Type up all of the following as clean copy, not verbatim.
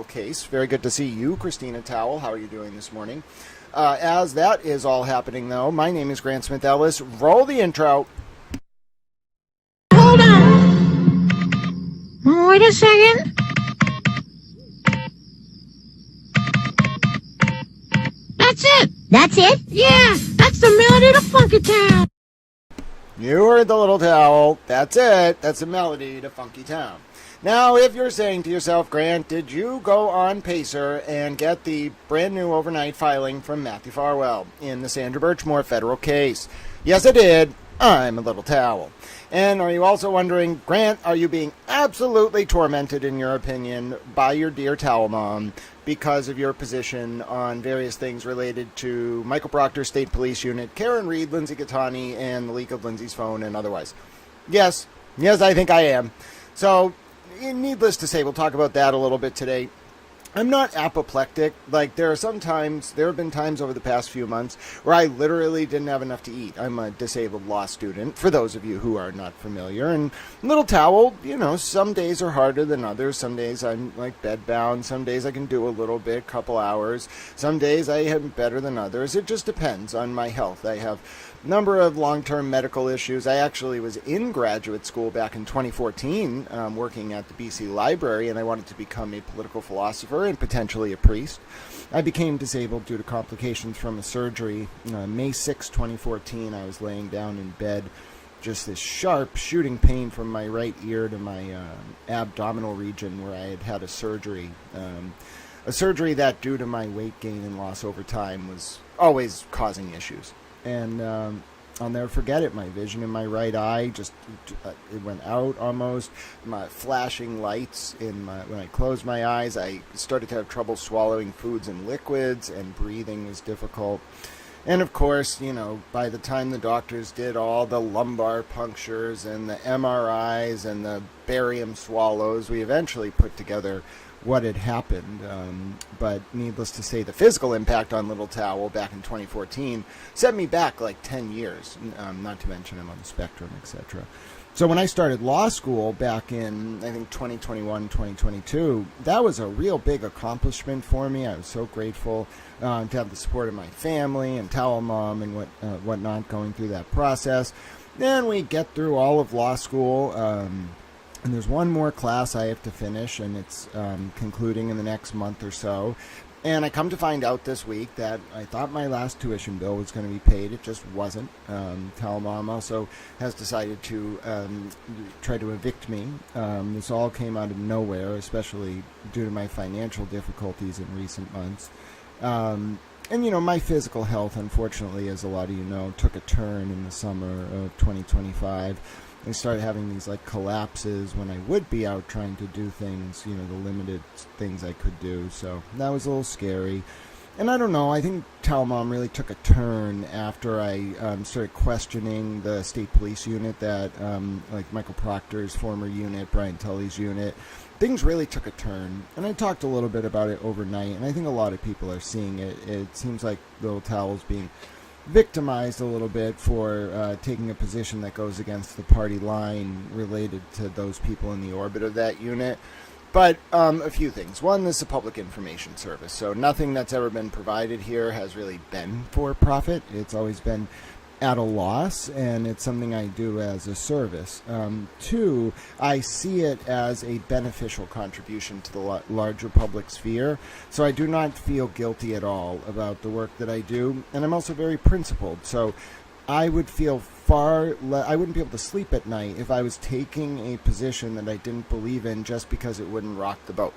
federal case. Very good to see you, Christina Towell. How are you doing this morning? As that is all happening, though, my name is Grant Smith Ellis. Roll the intro. Hold on. Wait a second. That's it. That's it? Yeah, that's the melody to Funky Town. You heard the little towel. That's it. That's a melody to Funky Town. Now, if you're saying to yourself, Grant, did you go on Pacer and get the brand new overnight filing from Matthew Farwell in the Sandra Birchmore federal case? Yes, I did. I'm a little towel. And are you also wondering, Grant, are you being absolutely tormented, in your opinion, by your dear towel mom because of your position on various things related to Michael Proctor State Police Unit, Karen Reed, Lindsay Gattani, and the leak of Lindsay's phone and otherwise? Yes, I think I am. So, needless to say, we'll talk about that a little bit today. I'm not apoplectic. Like, there have been times over the past few months where I literally didn't have enough to eat. I'm a disabled law student, for those of you who are not familiar. And little towel, some days are harder than others. Some days I'm like bedbound. Some days I can do a little bit, couple hours. Some days I am better than others. It just depends on my health. I have a number of long-term medical issues. I actually was in graduate school back in 2014, working at the BC Library, and I wanted to become a political philosopher and potentially a priest. I became disabled due to complications from a surgery. May 6, 2014, I was laying down in bed, just this sharp shooting pain from my right ear to my abdominal region where I had had a surgery. A surgery that, due to my weight gain and loss over time, was always causing issues. And I'll never forget it. My vision in my right eye it went out almost. My flashing lights when I closed my eyes, I started to have trouble swallowing foods and liquids, and breathing was difficult. And of course, by the time the doctors did all the lumbar punctures and the MRIs and the barium swallows, we eventually put together what had happened. But needless to say, the physical impact on Little Towel back in 2014 set me back like 10 years, not to mention I'm on the spectrum, etc. So when I started law school back in, I think, 2021, 2022, that was a real big accomplishment for me. I was so grateful to have the support of my family and Towel Mom and whatnot going through that process. Then we get through all of law school, and there's one more class I have to finish, and it's concluding in the next month or so. And I come to find out this week that I thought my last tuition bill was going to be paid. It just wasn't. Towel Mom also has decided to try to evict me. This all came out of nowhere, especially due to my financial difficulties in recent months. And, my physical health, unfortunately, as a lot of you know, took a turn in the summer of 2025. I started having these collapses when I would be out trying to do things, the limited things I could do. So that was a little scary. And I don't know, I think Towel Mom really took a turn after I started questioning the state police unit that, Michael Proctor's former unit, Brian Tully's unit. Things really took a turn. And I talked a little bit about it overnight, and I think a lot of people are seeing it. It seems like Little Towel's being victimized a little bit for taking a position that goes against the party line related to those people in the orbit of that unit. But a few things. One, this is a public information service, so nothing that's ever been provided here has really been for profit. It's always been at a loss, and it's something I do as a service. Two, I see it as a beneficial contribution to the larger public sphere, so I do not feel guilty at all about the work that I do, and I'm also very principled, so I would feel I wouldn't be able to sleep at night if I was taking a position that I didn't believe in just because it wouldn't rock the boat.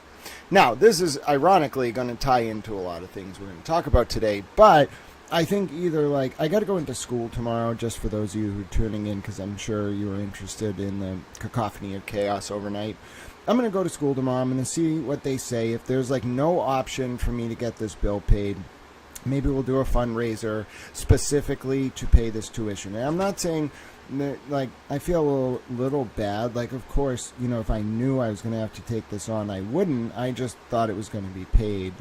Now, this is ironically going to tie into a lot of things we're going to talk about today, but I think either I got to go into school tomorrow, just for those of you who are tuning in, because I'm sure you are interested in the cacophony of chaos overnight. I'm going to go to school tomorrow. I'm going to see what they say. If there's no option for me to get this bill paid, maybe we'll do a fundraiser specifically to pay this tuition. And I'm not saying I feel a little bad. Of course, if I knew I was going to have to take this on, I wouldn't. I just thought it was going to be paid.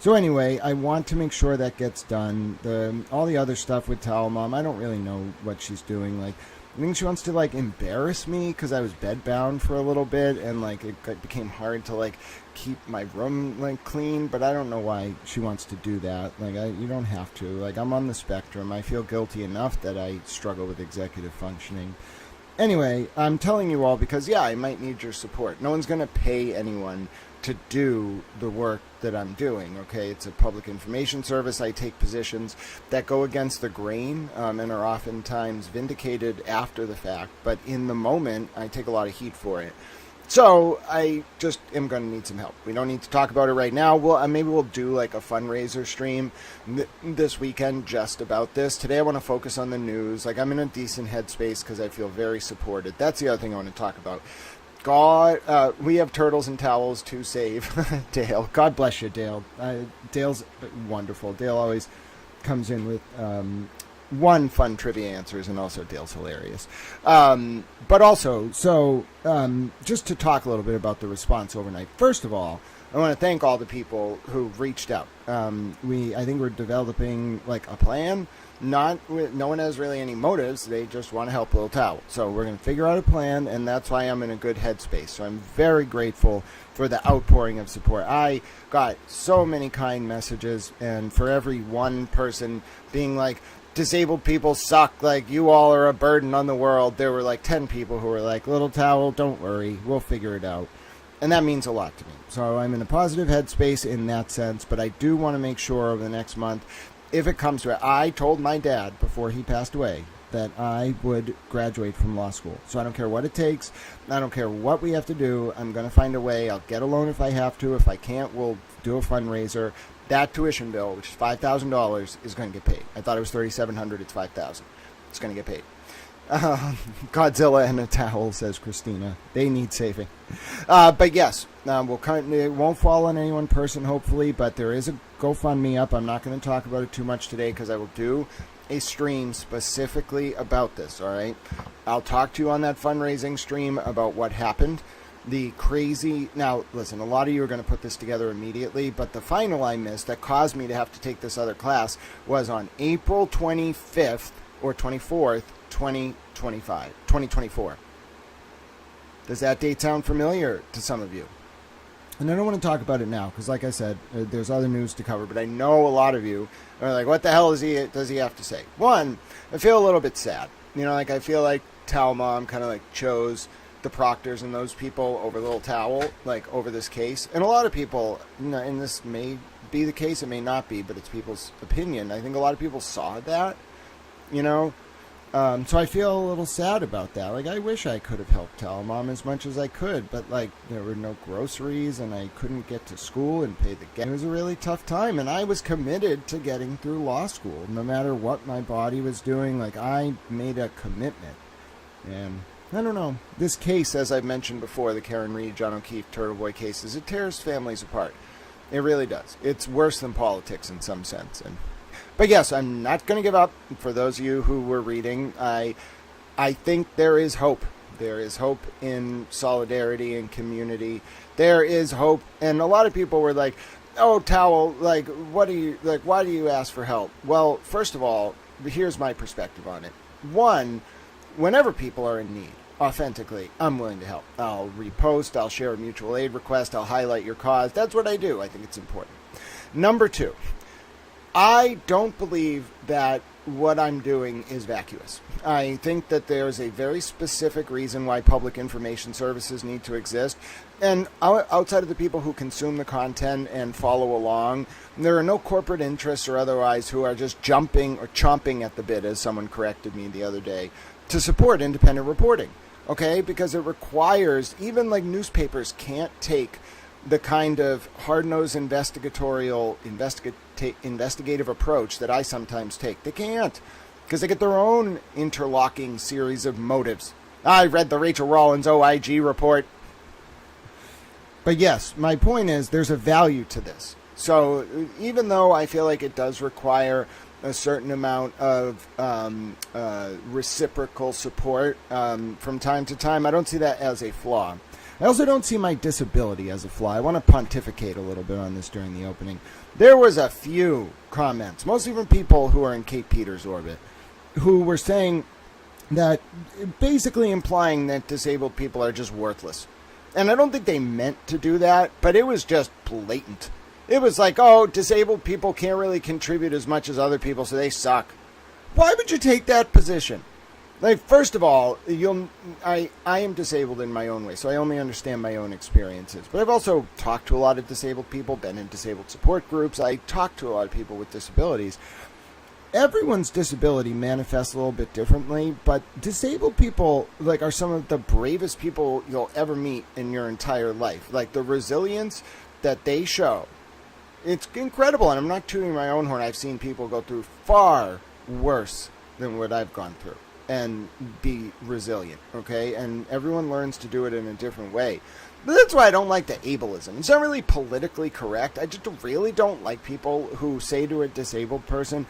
So anyway, I want to make sure that gets done. All the other stuff with Towel Mom, I don't really know what she's doing. I think she wants to, like, embarrass me because I was bedbound for a little bit, and, like, it became hard to, like, keep my room, like, clean, but I don't know why she wants to do that. Like, you don't have to. Like, I'm on the spectrum. I feel guilty enough that I struggle with executive functioning. Anyway, I'm telling you all because, yeah, I might need your support. No one's going to pay anyone to do the work that I'm doing, okay? It's a public information service. I take positions that go against the grain and are oftentimes vindicated after the fact, but in the moment, I take a lot of heat for it. So I just am going to need some help. We don't need to talk about it right now. Maybe we'll do like a fundraiser stream this weekend just about this. Today I want to focus on the news. Like, I'm in a decent headspace because I feel very supported. That's the other thing I want to talk about. God, we have turtles and towels to save. Dale, God bless you, Dale. Dale's wonderful. Dale always comes in with one, fun trivia answers, and also Dale's hilarious. But also, so just to talk a little bit about the response overnight. First of all, I want to thank all the people who reached out. I think we're developing like a plan. No one has really any motives. They just want to help Little Towel. So we're going to figure out a plan, and that's why I'm in a good headspace. So I'm very grateful for the outpouring of support. I got so many kind messages, and for every one person being like, disabled people suck, like, you all are a burden on the world, there were like 10 people who were like, Little Towel, don't worry, we'll figure it out. And that means a lot to me. So I'm in a positive headspace in that sense, but I do want to make sure over the next month, if it comes to it, I told my dad before he passed away that I would graduate from law school. So I don't care what it takes. I don't care what we have to do. I'm going to find a way. I'll get a loan if I have to. If I can't, we'll do a fundraiser. That tuition bill, which is $5,000, is going to get paid. I thought it was $3,700. It's $5,000. It's going to get paid. Godzilla and a towel, says Christina. They need saving. But yes, it won't fall on any one person, hopefully, but there is a GoFundMe up. I'm not going to talk about it too much today because I will do a stream specifically about this, all right? I'll talk to you on that fundraising stream about what happened. Now, listen, a lot of you are going to put this together immediately, but the final I missed that caused me to have to take this other class was on April 25th or 24th, 2024. Does that date sound familiar to some of you? And I don't want to talk about it now because, like I said, there's other news to cover, but I know a lot of you are like, what the hell does he have to say? One, I feel a little bit sad. You know, like, I feel like Towel Mom kind of like chose the Proctors and those people over Little Towel, like, over this case. And a lot of people, you know, and this may be the case, it may not be, but it's people's opinion. I think a lot of people saw that, you know. So I feel a little sad about that. Like, I wish I could have helped Towel Mom as much as I could, but, like, there were no groceries, and I couldn't get to school and pay the gas. It was a really tough time, and I was committed to getting through law school, no matter what my body was doing. Like, I made a commitment, and I don't know. This case, as I've mentioned before, the Karen Reed, John O'Keefe, Turtle Boy cases, it tears families apart. It really does. It's worse than politics in some sense, but yes, I'm not going to give up. For those of you who were reading, I think there is hope. There is hope in solidarity and community. There is hope. And a lot of people were like, oh, Towel, like, why do you ask for help? Well, first of all, here's my perspective on it. One, whenever people are in need, authentically, I'm willing to help. I'll repost, I'll share a mutual aid request, I'll highlight your cause. That's what I do. I think it's important. Number two, I don't believe that what I'm doing is vacuous. I think that there's a very specific reason why public information services need to exist. And outside of the people who consume the content and follow along, there are no corporate interests or otherwise who are just jumping or chomping at the bit, as someone corrected me the other day, to support independent reporting. Okay? Because it requires, even like newspapers can't take the kind of hard-nosed investigative approach that I sometimes take. They can't, because they get their own interlocking series of motives. I read the Rachel Rollins OIG report. But yes, my point is there's a value to this. So even though I feel like it does require a certain amount of reciprocal support from time to time, I don't see that as a flaw. I also don't see my disability as a flaw. I want to pontificate a little bit on this during the opening. There was a few comments, mostly from people who are in Kate Peters' orbit, who were saying that basically implying that disabled people are just worthless. And I don't think they meant to do that, but it was just blatant. It was like, oh, disabled people can't really contribute as much as other people, so they suck. Why would you take that position? Like, first of all, I am disabled in my own way, so I only understand my own experiences. But I've also talked to a lot of disabled people, been in disabled support groups. I talk to a lot of people with disabilities. Everyone's disability manifests a little bit differently, but disabled people are some of the bravest people you'll ever meet in your entire life. Like, the resilience that they show, it's incredible. And I'm not tooting my own horn. I've seen people go through far worse than what I've gone through and be resilient, okay? And everyone learns to do it in a different way. But that's why I don't like the ableism. It's not really politically correct. I just really don't like people who say to a disabled person,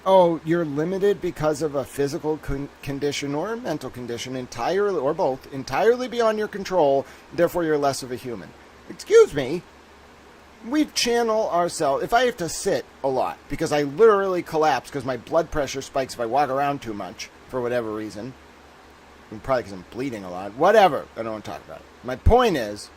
oh, you're limited because of a physical condition or a mental condition, entirely, or both, entirely beyond your control, therefore you're less of a human. Excuse me. We channel ourselves. If I have to sit a lot because I literally collapse because my blood pressure spikes if I walk around too much for whatever reason, and probably because I'm bleeding a lot, whatever, I don't want to talk about it. My point is,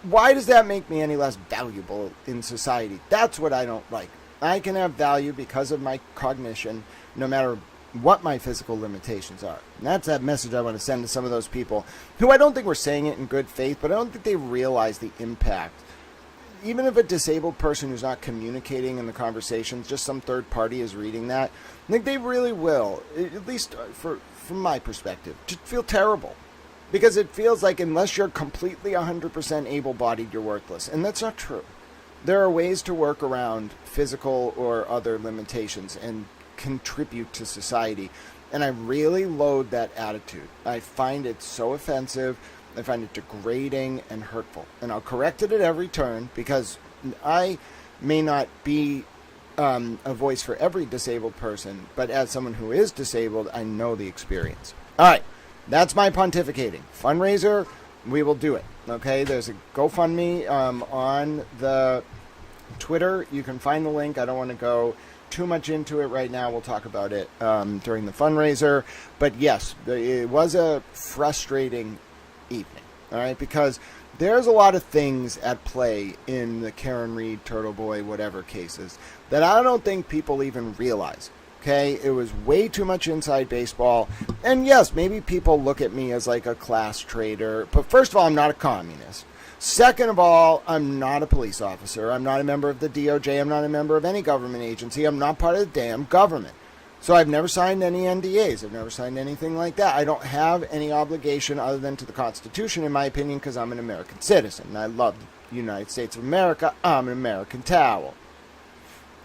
why does that make me any less valuable in society? That's what I don't like. I can have value because of my cognition, no matter what my physical limitations are. And that's that message I want to send to some of those people who I don't think were saying it in good faith, but I don't think they realize the impact. Even if a disabled person who's not communicating in the conversations, just some third party is reading that, I think they really will, at least from my perspective, just feel terrible. Because it feels like unless you're completely 100% able-bodied, you're worthless. And that's not true. There are ways to work around physical or other limitations and contribute to society. And I really loathe that attitude. I find it so offensive. I find it degrading and hurtful. And I'll correct it at every turn because I may not be a voice for every disabled person, but as someone who is disabled, I know the experience. All right, that's my pontificating. Fundraiser, we will do it. Okay, there's a GoFundMe on the Twitter. You can find the link. I don't want to go too much into it right now. We'll talk about it during the fundraiser. But yes, it was a frustrating evening. All right, because there's a lot of things at play in the Karen Reed, Turtle Boy, whatever cases that I don't think people even realize. Okay, it was way too much inside baseball. And yes, maybe people look at me as like a class traitor. But first of all, I'm not a communist. Second of all, I'm not a police officer. I'm not a member of the DOJ. I'm not a member of any government agency. I'm not part of the damn government. So I've never signed any NDAs. I've never signed anything like that. I don't have any obligation other than to the Constitution, in my opinion, because I'm an American citizen. And I love the United States of America. I'm an American towel.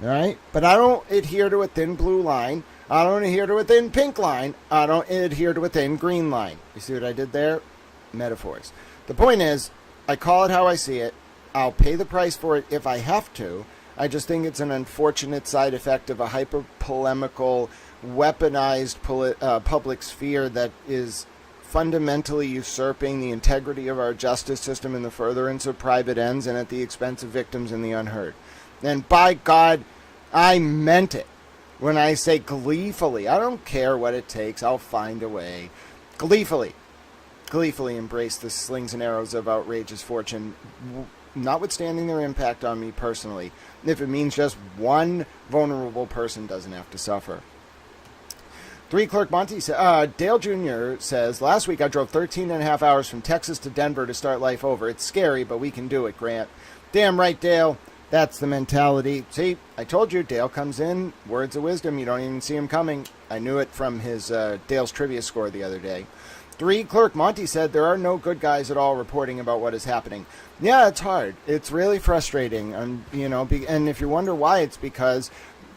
All right? But I don't adhere to a thin blue line. I don't adhere to a thin pink line. I don't adhere to a thin green line. You see what I did there? Metaphors. The point is, I call it how I see it. I'll pay the price for it if I have to. I just think it's an unfortunate side effect of a hyper-polemical, weaponized public sphere that is fundamentally usurping the integrity of our justice system in the furtherance of private ends and at the expense of victims and the unheard. And by God, I meant it when I say gleefully. I don't care what it takes. I'll find a way. Gleefully embrace the slings and arrows of outrageous fortune, notwithstanding their impact on me personally, if it means just one vulnerable person doesn't have to suffer. 3 Clerk Monty Dale Jr. says, last week I drove 13 and a half hours from Texas to Denver to start life over. It's scary, but we can do it, Grant. Damn right, Dale. That's the mentality. See, I told you, Dale comes in, words of wisdom. You don't even see him coming. I knew it from his Dale's trivia score the other day. 3 Clerk Monty said there are no good guys at all reporting about what is happening. Yeah, it's hard. It's really frustrating. And if you wonder why, it's because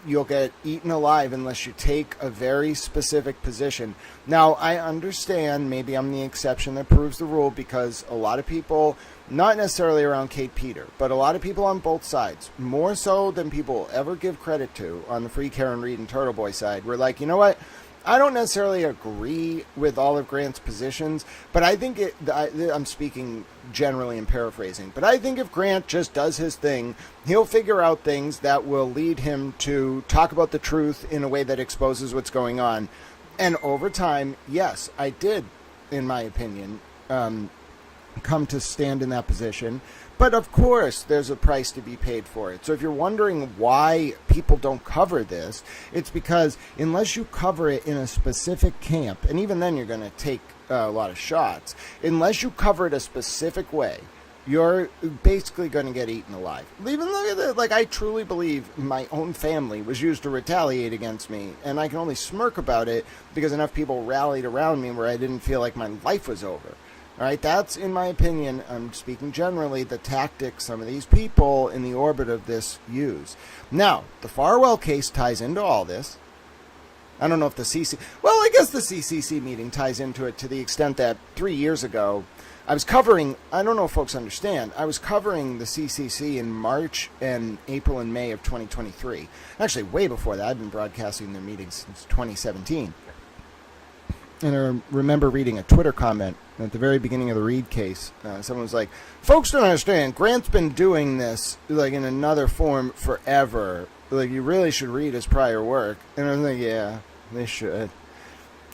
you'll get eaten alive unless you take a very specific position. Now, I understand maybe I'm the exception that proves the rule because a lot of people, not necessarily around Kate Peter, but a lot of people on both sides, more so than people will ever give credit to on the Free Karen Reed and Turtle Boy side, were like, you know what? I don't necessarily agree with all of Grant's positions, but I think I'm speaking generally and paraphrasing, but I think if Grant just does his thing, he'll figure out things that will lead him to talk about the truth in a way that exposes what's going on. And over time, yes, I did, in my opinion, come to stand in that position. But of course, there's a price to be paid for it. So if you're wondering why people don't cover this, it's because unless you cover it in a specific camp, and even then you're going to take a lot of shots, unless you cover it a specific way, you're basically going to get eaten alive. Even though, like, I truly believe my own family was used to retaliate against me, and I can only smirk about it because enough people rallied around me where I didn't feel like my life was over. All right, that's, in my opinion, I'm speaking generally, the tactics some of these people in the orbit of this use. Now, the Farwell case ties into all this. I don't know if the I guess the CCC meeting ties into it to the extent that 3 years ago, I was covering, I don't know if folks understand, I was covering the CCC in March and April and May of 2023. Actually, way before that. I've been broadcasting their meetings since 2017. And I remember reading a Twitter comment at the very beginning of the Reed case. Someone was like, folks don't understand, Grant's been doing this like in another form forever. Like, you really should read his prior work. And I was like, yeah, they should.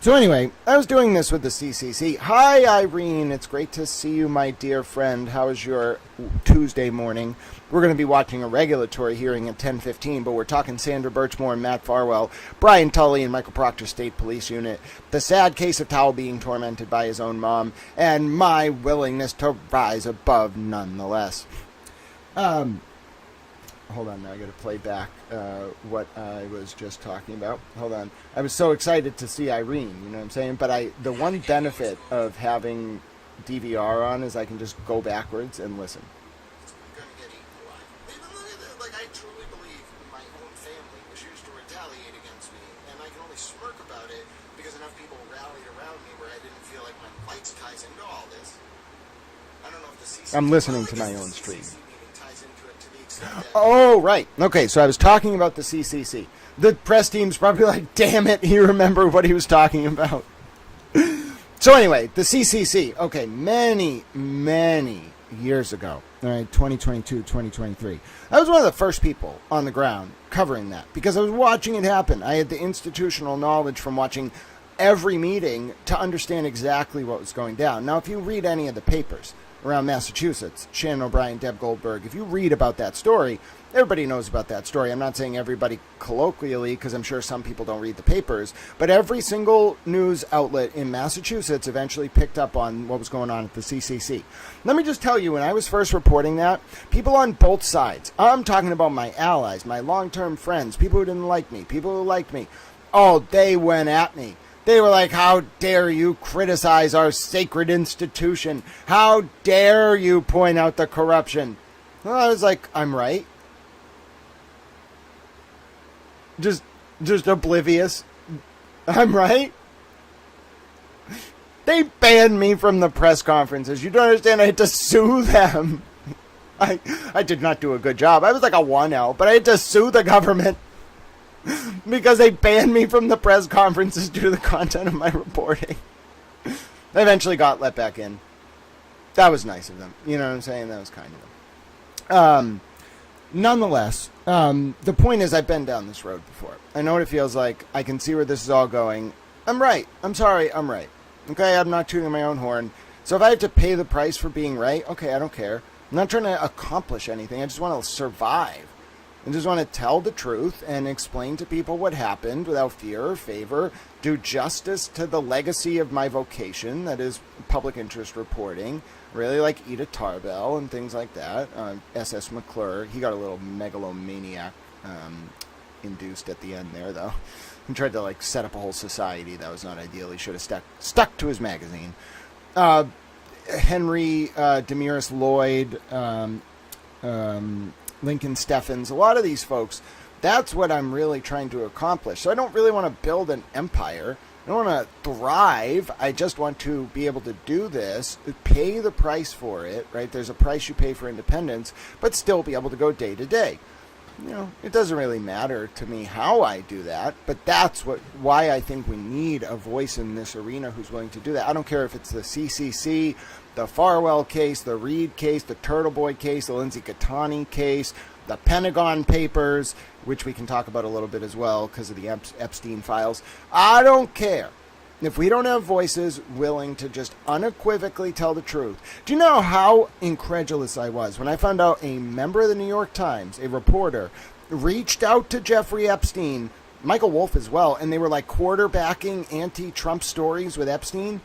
So anyway, I was doing this with the CCC. Hi, Irene. It's great to see you, my dear friend. How is your Tuesday morning? We're going to be watching a regulatory hearing at 10:15, but we're talking Sandra Birchmore and Matt Farwell, Brian Tully and Michael Proctor State Police Unit, the sad case of Towel being tormented by his own mom, and my willingness to rise above nonetheless. Hold on, now I got to play back what I was just talking about. Hold on. I was so excited to see Irene, you know what I'm saying? But the one benefit of having DVR on is I can just go backwards and listen. I'm going to get eaten alive. Even though, like, I truly believe my own family was used to retaliate against me, and I can only smirk about it because enough people rallied around me where I didn't feel like my life ties into all this. I don't know if the CCC... I'm listening to my own stream. Oh, right. Okay, so I was talking about the CCC. The press team's probably like, damn it, he remembered what he was talking about. So anyway, the CCC. Okay, many years ago. All right, 2022, 2023. I was one of the first people on the ground covering that because I was watching it happen. I had the institutional knowledge from watching every meeting to understand exactly what was going down. Now, if you read any of the papers around Massachusetts, Shannon O'Brien, Deb Goldberg, if you read about that story, everybody knows about that story. I'm not saying everybody colloquially, because I'm sure some people don't read the papers, but every single news outlet in Massachusetts eventually picked up on what was going on at the CCC. Let me just tell you, when I was first reporting that, people on both sides, I'm talking about my allies, my long-term friends, people who didn't like me, people who liked me, oh, they went at me. They were like, how dare you criticize our sacred institution? How dare you point out the corruption? Well, I was like, I'm right. Just oblivious. I'm right. They banned me from the press conferences. You don't understand, I had to sue them. I did not do a good job. I was like a 1L, but I had to sue the government. Because they banned me from the press conferences due to the content of my reporting. I eventually got let back in. That was nice of them. You know what I'm saying? That was kind of them. Nonetheless, the point is I've been down this road before. I know what it feels like. I can see where this is all going. I'm right. I'm sorry. I'm right. Okay? I'm not tooting my own horn. So if I have to pay the price for being right, okay, I don't care. I'm not trying to accomplish anything. I just want to survive. I just want to tell the truth and explain to people what happened without fear or favor, do justice to the legacy of my vocation, that is public interest reporting, really like Edith Tarbell and things like that. S.S. McClure, he got a little megalomaniac induced at the end there, though. He tried to like set up a whole society. That was not ideal. He should have stuck to his magazine. Henry Demiris Lloyd, Lincoln Steffens, a lot of these folks, that's what I'm really trying to accomplish. So I don't really want to build an empire. I don't want to thrive. I just want to be able to do this, pay the price for it, right? There's a price you pay for independence, but still be able to go day to day. You know, it doesn't really matter to me how I do that, but that's why I think we need a voice in this arena who's willing to do that. I don't care if it's the CCC, the Farwell case, the Reed case, the Turtle Boy case, the Lindsay Catani case, the Pentagon Papers, which we can talk about a little bit as well because of the Epstein files. I don't care. if we don't have voices willing to just unequivocally tell the truth. Do you know how incredulous I was when I found out a member of the New York Times, a reporter, reached out to Jeffrey Epstein, Michael Wolff as well, and they were like quarterbacking anti-Trump stories with Epstein?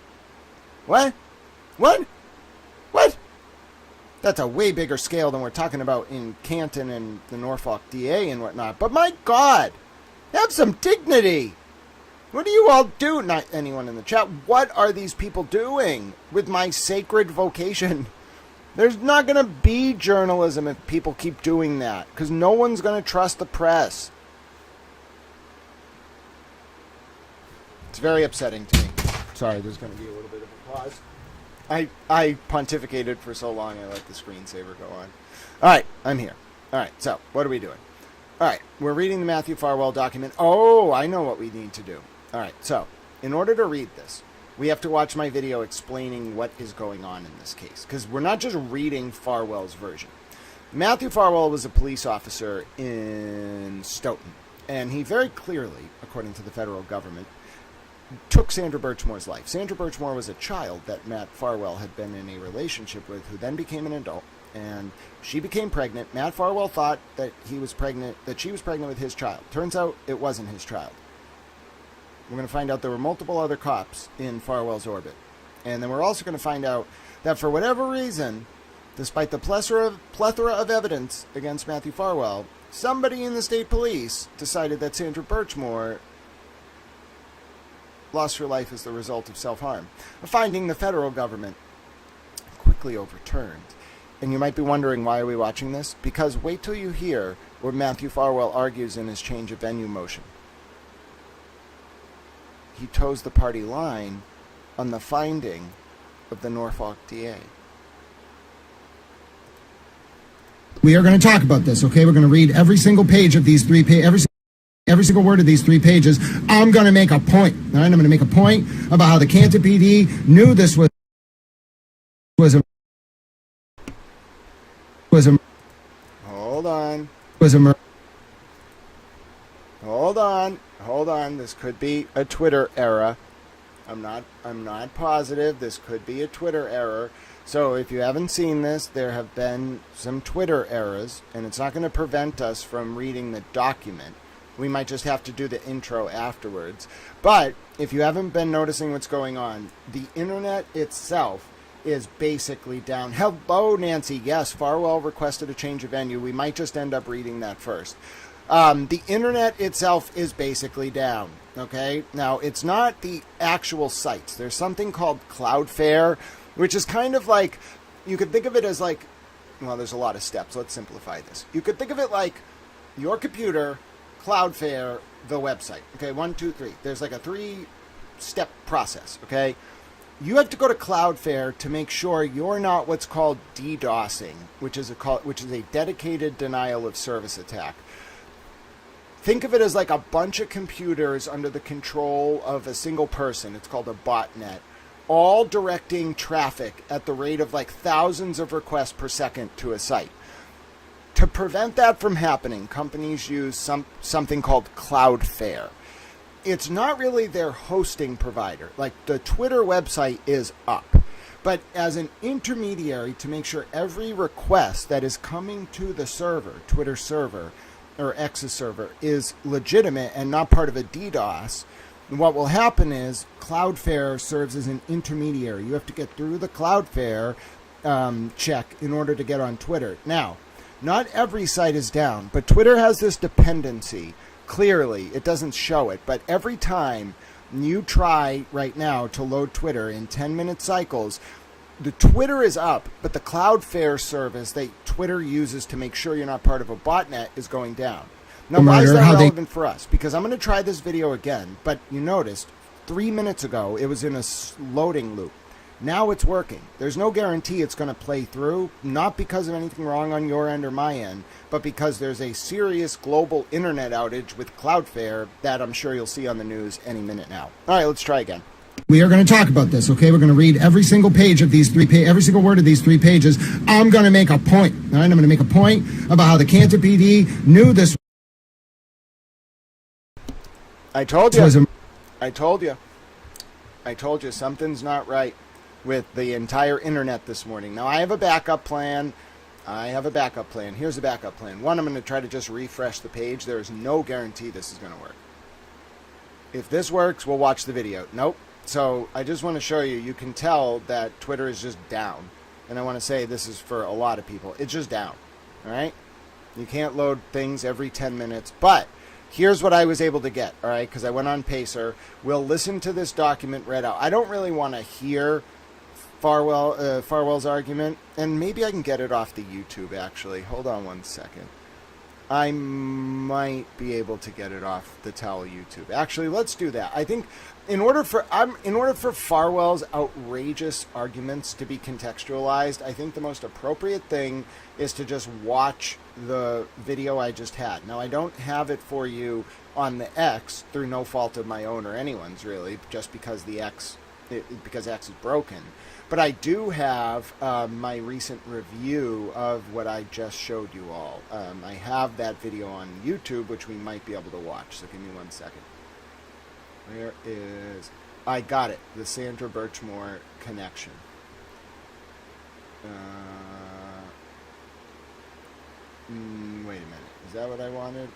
What? What? What? That's a way bigger scale than we're talking about in Canton and the Norfolk DA and whatnot. But my God, have some dignity. What do you all do? Not anyone in the chat. What are these people doing with my sacred vocation? There's not going to be journalism if people keep doing that, because no one's going to trust the press. It's very upsetting to me. Sorry, there's going to be a little bit of applause. I pontificated for so long, I let the screensaver go on. All right, I'm here. All right, so what are we doing? All right, we're reading the Matthew Farwell document. Oh, I know what we need to do. All right, so in order to read this, we have to watch my video explaining what is going on in this case, because we're not just reading Farwell's version. Matthew Farwell was a police officer in Stoughton, and he very clearly, according to the federal government, took Sandra Birchmore's life. Sandra Birchmore was a child that Matt Farwell had been in a relationship with, who then became an adult, and she became pregnant. Matt Farwell thought that she was pregnant with his child. Turns out it wasn't his child. We're going to find out there were multiple other cops in Farwell's orbit. And then we're also going to find out that for whatever reason, despite the plethora of evidence against Matthew Farwell, somebody in the state police decided that Sandra Birchmore lost her life as the result of self-harm, a finding the federal government quickly overturned. And you might be wondering, why are we watching this? Because wait till you hear what Matthew Farwell argues in his change of venue motion. He toes the party line on the finding of the Norfolk DA. We are going to talk about this, okay? We're going to read every single page of these three pages. Every single word of these 3 pages. I'm going to make a point. All right? I'm going to make a point about how the Canton PD knew this was a Hold on. Hold on. This could be a Twitter error. I'm not positive. This could be a Twitter error. So if you haven't seen this, there have been some Twitter errors, and it's not going to prevent us from reading the document. We might just have to do the intro afterwards. But if you haven't been noticing what's going on, the internet itself is basically down. Hello, Nancy. Yes, Farwell requested a change of venue. We might just end up reading that first. The internet itself is basically down. Okay? Now, it's not the actual sites. There's something called Cloudflare, which is kind of like, you could think of it as like, well, there's a lot of steps. Let's simplify this. You could think of it like your computer, Cloudflare, the website. Okay, 1, 2, 3. There's like a 3-step process. Okay, you have to go to Cloudflare to make sure you're not what's called DDoSing, which is a dedicated denial of service attack. Think of it as like a bunch of computers under the control of a single person. It's called a botnet, all directing traffic at the rate of like thousands of requests per second to a site. To prevent that from happening, companies use something called Cloudflare. It's not really their hosting provider. Like, the Twitter website is up. But as an intermediary to make sure every request that is coming to the server, Twitter server, or X's server, is legitimate and not part of a DDoS, what will happen is Cloudflare serves as an intermediary. You have to get through the Cloudflare check in order to get on Twitter. Now, not every site is down, but Twitter has this dependency. Clearly, it doesn't show it, but every time you try right now to load Twitter in 10-minute cycles, the Twitter is up, but the Cloudflare service that Twitter uses to make sure you're not part of a botnet is going down. Now, why is that relevant for us? Because I'm going to try this video again, but you noticed 3 minutes ago it was in a loading loop. Now it's working. There's no guarantee it's going to play through, not because of anything wrong on your end or my end, but because there's a serious global internet outage with Cloudflare that I'm sure you'll see on the news any minute now. All right, let's try again. We are going to talk about this, okay? We're going to read every single page of these every single word of these 3 pages. I'm going to make a point, all right? I'm going to make a point about how the Canton PD knew this. I told you. I told you something's not right with the entire internet this morning. Now, I have a backup plan. Here's the backup plan. One, I'm going to try to just refresh the page. There is no guarantee this is going to work. If this works, we'll watch the video. Nope. So I just want to show you. You can tell that Twitter is just down. And I want to say this is for a lot of people. It's just down. All right? You can't load things every 10 minutes. But here's what I was able to get. All right? Because I went on Pacer. We'll listen to this document read out. I don't really want to hear Farwell's argument. And maybe I can get it off the YouTube, actually. Hold on one second. I might be able to get it off the Towel YouTube. Actually, let's do that. I think in order for Farwell's outrageous arguments to be contextualized, I think the most appropriate thing is to just watch the video I just had. Now, I don't have it for you on the X through no fault of my own or anyone's, really, just because because X is broken. But I do have my recent review of what I just showed you all. I have that video on YouTube, which we might be able to watch. So give me 1 second. Where is... I got it. The Sandra Birchmore connection. Wait a minute. Is that what I wanted?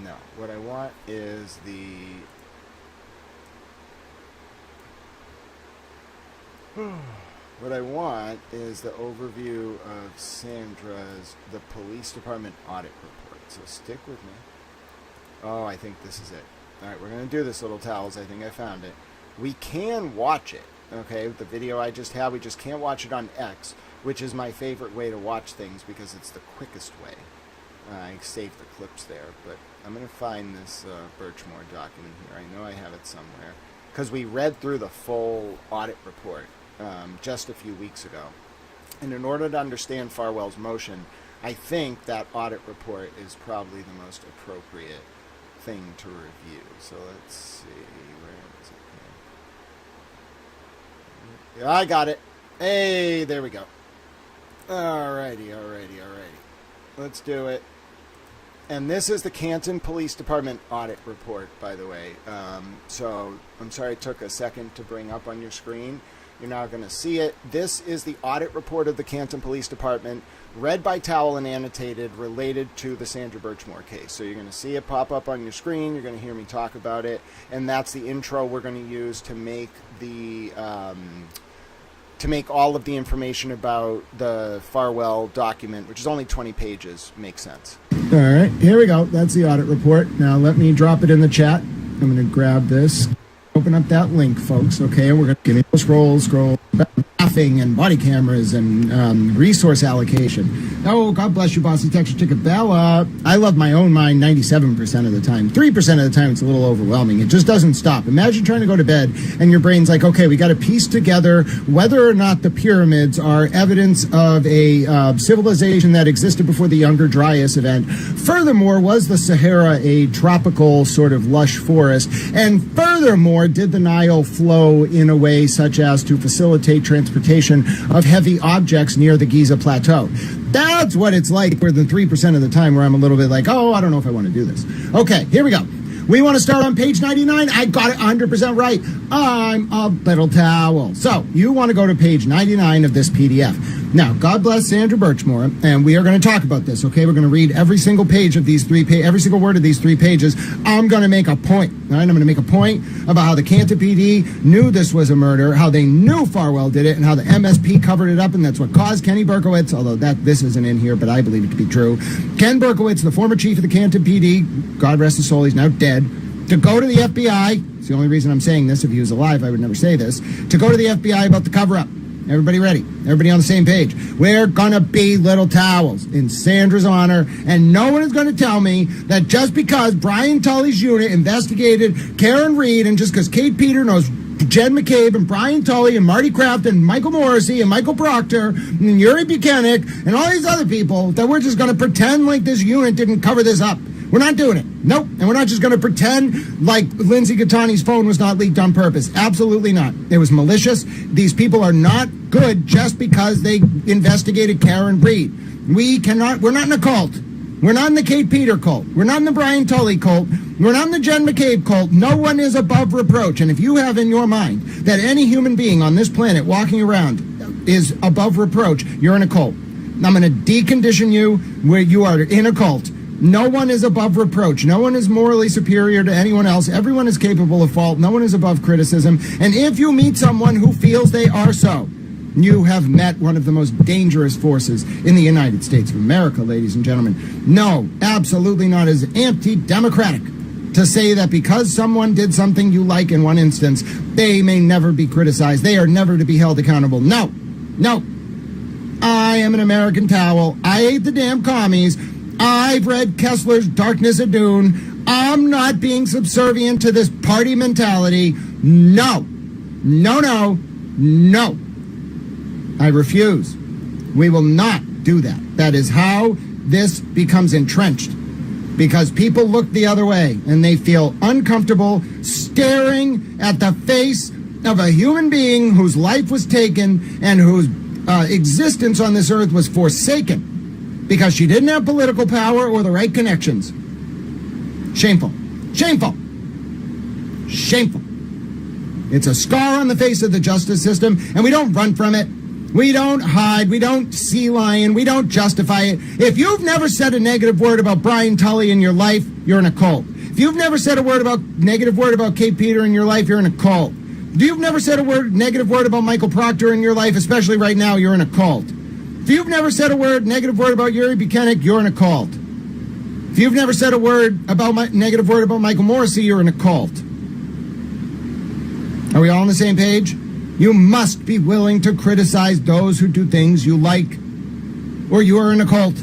No. What I want is the... What I want is the overview of the police department audit report. So stick with me. Oh, I think this is it. All right, we're going to do this, little towels. I think I found it. We can watch it, okay? The video I just had, we just can't watch it on X, which is my favorite way to watch things because it's the quickest way. I saved the clips there, but I'm going to find this Birchmore document here. I know I have it somewhere because we read through the full audit report just a few weeks ago. And in order to understand Farwell's motion, I think that audit report is probably the most appropriate thing to review. So let's see, where is it here? Yeah, I got it. Hey, there we go. Alrighty. Let's do it. And this is the Canton Police Department audit report, by the way. So I'm sorry it took a second to bring up on your screen. You're now going to see it. This is the audit report of the Canton Police Department, read by Towel and annotated, related to the Sandra Birchmore case. So you're going to see it pop up on your screen. You're going to hear me talk about it, and that's the intro we're going to use to make the all of the information about the Farwell document, which is only 20 pages, make sense. All right, here we go. That's the audit report. Now let me drop it in the chat. I'm going to grab this. Open up that link, folks, okay? We're going to scroll, laughing and body cameras and resource allocation. Oh, God bless you, Bossy Texture Ticket Bella. I love my own mind 97% of the time. 3% of the time, it's a little overwhelming. It just doesn't stop. Imagine trying to go to bed and your brain's like, okay, we got to piece together whether or not the pyramids are evidence of a civilization that existed before the Younger Dryas event. Furthermore, was the Sahara a tropical sort of lush forest? And furthermore, did the Nile flow in a way such as to facilitate transportation of heavy objects near the Giza Plateau? That's what it's like more than 3% of the time where I'm a little bit like, oh, I don't know if I want to do this. Okay, here we go. We want to start on page 99. I got it 100% right. I'm a little towel. So you want to go to page 99 of this PDF. Now, God bless Sandra Birchmore, and we are going to talk about this, okay? We're going to read every single page of these every single word of these 3 pages. I'm going to make a point, all right? I'm going to make a point about how the Canton PD knew this was a murder, how they knew Farwell did it, and how the MSP covered it up, and that's what caused Kenny Berkowitz, although this isn't in here, but I believe it to be true. Ken Berkowitz, the former chief of the Canton PD, God rest his soul, he's now dead, to go to the FBI. It's the only reason I'm saying this. If he was alive, I would never say this. To go to the FBI about the cover-up. Everybody ready? Everybody on the same page? We're gonna be little towels in Sandra's honor, and no one is gonna tell me that just because Brian Tully's unit investigated Karen Reed, and just because Kate Peter knows Jen McCabe and Brian Tully and Marty Kraft and Michael Morrissey and Michael Proctor and Yuri Bukhenik and all these other people, that we're just gonna pretend like this unit didn't cover this up. We're not doing it. Nope. And we're not just going to pretend like Lindsay Gattani's phone was not leaked on purpose. Absolutely not. It was malicious. These people are not good just because they investigated Karen Reed. We're not in a cult. We're not in the Kate Peter cult. We're not in the Brian Tully cult. We're not in the Jen McCabe cult. No one is above reproach. And if you have in your mind that any human being on this planet walking around is above reproach, you're in a cult. I'm going to decondition you where you are in a cult. No one is above reproach. No one is morally superior to anyone else. Everyone is capable of fault. No one is above criticism. And if you meet someone who feels they are so, you have met one of the most dangerous forces in the United States of America, ladies and gentlemen. No, absolutely not as anti-democratic to say that because someone did something you like in one instance, they may never be criticized. They are never to be held accountable. No, no. I am an American towel. I hate the damn commies. I've read Kessler's Darkness at Dune. I'm not being subservient to this party mentality. No, no, no, no. I refuse. We will not do that. That is how this becomes entrenched. Because people look the other way and they feel uncomfortable staring at the face of a human being whose life was taken and whose existence on this earth was forsaken because she didn't have political power or the right connections. Shameful. Shameful. Shameful. It's a scar on the face of the justice system, and we don't run from it. We don't hide. We don't sea lion. We don't justify it. If you've never said a negative word about Brian Tully in your life, you're in a cult. If you've never said a negative word about Kate Peter in your life, you're in a cult. If you've never said a negative word about Michael Proctor in your life, especially right now, you're in a cult. If you've never said a negative word about Yuri Bukhenik, you're in a cult. If you've never said a negative word about Michael Morrissey, you're in a cult. Are we all on the same page? You must be willing to criticize those who do things you like, or you are in a cult.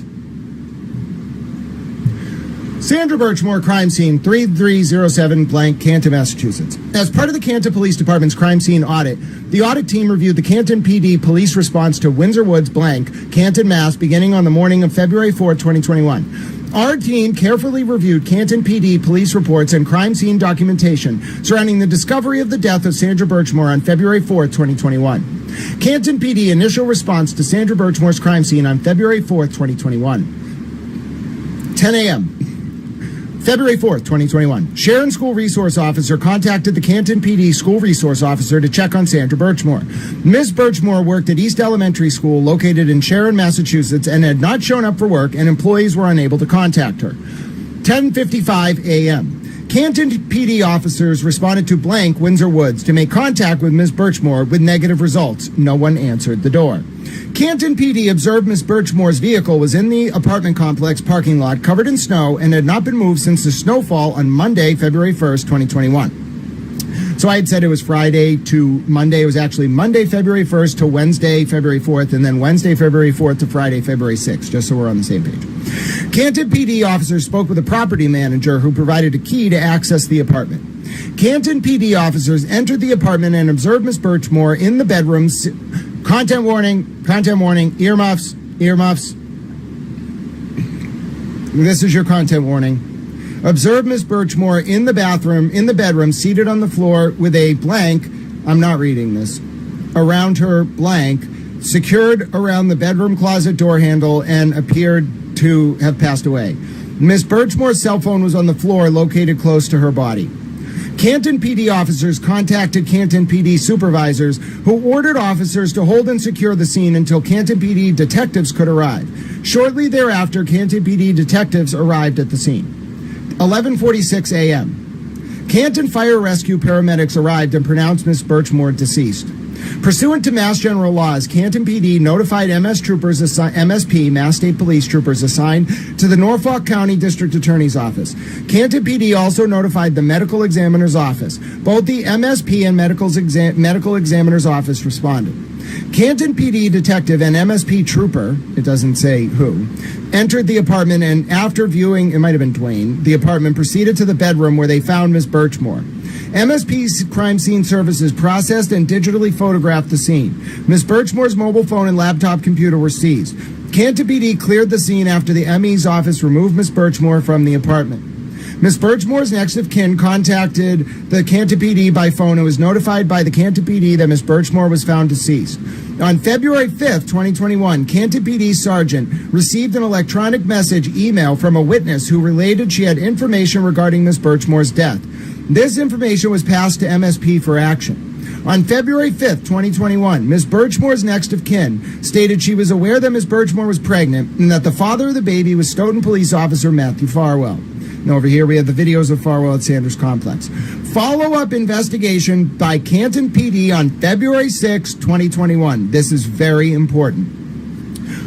Sandra Birchmore, crime scene 3307 blank, Canton, Massachusetts. As part of the Canton Police Department's crime scene audit, the audit team reviewed the Canton PD police response to Windsor Woods blank, Canton, Mass, beginning on the morning of February 4, 2021. Our team carefully reviewed Canton PD police reports and crime scene documentation surrounding the discovery of the death of Sandra Birchmore on February 4, 2021. Canton PD initial response to Sandra Birchmore's crime scene on February 4, 2021. 10 a.m. February 4th, 2021. Sharon School Resource Officer contacted the Canton PD School Resource Officer to check on Sandra Birchmore. Ms. Birchmore worked at East Elementary School located in Sharon, Massachusetts, and had not shown up for work, and employees were unable to contact her. 10:55 a.m. Canton PD officers responded to blank Windsor Woods to make contact with Ms. Birchmore with negative results. No one answered the door. Canton PD observed Ms. Birchmore's vehicle was in the apartment complex parking lot covered in snow and had not been moved since the snowfall on Monday, February 1st, 2021. So I had said it was Friday to Monday. It was actually Monday, February 1st to Wednesday, February 4th, and then Wednesday, February 4th to Friday, February 6th, just so we're on the same page. Canton PD officers spoke with a property manager who provided a key to access the apartment. Canton PD officers entered the apartment and observed Ms. Birchmore in the bedroom. Content warning, earmuffs. This is your content warning. Observe Ms. Birchmore in the bedroom, seated on the floor with a blank, I'm not reading this, around her blank, secured around the bedroom closet door handle and appeared to have passed away. Ms. Birchmore's cell phone was on the floor located close to her body. Canton PD officers contacted Canton PD supervisors who ordered officers to hold and secure the scene until Canton PD detectives could arrive. Shortly thereafter, Canton PD detectives arrived at the scene. 11:46 a.m. Canton Fire Rescue paramedics arrived and pronounced Ms. Birchmore deceased. Pursuant to Mass General Laws, Canton PD notified MSP, Mass State Police Troopers assigned to the Norfolk County District Attorney's Office. Canton PD also notified the Medical Examiner's Office. Both the MSP and Medical Examiner's Office responded. Canton PD detective and MSP trooper, it doesn't say who, entered the apartment and after viewing, it might have been Dwayne, the apartment, proceeded to the bedroom where they found Ms. Birchmore. MSP's crime scene services processed and digitally photographed the scene. Ms. Birchmore's mobile phone and laptop computer were seized. Canton PD cleared the scene after the ME's office removed Ms. Birchmore from the apartment. Ms. Birchmore's next of kin contacted the Canton PD by phone and was notified by the Canton PD that Ms. Birchmore was found deceased. On February 5th, 2021, Canton PD Sergeant received an electronic message email from a witness who related she had information regarding Ms. Birchmore's death. This information was passed to MSP for action. On February 5th, 2021, Ms. Birchmore's next of kin stated she was aware that Ms. Birchmore was pregnant and that the father of the baby was Stoughton Police Officer Matthew Farwell. And over here we have the videos of Farwell at Sanders Complex. Follow-up investigation by Canton PD on February 6, 2021. This is very important.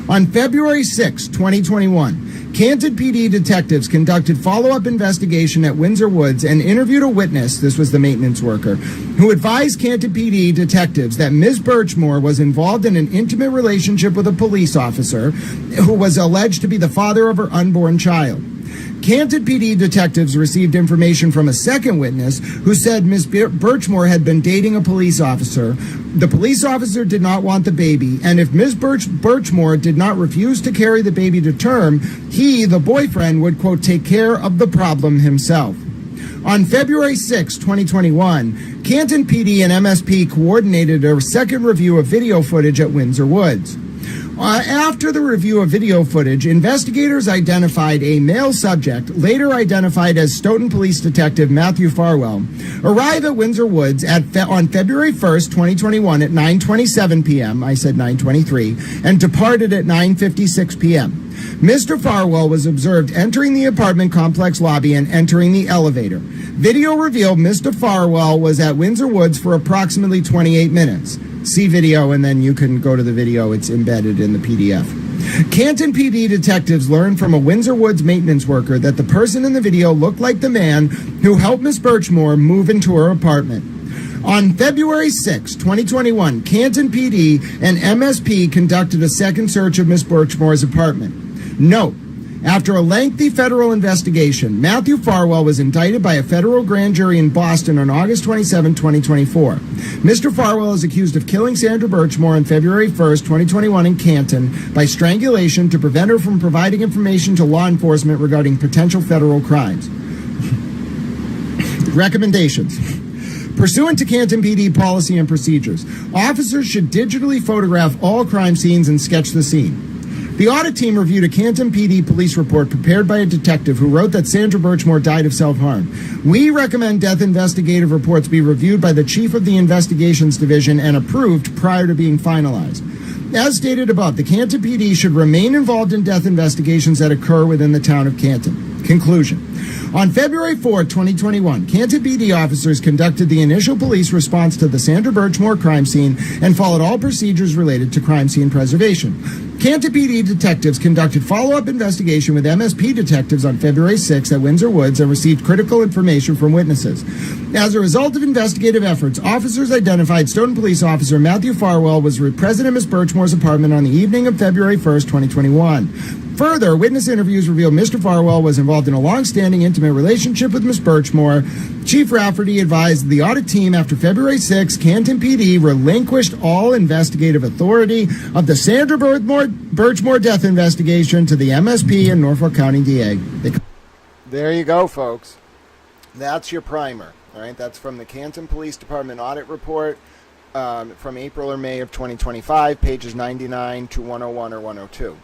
On February 6, 2021, Canton PD detectives conducted follow-up investigation at Windsor Woods and interviewed a witness, this was the maintenance worker, who advised Canton PD detectives that Ms. Birchmore was involved in an intimate relationship with a police officer who was alleged to be the father of her unborn child. Canton PD detectives received information from a second witness who said Ms. Birchmore had been dating a police officer. The police officer did not want the baby, and if Ms. Birchmore did not refuse to carry the baby to term, he, the boyfriend, would, quote, take care of the problem himself. On February 6, 2021, Canton PD and MSP coordinated a second review of video footage at Windsor Woods. After the review of video footage, investigators identified a male subject, later identified as Stoughton Police Detective Matthew Farwell, arrive at Windsor Woods on February 1st, 2021 at 9:27 p.m., I said 9:23, and departed at 9:56 p.m. Mr. Farwell was observed entering the apartment complex lobby and entering the elevator. Video revealed Mr. Farwell was at Windsor Woods for approximately 28 minutes. See video, and then you can go to the video. It's embedded in the PDF. Canton PD detectives learned from a Windsor Woods maintenance worker that the person in the video looked like the man who helped Ms. Birchmore move into her apartment. On February 6, 2021, Canton PD and MSP conducted a second search of Ms. Birchmore's apartment. Note, after a lengthy federal investigation, Matthew Farwell was indicted by a federal grand jury in Boston on August 27, 2024. Mr. Farwell is accused of killing Sandra Birchmore on February 1st, 2021 in Canton by strangulation to prevent her from providing information to law enforcement regarding potential federal crimes. Recommendations. Pursuant to Canton PD policy and procedures, officers should digitally photograph all crime scenes and sketch the scene. The audit team reviewed a Canton PD police report prepared by a detective who wrote that Sandra Birchmore died of self-harm. We recommend death investigative reports be reviewed by the Chief of the Investigations Division and approved prior to being finalized. As stated above, the Canton PD should remain involved in death investigations that occur within the town of Canton. Conclusion. On February 4, 2021, Canton PD officers conducted the initial police response to the Sandra Birchmore crime scene and followed all procedures related to crime scene preservation. Canton PD detectives conducted follow-up investigation with MSP detectives on February 6 at Windsor Woods and received critical information from witnesses. As a result of investigative efforts, officers identified Stoughton Police Officer Matthew Farwell was present in Ms. Birchmore's apartment on the evening of February 1st, 2021. Further, witness interviews revealed Mr. Farwell was involved in a long-standing intimate relationship with Ms. Birchmore. Chief Rafferty advised the audit team after February 6, Canton PD relinquished all investigative authority of the Sandra Birchmore death investigation to the MSP and Norfolk County DA. There you go, folks. That's your primer. All right, that's from the Canton Police Department audit report from April or May of 2025, pages 99 to 101 or 102.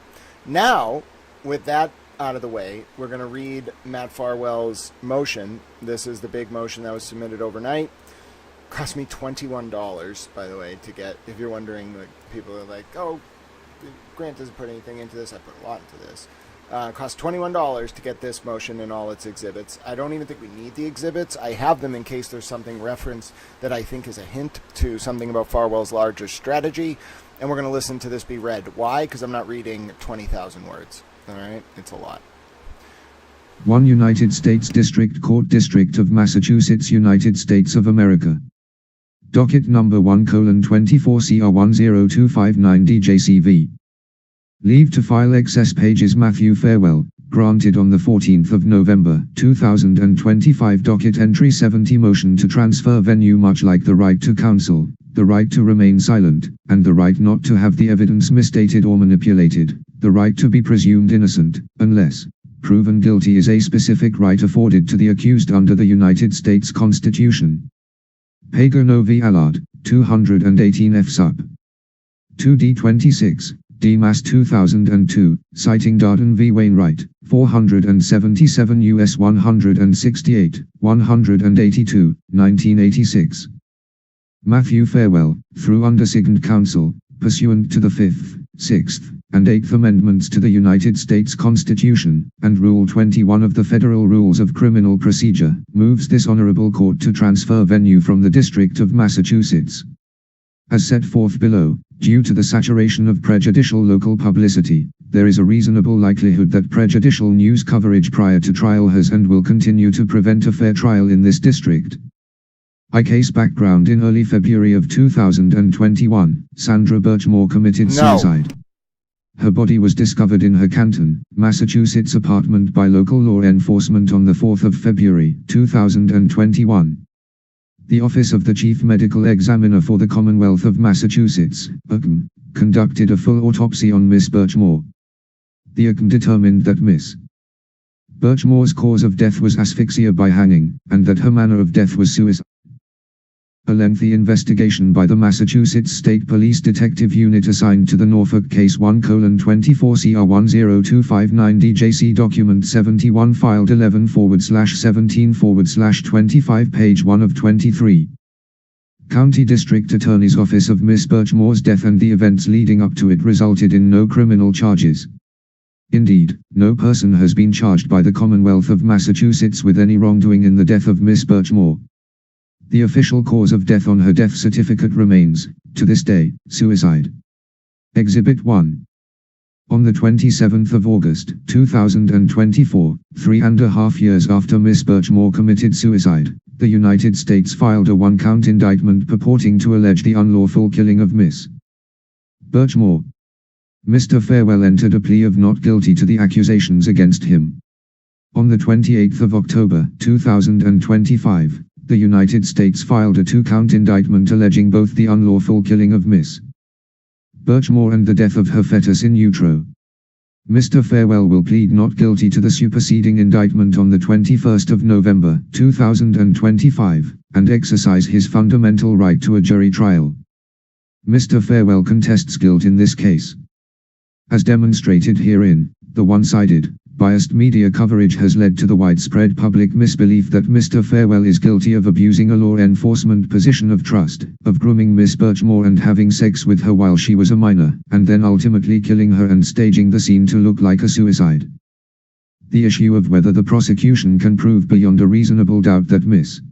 Now, with that out of the way, we're going to read Matt Farwell's motion. This is the big motion that was submitted overnight. Cost me $21, by the way, to get, if you're wondering, like, people are like, oh, Grant doesn't put anything into this. I put a lot into this. Cost $21 to get this motion and all its exhibits. I don't even think we need the exhibits. I have them in case there's something referenced that I think is a hint to something about Farwell's larger strategy. And we're going to listen to this be read. Why? Because I'm not reading 20,000 words. All right? It's a lot. 1 United States District Court, District of Massachusetts, United States of America. Docket number 1:24CR10259DJCV. Leave to file excess pages Matthew Farwell, granted on the 14th of November, 2025. Docket entry 70. Motion to transfer venue. Much like the right to counsel, the right to remain silent, and the right not to have the evidence misstated or manipulated, the right to be presumed innocent, unless proven guilty, is a specific right afforded to the accused under the United States Constitution. Pager Novi Allard, 218 F. Sup. 2D26, D. Mass 2002, citing Darden v. Wainwright, 477 U.S. 168, 182, 1986. Matthew Farewell, through undersigned counsel, pursuant to the 5th, 6th, and 8th Amendments to the United States Constitution, and Rule 21 of the Federal Rules of Criminal Procedure, moves this honorable court to transfer venue from the District of Massachusetts. As set forth below, due to the saturation of prejudicial local publicity, there is a reasonable likelihood that prejudicial news coverage prior to trial has and will continue to prevent a fair trial in this district. Case background: in early February of 2021, Sandra Birchmore committed suicide. Her body was discovered in her Canton, Massachusetts apartment by local law enforcement on the 4th of February, 2021. The Office of the Chief Medical Examiner for the Commonwealth of Massachusetts, OCM, conducted a full autopsy on Miss Birchmore. The OCM determined that Miss Birchmore's cause of death was asphyxia by hanging, and that her manner of death was suicide. A lengthy investigation by the Massachusetts State Police Detective Unit assigned to the Norfolk Case 1:24CR10259DJC Document 71 filed 11/17/25 page 1 of 23. County District Attorney's Office of Miss Birchmore's death and the events leading up to it resulted in no criminal charges. Indeed, no person has been charged by the Commonwealth of Massachusetts with any wrongdoing in the death of Miss Birchmore. The official cause of death on her death certificate remains, to this day, suicide. Exhibit 1. On the 27th of August, 2024, 3.5 years after Miss Birchmore committed suicide, the United States filed a one-count indictment purporting to allege the unlawful killing of Miss Birchmore. Mr. Farewell entered a plea of not guilty to the accusations against him. On the 28th of October, 2025, the United States filed a two-count indictment alleging both the unlawful killing of Miss Birchmore and the death of her fetus in utero. Mr. Farewell will plead not guilty to the superseding indictment on the 21st of November, 2025, and exercise his fundamental right to a jury trial. Mr. Farewell contests guilt in this case. As demonstrated herein, the one-sided, biased media coverage has led to the widespread public misbelief that Mr. Farewell is guilty of abusing a law enforcement position of trust, of grooming Miss Birchmore and having sex with her while she was a minor, and then ultimately killing her and staging the scene to look like a suicide. The issue of whether the prosecution can prove beyond a reasonable doubt that Miss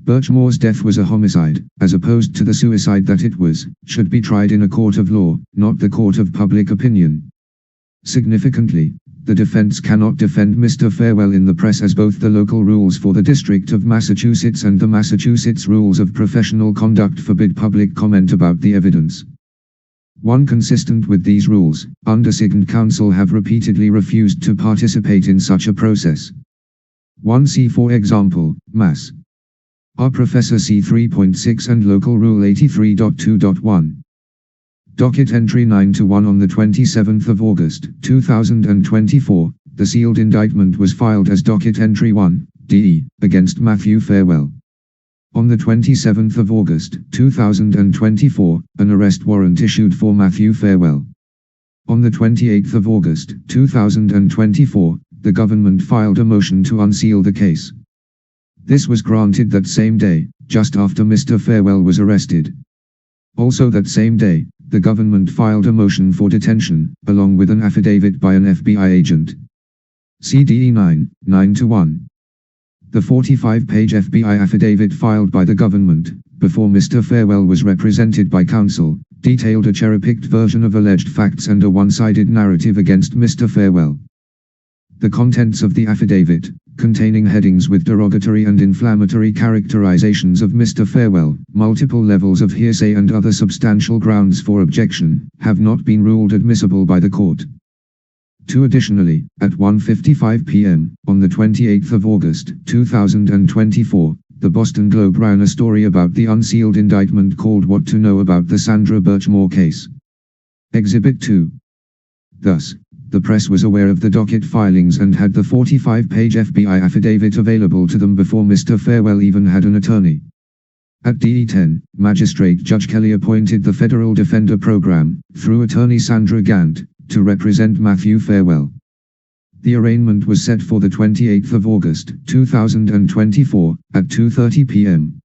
Birchmore's death was a homicide, as opposed to the suicide that it was, should be tried in a court of law, not the court of public opinion. Significantly, the defense cannot defend Mr. Farewell in the press, as both the local rules for the District of Massachusetts and the Massachusetts Rules of Professional Conduct forbid public comment about the evidence. One consistent with these rules, undersigned counsel have repeatedly refused to participate in such a process. 1. See for example, Mass. R. Professor C. 3.6 and Local Rule 83.2.1. Docket Entry 9-1 on the 27th of August, 2024, the sealed indictment was filed as Docket Entry 1, DE, against Matthew Farewell. On the 27th of August, 2024, an arrest warrant issued for Matthew Farewell. On the 28th of August, 2024, the government filed a motion to unseal the case. This was granted that same day, just after Mr. Farewell was arrested. Also that same day, the government filed a motion for detention, along with an affidavit by an FBI agent. CDE 9-1. The 45-page FBI affidavit filed by the government, before Mr. Farewell was represented by counsel, detailed a cherry-picked version of alleged facts and a one-sided narrative against Mr. Farewell. The contents of the affidavit, containing headings with derogatory and inflammatory characterizations of Mr. Farewell, multiple levels of hearsay and other substantial grounds for objection, have not been ruled admissible by the court. 2. Additionally, at 1:55 p.m., on the 28th of August, 2024, the Boston Globe ran a story about the unsealed indictment called What to Know About the Sandra Birchmore Case. Exhibit 2. Thus, the press was aware of the docket filings and had the 45-page FBI affidavit available to them before Mr. Farewell even had an attorney. At DE10, Magistrate Judge Kelly appointed the Federal Defender Program, through attorney Sandra Gant, to represent Matthew Farewell. The arraignment was set for the 28th of August, 2024, at 2:30 p.m.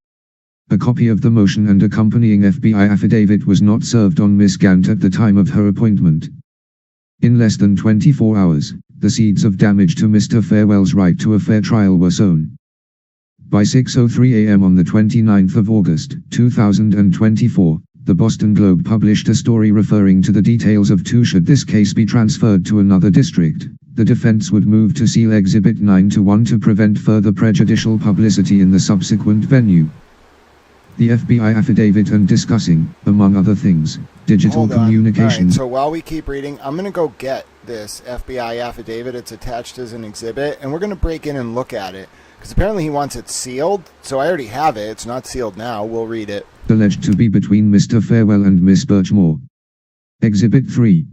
A copy of the motion and accompanying FBI affidavit was not served on Ms. Gant at the time of her appointment. In less than 24 hours, the seeds of damage to Mr. Farewell's right to a fair trial were sown. By 6:03 a.m. on the 29th of August, 2024, the Boston Globe published a story referring to the details of should this case be transferred to another district. The defense would move to seal Exhibit 9 to 1 to prevent further prejudicial publicity in the subsequent venue. The FBI affidavit and discussing, among other things, digital Hold on. communications. All right, so while we keep reading, I'm going to go get this FBI affidavit. It's attached as an exhibit, and we're going to break in and look at it. Because apparently he wants it sealed, so I already have it. It's not sealed now. We'll read it. Alleged to be between Mr. Farewell and Miss Birchmore. Exhibit 3.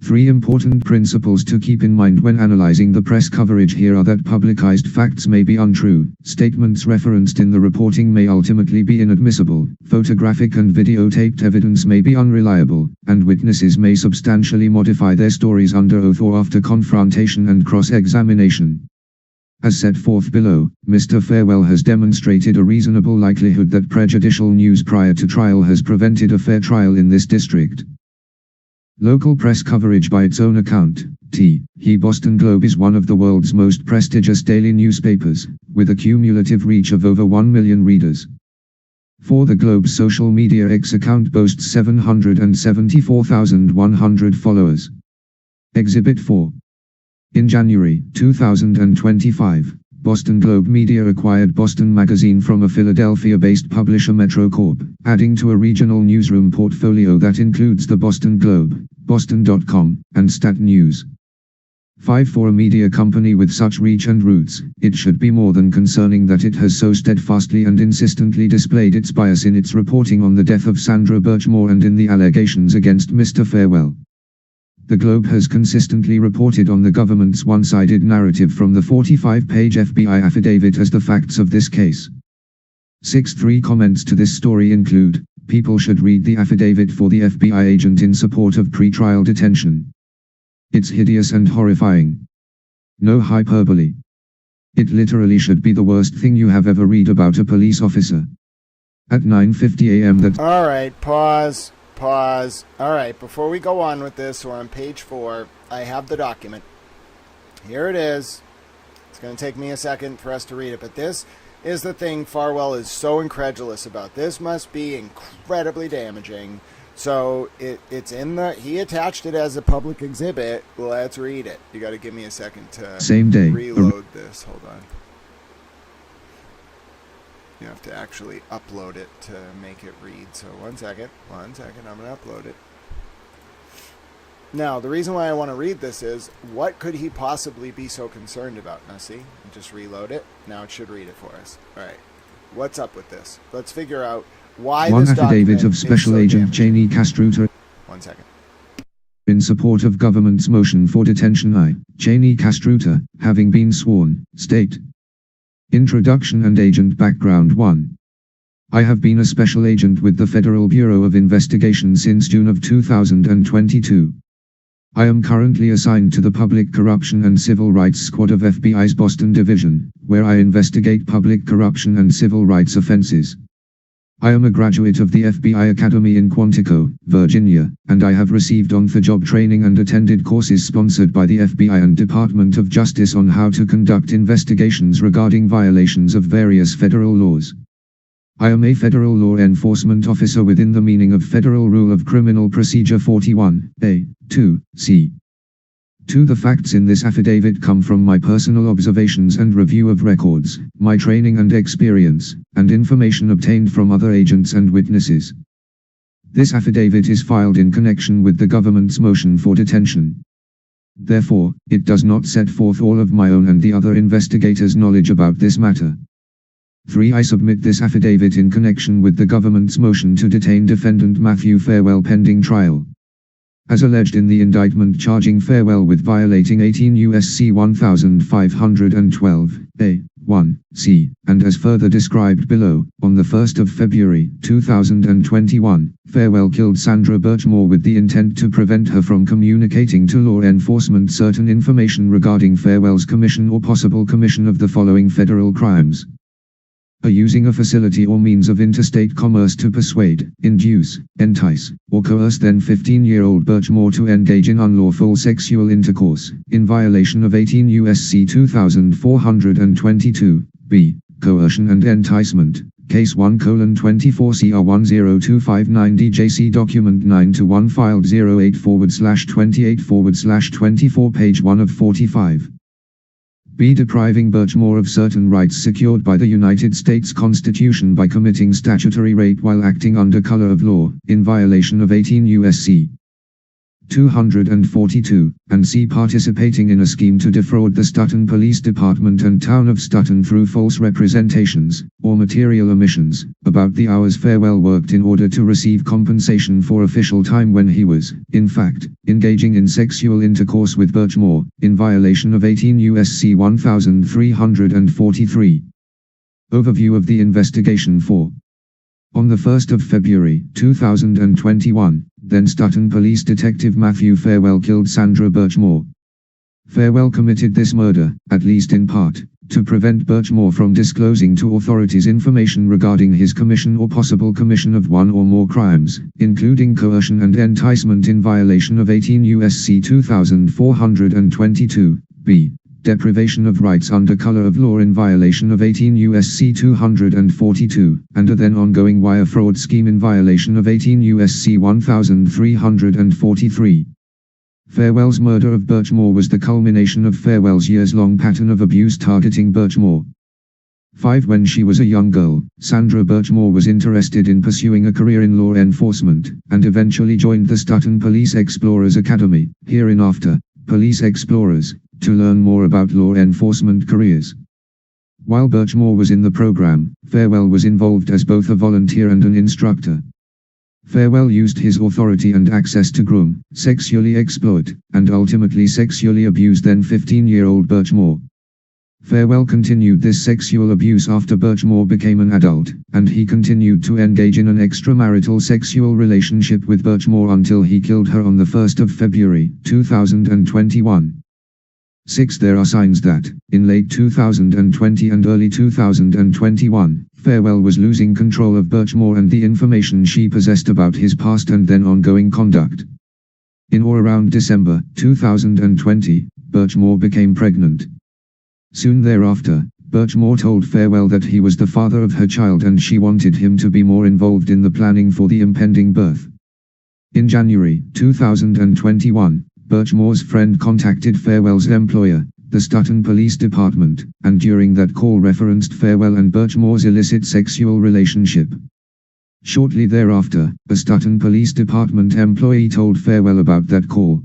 3 important principles to keep in mind when analyzing the press coverage here are that publicized facts may be untrue, statements referenced in the reporting may ultimately be inadmissible, photographic and videotaped evidence may be unreliable, and witnesses may substantially modify their stories under oath or after confrontation and cross-examination. As set forth below, Mr. Farewell has demonstrated a reasonable likelihood that prejudicial news prior to trial has prevented a fair trial in this district. Local press coverage by its own account. The Boston Globe is one of the world's most prestigious daily newspapers, with a cumulative reach of over 1 million readers. For the Globe's social media X account boasts 774,100 followers. Exhibit 4. In January 2025, Boston Globe Media acquired Boston Magazine from a Philadelphia-based publisher Metro Corp, adding to a regional newsroom portfolio that includes the Boston Globe, Boston.com, and Stat News. 5. For a media company with such reach and roots, it should be more than concerning that it has so steadfastly and insistently displayed its bias in its reporting on the death of Sandra Birchmore and in the allegations against Mr. Farewell. The Globe has consistently reported on the government's one-sided narrative from the 45-page FBI affidavit as the facts of this case. 6. 3 comments to this story include, people should read the affidavit for the FBI agent in support of pre-trial detention. It's hideous and horrifying. No hyperbole. It literally should be the worst thing you have ever read about a police officer. At 9:50 a.m. that... All right, pause. All right, before we go on with this, we're on page 4. I have the document. Here it is. It's going to take me a second for us to read it, but this is the thing Farewell is so incredulous about. This must be incredibly damaging. So it's in the... He attached it as a public exhibit. Let's read it. You got to give me a second to Same day. reload this. Hold on. You have to actually upload it to make it read. So one second, I'm going to upload it. Now, the reason why I want to read this is, what could he possibly be so concerned about? Now see, just reload it. Now it should read it for us. All right, what's up with this? Let's figure out why One this affidavit document of is Special so Agent damaging. Cheney Castruta. 1 second. In support of government's motion for detention I, Cheney Castruta, having been sworn, state. Introduction and Agent Background 1. I have been a special agent with the Federal Bureau of Investigation since June of 2022. I am currently assigned to the Public Corruption and Civil Rights Squad of FBI's Boston Division, where I investigate public corruption and civil rights offenses. I am a graduate of the FBI Academy in Quantico, Virginia, and I have received on-the-job training and attended courses sponsored by the FBI and Department of Justice on how to conduct investigations regarding violations of various federal laws. I am a federal law enforcement officer within the meaning of Federal Rule of Criminal Procedure 41A, 2C. 2. The facts in this affidavit come from my personal observations and review of records, my training and experience, and information obtained from other agents and witnesses. This affidavit is filed in connection with the government's motion for detention. Therefore, it does not set forth all of my own and the other investigators' knowledge about this matter. 3. I submit this affidavit in connection with the government's motion to detain defendant Matthew Farewell pending trial. As alleged in the indictment charging Farewell with violating 18 U.S.C. 1512, a. 1c, and as further described below, on the 1st of February 2021, Farewell killed Sandra Birchmore with the intent to prevent her from communicating to law enforcement certain information regarding Farewell's commission or possible commission of the following federal crimes. Using a facility or means of interstate commerce to persuade, induce, entice, or coerce then 15-year-old Birchmore to engage in unlawful sexual intercourse, in violation of 18 U.S.C. 2422, b. Coercion and enticement. Case 1:24 CR 10259 DJC Document 9-1 filed 08/28/24 page 1 of 45. B. Depriving Birchmore of certain rights secured by the United States Constitution by committing statutory rape while acting under color of law, in violation of 18 U.S.C. 242, and C. Participating in a scheme to defraud the Stoughton Police Department and Town of Stoughton through false representations, or material omissions, about the hours Farewell worked in order to receive compensation for official time when he was, in fact, engaging in sexual intercourse with Birchmore, in violation of 18 U.S.C. 1343. Overview of the investigation. 4. On the 1st of February 2021, then Stoughton Police Detective Matthew Farewell killed Sandra Birchmore. Farewell committed this murder, at least in part, to prevent Birchmore from disclosing to authorities information regarding his commission or possible commission of one or more crimes, including coercion and enticement in violation of 18 U.S.C. 2422, b. Deprivation of rights under color of law in violation of 18 U.S.C. 242, and a then ongoing wire fraud scheme in violation of 18 U.S.C. 1343. Farewell's murder of Birchmore was the culmination of Farewell's years-long pattern of abuse targeting Birchmore. 5. When she was a young girl, Sandra Birchmore was interested in pursuing a career in law enforcement, and eventually joined the Stoughton Police Explorers Academy, hereinafter, Police Explorers, to learn more about law enforcement careers. While Birchmore was in the program, Farewell was involved as both a volunteer and an instructor. Farewell used his authority and access to groom, sexually exploit, and ultimately sexually abuse then 15-year-old Birchmore. Farewell continued this sexual abuse after Birchmore became an adult, and he continued to engage in an extramarital sexual relationship with Birchmore until he killed her on the 1st of February 2021. 6. There are signs that, in late 2020 and early 2021, Farewell was losing control of Birchmore and the information she possessed about his past and then ongoing conduct. In or around December 2020, Birchmore became pregnant. Soon thereafter, Birchmore told Farewell that he was the father of her child and she wanted him to be more involved in the planning for the impending birth. In January 2021, Birchmore's friend contacted Farewell's employer, the Stoughton Police Department, and during that call referenced Farewell and Birchmore's illicit sexual relationship. Shortly thereafter, a Stoughton Police Department employee told Farewell about that call.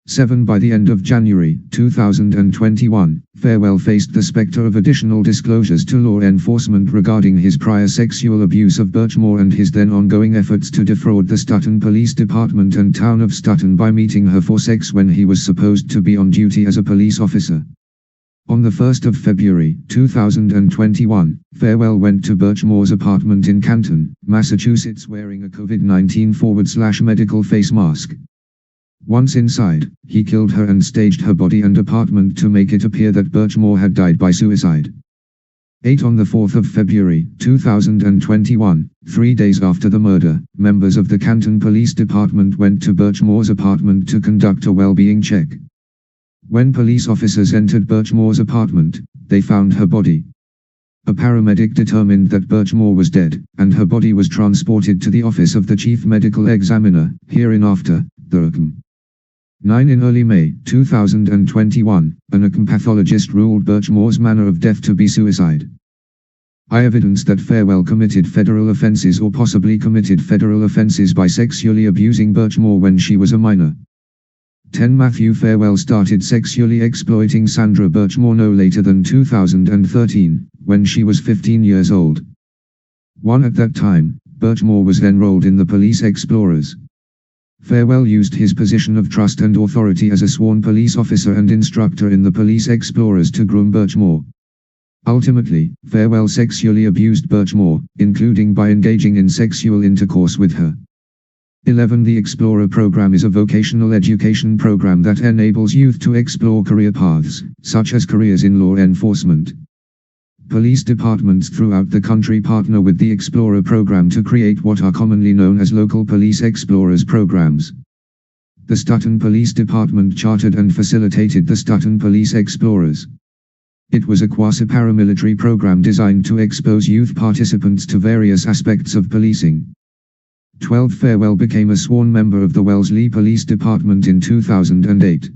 7. By the end of January 2021, Farewell faced the specter of additional disclosures to law enforcement regarding his prior sexual abuse of Birchmore and his then ongoing efforts to defraud the Stoughton Police Department and Town of Stoughton by meeting her for sex when he was supposed to be on duty as a police officer. On the 1st of February 2021, Farewell went to Birchmore's apartment in Canton, Massachusetts wearing a COVID-19 medical face mask. Once inside, he killed her and staged her body and apartment to make it appear that Birchmore had died by suicide. 8. On the 4th of February 2021, 3 days after the murder, members of the Canton Police Department went to Birchmore's apartment to conduct a well-being check. When police officers entered Birchmore's apartment, they found her body. A paramedic determined that Birchmore was dead, and her body was transported to the office of the Chief Medical Examiner, hereinafter, the RCM. 9. In early May 2021, an RCM pathologist ruled Birchmore's manner of death to be suicide. Evidence that Farewell committed federal offenses or possibly committed federal offenses by sexually abusing Birchmore when she was a minor. 10. Matthew Farewell started sexually exploiting Sandra Birchmore no later than 2013, when she was 15 years old. 1. At that time, Birchmore was enrolled in the Police Explorers. Farewell used his position of trust and authority as a sworn police officer and instructor in the Police Explorers to groom Birchmore. Ultimately, Farewell sexually abused Birchmore, including by engaging in sexual intercourse with her. 11. The Explorer program is a vocational education program that enables youth to explore career paths, such as careers in law enforcement. Police departments throughout the country partner with the Explorer program to create what are commonly known as local police explorers programs. The Stoughton Police Department chartered and facilitated the Stoughton Police Explorers. It was a quasi-paramilitary program designed to expose youth participants to various aspects of policing. 12. Farewell became a sworn member of the Wellesley Police Department in 2008.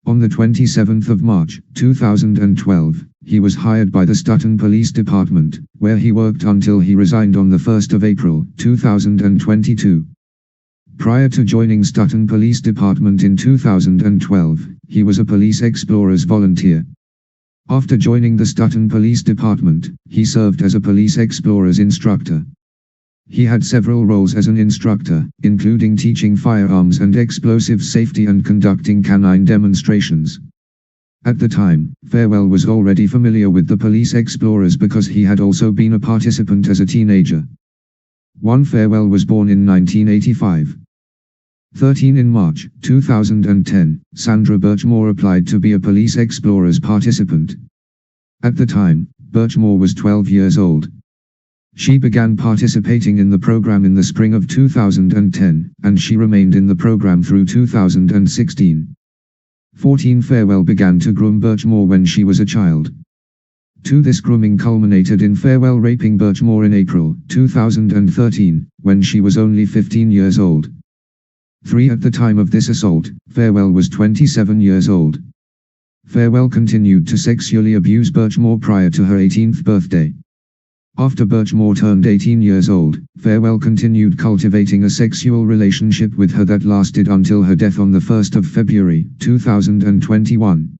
On the 27th of March, 2012, he was hired by the Stoughton Police Department, where he worked until he resigned on the 1st of April, 2022. Prior to joining Stoughton Police Department in 2012, he was a Police Explorers volunteer. After joining the Stoughton Police Department, he served as a Police Explorers instructor. He had several roles as an instructor, including teaching firearms and explosive safety and conducting canine demonstrations. At the time, Farewell was already familiar with the Police Explorers because he had also been a participant as a teenager. 1. Farewell was born in 1985. 13. In March 2010, Sandra Birchmore applied to be a Police Explorers participant. At the time, Birchmore was 12 years old. She began participating in the program in the spring of 2010, and she remained in the program through 2016. 14. Farewell began to groom Birchmore when she was a child. 2. This grooming culminated in Farewell raping Birchmore in April 2013, when she was only 15 years old. 3. At the time of this assault, Farewell was 27 years old. Farewell continued to sexually abuse Birchmore prior to her 18th birthday. After Birchmore turned 18 years old, Farewell continued cultivating a sexual relationship with her that lasted until her death on the 1st of February, 2021.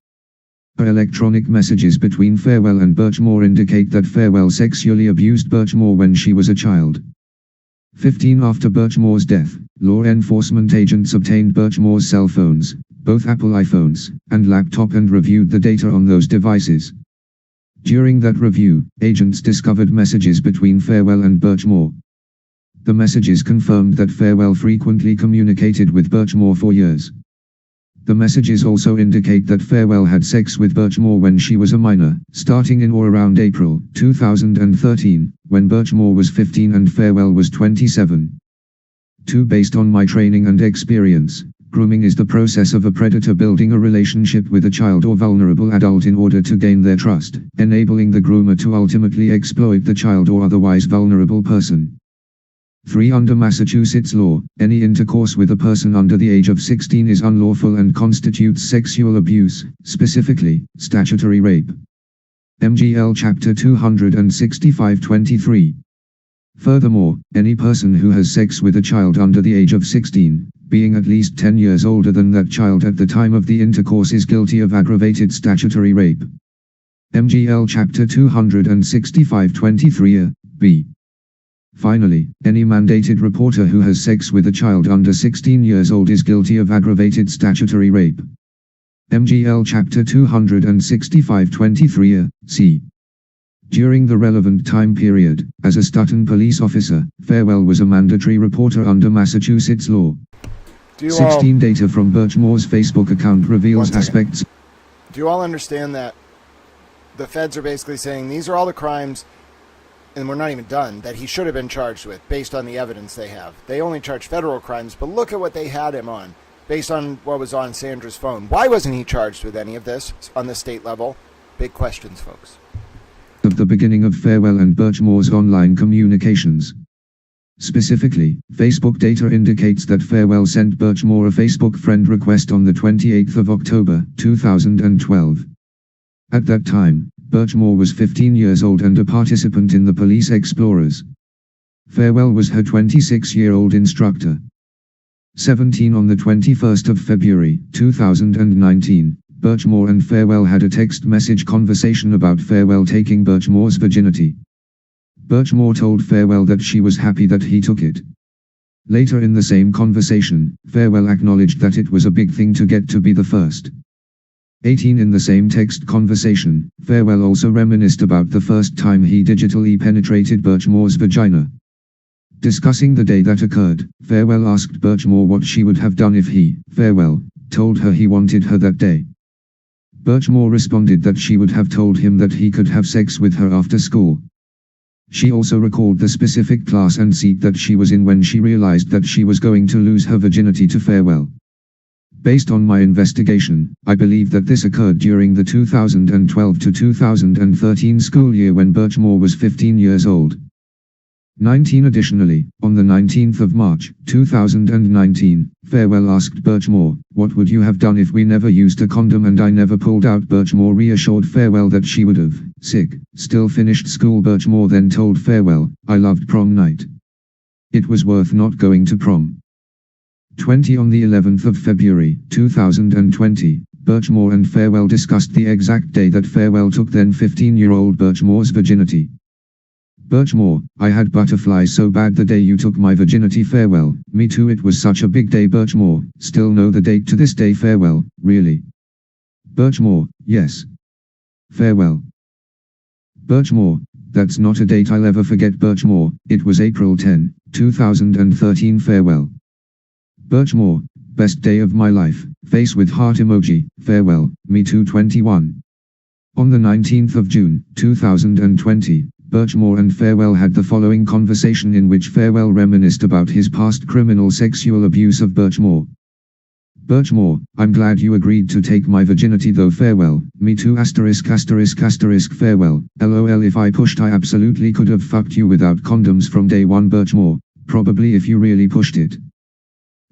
Her electronic messages between Farewell and Birchmore indicate that Farewell sexually abused Birchmore when she was a child. 15. After Birchmore's death, law enforcement agents obtained Birchmore's cell phones, both Apple iPhones, and laptop and reviewed the data on those devices. During that review, agents discovered messages between Farewell and Birchmore. The messages confirmed that Farewell frequently communicated with Birchmore for years. The messages also indicate that Farewell had sex with Birchmore when she was a minor, starting in or around April 2013, when Birchmore was 15 and Farewell was 27. 2. Based on my training and experience, grooming is the process of a predator building a relationship with a child or vulnerable adult in order to gain their trust, enabling the groomer to ultimately exploit the child or otherwise vulnerable person. 3. Under Massachusetts law, any intercourse with a person under the age of 16 is unlawful and constitutes sexual abuse, specifically, statutory rape. MGL Chapter 265-23. Furthermore, any person who has sex with a child under the age of 16, being at least 10 years older than that child at the time of the intercourse is guilty of aggravated statutory rape. MGL Chapter 265-23 B. Finally, any mandated reporter who has sex with a child under 16 years old is guilty of aggravated statutory rape. MGL Chapter 265-23 C. During the relevant time period, as a Stoughton police officer, Farewell was a mandatory reporter under Massachusetts law. 16 data from Birchmore's Facebook account reveals aspects. Do you all understand that the feds are basically saying these are all the crimes, and we're not even done, that he should have been charged with based on the evidence they have? They only charge federal crimes, but look at what they had him on based on what was on Sandra's phone. Why wasn't he charged with any of this on the state level? Big questions, folks. Of the beginning of Farewell and Birchmore's online communications. Specifically, Facebook data indicates that Farewell sent Birchmore a Facebook friend request on the 28th of October, 2012. At that time, Birchmore was 15 years old and a participant in the Police Explorers. Farewell was her 26-year-old instructor. 17. On the 21st of February, 2019, Birchmore and Farewell had a text message conversation about Farewell taking Birchmore's virginity. Birchmore told Farewell that she was happy that he took it. Later in the same conversation, Farewell acknowledged that it was a big thing to get to be the first. 18 In the same text conversation, Farewell also reminisced about the first time he digitally penetrated Birchmore's vagina. Discussing the day that occurred, Farewell asked Birchmore what she would have done if he, Farewell, told her he wanted her that day. Birchmore responded that she would have told him that he could have sex with her after school. She also recalled the specific class and seat that she was in when she realized that she was going to lose her virginity to Farewell. Based on my investigation, I believe that this occurred during the 2012 to 2013 school year when Birchmore was 15 years old. 19 Additionally, on the 19th of March, 2019, Farewell asked Birchmore, what would you have done if we never used a condom and I never pulled out? Birchmore reassured Farewell that she would have, still finished school. Birchmore then told Farewell, I loved prom night. It was worth not going to prom. 20 On the 11th of February, 2020, Birchmore and Farewell discussed the exact day that Farewell took then 15-year-old Birchmore's virginity. Birchmore, I had butterflies so bad the day you took my virginity. Farewell, me too, it was such a big day. Birchmore, still know the date to this day. Farewell, really? Birchmore, yes. Farewell. Birchmore, that's not a date I'll ever forget. Birchmore, it was April 10, 2013. Farewell. Birchmore, best day of my life, face with heart emoji. Farewell, me too. 21. On the 19th of June, 2020, Birchmore and Farewell had the following conversation in which Farewell reminisced about his past criminal sexual abuse of Birchmore. Birchmore, I'm glad you agreed to take my virginity though. Farewell, me too. ******. Farewell, lol, if I pushed I absolutely could have fucked you without condoms from day one. Birchmore, probably if you really pushed it.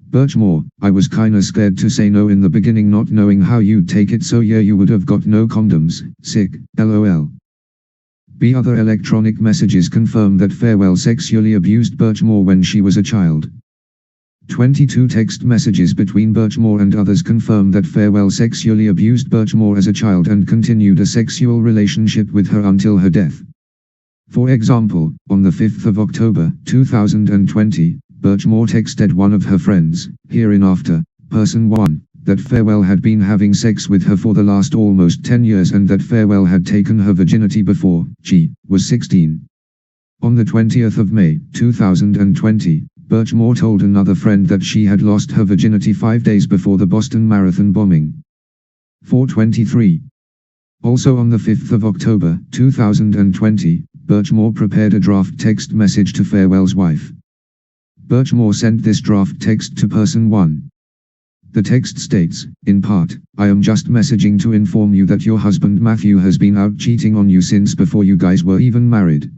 Birchmore, I was kinda scared to say no in the beginning not knowing how you'd take it, so yeah, you would have got no condoms, lol. Other electronic messages confirm that Farewell sexually abused Birchmore when she was a child. 22 text messages between Birchmore and others confirm that Farewell sexually abused Birchmore as a child and continued a sexual relationship with her until her death. For example, on the 5th of October, 2020, Birchmore texted one of her friends, hereinafter, person 1, that Farewell had been having sex with her for the last almost 10 years and that Farewell had taken her virginity before she was 16. On the 20th of May, 2020, Birchmore told another friend that she had lost her virginity 5 days before the Boston Marathon bombing. 423. Also on the 5th of October, 2020, Birchmore prepared a draft text message to Farewell's wife. Birchmore sent this draft text to person 1. The text states, in part, I am just messaging to inform you that your husband Matthew has been out cheating on you since before you guys were even married.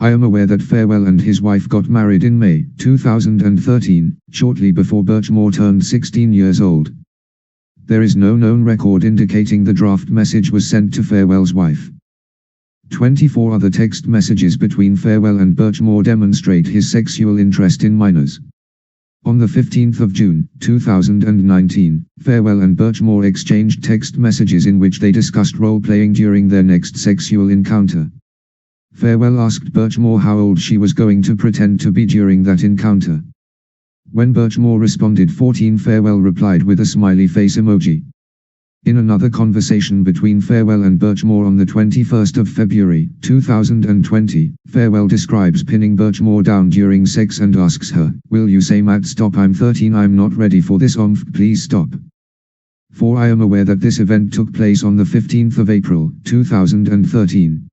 I am aware that Farewell and his wife got married in May 2013, shortly before Birchmore turned 16 years old. There is no known record indicating the draft message was sent to Farewell's wife. 24 other text messages between Farewell and Birchmore demonstrate his sexual interest in minors. On the 15th of June, 2019, Farewell and Birchmore exchanged text messages in which they discussed role-playing during their next sexual encounter. Farewell asked Birchmore how old she was going to pretend to be during that encounter. When Birchmore responded 14, Farewell replied with a smiley face emoji. In another conversation between Farewell and Birchmore on the 21st of February, 2020, Farewell describes pinning Birchmore down during sex and asks her, will you say Matt stop, I'm 13, I'm not ready for this, please stop. 4 I am aware that this event took place on the 15th of April, 2013.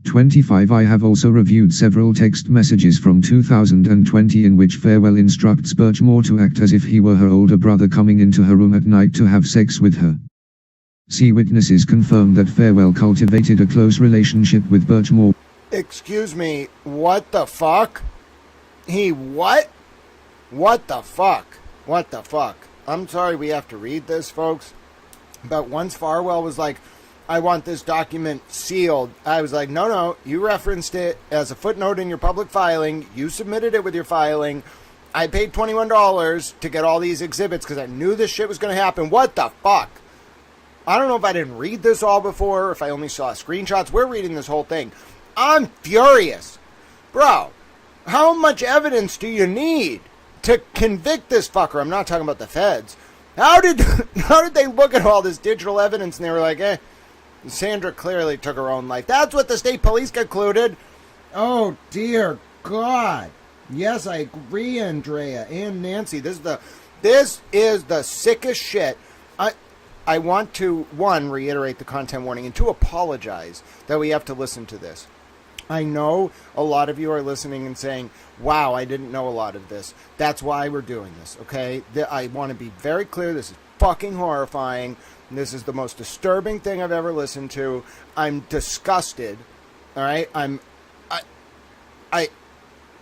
25 I have also reviewed several text messages from 2020 in which Farewell instructs Birchmore to act as if he were her older brother coming into her room at night to have sex with her. See witnesses confirm that Farewell cultivated a close relationship with Birchmore. Excuse me, what the fuck? He what? What the fuck? What the fuck? I'm sorry we have to read this, folks, but once Farewell was like, I want this document sealed, I was like, no, you referenced it as a footnote in your public filing. You submitted it with your filing. I paid $21 to get all these exhibits because I knew this shit was going to happen. What the fuck? I don't know if I didn't read this all before, if I only saw screenshots. We're reading this whole thing. I'm furious. Bro, how much evidence do you need to convict this fucker? I'm not talking about the feds. How did they look at all this digital evidence and they were like, Sandra clearly took her own life? That's what the state police concluded. Oh, dear God. Yes, I agree, Andrea and Nancy. This is the sickest shit. I want to, one, reiterate the content warning, and two, apologize that we have to listen to this. I know a lot of you are listening and saying, wow, I didn't know a lot of this. That's why we're doing this, okay? I want to be very clear. This is fucking horrifying. This is the most disturbing thing I've ever listened to. I'm disgusted, all right?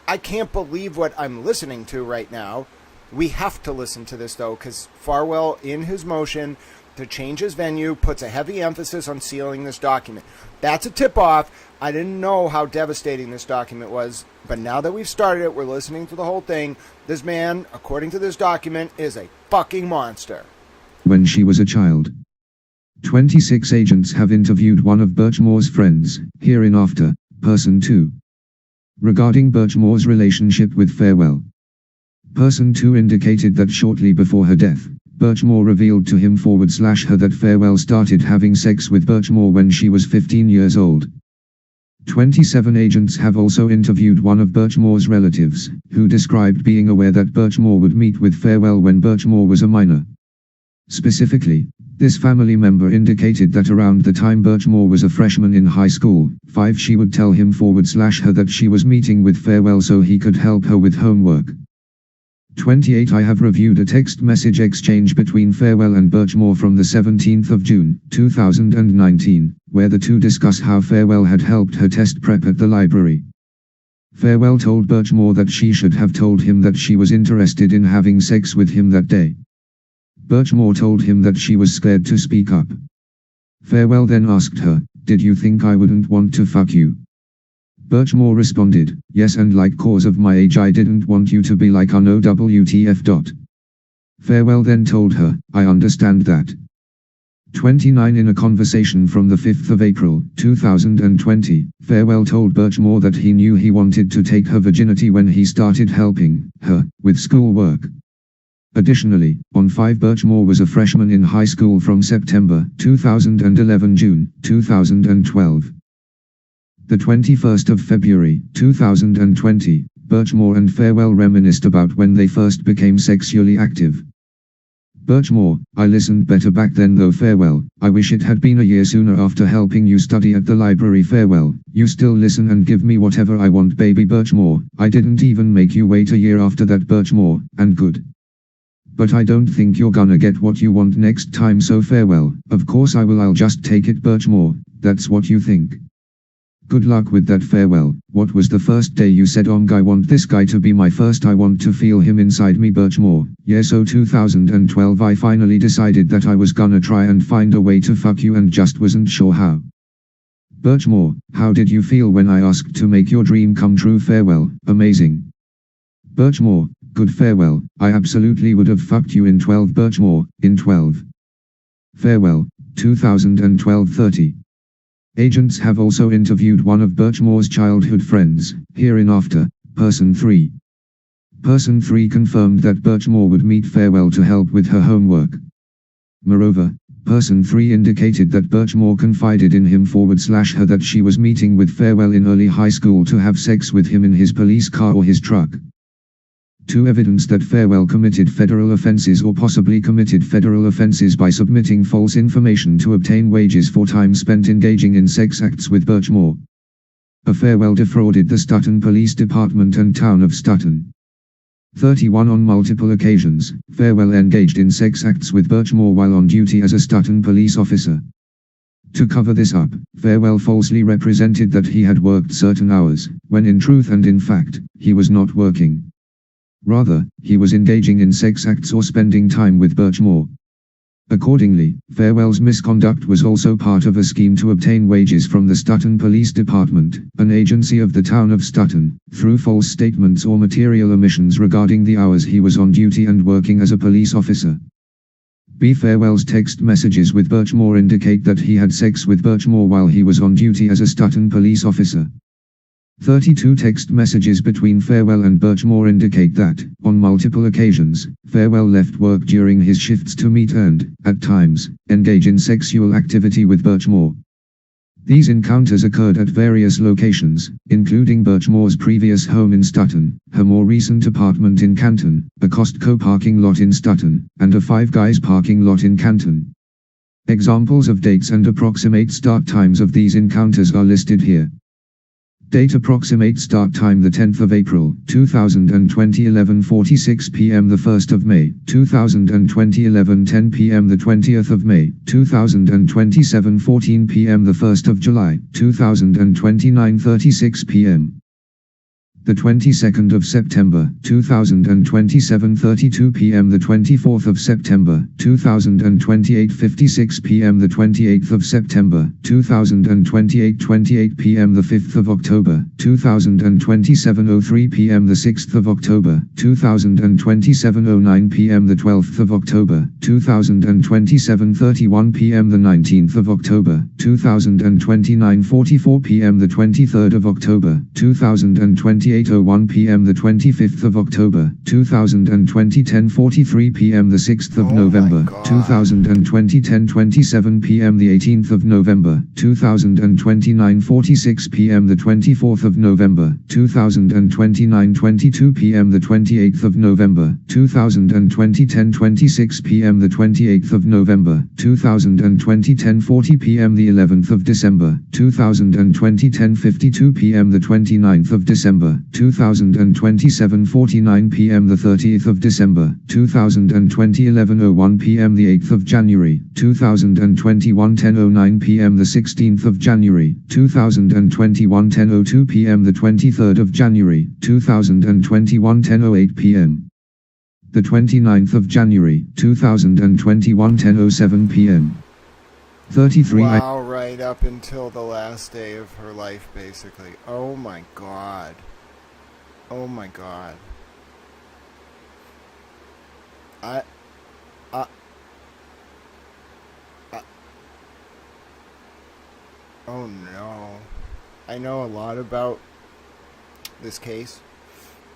I can't believe what I'm listening to right now. We have to listen to this, though, because Farwell, in his motion to change his venue, puts a heavy emphasis on sealing this document. That's a tip-off. I didn't know how devastating this document was, but now that we've started it, we're listening to the whole thing. This man, according to this document, is a fucking monster. When she was a child. 26 agents have interviewed one of Birchmore's friends, hereinafter, Person 2. Regarding Birchmore's relationship with Farwell. Person 2 indicated that shortly before her death, Birchmore revealed to him /her that Farwell started having sex with Birchmore when she was 15 years old. 27 agents have also interviewed one of Birchmore's relatives, who described being aware that Birchmore would meet with Farwell when Birchmore was a minor. Specifically, this family member indicated that around the time Birchmore was a freshman in high school, she would tell him /her that she was meeting with Farwell so he could help her with homework. 28 I have reviewed a text message exchange between Farwell and Birchmore from the 17th of June, 2019, where the two discuss how Farwell had helped her test prep at the library. Farwell told Birchmore that she should have told him that she was interested in having sex with him that day. Birchmore told him that she was scared to speak up. Farwell then asked her, "Did you think I wouldn't want to fuck you?" Birchmore responded, "Yes, and like cause of my age I didn't want you to be like no WTF. Farwell then told her, "I understand that." 29 In a conversation from the 5th of April, 2020, Farwell told Birchmore that he knew he wanted to take her virginity when he started helping her with schoolwork. Additionally, on 5 Birchmore was a freshman in high school from September 2011 June 2012. The 21st of February 2020, Birchmore and Farwell reminisced about when they first became sexually active. Birchmore, "I listened better back then though Farwell, I wish it had been a year sooner after helping you study at the library Farwell, you still listen and give me whatever I want baby Birchmore, I didn't even make you wait a year after that Birchmore, and good. But I don't think you're gonna get what you want next time so Farwell, of course I will I'll just take it Birchmore, that's what you think. Good luck with that Farwell, what was the first day you said I want this guy to be my first I want to feel him inside me Birchmore, yeah so 2012 I finally decided that I was gonna try and find a way to fuck you and just wasn't sure how. Birchmore, how did you feel when I asked to make your dream come true Farwell, amazing. Birchmore, good Farwell, I absolutely would have fucked you in 12 Birchmore, in 12. Farwell, 2012 30. Agents have also interviewed one of Birchmore's childhood friends, hereinafter, Person 3. Person 3 confirmed that Birchmore would meet Farwell to help with her homework. Moreover, Person 3 indicated that Birchmore confided in him /her that she was meeting with Farwell in early high school to have sex with him in his police car or his truck. 2 Evidence that Farwell committed federal offenses or possibly committed federal offenses by submitting false information to obtain wages for time spent engaging in sex acts with Birchmore. A Farwell defrauded the Stoughton Police Department and town of Stoughton. 31 On multiple occasions, Farwell engaged in sex acts with Birchmore while on duty as a Stoughton police officer. To cover this up, Farwell falsely represented that he had worked certain hours, when in truth and in fact, he was not working. Rather, he was engaging in sex acts or spending time with Birchmore. Accordingly, Farwell's misconduct was also part of a scheme to obtain wages from the Stoughton Police Department, an agency of the town of Stoughton, through false statements or material omissions regarding the hours he was on duty and working as a police officer. Farwell's text messages with Birchmore indicate that he had sex with Birchmore while he was on duty as a Stoughton police officer. 32 text messages between Farewell and Birchmore indicate that, on multiple occasions, Farewell left work during his shifts to meet and, at times, engage in sexual activity with Birchmore. These encounters occurred at various locations, including Birchmore's previous home in Stutton, her more recent apartment in Canton, a Costco parking lot in Stutton, and a Five Guys parking lot in Canton. Examples of dates and approximate start times of these encounters are listed here. Date approximate start time the 10th of April, 2020 11:46 p.m. the 1st of May, 2020 11:10 p.m. the 20th of May, 2020 7:14 p.m. the 1st of July, 2020 9:36 p.m. The 22nd of September, 2020 7:32 p.m. the 24th of September, 2020 8:56 p.m. the 28th of September, 2020 8:28 p.m. the 5th of October, 2020 7:03 p.m. the 6th of October, 2020 7:09 p.m. the 12th of October, 2020 7:31 p.m. the 19th of October, 2020 9:44 p.m. the 23rd of October, 2020 8:01 p.m. the 25th of October, 2020 10:43 p.m. the 6th of November, 2020 10:27 p.m. the 18th of November, 2020 9:46 p.m. the 24th of November, 2020 9:22 p.m. the 28th of November, 2020 10:26 p.m. the 28th of November, 2020 10:40 p.m. the 11th of December, 2020 10:52 p.m. the 29th of December, 2020 7:49 p.m. the 30th of December, 2020 11:01 p.m. the 8th of January, 2021 10:09 p.m. the 16th of January, 2021 10:02 p.m. the 23rd of January, 2021 10:08 p.m. the 29th of January, 2021 10:07 p.m. 33 Wow, right up until the last day of her life, basically. Oh my god. Oh my god. Oh no. I know a lot about this case.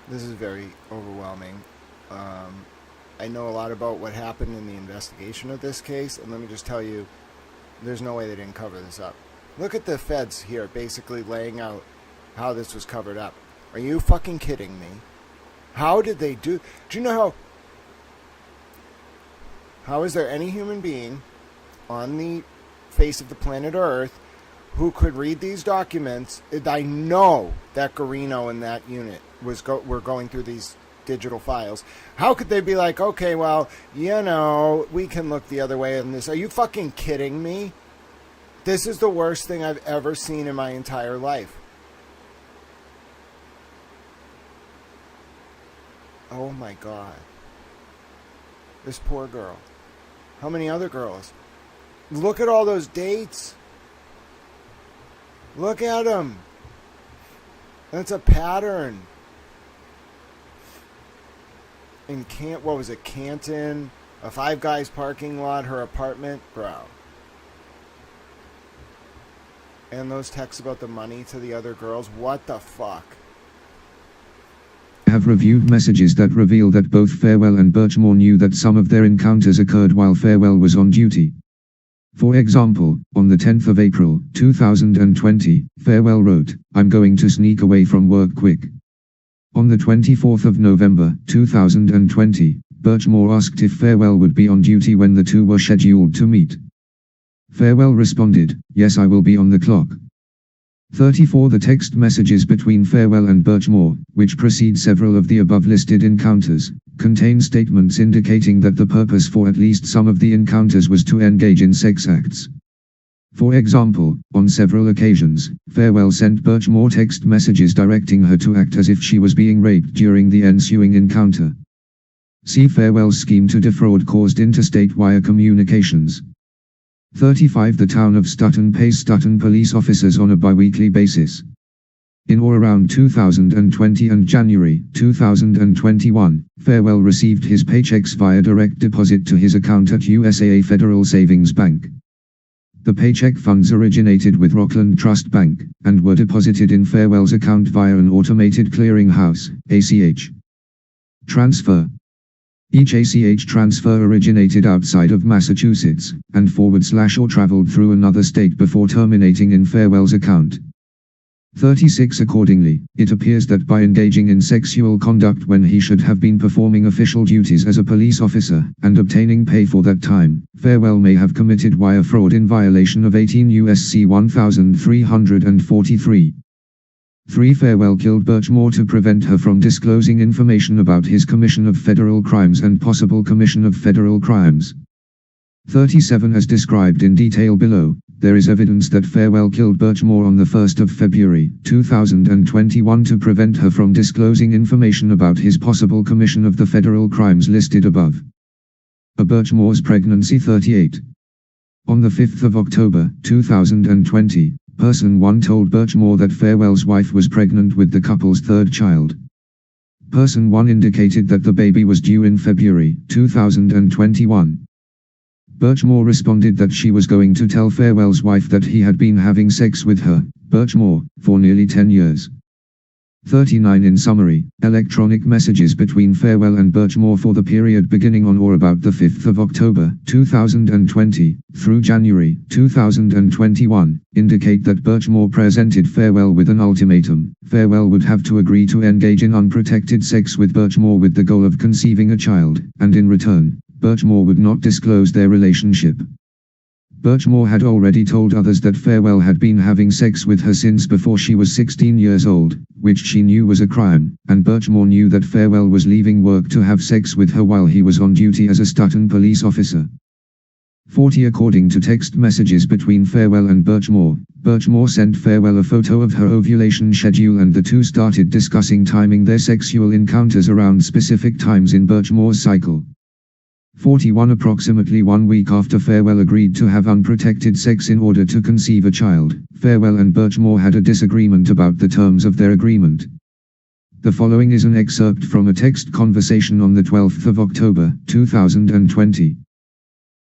This is very overwhelming. I know a lot about what happened in the investigation of this case, and let me just tell you, there's no way they didn't cover this up. Look at the feds here basically laying out how this was covered up. Are you fucking kidding me? How did they do you know how is there any human being on the face of the planet Earth who could read these documents? I know that Garino and that unit were going through these digital files. How could they be like, okay, well, you know, we can look the other way on this? Are you fucking kidding me? This is the worst thing I've ever seen in my entire life. Oh my god. This poor girl. How many other girls? Look at all those dates. Look at them. That's a pattern. In what was it, Canton, a Five Guys parking lot, her apartment, bro. And those texts about the money to the other girls, what the fuck? Have reviewed messages that reveal that both Farewell and Birchmore knew that some of their encounters occurred while Farewell was on duty. For example, on the 10th of April, 2020, Farewell wrote, "I'm going to sneak away from work quick." On the 24th of November, 2020, Birchmore asked if Farewell would be on duty when the two were scheduled to meet. Farewell responded, "Yes, I will be on the clock." 34 The text messages between Farewell and Birchmore, which precede several of the above-listed encounters, contain statements indicating that the purpose for at least some of the encounters was to engage in sex acts. For example, on several occasions, Farewell sent Birchmore text messages directing her to act as if she was being raped during the ensuing encounter. See Farewell's scheme to defraud caused interstate wire communications. 35 The town of Stutton pays Stutton police officers on a bi-weekly basis. In or around 2020 and January 2021, Farewell received his paychecks via direct deposit to his account at USAA Federal Savings Bank. The paycheck funds originated with Rockland Trust Bank, and were deposited in Farewell's account via an automated clearinghouse, ACH. Transfer. Each ACH transfer originated outside of Massachusetts, and / or traveled through another state before terminating in Farewell's account. 36 Accordingly, it appears that by engaging in sexual conduct when he should have been performing official duties as a police officer, and obtaining pay for that time, Farewell may have committed wire fraud in violation of 18 U.S.C. 1343. 3. Farewell killed Birchmore to prevent her from disclosing information about his commission of federal crimes and possible commission of federal crimes. 37 As described in detail below, there is evidence that Farewell killed Birchmore on the 1st of February, 2021 to prevent her from disclosing information about his possible commission of the federal crimes listed above. A Birchmore's pregnancy. 38. On the 5th of October, 2020, Person 1 told Birchmore that Farewell's wife was pregnant with the couple's third child. Person 1 indicated that the baby was due in February, 2021. Birchmore responded that she was going to tell Farewell's wife that he had been having sex with her, Birchmore, for nearly 10 years. 39 In summary, electronic messages between Farewell and Birchmore for the period beginning on or about the 5th of October, 2020, through January, 2021, indicate that Birchmore presented Farewell with an ultimatum. Farewell would have to agree to engage in unprotected sex with Birchmore with the goal of conceiving a child, and in return, Birchmore would not disclose their relationship. Birchmore had already told others that Farewell had been having sex with her since before she was 16 years old, which she knew was a crime, and Birchmore knew that Farewell was leaving work to have sex with her while he was on duty as a Stoughton police officer. 40 According to text messages between Farewell and Birchmore, Birchmore sent Farewell a photo of her ovulation schedule and the two started discussing timing their sexual encounters around specific times in Birchmore's cycle. 41 Approximately 1 week after Farewell agreed to have unprotected sex in order to conceive a child, Farewell and Birchmore had a disagreement about the terms of their agreement. The following is an excerpt from a text conversation on the 12th of October, 2020.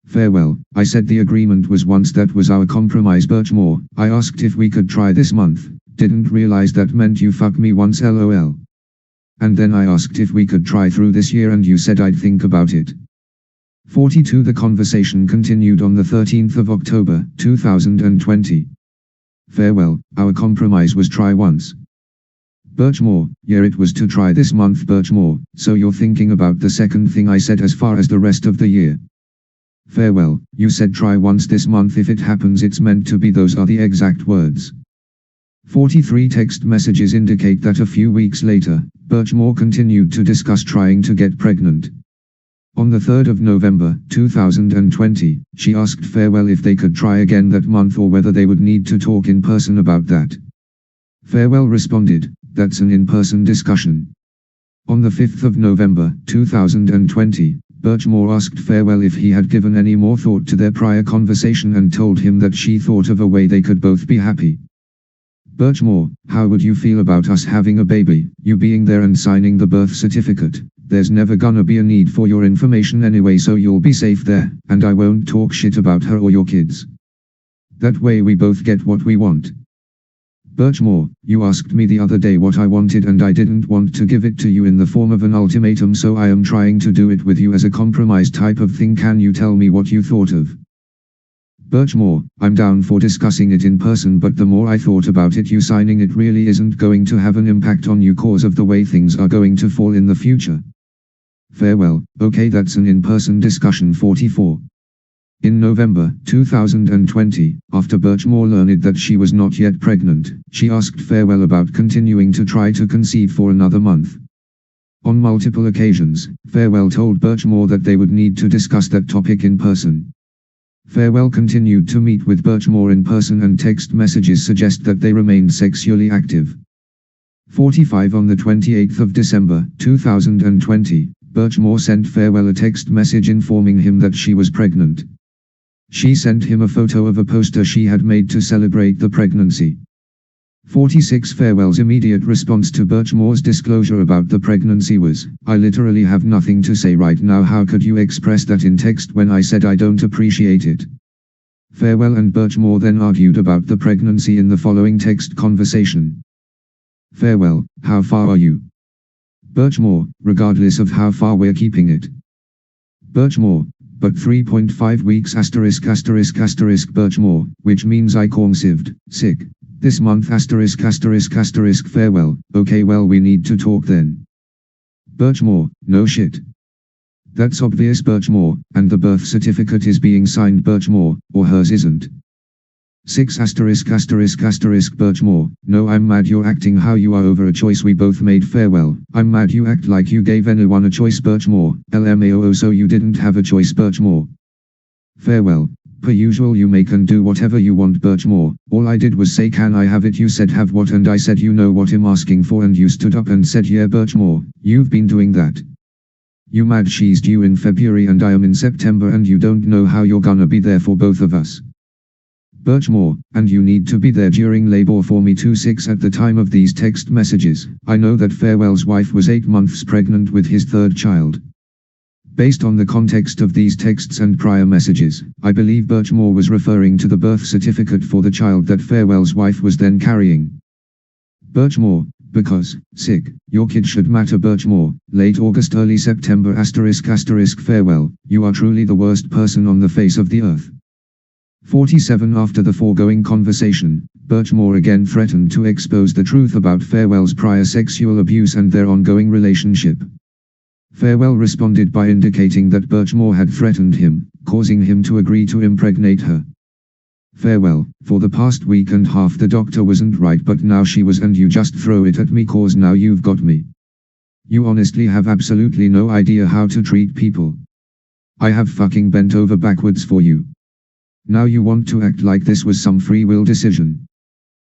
Farewell, I said the agreement was once that was our compromise. Birchmore, I asked if we could try this month, didn't realize that meant you fuck me once lol. And then I asked if we could try through this year and you said I'd think about it. 42 The conversation continued on the 13th of October, 2020. Farewell, our compromise was try once. Birchmore, yeah, it was to try this month. Birchmore, so you're thinking about the second thing I said as far as the rest of the year. Farewell, you said try once this month. If it happens it's meant to be. Those are the exact words. 43 Text messages indicate that a few weeks later, Birchmore continued to discuss trying to get pregnant. On the 3rd of November, 2020, she asked Farewell if they could try again that month or whether they would need to talk in person about that. Farewell responded, that's an in-person discussion. On the 5th of November, 2020, Birchmore asked Farewell if he had given any more thought to their prior conversation and told him that she thought of a way they could both be happy. Birchmore, how would you feel about us having a baby, you being there and signing the birth certificate? There's never gonna be a need for your information anyway, so you'll be safe there, and I won't talk shit about her or your kids. That way we both get what we want. Birchmore, you asked me the other day what I wanted and I didn't want to give it to you in the form of an ultimatum, so I am trying to do it with you as a compromise type of thing. Can you tell me what you thought of? Birchmore, I'm down for discussing it in person, but the more I thought about it, you signing it really isn't going to have an impact on you cause of the way things are going to fall in the future. Farewell, okay, that's an in-person discussion. 44. In November 2020, after Birchmore learned that she was not yet pregnant, she asked Farewell about continuing to try to conceive for another month. On multiple occasions, Farewell told Birchmore that they would need to discuss that topic in person. Farewell continued to meet with Birchmore in person and text messages suggest that they remained sexually active. 45 On the 28th of December 2020, Birchmore sent Farewell a text message informing him that she was pregnant. She sent him a photo of a poster she had made to celebrate the pregnancy. 46 Farewell's immediate response to Birchmore's disclosure about the pregnancy was, I literally have nothing to say right now. How could you express that in text when I said I don't appreciate it? Farewell and Birchmore then argued about the pregnancy in the following text conversation. Farewell, how far are you? Birchmore, regardless of how far we're keeping it. Birchmore, but 3.5 weeks ***** Birchmore, which means I conceived, sick, this month ***** farewell, okay well we need to talk then. Birchmore, no shit. That's obvious Birchmore, and the birth certificate is being signed Birchmore, or hers isn't. 6 ***** Birchmore, no I'm mad you're acting how you are over a choice we both made farewell, I'm mad you act like you gave anyone a choice Birchmore, LMAO so you didn't have a choice Birchmore. Farewell, per usual you make and do whatever you want Birchmore, all I did was say can I have it you said have what and I said you know what I'm asking for and you stood up and said yeah Birchmore, you've been doing that. You mad she's due in February and I am in September and you don't know how you're gonna be there for both of us. Birchmore, and you need to be there during labor for me too 6 at the time of these text messages, I know that Farewell's wife was 8 months pregnant with his 3rd child. Based on the context of these texts and prior messages, I believe Birchmore was referring to the birth certificate for the child that Farewell's wife was then carrying. Birchmore, because, sick, your kid should matter Birchmore, late August early September **** farewell, you are truly the worst person on the face of the earth. 47 After the foregoing conversation, Birchmore again threatened to expose the truth about Farewell's prior sexual abuse and their ongoing relationship. Farewell responded by indicating that Birchmore had threatened him, causing him to agree to impregnate her. Farewell, for the past week and half the doctor wasn't right but now she was and you just throw it at me cause now you've got me. You honestly have absolutely no idea how to treat people. I have fucking bent over backwards for you. Now you want to act like this was some free will decision.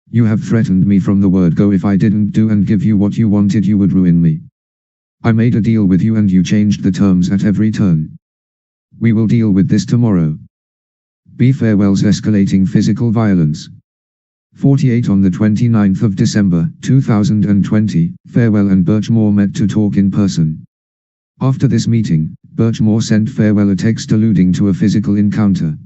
You have threatened me from the word go if I didn't do and give you what you wanted you would ruin me. I made a deal with you and you changed the terms at every turn. We will deal with this tomorrow. B. Farewell's escalating physical violence. 48 On the 29th of December, 2020, Farewell and Birchmore met to talk in person. After this meeting, Birchmore sent Farewell a text alluding to a physical encounter.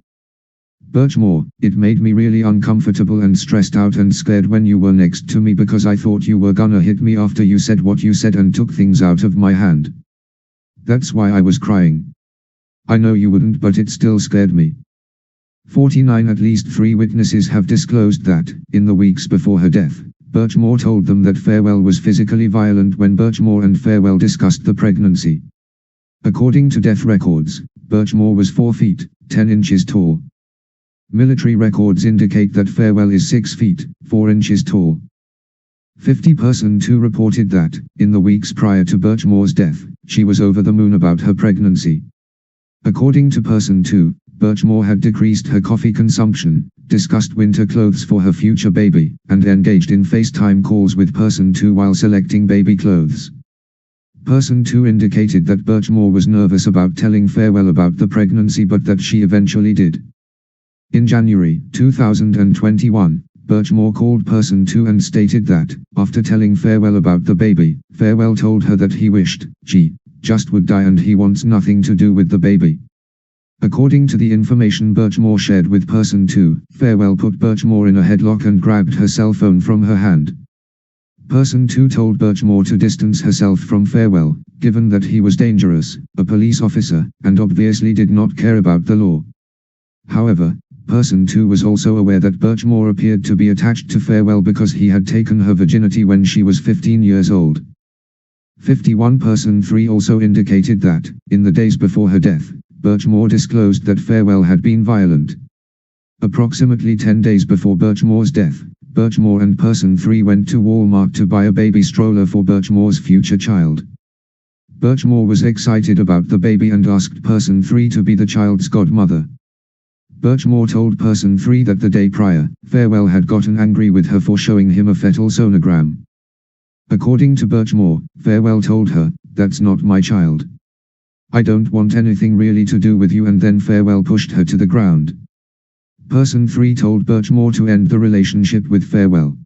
Birchmore, it made me really uncomfortable and stressed out and scared when you were next to me because I thought you were gonna hit me after you said what you said and took things out of my hand. That's why I was crying. I know you wouldn't but it still scared me. 49 At least 3 witnesses have disclosed that, in the weeks before her death, Birchmore told them that Farewell was physically violent when Birchmore and Farewell discussed the pregnancy. According to death records, Birchmore was 4 feet, 10 inches tall. Military records indicate that Farewell is 6 feet, 4 inches tall. 50% 2 reported that, in the weeks prior to Birchmore's death, she was over the moon about her pregnancy. According to Person 2, Birchmore had decreased her coffee consumption, discussed winter clothes for her future baby, and engaged in FaceTime calls with Person 2 while selecting baby clothes. Person 2 indicated that Birchmore was nervous about telling Farewell about the pregnancy but that she eventually did. In January 2021, Birchmore called Person 2 and stated that, after telling Farewell about the baby, Farewell told her that he wished she just would die and he wants nothing to do with the baby. According to the information Birchmore shared with Person 2, Farewell put Birchmore in a headlock and grabbed her cell phone from her hand. Person 2 told Birchmore to distance herself from Farewell, given that he was dangerous, a police officer, and obviously did not care about the law. However, Person 2 was also aware that Birchmore appeared to be attached to Farewell because he had taken her virginity when she was 15 years old. 51 Person 3 also indicated that, in the days before her death, Birchmore disclosed that Farewell had been violent. Approximately 10 days before Birchmore's death, Birchmore and Person 3 went to Walmart to buy a baby stroller for Birchmore's future child. Birchmore was excited about the baby and asked Person 3 to be the child's godmother. Birchmore told Person 3 that the day prior, Farewell had gotten angry with her for showing him a fetal sonogram. According to Birchmore, Farewell told her, "That's not my child. I don't want anything really to do with you," and then Farewell pushed her to the ground. Person 3 told Birchmore to end the relationship with Farewell.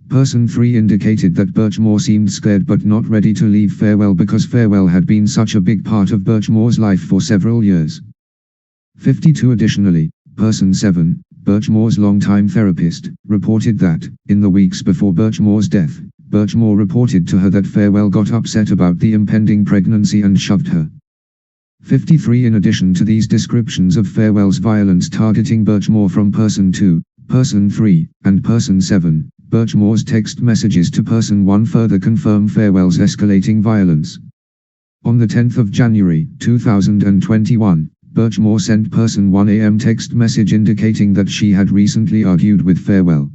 Person 3 indicated that Birchmore seemed scared but not ready to leave Farewell because Farewell had been such a big part of Birchmore's life for several years. 52 Additionally, Person 7, Birchmore's longtime therapist, reported that, in the weeks before Birchmore's death, Birchmore reported to her that Farewell got upset about the impending pregnancy and shoved her. 53. In addition to these descriptions of Farewell's violence targeting Birchmore from Person 2, Person 3, and Person 7, Birchmore's text messages to Person 1 further confirm Farewell's escalating violence. On the 10th of January, 2021, Birchmore sent Person 1 a text message indicating that she had recently argued with Farewell.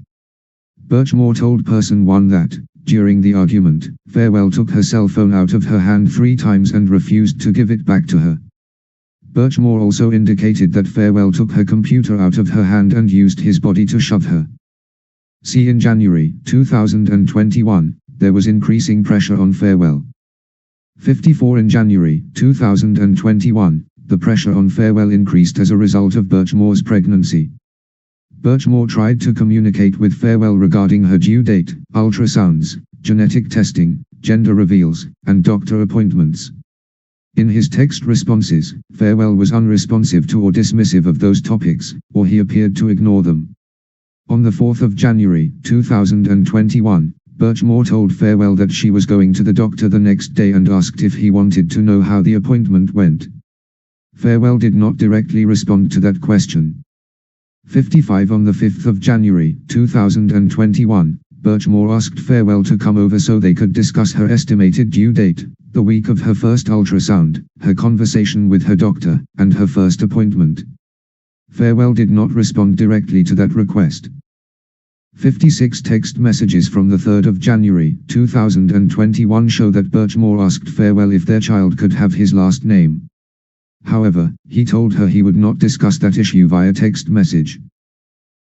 Birchmore told Person 1 that, during the argument, Farewell took her cell phone out of her hand 3 times and refused to give it back to her. Birchmore also indicated that Farewell took her computer out of her hand and used his body to shove her. See, in January 2021, there was increasing pressure on Farewell. 54. In January 2021, the pressure on Farewell increased as a result of Birchmore's pregnancy. Birchmore tried to communicate with Farewell regarding her due date, ultrasounds, genetic testing, gender reveals, and doctor appointments. In his text responses, Farewell was unresponsive to or dismissive of those topics, or he appeared to ignore them. On the 4th of January, 2021, Birchmore told Farewell that she was going to the doctor the next day and asked if he wanted to know how the appointment went. Farewell did not directly respond to that question. 55. On the 5th of January, 2021, Birchmore asked Farewell to come over so they could discuss her estimated due date, the week of her first ultrasound, her conversation with her doctor, and her first appointment. Farewell did not respond directly to that request. 56. Text messages from the 3rd of January, 2021 show that Birchmore asked Farewell if their child could have his last name. However, he told her he would not discuss that issue via text message.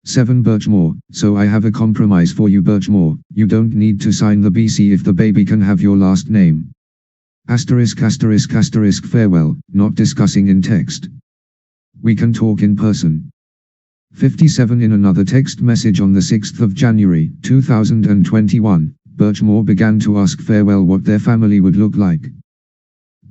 7. Birchmore, so I have a compromise for you, Birchmore, you don't need to sign the BC if the baby can have your last name. ***** Farewell, not discussing in text. We can talk in person. 57. In another text message on the 6th of January, 2021, Birchmore began to ask Farewell what their family would look like.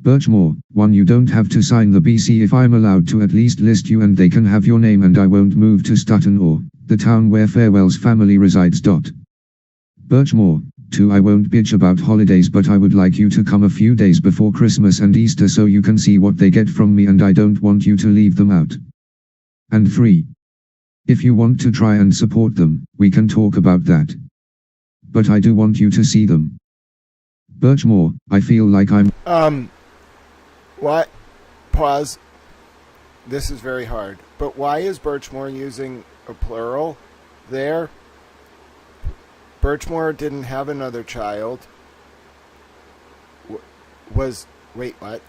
Birchmore, 1. You don't have to sign the BC if I'm allowed to at least list you and they can have your name and I won't move to Stutton or the town where Farewell's family resides. Birchmore, 2. I won't bitch about holidays but I would like you to come a few days before Christmas and Easter so you can see what they get from me and I don't want you to leave them out. And 3. If you want to try and support them, we can talk about that. But I do want you to see them. Birchmore, I feel like I'm... What? Pause. This is very hard. But why is Birchmore using a plural there? Birchmore didn't have another child. Wait, what? Wait, what?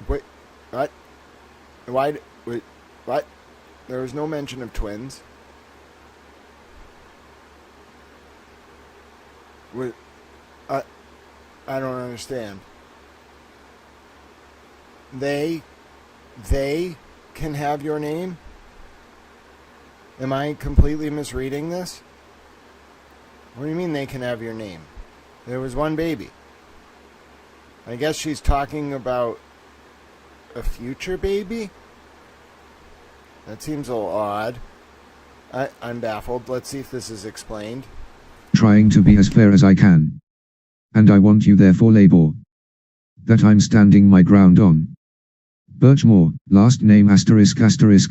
Wait, what? Wait, what? There was no mention of twins. Wait, I don't understand. They can have your name? Am I completely misreading this? What do you mean they can have your name? There was one baby. I guess she's talking about a future baby? That seems a little odd. I'm baffled. Let's see if this is explained. Trying to be as fair as I can. And I want you there for labor. That I'm standing my ground on. Birchmore, last name ****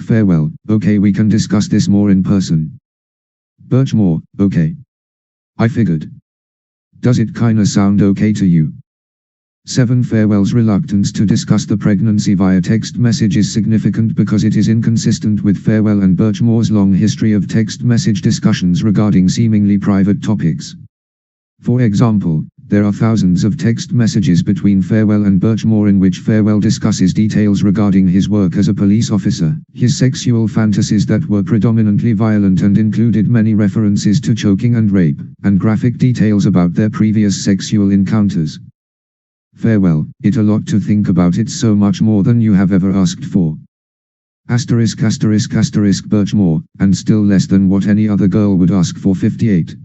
Farewell, okay, we can discuss this more in person. Birchmore, okay. I figured. Does it kinda sound okay to you? 7. Farewell's reluctance to discuss the pregnancy via text message is significant because it is inconsistent with Farewell and Birchmore's long history of text message discussions regarding seemingly private topics. For example, there are thousands of text messages between Farewell and Birchmore in which Farewell discusses details regarding his work as a police officer, his sexual fantasies that were predominantly violent and included many references to choking and rape, and graphic details about their previous sexual encounters. Farewell, it's a lot to think about. It's so much more than you have ever asked for. ***** Birchmore, and still less than what any other girl would ask for. 58.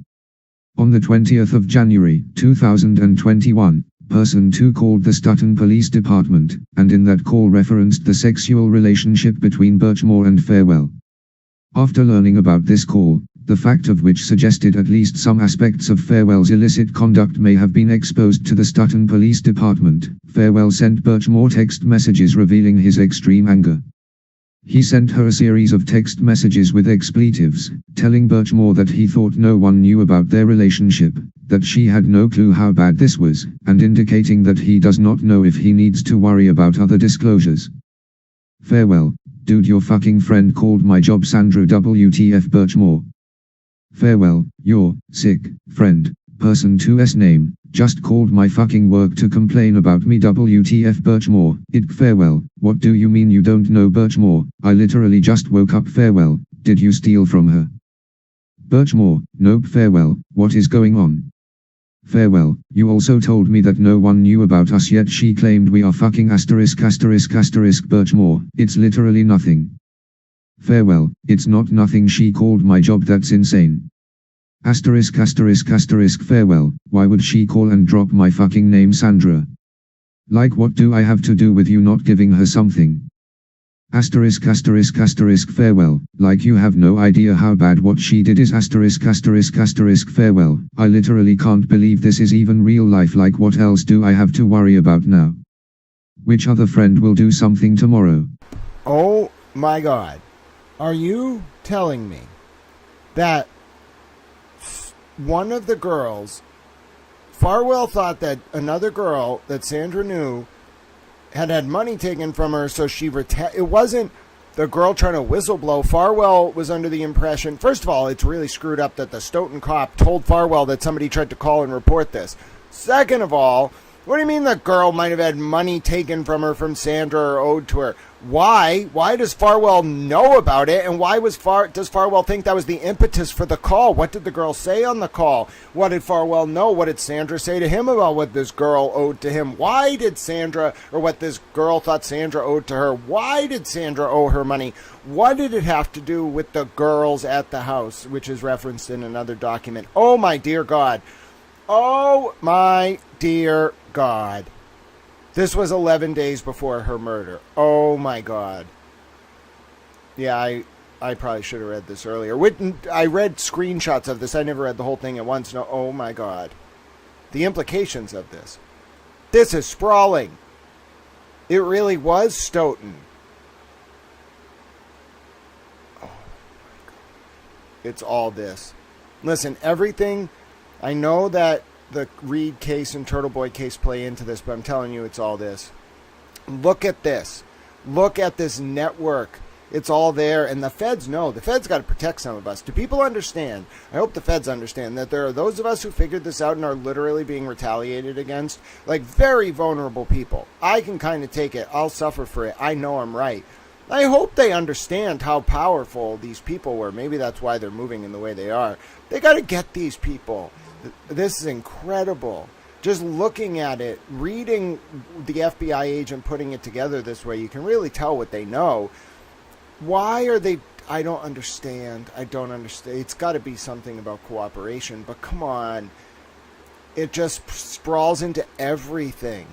On the 20th of January, 2021, Person 2 called the Stoughton Police Department, and in that call referenced the sexual relationship between Birchmore and Farewell. After learning about this call, the fact of which suggested at least some aspects of Farewell's illicit conduct may have been exposed to the Stoughton Police Department, Farewell sent Birchmore text messages revealing his extreme anger. He sent her a series of text messages with expletives, telling Birchmore that he thought no one knew about their relationship, that she had no clue how bad this was, and indicating that he does not know if he needs to worry about other disclosures. Farewell, dude, your fucking friend called my job. Sandra WTF Birchmore. Farewell, your sick friend, person 2's name, just called my fucking work to complain about me. WTF Birchmore. Farewell, what do you mean you don't know Birchmore? I literally just woke up. Farewell, did you steal from her? Birchmore, nope. Farewell, what is going on? Farewell, you also told me that no one knew about us, yet she claimed we are fucking *****. Birchmore, it's literally nothing. Farewell, it's not nothing. She called my job. That's insane. *****. Farewell, why would she call and drop my fucking name? Sandra. Like, what do I have to do with you not giving her something? Farewell, like you have no idea how bad what she did is Farewell, I literally can't believe this is even real life. Like, what else do I have to worry about now? Which other friend will do something tomorrow? Oh my God. Are you telling me that one of the girls, Farwell thought that another girl that Sandra knew had money taken from her, so she it wasn't the girl trying to whistleblow. Farwell was under the impression, first of all, it's really screwed up that the Stoughton cop told Farwell that somebody tried to call and report this. Second of all, what do you mean the girl might have had money taken from her from Sandra or owed to her? Why? Why does Farwell know about it? And why does Farwell think that was the impetus for the call? What did the girl say on the call? What did Farwell know? What did Sandra say to him about what this girl owed to him? Why did Sandra, or what this girl thought Sandra owed to her, why did Sandra owe her money? What did it have to do with the girls at the house, which is referenced in another document? Oh my dear God. Oh my dear God. This was 11 days before her murder. Oh my God. Yeah, I probably should have read this earlier. I read screenshots of this. I never read the whole thing at once. No, oh my God. The implications of this. This is sprawling. It really was Stoughton. Oh my God. It's all this. Listen, everything. I know that the Reed case and Turtle Boy case play into this, but I'm telling you, it's all this. Look at this. Look at this network. It's all there, and the feds know. The feds got to protect some of us. Do people understand? I hope the feds understand that there are those of us who figured this out and are literally being retaliated against, like very vulnerable people. I can kind of take it. I'll suffer for it. I know I'm right. I hope they understand how powerful these people were. Maybe that's why they're moving in the way they are. They got to get these people. This is incredible. Just looking at it, reading the FBI agent putting it together this way, you can really tell what they know. Why are they... I don't understand. I don't understand. It's got to be something about cooperation, but come on. It just sprawls into everything.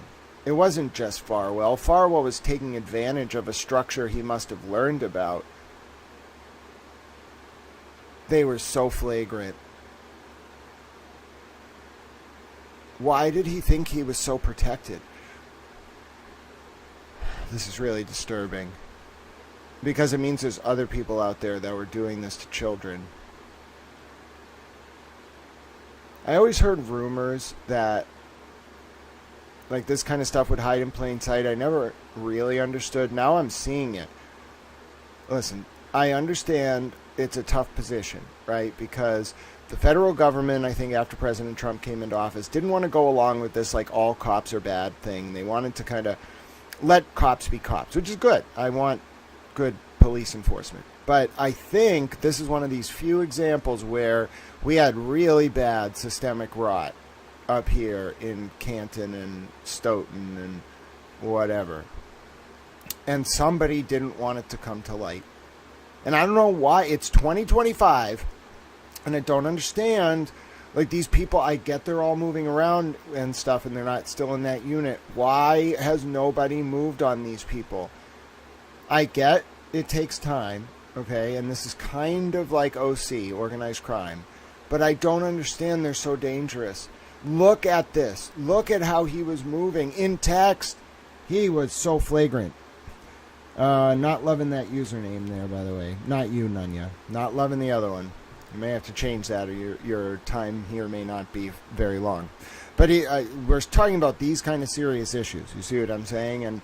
It wasn't just Farwell. Farwell was taking advantage of a structure he must have learned about. They were so flagrant. Why did he think he was so protected? This is really disturbing. Because it means there's other people out there that were doing this to children. I always heard rumors that like this kind of stuff would hide in plain sight. I never really understood. Now I'm seeing it. Listen, I understand it's a tough position, right? Because the federal government, I think after President Trump came into office, didn't want to go along with this like all cops are bad thing. They wanted to kind of let cops be cops, which is good. I want good police enforcement. But I think this is one of these few examples where we had really bad systemic rot up here in Canton and Stoughton and whatever. And somebody didn't want it to come to light. And I don't know why. It's 2025, and I don't understand Like, these people, I get they're all moving around and stuff, and they're not still in that unit. Why has nobody moved on these people? I get it takes time, okay, and this is kind of like OC, organized crime, but I don't understand they're so dangerous. Look at this. Look at how he was moving. In text, he was so flagrant. Not loving that username there, by the way. Not you, Nunya. Not loving the other one. You may have to change that, or your time here may not be very long. But we're talking about these kind of serious issues. You see what I'm saying? And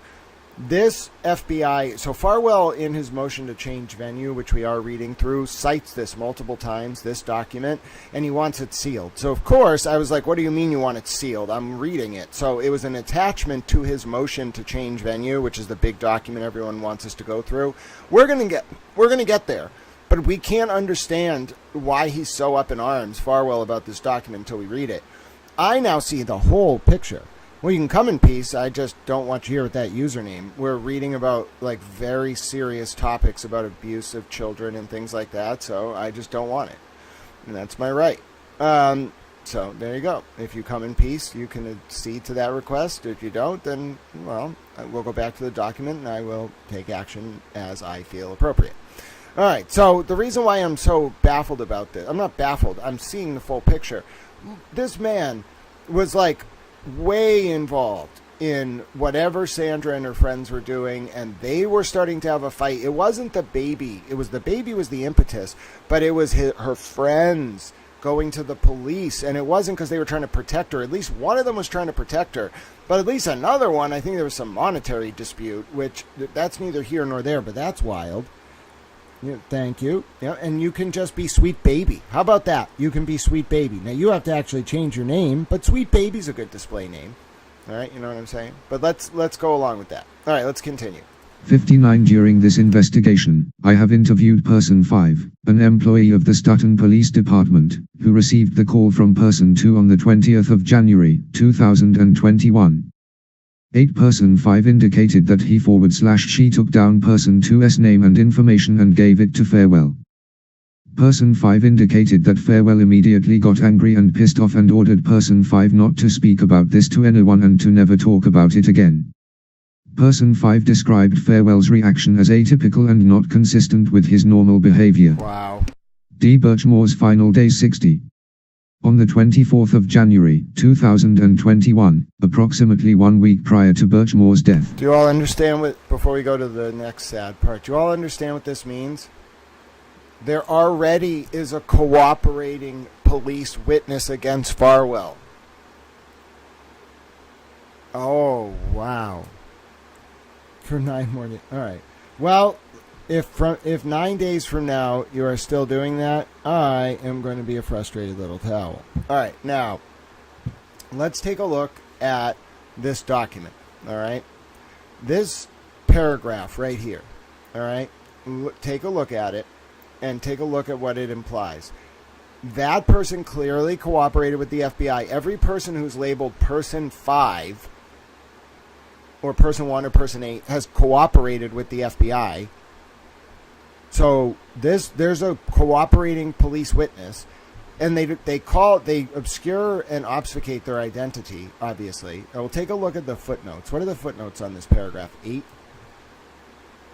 this FBI, so Farwell in his motion to change venue, which we are reading through, cites this multiple times, this document, and he wants it sealed. So, of course, I was like, what do you mean you want it sealed? I'm reading it. So it was an attachment to his motion to change venue, which is the big document everyone wants us to go through. We're going to get there. But we can't understand why he's so up in arms, Farwell, about this document until we read it. I now see the whole picture. Well, you can come in peace. I just don't want you here with that username. We're reading about, like, very serious topics about abuse of children and things like that, so I just don't want it. And that's my right. So there you go. If you come in peace, you can accede to that request. If you don't, then, well, we'll go back to the document, and I will take action as I feel appropriate. All right, so the reason why I'm so baffled about this, I'm not baffled, I'm seeing the full picture. This man was, like, way involved in whatever Sandra and her friends were doing, and they were starting to have a fight. It wasn't the baby. It was the baby was the impetus, but it was her friends going to the police, and it wasn't because they were trying to protect her. At least one of them was trying to protect her, but at least another one, I think there was some monetary dispute, which that's neither here nor there, but that's wild. Yeah, thank you. Yeah, and you can just be Sweet Baby. How about that? You can be Sweet Baby. Now, you have to actually change your name, but Sweet Baby's a good display name. All right, you know what I'm saying? But let's go along with that. All right, let's continue. 59. During this investigation, I have interviewed Person 5, an employee of the Stoughton Police Department, who received the call from Person 2 on the 20th of January, 2021. 8. Person 5 indicated that he/she took down Person 2's name and information and gave it to Farwell. Person 5 indicated that Farwell immediately got angry and pissed off and ordered Person 5 not to speak about this to anyone and to never talk about it again. Person 5 described Farwell's reaction as atypical and not consistent with his normal behavior. Wow. D. Birchmore's final day 60. On the 24th of January, 2021, approximately 1 week prior to Birchmore's death. Do you all understand before we go to the next sad part, do you all understand what this means? There already is a cooperating police witness against Farwell. Oh, wow. For 9 more days. All right. Well, if 9 days from now you are still doing that, I am going to be a frustrated little towel. All right. Now, let's take a look at this document. All right. This paragraph right here. All right. Take a look at it and take a look at what it implies. That person clearly cooperated with the FBI. Every person who's labeled Person 5 or Person 1 or Person 8 has cooperated with the FBI. So there's a cooperating police witness, and they obscure and obfuscate their identity, obviously. I will take a look at the footnotes. What are the footnotes on this paragraph? 8.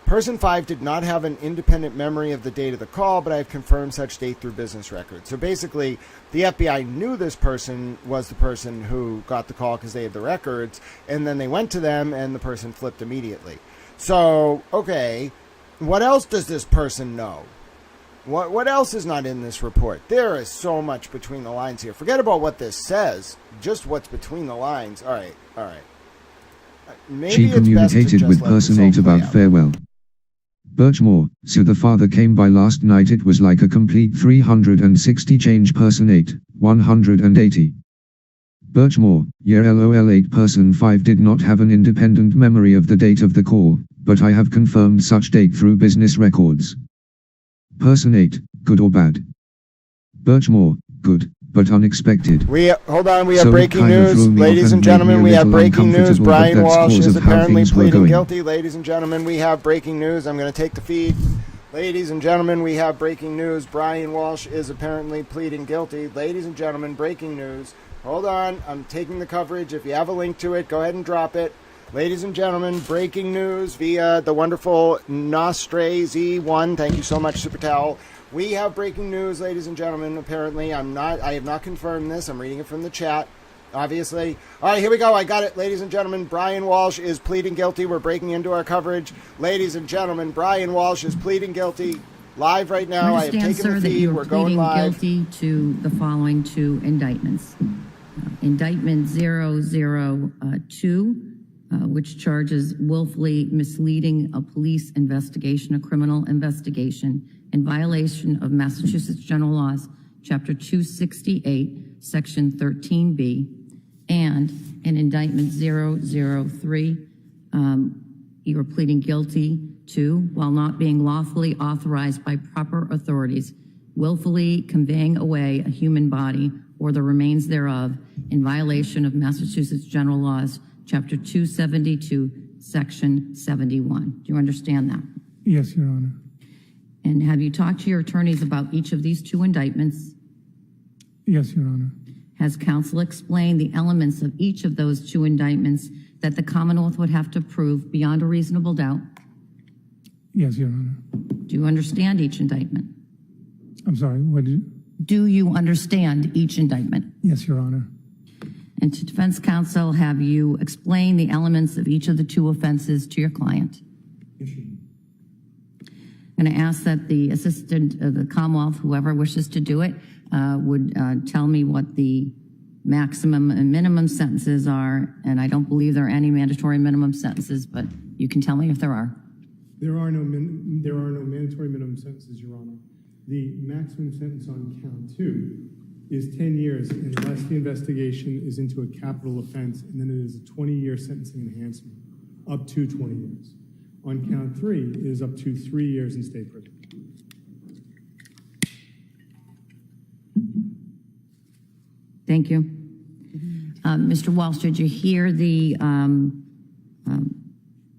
Person 5 did not have an independent memory of the date of the call, but I have confirmed such date through business records. So basically, the FBI knew this person was the person who got the call because they had the records, and then they went to them, and the person flipped immediately. So, okay, what else does this person know? What else is not in this report? There is so much between the lines here. Forget about what this says, just what's between the lines. All right. Maybe she communicated with Person 8 about Farwell. Birchmore, so the father came by last night. It was like a complete 360 change. Person 8, 180. Birchmore, yeah, lol. 8. Person 5 did not have an independent memory of the date of the call, but I have confirmed such date through business records. Person 8, good or bad? Birchmore, good, but unexpected. Hold on, we have breaking news. Ladies and gentlemen, we have breaking news. Brian Walsh is apparently pleading guilty. Ladies and gentlemen, we have breaking news. I'm going to take the feed. Ladies and gentlemen, we have breaking news. Brian Walsh is apparently pleading guilty. Ladies and gentlemen, breaking news. Hold on, I'm taking the coverage. If you have a link to it, go ahead and drop it. Ladies and gentlemen, breaking news via the wonderful Nostre Z1. Thank you so much, Super Towel. We have breaking news, ladies and gentlemen. Apparently, I have not confirmed this. I'm reading it from the chat, obviously. All right, here we go. I got it, ladies and gentlemen. Brian Walsh is pleading guilty. We're breaking into our coverage. Ladies and gentlemen, Brian Walsh is pleading guilty. Live right now. I have taken sir, the that feed. you We're are going pleading live. guilty to the following two indictments. Indictment 002, which charges willfully misleading a police investigation, a criminal investigation, in violation of Massachusetts General Laws, Chapter 268, Section 13B, and in Indictment 003, you are pleading guilty to, while not being lawfully authorized by proper authorities, willfully conveying away a human body or the remains thereof in violation of Massachusetts General Laws, Chapter 272, Section 71. Do you understand that? Yes, Your Honor. And have you talked to your attorneys about each of these two indictments? Yes, Your Honor. Has counsel explained the elements of each of those two indictments that the Commonwealth would have to prove beyond a reasonable doubt? Yes, Your Honor. Do you understand each indictment? I'm sorry, what did you? Do you understand each indictment? Yes, Your Honor. And to defense counsel, have you explained the elements of each of the two offenses to your client? Yes, Your Honor. I'm going to ask that the assistant of the Commonwealth, whoever wishes to do it, would tell me what the maximum and minimum sentences are. And I don't believe there are any mandatory minimum sentences, but you can tell me if there are. There are no mandatory minimum sentences, Your Honor. The maximum sentence on count 2 is 10 years unless the investigation is into a capital offense, and then it is a 20-year sentencing enhancement, up to 20 years. On count 3, it is up to 3 years in state prison. Thank you. Mr. Walsh, did you hear the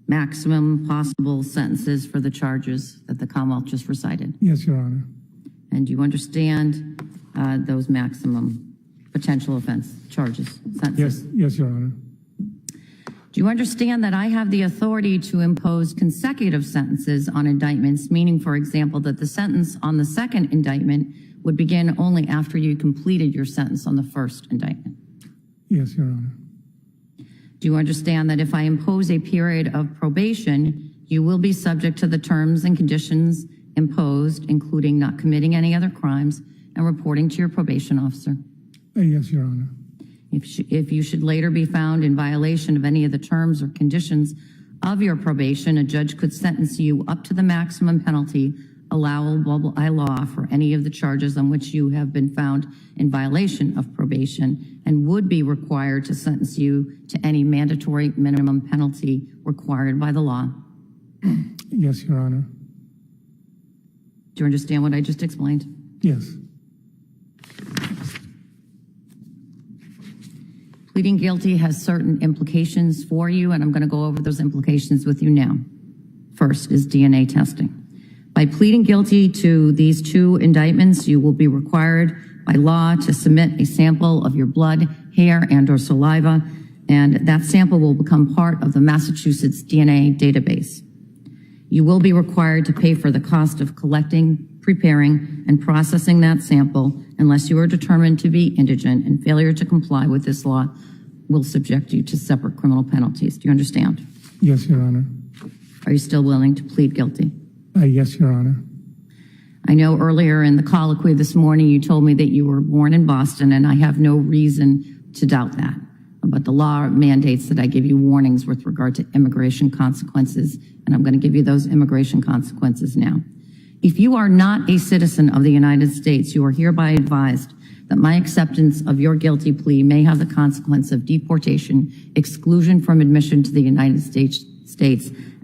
maximum possible sentences for the charges that the Commonwealth just recited? Yes, Your Honor. And do you understand those maximum potential offense charges, sentences? Yes, Your Honor. Do you understand that I have the authority to impose consecutive sentences on indictments, meaning, for example, that the sentence on the second indictment would begin only after you completed your sentence on the first indictment? Yes, Your Honor. Do you understand that if I impose a period of probation, you will be subject to the terms and conditions imposed, including not committing any other crimes and reporting to your probation officer? Yes, Your Honor. If you should later be found in violation of any of the terms or conditions of your probation, a judge could sentence you up to the maximum penalty allowable by law for any of the charges on which you have been found in violation of probation, and would be required to sentence you to any mandatory minimum penalty required by the law. Yes, Your Honor. Do you understand what I just explained? Yes. Pleading guilty has certain implications for you, and I'm going to go over those implications with you now. First is DNA testing. By pleading guilty to these two indictments, you will be required by law to submit a sample of your blood, hair, and/or saliva, and that sample will become part of the Massachusetts DNA database. You will be required to pay for the cost of collecting, preparing, and processing that sample unless you are determined to be indigent, and failure to comply with this law will subject you to separate criminal penalties. Do you understand? Yes, Your Honor. Are you still willing to plead guilty? Yes, Your Honor. I know earlier in the colloquy this morning you told me that you were born in Boston, and I have no reason to doubt that. But the law mandates that I give you warnings with regard to immigration consequences, and I'm going to give you those immigration consequences now. If you are not a citizen of the United States, you are hereby advised that my acceptance of your guilty plea may have the consequence of deportation, exclusion from admission to the United States,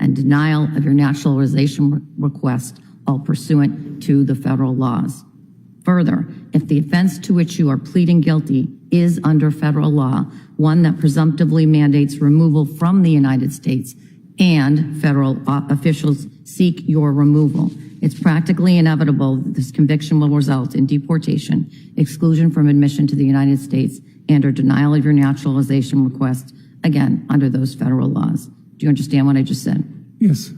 and denial of your naturalization request, all pursuant to the federal laws. Further, if the offense to which you are pleading guilty is under federal law, one that presumptively mandates removal from the United States, and federal officials seek your removal, It's practically inevitable that this conviction will result in deportation, exclusion from admission to the United States, and or denial of your naturalization request, again, under those federal laws. Do you understand what I just said? Yes.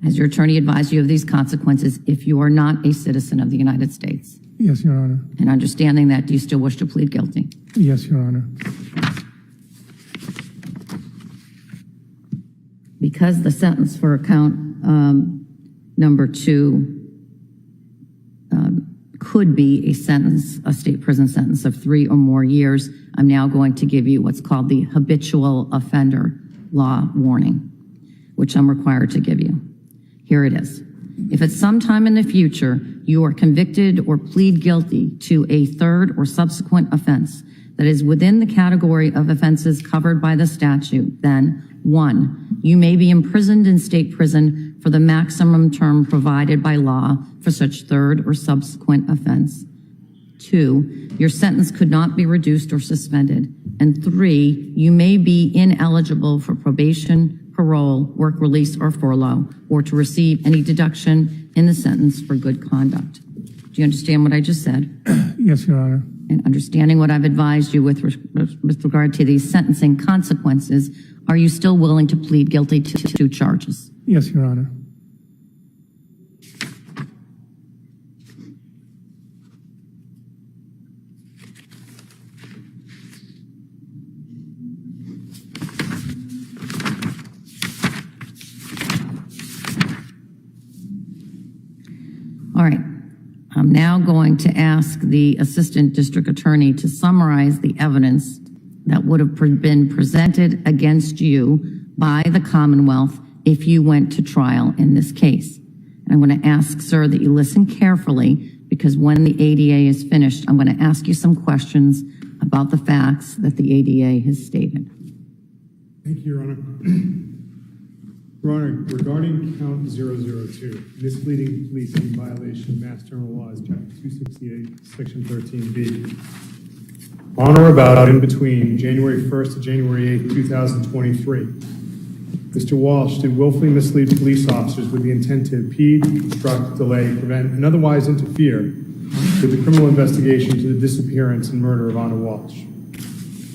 Has your attorney advised you of these consequences if you are not a citizen of the United States? Yes, Your Honor. And understanding that, do you still wish to plead guilty? Yes, Your Honor. Because the sentence for count number 2 could be a state prison sentence of 3 or more years, I'm now going to give you what's called the habitual offender law warning, which I'm required to give you. Here it is. If at some time in the future you are convicted or plead guilty to a third or subsequent offense that is within the category of offenses covered by the statute, then 1, you may be imprisoned in state prison for the maximum term provided by law for such third or subsequent offense. 2, your sentence could not be reduced or suspended. And 3, you may be ineligible for probation, parole, work release, or furlough, or to receive any deduction in the sentence for good conduct. Do you understand what I just said? Yes, Your Honor. And understanding what I've advised you with regard to these sentencing consequences, are you still willing to plead guilty to 2 charges? Yes, Your Honor. All right. I'm now going to ask the Assistant District Attorney to summarize the evidence that would have been presented against you by the Commonwealth if you went to trial in this case. And I'm going to ask, sir, that you listen carefully, because when the ADA is finished, I'm going to ask you some questions about the facts that the ADA has stated. Thank you, Your Honor. Your Honor, regarding count 002, misleading police in violation of Mass General Laws, Chapter 268, Section 13B. On or about in between January 1st to January 8th, 2023, Mr. Walsh did willfully mislead police officers with the intent to impede, obstruct, delay, prevent, and otherwise interfere with the criminal investigation to the disappearance and murder of Anna Walsh.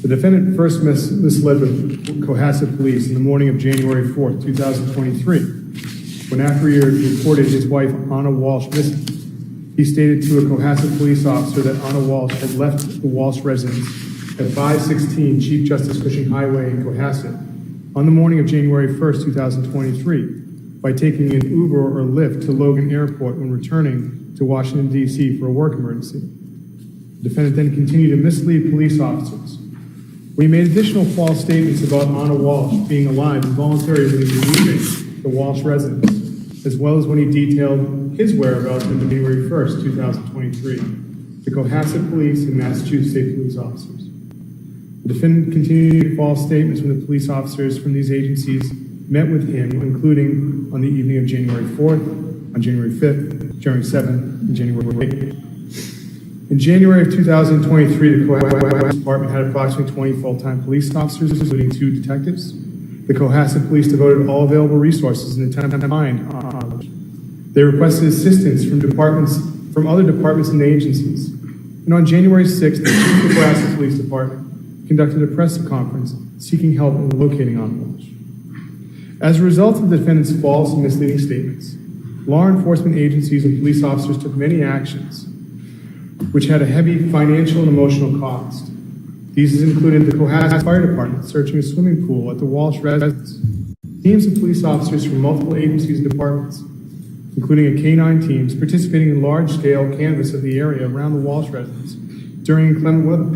The defendant first misled the Cohasset police in the morning of January 4th, 2023, when after he had reported his wife, Anna Walsh, missing. He stated to a Cohasset police officer that Anna Walsh had left the Walsh residence at 516 Chief Justice Cushing Highway in Cohasset on the morning of January 1st, 2023, by taking an Uber or Lyft to Logan Airport when returning to Washington, D.C. for a work emergency. The defendant then continued to mislead police officers. When he made additional false statements about Anna Walsh being alive and voluntarily leaving the Walsh residence, as well as when he detailed his whereabouts on January 1st, 2023, to Cohasset police and Massachusetts State police officers. The defendant continued to make false statements when the police officers from these agencies met with him, including on the evening of January 4th, on January 5th, January 7th, and January 8th. In January of 2023, the Cohasset Department had approximately 20 full-time police officers, including 2 detectives. The Cohasset Police devoted all available resources in an attempt to find Anna Walsh. They requested assistance from other departments and agencies. And on January 6th, the chief of the Cohasset Police Department conducted a press conference seeking help in locating Anna Walsh. As a result of the defendant's false and misleading statements, law enforcement agencies and police officers took many actions which had a heavy financial and emotional cost. These included the Cohasset Fire Department searching a swimming pool at the Walsh residence. Teams of police officers from multiple agencies and departments, including a K-9 teams, participating in large-scale canvass of the area around the Walsh residence during inclement weather.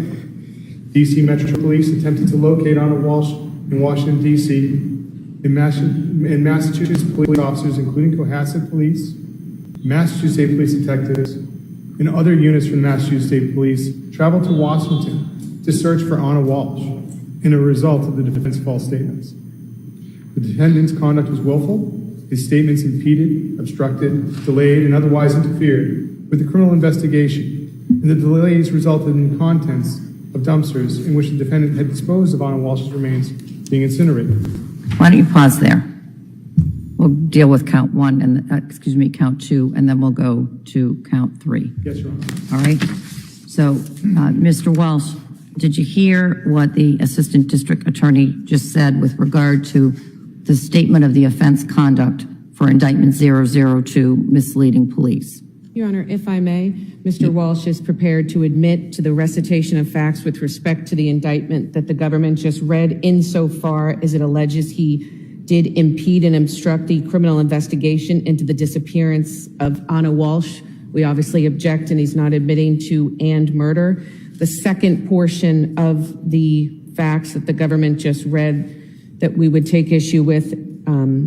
D.C. Metro Police attempted to locate Anna Walsh in Washington, D.C. In Massachusetts, police officers, including Cohasset Police, Massachusetts State Police detectives, and other units from the Massachusetts State Police traveled to Washington to search for Anna Walsh in a result of the defendant's false statements. The defendant's conduct was willful. His statements impeded, obstructed, delayed, and otherwise interfered with the criminal investigation, and the delays resulted in contents of dumpsters in which the defendant had disposed of Anna Walsh's remains being incinerated. Why don't you pause there? We'll deal with count one and, count two, and then we'll go to count three. Yes, Your Honor. All right. So, Mr. Walsh, did you hear what the Assistant District Attorney just said with regard to the statement of the offense conduct for indictment 002, misleading police? Your Honor, if I may, Mr. Walsh is prepared to admit to the recitation of facts with respect to the indictment that the government just read, insofar as it alleges he did impede and obstruct the criminal investigation into the disappearance of Anna Walsh. We obviously object, and he's not admitting to and murder. The second portion of the facts that the government just read that we would take issue with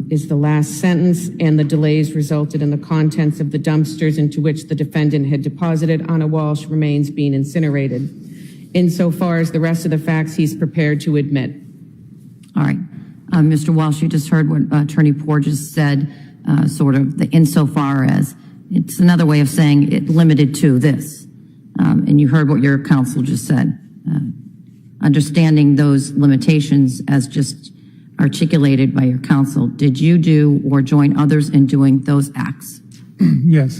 is the last sentence, and the delays resulted in the contents of the dumpsters into which the defendant had deposited Anna Walsh remains being incinerated. Insofar as the rest of the facts, he's prepared to admit. All right. Mr. Walsh, you just heard what Attorney Porges said, sort of the insofar as. It's another way of saying it limited to this. And you heard what your counsel just said. Understanding those limitations as just articulated by your counsel, did you do or join others in doing those acts? Yes.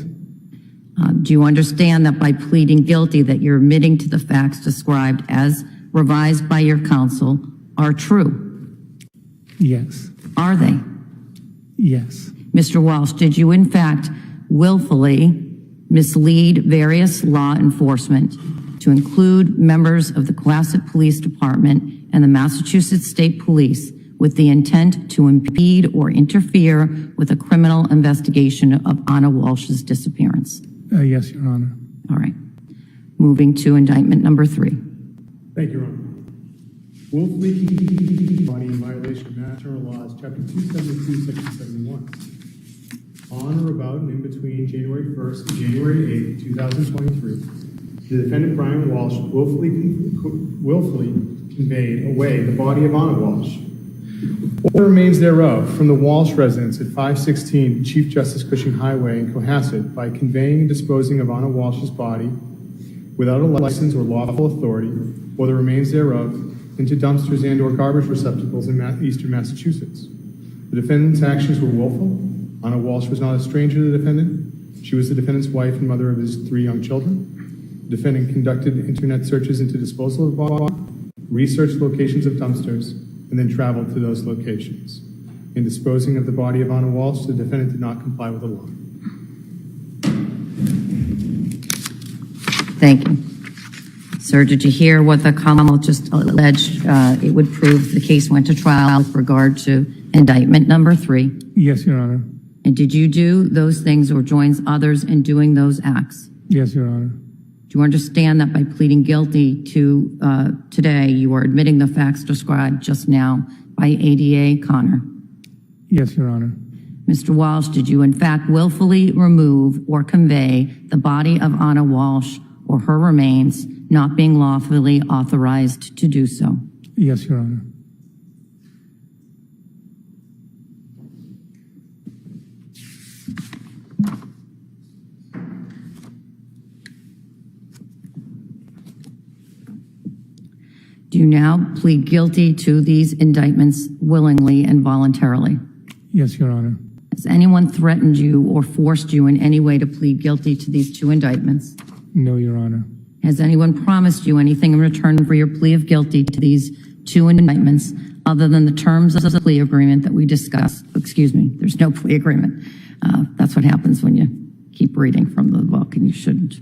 Do you understand that by pleading guilty that you're admitting to the facts described as revised by your counsel are true? Yes. Are they? Yes. Mr. Walsh, did you in fact willfully mislead various law enforcement to include members of the Cohasset Police Department and the Massachusetts State Police with the intent to impede or interfere with a criminal investigation of Anna Walsh's disappearance? Yes, Your Honor. All right. Moving to indictment number 3. Thank you, Your Honor. Willfully keeping body in violation of national laws, Chapter 272, Section 71. On or about and in between January 1st and January 8th, 2023, the defendant Brian Walsh willfully conveyed away the body of Anna Walsh or the remains thereof from the Walsh residence at 516 Chief Justice Cushing Highway in Cohasset by conveying and disposing of Anna Walsh's body without a license or lawful authority or the remains thereof into dumpsters and or garbage receptacles in eastern Massachusetts. The defendant's actions were willful. Anna Walsh was not a stranger to the defendant. She was the defendant's wife and mother of his 3 young children. The defendant conducted internet searches into disposal of the body, researched locations of dumpsters, and then traveled to those locations. In disposing of the body of Anna Walsh, the defendant did not comply with the law. Thank you. Sir, did you hear what the Commonwealth just alleged? It would prove the case went to trial with regard to indictment number 3. Yes, Your Honor. And did you do those things or join others in doing those acts? Yes, Your Honor. Do you understand that by pleading guilty to today, you are admitting the facts described just now by ADA Connor? Yes, Your Honor. Mr. Walsh, did you in fact willfully remove or convey the body of Anna Walsh or her remains, not being lawfully authorized to do so? Yes, Your Honor. Do you now plead guilty to these indictments willingly and voluntarily? Yes, Your Honor. Has anyone threatened you or forced you in any way to plead guilty to these 2 indictments? No, Your Honor. Has anyone promised you anything in return for your plea of guilty to these 2 indictments other than the terms of the plea agreement that we discussed? Excuse me, there's no plea agreement. That's what happens when you keep reading from the book, and you shouldn't.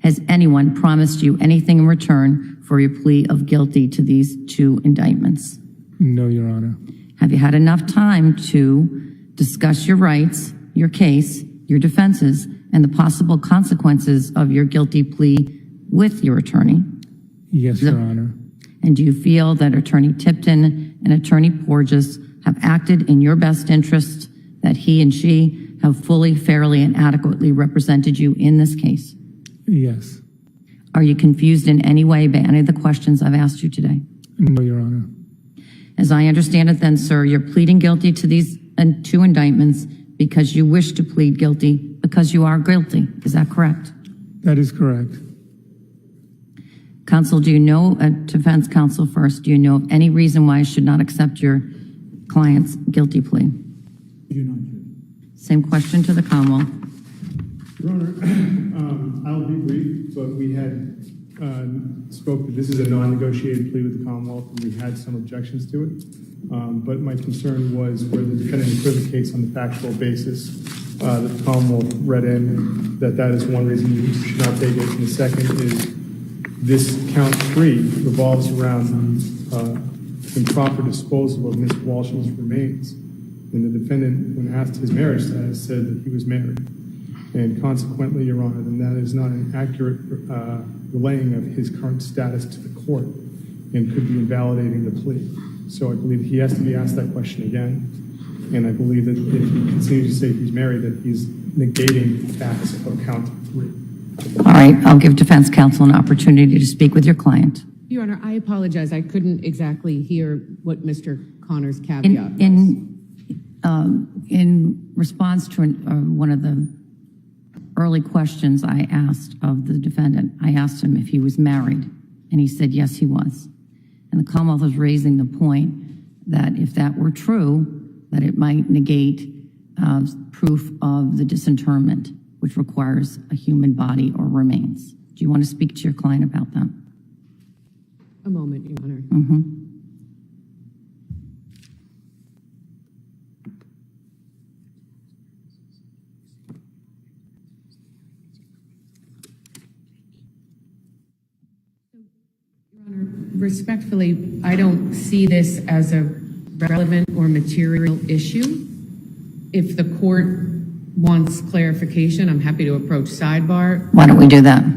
Has anyone promised you anything in return for your plea of guilty to these 2 indictments? No, Your Honor. Have you had enough time to discuss your rights, your case, your defenses, and the possible consequences of your guilty plea with your attorney? Yes, Your Honor. And do you feel that Attorney Tipton and Attorney Porges have acted in your best interest, that he and she have fully, fairly, and adequately represented you in this case? Yes. Are you confused in any way by any of the questions I've asked you today? No, Your Honor. As I understand it then, sir, you're pleading guilty to these 2 indictments because you wish to plead guilty because you are guilty. Is that correct? That is correct. Counsel, do you know, defense counsel first, do you know of any reason why I should not accept your client's guilty plea? I do not, Judge. Same question to the Commonwealth. Your Honor, I'll be brief, but we had spoke that this is a non-negotiated plea with the Commonwealth, and we had some objections to it. But my concern was where the defendant equivocates on the factual basis that the Commonwealth read in, that is one reason you should not take it. And the second is this count 3 revolves around improper disposal of Ms. Walsh's remains. And the defendant, when asked his marriage status, said that he was married. And consequently, Your Honor, then that is not an accurate relaying of his current status to the court and could be invalidating the plea. So I believe he has to be asked that question again. And I believe that if he continues to say he's married, that he's negating facts of count 3. All right, I'll give defense counsel an opportunity to speak with your client. Your Honor, I apologize. I couldn't exactly hear what Mr. Connor's caveat was. In response to one of the early questions I asked of the defendant, I asked him if he was married, and he said yes, he was. And the Commonwealth was raising the point that if that were true, that it might negate proof of the disinterment, which requires a human body or remains. Do you want to speak to your client about that? A moment, Your Honor. Mm-hmm. Respectfully, I don't see this as a relevant or material issue. If the court wants clarification, I'm happy to approach sidebar. Why don't we do that? Okay.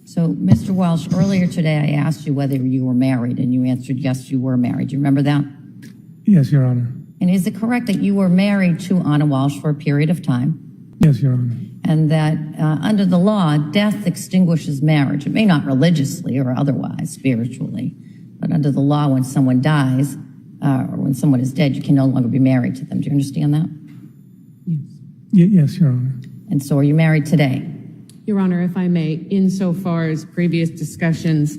So, Mr. Welsh, earlier today I asked you whether you were married, and you answered yes, you were married. Do you remember that? Yes, Your Honor. And is it correct that you were married to Anna Walsh for a period of time? Yes, Your Honor. And that under the law, death extinguishes marriage. It may not religiously or otherwise, spiritually, but under the law, when someone dies, or when someone is dead, you can no longer be married to them. Do you understand that? Yes, Your Honor. And so are you married today? Your Honor, if I may, insofar as previous discussions,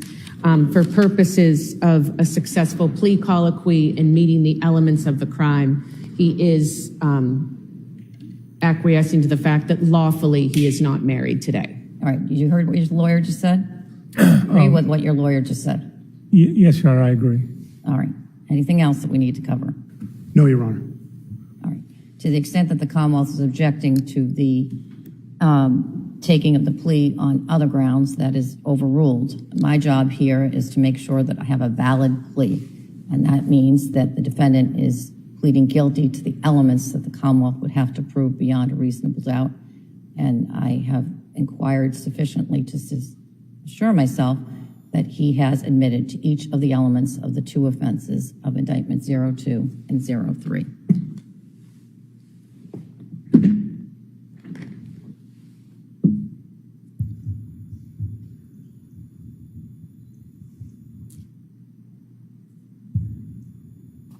for purposes of a successful plea colloquy and meeting the elements of the crime, he is acquiescing to the fact that lawfully he is not married today. All right. You heard what your lawyer just said? Agree with what your lawyer just said? Yes, Your Honor, I agree. All right. Anything else that we need to cover? No, Your Honor. All right. To the extent that the Commonwealth is objecting to the taking of the plea on other grounds, that is overruled. My job here is to make sure that I have a valid plea, and that means that the defendant is pleading guilty to the elements that the Commonwealth would have to prove beyond a reasonable doubt, and I have inquired sufficiently to assure myself that he has admitted to each of the elements of the two offenses of indictment 02 and 03.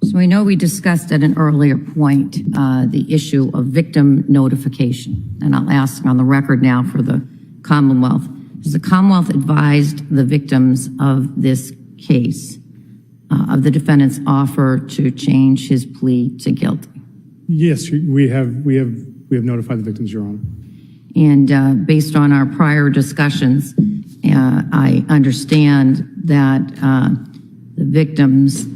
So we know we discussed at an earlier point the issue of victim notification, and I'll ask on the record now for the Commonwealth. Has the Commonwealth advised the victims of this case of the defendant's offer to change his plea to guilty? Yes, we have notified the victims, Your Honor. And based on our prior discussions, I understand that the victims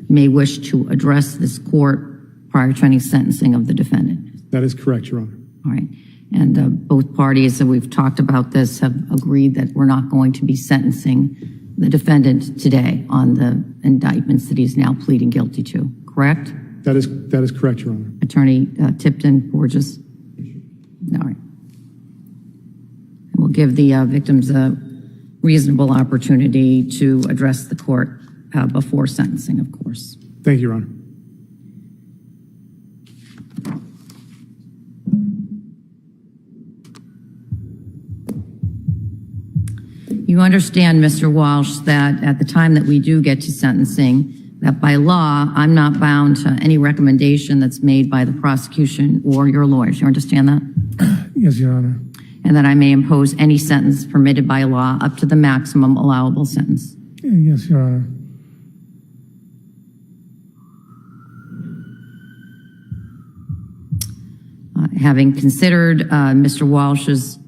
may wish to address this court prior to any sentencing of the defendant. That is correct, Your Honor. All right. And both parties that we've talked about this have agreed that we're not going to be sentencing the defendant today on the indictments that he's now pleading guilty to, correct? That is correct, Your Honor. Attorney Tipton Borges? All right. And we'll give the victims a reasonable opportunity to address the court before sentencing, of course. Thank you, Your Honor. You understand, Mr. Walsh, that at the time that we do get to sentencing, that by law, I'm not bound to any recommendation that's made by the prosecution or your lawyers. You understand that? Yes, Your Honor. And that I may impose any sentence permitted by law up to the maximum allowable sentence. Yes, Your Honor. Having considered Mr. Walsh's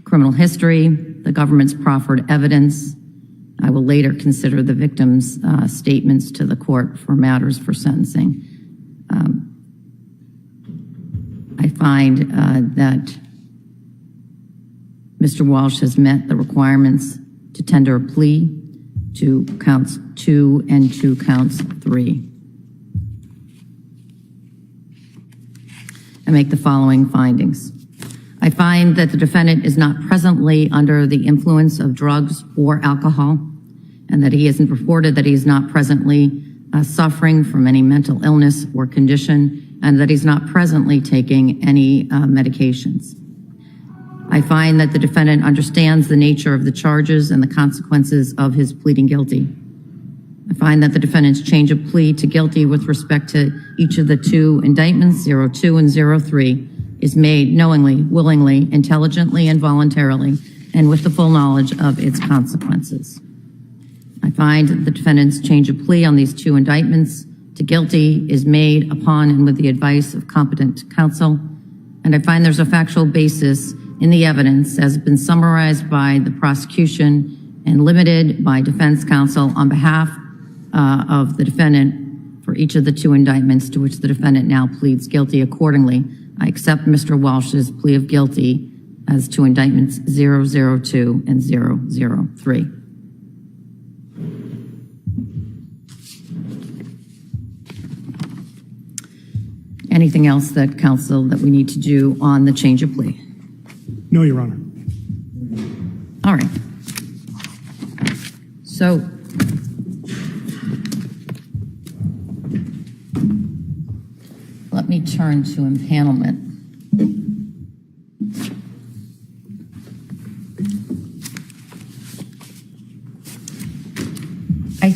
criminal history, the government's proffered evidence, I will later consider the victim's statements to the court for matters for sentencing. I find that Mr. Walsh has met the requirements to tender a plea to counts 2 and to counts 3. I make the following findings. I find that the defendant is not presently under the influence of drugs or alcohol, and that he hasn't reported that he is not presently suffering from any mental illness or condition, and that he's not presently taking any medications. I find that the defendant understands the nature of the charges and the consequences of his pleading guilty. I find that the defendant's change of plea to guilty with respect to each of the two indictments, 02 and 03, is made knowingly, willingly, intelligently, and voluntarily, and with the full knowledge of its consequences. I find that the defendant's change of plea on these two indictments to guilty is made upon and with the advice of competent counsel, and I find there's a factual basis in the evidence as been summarized by the prosecution and limited by defense counsel on behalf of the defendant for each of the two indictments to which the defendant now pleads guilty. Accordingly, I accept Mr. Walsh's plea of guilty as to indictments 002 and 003. Anything else that counsel that we need to do on the change of plea? No, Your Honor. All right. So let me turn to impanelment.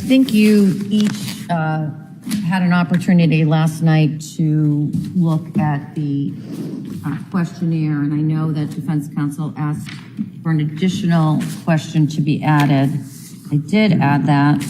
think you each had an opportunity last night to look at the questionnaire, and I know that defense counsel asked for an additional question to be added. I did add that.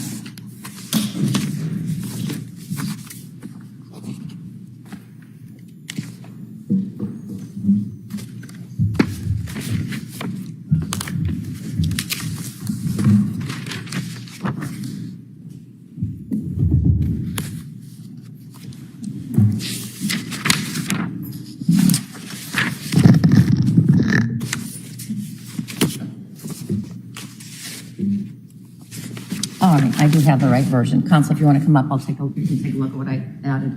All right, I do have the right version. Counsel, if you want to come up, you can take a look at what I added.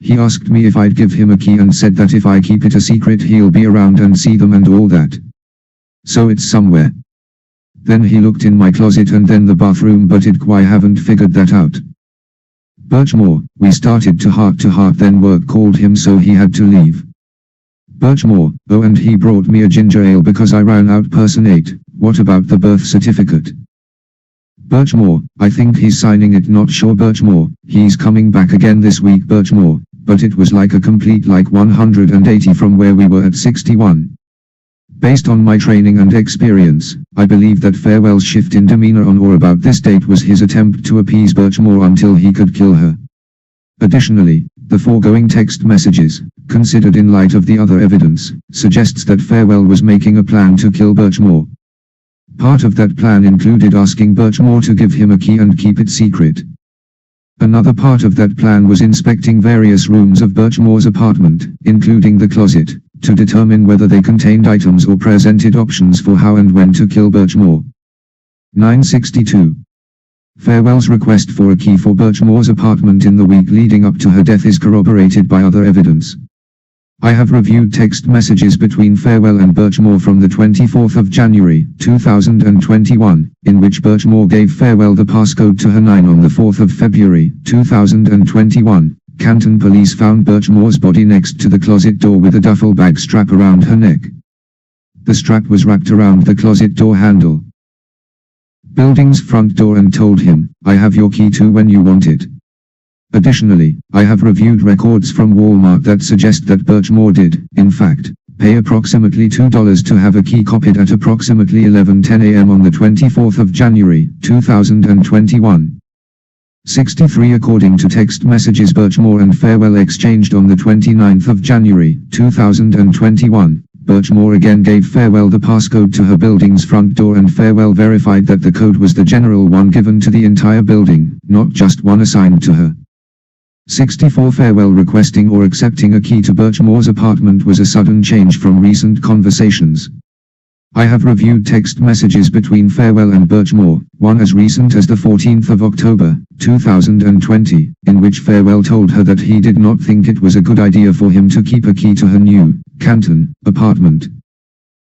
He asked me if I'd give him a key and said that if I keep it a secret he'll be around and see them and all that. So it's somewhere. Then he looked in my closet and then the bathroom, but I haven't figured that out. Birchmore, we started to heart then work called him so he had to leave. Birchmore, oh, and he brought me a ginger ale because I ran out. Person 8, what about the birth certificate? Birchmore, I think he's signing it, not sure. Birchmore, he's coming back again this week. Birchmore, but it was like a complete 180 from where we were at 61. Based on my training and experience, I believe that Farewell's shift in demeanor on or about this date was his attempt to appease Birchmore until he could kill her. Additionally, the foregoing text messages, considered in light of the other evidence, suggests that Farewell was making a plan to kill Birchmore. Part of that plan included asking Birchmore to give him a key and keep it secret. Another part of that plan was inspecting various rooms of Birchmore's apartment, including the closet, to determine whether they contained items or presented options for how and when to kill Birchmore. 962. Farewell's request for a key for Birchmore's apartment in the week leading up to her death is corroborated by other evidence. I have reviewed text messages between Farewell and Birchmore from the 24th of January, 2021, in which Birchmore gave Farewell the passcode to her 9 on the 4th of February, 2021. Canton police found Birchmore's body next to the closet door with a duffel bag strap around her neck. The strap was wrapped around the closet door handle. Building's front door and told him, "I have your key too when you want it." Additionally, I have reviewed records from Walmart that suggest that Birchmore did, in fact, pay approximately $2 to have a key copied at approximately 11:10 a.m. on the 24th of January, 2021. 63. According to text messages Birchmore and Farewell exchanged on the 29th of January, 2021, Birchmore again gave Farewell the passcode to her building's front door and Farewell verified that the code was the general one given to the entire building, not just one assigned to her. 64. Farewell requesting or accepting a key to Birchmore's apartment was a sudden change from recent conversations. I have reviewed text messages between Farewell and Birchmore, one as recent as the 14th of October, 2020, in which Farewell told her that he did not think it was a good idea for him to keep a key to her new, Canton, apartment.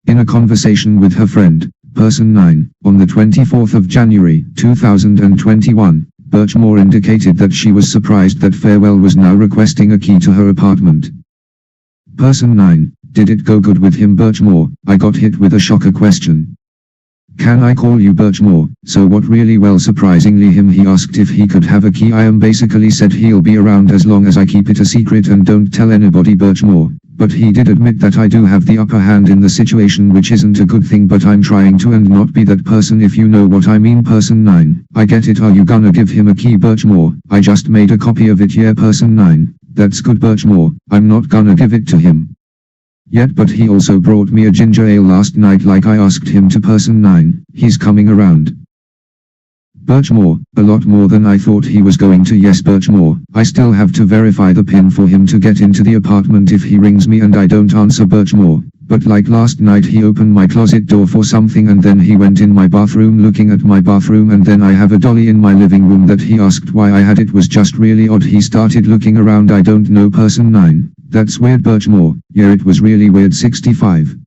In a conversation with her friend, Person 9, on the 24th of January, 2021, Birchmore indicated that she was surprised that Farewell was now requesting a key to her apartment. Person 9, did it go good with him? Birchmore, I got hit with a shocker question. Can I call you Birchmore? So what really? Well, surprisingly he asked if he could have a key. I basically said he'll be around as long as I keep it a secret and don't tell anybody. Birchmore, but he did admit that I do have the upper hand in the situation, which isn't a good thing, but I'm trying to and not be that person, if you know what I mean. Person 9, I get it. Are you gonna give him a key? Birchmore, I just made a copy of it. Yeah. Person 9, that's good. Birchmore, I'm not gonna give it to him yet, but he also brought me a ginger ale last night like I asked him to. Person 9, he's coming around. Birchmore, a lot more than I thought he was going to. Yes. Birchmore, I still have to verify the PIN for him to get into the apartment if he rings me and I don't answer. Birchmore, but like last night he opened my closet door for something and then he went in my bathroom looking at my bathroom, and then I have a dolly in my living room that he asked why I had. It was just really odd. He started looking around. I don't know. Person 9, that's weird. Birchmore, yeah, it was really weird. 65.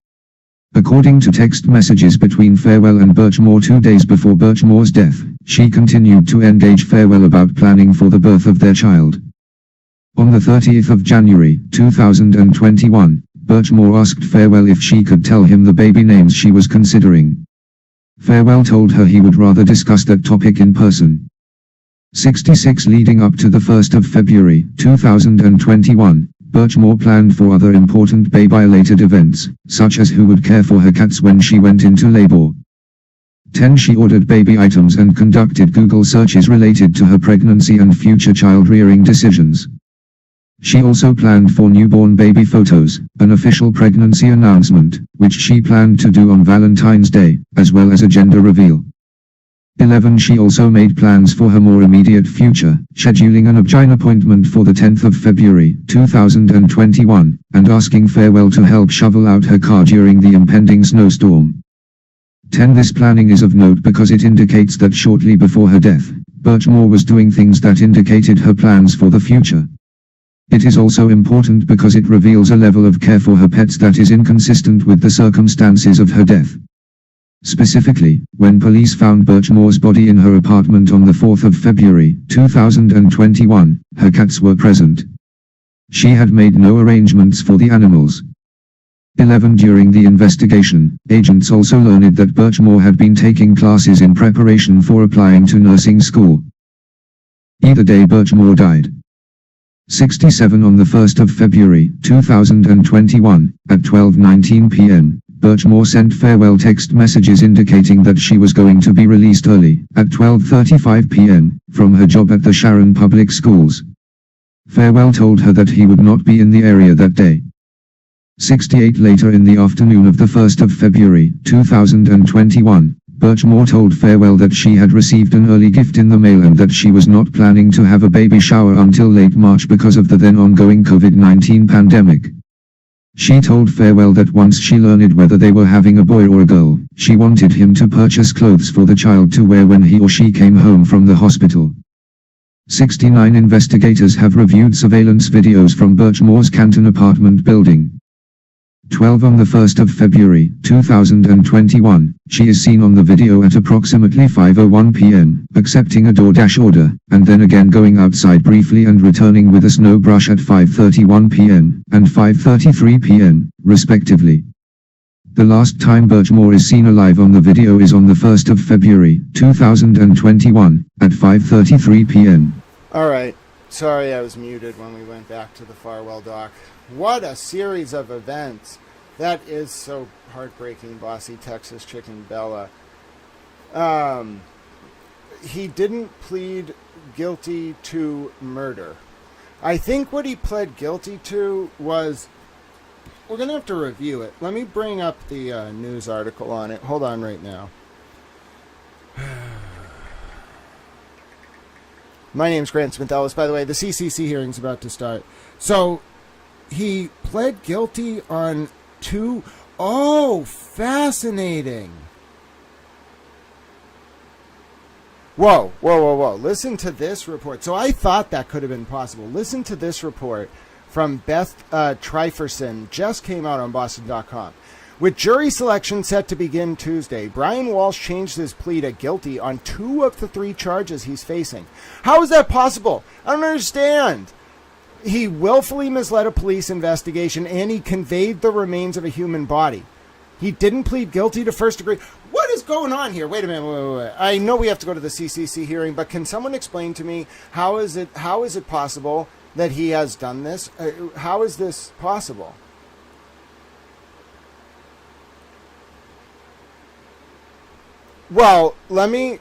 According to text messages between Farewell and Birchmore 2 days before Birchmore's death, she continued to engage Farewell about planning for the birth of their child. On the 30th of January, 2021, Birchmore asked Farewell if she could tell him the baby names she was considering. Farewell told her he would rather discuss that topic in person. 66. Leading up to the 1st of February, 2021, Birchmore planned for other important baby-related events, such as who would care for her cats when she went into labor. 10. She ordered baby items and conducted Google searches related to her pregnancy and future child-rearing decisions. She also planned for newborn baby photos, an official pregnancy announcement, which she planned to do on Valentine's Day, as well as a gender reveal. 11. She also made plans for her more immediate future, scheduling an OB/GYN appointment for the 10th of February, 2021, and asking Farewell to help shovel out her car during the impending snowstorm. 10. This planning is of note because it indicates that shortly before her death, Birchmore was doing things that indicated her plans for the future. It is also important because it reveals a level of care for her pets that is inconsistent with the circumstances of her death. Specifically, when police found Birchmore's body in her apartment on the 4th of February, 2021, her cats were present. She had made no arrangements for the animals. 11. During the investigation, agents also learned that Birchmore had been taking classes in preparation for applying to nursing school. Either day Birchmore died. 67. On the 1st of February, 2021, at 12:19 p.m., Birchmore sent farewell text messages indicating that she was going to be released early, at 12:35 p.m., from her job at the Sharon Public Schools. Farewell told her that he would not be in the area that day. 68. Later in the afternoon of the 1st of February, 2021, Birchmore told Farewell that she had received an early gift in the mail and that she was not planning to have a baby shower until late March because of the then ongoing COVID-19 pandemic. She told Farewell that once she learned whether they were having a boy or a girl, she wanted him to purchase clothes for the child to wear when he or she came home from the hospital. 69. Investigators have reviewed surveillance videos from Birchmore's Canton apartment building. 12. On the 1st of February, 2021, she is seen on the video at approximately 5:01 p.m., accepting a DoorDash order, and then again going outside briefly and returning with a snow brush at 5:31 p.m. and 5:33 p.m., respectively. The last time Birchmore is seen alive on the video is on the 1st of February, 2021, at 5:33 p.m. All right. Sorry I was muted when we went back to the Farwell doc. What a series of events. That is so heartbreaking, bossy Texas chicken Bella. He didn't plead guilty to murder. I think what he pled guilty to was... We're going to have to review it. Let me bring up the news article on it. Hold on right now. My name's Grant Smith Ellis. By the way, the CCC hearing's about to start. So, he pled guilty on 2... Oh, fascinating. Whoa. Listen to this report. So I thought that could have been possible. Listen to this report from Beth Triferson. Just came out on Boston.com. With jury selection set to begin Tuesday, Brian Walsh changed his plea to guilty on 2 of the 3 charges he's facing. How is that possible? I don't understand. He willfully misled a police investigation and he conveyed the remains of a human body. He didn't plead guilty to first degree. What is going on here? Wait a minute. Wait. I know we have to go to the CCC hearing, but can someone explain to me how is it possible that he has done this? How is this possible? Well, let's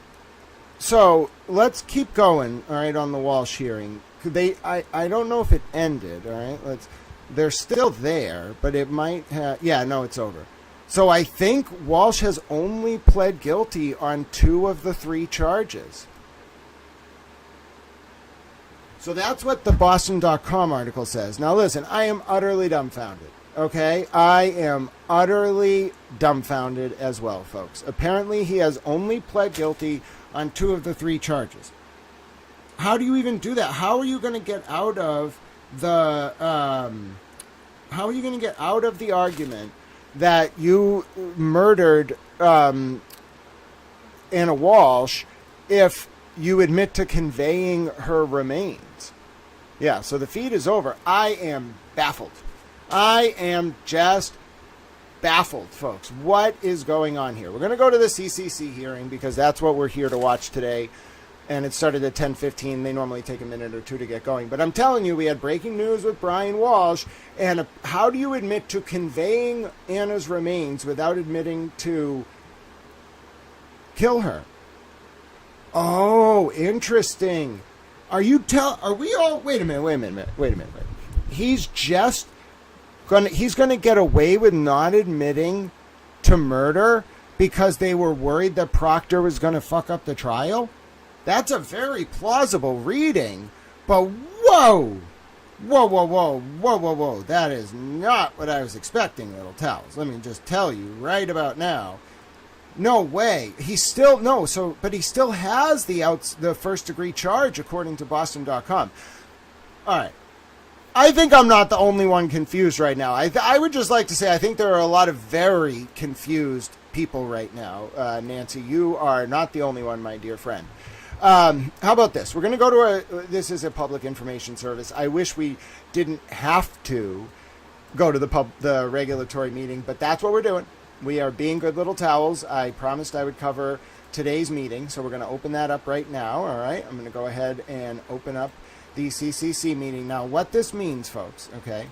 keep going, all right, on the Walsh hearing. I don't know if it ended, all right? They're still there, but it might have... Yeah, no, it's over. So I think Walsh has only pled guilty on 2 of the 3 charges. So that's what the Boston.com article says. Now listen, I am utterly dumbfounded. Okay, I am utterly dumbfounded as well, folks. Apparently, he has only pled guilty on 2 of the 3 charges. How do you even do that? How are you going to get out of the? How are you going to get out of the argument that you murdered Anna Walsh if you admit to conveying her remains? Yeah. So the feed is over. I am baffled. I am just baffled, folks. What is going on here? We're going to go to the CCC hearing because that's what we're here to watch today. And it started at 10:15. They normally take a minute or 2 to get going. But I'm telling you, we had breaking news with Brian Walsh. And how do you admit to conveying Anna's remains without admitting to kill her? Oh, interesting. Are we all... Wait a minute. He's going to get away with not admitting to murder because they were worried that Proctor was going to fuck up the trial? That's a very plausible reading. But whoa. That is not what I was expecting, Little Towels. Let me just tell you right about now. No way. But he still has the first degree charge according to Boston.com. All right. I think I'm not the only one confused right now. I would just like to say I think there are a lot of very confused people right now. Nancy, you are not the only one, my dear friend. How about this? We're going to go to this is a public information service. I wish we didn't have to go to the regulatory meeting, but that's what we're doing. We are being good little towels. I promised I would cover today's meeting, so we're going to open that up right now. All right, I'm going to go ahead and open up the CCC meeting. Now, what this means, folks, okay,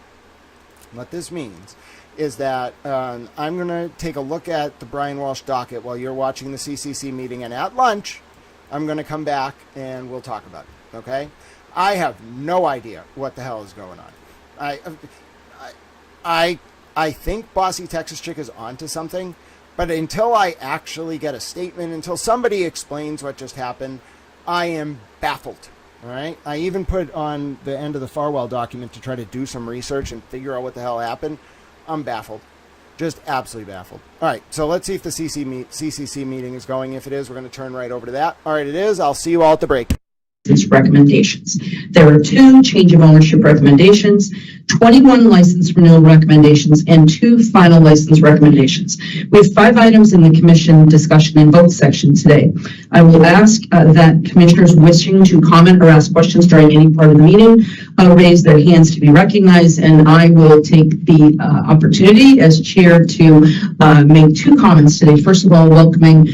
what this means is that I'm going to take a look at the Brian Walsh docket while you're watching the CCC meeting, and at lunch, I'm going to come back and we'll talk about it, okay? I have no idea what the hell is going on. I think Bossy Texas Chick is onto something, but until I actually get a statement, until somebody explains what just happened, I am baffled. All right. I even put on the end of the Farwell document to try to do some research and figure out what the hell happened. I'm baffled. Just absolutely baffled. All right. So let's see if the CCC meeting is going. If it is, we're going to turn right over to that. All right. It is. I'll see you all at the break. Recommendations. There are 2 change of ownership recommendations, 21 license renewal recommendations, and 2 final license recommendations. We have 5 items in the commission discussion in both sections today. I will ask that commissioners wishing to comment or ask questions during any part of the meeting raise their hands to be recognized, and I will take the opportunity as chair to make 2 comments today. First of all, welcoming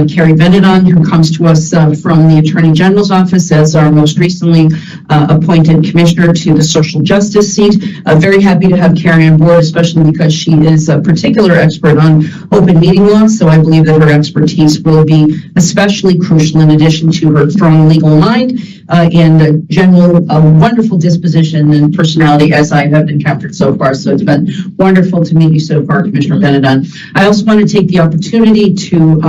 Carrie Benedon, who comes to us from the Attorney General's office as our most recently appointed commissioner to the social justice seat. Very happy to have Carrie on board, especially because she is a particular expert on open meeting law. So I believe that her expertise will be especially crucial in addition to her strong legal mind and a general wonderful disposition and personality as I have encountered so far. So it's been wonderful to meet you so far, Commissioner Benedon. I also want to take the opportunity to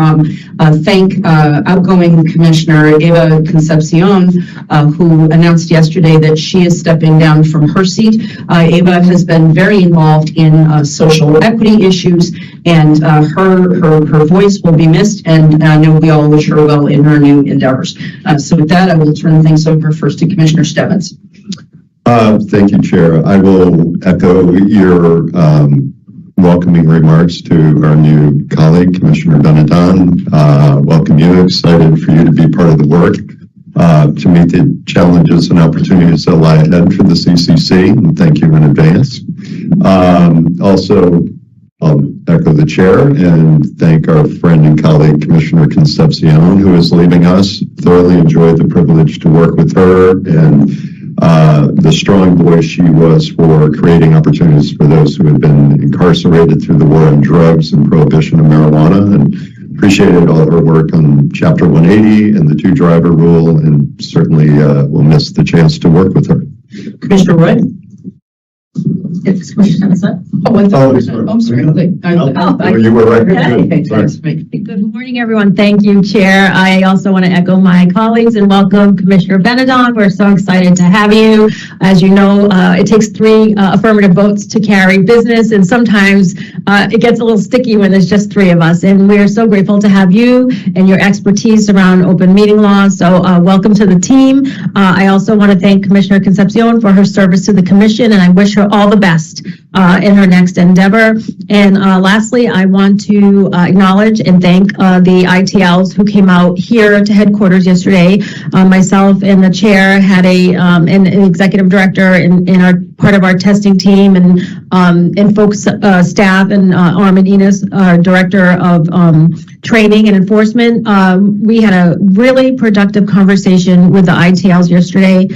thank outgoing Commissioner Eva Concepcion, who announced yesterday that she is stepping down from her seat. Eva has been very involved in social equity issues, and her voice will be missed, and I know we all wish her well in her new endeavors. So with that, I will turn things over first to Commissioner Stebbins. Thank you, Chair. I will echo your welcoming remarks to our new colleague, Commissioner Benedon. Welcome you. Excited for you to be part of the work to meet the challenges and opportunities that lie ahead for the CCC, and thank you in advance. Also, I'll echo the chair and thank our friend and colleague, Commissioner Concepcion, who is leaving us. Thoroughly enjoyed the privilege to work with her and the strong voice she was for creating opportunities for those who had been incarcerated through the war on drugs and prohibition of marijuana, and appreciated all her work on Chapter 180 and the 2-driver rule, and certainly will miss the chance to work with her. Commissioner Roy? If Commissioner Stebbins up? I'm sorry. You were right. Good morning, everyone. Thank you, Chair. I also want to echo my colleagues and welcome Commissioner Benedon. We're so excited to have you. As you know, it takes 3 affirmative votes to carry business, and sometimes it gets a little sticky when there's just 3 of us. And we're so grateful to have you and your expertise around open meeting law. So welcome to the team. I also want to thank Commissioner Concepcion for her service to the Commission, and I wish her all the best in her next endeavor. And lastly, I want to acknowledge and thank the ITLs who came out here to headquarters yesterday. Myself and the chair had an executive director in our part of our testing team, and folks, staff, and Armin Enos, our director of training and enforcement. We had a really productive conversation with the ITLs yesterday.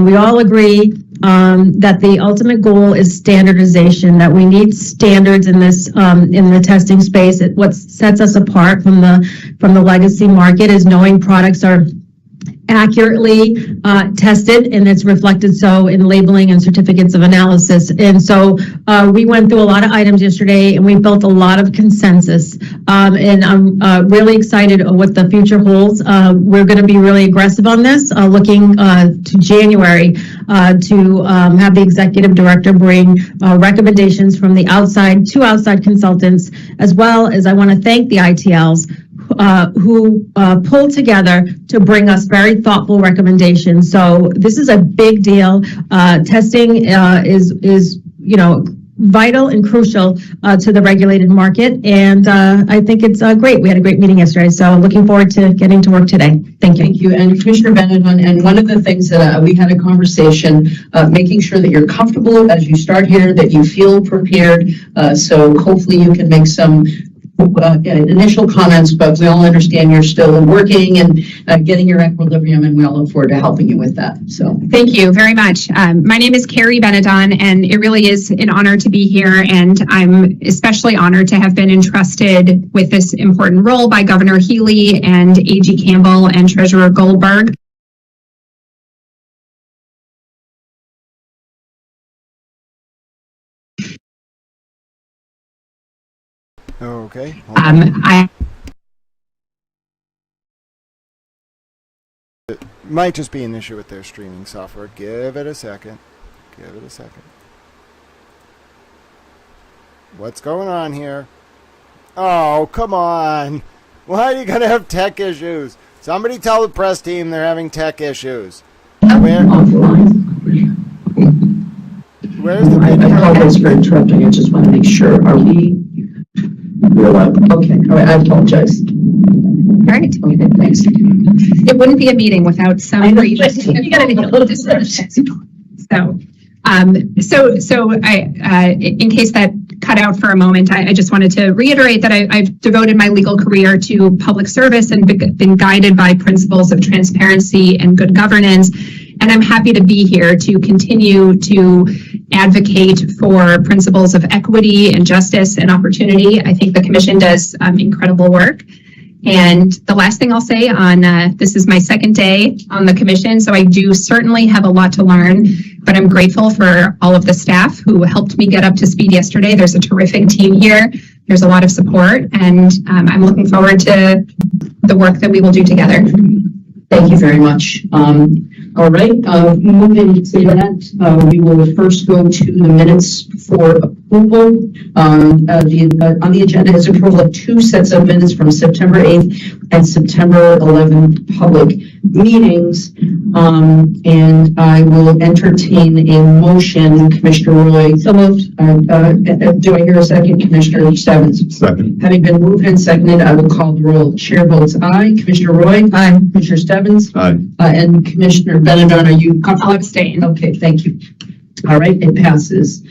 We all agree that the ultimate goal is standardization, that we need standards in this in the testing space. What sets us apart from the legacy market is knowing products are accurately tested, and it's reflected so in labeling and certificates of analysis. And so we went through a lot of items yesterday, and we built a lot of consensus. And I'm really excited what the future holds. We're going to be really aggressive on this, looking to January to have the executive director bring recommendations from the outside consultants, as well as I want to thank the ITLs pulled together to bring us very thoughtful recommendations. So this is a big deal. Testing is vital and crucial to the regulated market. And I think it's great. We had a great meeting yesterday, so looking forward to getting to work today. Thank you. Thank you. And Commissioner Benedon, and one of the things that we had a conversation, making sure that you're comfortable as you start here, that you feel prepared. So hopefully you can make some initial comments, but we all understand you're still working and getting your equilibrium, and we all look forward to helping you with that. So thank you very much. My name is Carrie Benedon, and it really is an honor to be here, and I'm especially honored to have been entrusted with this important role by Governor Healy and AG Campbell and Treasurer Goldberg. Okay. It might just be an issue with their streaming software. Give it a second. Give it a second. What's going on here? Oh, come on. Why are you going to have tech issues? Somebody tell the press team they're having tech issues. Where's the I apologize for interrupting. I just want to make sure. Are we? We're live. Okay. All right. I apologize. All right. Okay. Thanks. It wouldn't be a meeting without some you gotta be a little disruption. So in case that cut out for a moment, I just wanted to reiterate that I've devoted my legal career to public service and been guided by principles of transparency and good governance. And I'm happy to be here to continue to advocate for principles of equity and justice and opportunity. I think the commission does incredible work. And the last thing I'll say on this is my second day on the commission, so I do certainly have a lot to learn, but I'm grateful for all of the staff who helped me get up to speed yesterday. There's a terrific team here. There's a lot of support, and I'm looking forward to the work that we will do together. Thank you very much. All right, moving to that, we will first go to the minutes for approval. On the agenda is approval of two sets of minutes from September 8th and September 11th public meetings. And I will entertain a motion, Commissioner Roy. So moved. Do I hear a second, Commissioner Stebbins? Second. Having been moved and seconded, I will call the roll. Chair votes aye. Commissioner Roy? Aye. Commissioner Stebbins? Aye. And Commissioner Benedon, are you comfortable? I'll abstain. Okay, thank you. All right, it passes.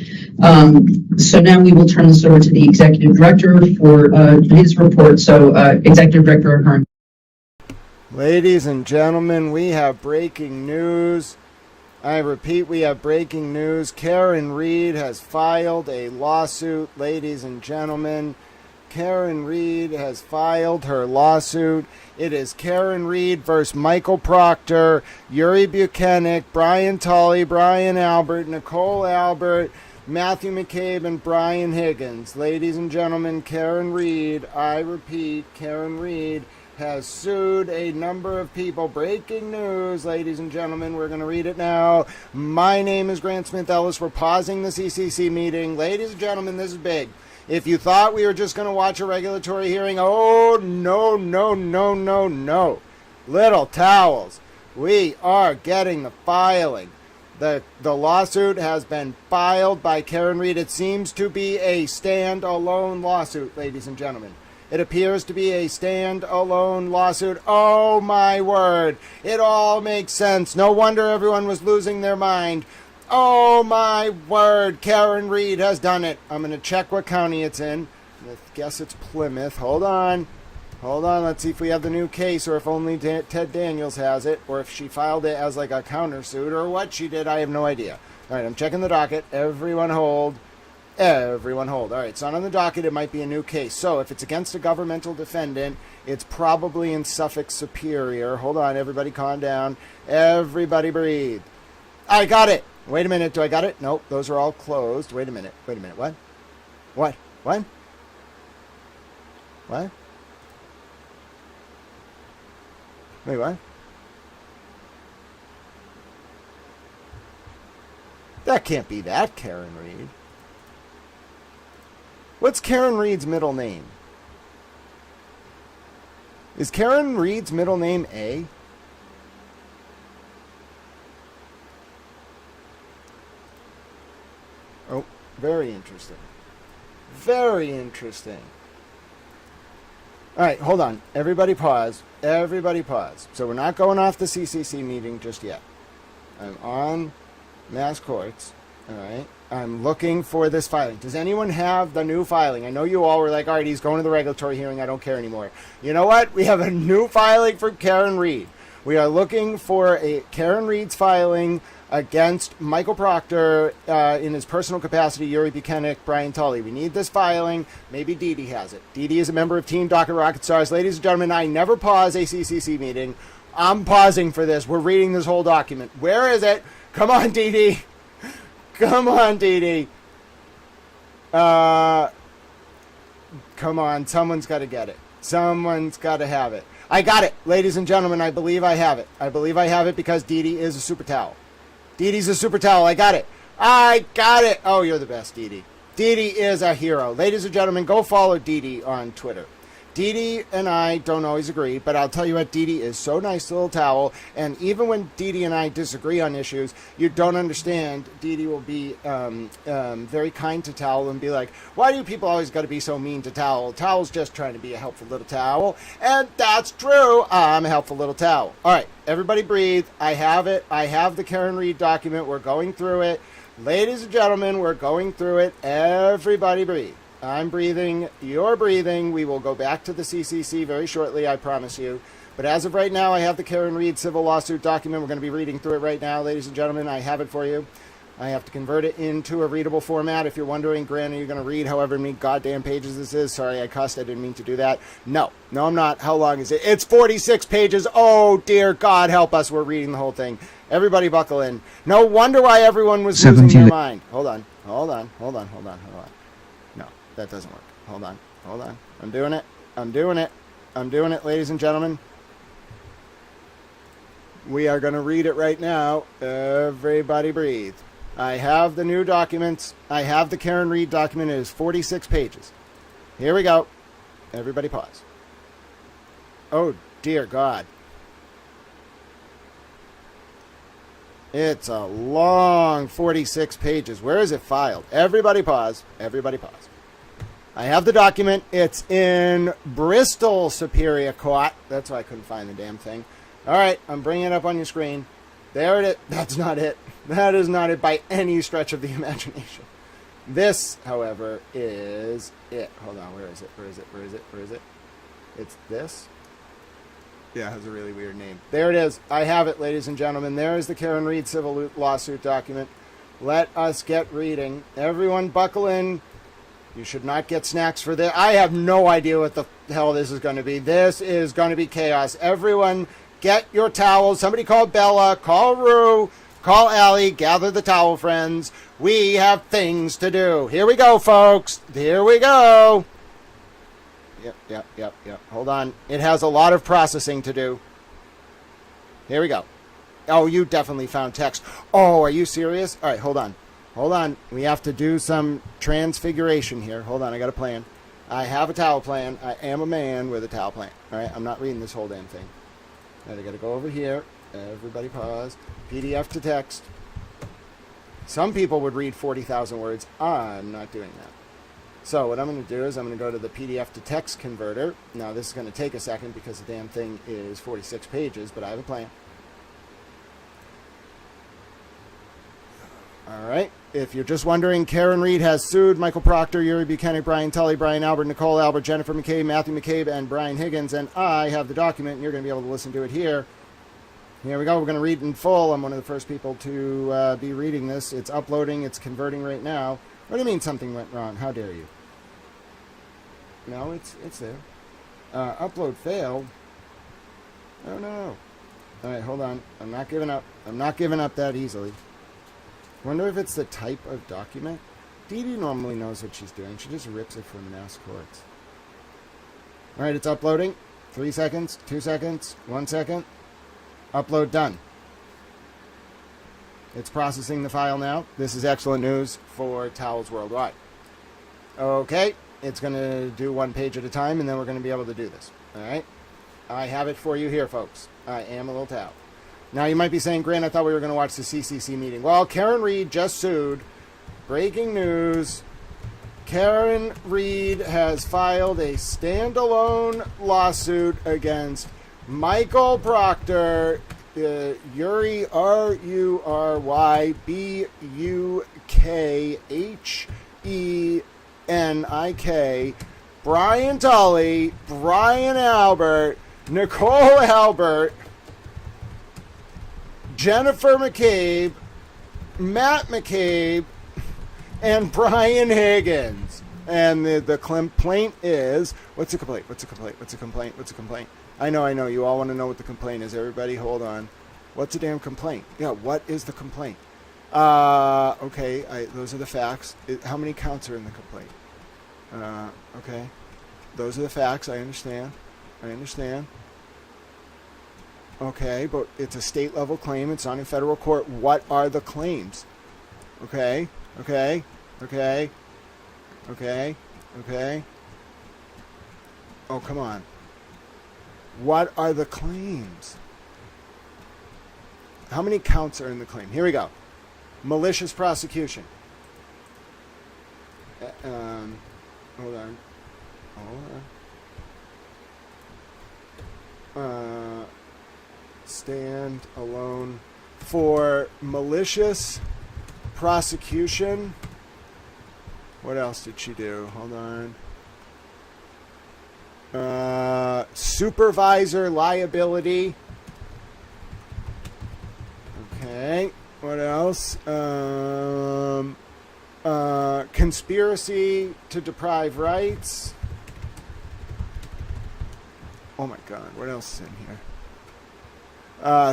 So now we will turn this over to the Executive Director for his report. So Executive Director Ahern. Ladies and gentlemen, we have breaking news. I repeat, we have breaking news. Karen Reed has filed a lawsuit. Ladies and gentlemen, Karen Reed has filed her lawsuit. It is Karen Reed versus Michael Proctor, Yuri Bukhenik, Brian Tully, Brian Albert, Nicole Albert, Matthew McCabe, and Brian Higgins. Ladies and gentlemen, Karen Reed, I repeat, Karen Reed has sued a number of people. Breaking news, ladies and gentlemen. We're going to read it now. My name is Grant Smith Ellis. We're pausing the CCC meeting. Ladies and gentlemen, this is big. If you thought we were just going to watch a regulatory hearing, oh, no, no, no, no, no. Little towels. We are getting the filing. The lawsuit has been filed by Karen Reed. It seems to be a stand-alone lawsuit, ladies and gentlemen. It appears to be a stand-alone lawsuit. Oh, my word. It all makes sense. No wonder everyone was losing their mind. Oh, my word. Karen Reed has done it. I'm going to check what county it's in. I guess it's Plymouth. Hold on. Hold on. Let's see if we have the new case or if only Ted Daniels has it or if she filed it as like a countersuit or what she did. I have no idea. All right, I'm checking the docket. Everyone hold. Everyone hold. All right, it's not on the docket. It might be a new case. So if it's against a governmental defendant, it's probably in Suffolk Superior. Hold on, everybody calm down. Everybody breathe. I got it. Wait a minute. Do I got it? Nope, those are all closed. Wait a minute. Wait a minute. What? What? What? What? Wait, what? That can't be that Karen Reed. What's Karen Reed's middle name? Is Karen Reed's middle name A? Oh, very interesting. Very interesting. All right, hold on. Everybody pause. Everybody pause. So we're not going off the CCC meeting just yet. I'm on Mass Courts. All right. I'm looking for this filing. Does anyone have the new filing? I know you all were like, all right, he's going to the regulatory hearing. I don't care anymore. You know what? We have a new filing for Karen Reed. We are looking for a Karen Reed's filing against Michael Proctor in his personal capacity, Yuri Bukhenik, Brian Tully. We need this filing. Maybe Dee Dee has it. Dee Dee is a member of Team Docket Rocket Stars. Ladies and gentlemen, I never pause a CCC meeting. I'm pausing for this. We're reading this whole document. Where is it? Come on, Dee Dee. Come on, Dee Dee. Come on. Someone's got to get it. Someone's got to have it. I got it. Ladies and gentlemen, I believe I have it. I believe I have it because Dee Dee is a super towel. Dee Dee's a super towel. I got it. I got it. Oh, you're the best, Dee Dee. Dee Dee is a hero. Ladies and gentlemen, go follow Dee Dee on Twitter. Dee Dee and I don't always agree, but I'll tell you what, Dee Dee is so nice, little towel, and even when Dee Dee and I disagree on issues, you don't understand, Dee Dee will be very kind to Towel and be like, why do people always got to be so mean to Towel? Towel's just trying to be a helpful little towel, and that's true. I'm a helpful little towel. All right, everybody breathe. I have it. I have the Karen Reed document. We're going through it. Ladies and gentlemen, we're going through it. Everybody breathe. I'm breathing, you're breathing. We will go back to the CCC very shortly, I promise you. But as of right now, I have the Karen Reed civil lawsuit document. We're going to be reading through it right now, ladies and gentlemen. I have it for you. I have to convert it into a readable format. If you're wondering, Grant, are you going to read however many goddamn pages this is? Sorry, I cussed. I didn't mean to do that. No, I'm not. How long is it? It's 46 pages. Oh, dear God, help us. We're reading the whole thing. Everybody buckle in. No wonder why everyone was losing their mind. Hold on. No, that doesn't work. Hold on. I'm doing it, ladies and gentlemen. We are going to read it right now. Everybody breathe. I have the new documents. I have the Karen Reed document. It is 46 pages. Here we go. Everybody pause. Oh, dear God. It's a long 46 pages. Where is it filed? Everybody pause. I have the document. It's in Bristol Superior Court. That's why I couldn't find the damn thing. All right, I'm bringing it up on your screen. There it is. That's not it. That is not it by any stretch of the imagination. This, however, is it. Hold on. Where is it? It's this. Yeah, it has a really weird name. There it is. I have it, ladies and gentlemen. There is the Karen Reed civil lawsuit document. Let us get reading. Everyone buckle in. You should not get snacks for this. I have no idea what the hell this is going to be. This is going to be chaos. Everyone, get your towels. Somebody call Bella. Call Rue. Call Allie. Gather the towel friends. We have things to do. Here we go, folks. Here we go. Yep. Hold on. It has a lot of processing to do. Here we go. Oh, you definitely found text. Oh, are you serious? All right, hold on. We have to do some transfiguration here. Hold on, I got a plan. I have a towel plan. I am a man with a towel plan. All right, I'm not reading this whole damn thing. All right, I got to go over here. Everybody pause. PDF to text. Some people would read 40,000 words. I'm not doing that. So what I'm going to do is I'm going to go to the PDF to text converter. Now this is going to take a second because the damn thing is 46 pages, but I have a plan. All right. If you're just wondering, Karen Reed has sued Michael Proctor, Yuri Bukhenik, Brian Tully, Brian Albert, Nicole Albert, Jennifer McCabe, Matthew McCabe, and Brian Higgins, and I have the document, and you're going to be able to listen to it here. Here we go. We're going to read it in full. I'm one of the first people to be reading this. It's uploading. It's converting right now. What do you mean something went wrong? How dare you? No, it's there. Upload failed. Oh, no. All right, hold on. I'm not giving up. I'm not giving up that easily. Wonder if it's the type of document. Dee Dee normally knows what she's doing. She just rips it from Mass Courts. All right, it's uploading. 3 seconds, 2 seconds, 1 second. Upload done. It's processing the file now. This is excellent news for towels worldwide. Okay, it's going to do 1 page at a time, and then we're going to be able to do this. All right? I have it for you here, folks. I am a little towel. Now, you might be saying, Grant, I thought we were going to watch the CCC meeting. Well, Karen Reed just sued. Breaking news. Karen Reed has filed a standalone lawsuit against Michael Proctor, Yuri, Ruybukhhenik, Brian Tully, Brian Albert, Nicole Albert, Jennifer McCabe, Matt McCabe, and Brian Higgins. And the complaint is, what's the complaint? I know, you all want to know what the complaint is. Everybody, hold on. What's the damn complaint? Yeah, what is the complaint? Okay, those are the facts. How many counts are in the complaint? Okay. Those are the facts, I understand. Okay, but it's a state level claim. It's not in federal court. What are the claims? Okay. Oh, come on. What are the claims? How many counts are in the claim? Here we go. Malicious prosecution. Hold on. Stand alone for malicious prosecution. What else did she do? Hold on. Supervisor liability. Okay. What else? Conspiracy to deprive rights. Oh my God. What else is in here?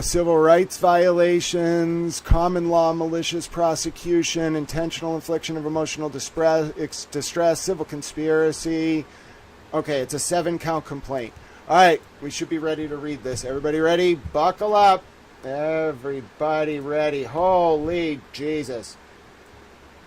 Civil rights violations, common law malicious prosecution, intentional infliction of emotional distress, civil conspiracy. Okay, it's a 7-count complaint. All right, we should be ready to read this. Everybody ready? Buckle up. Everybody ready. Holy Jesus.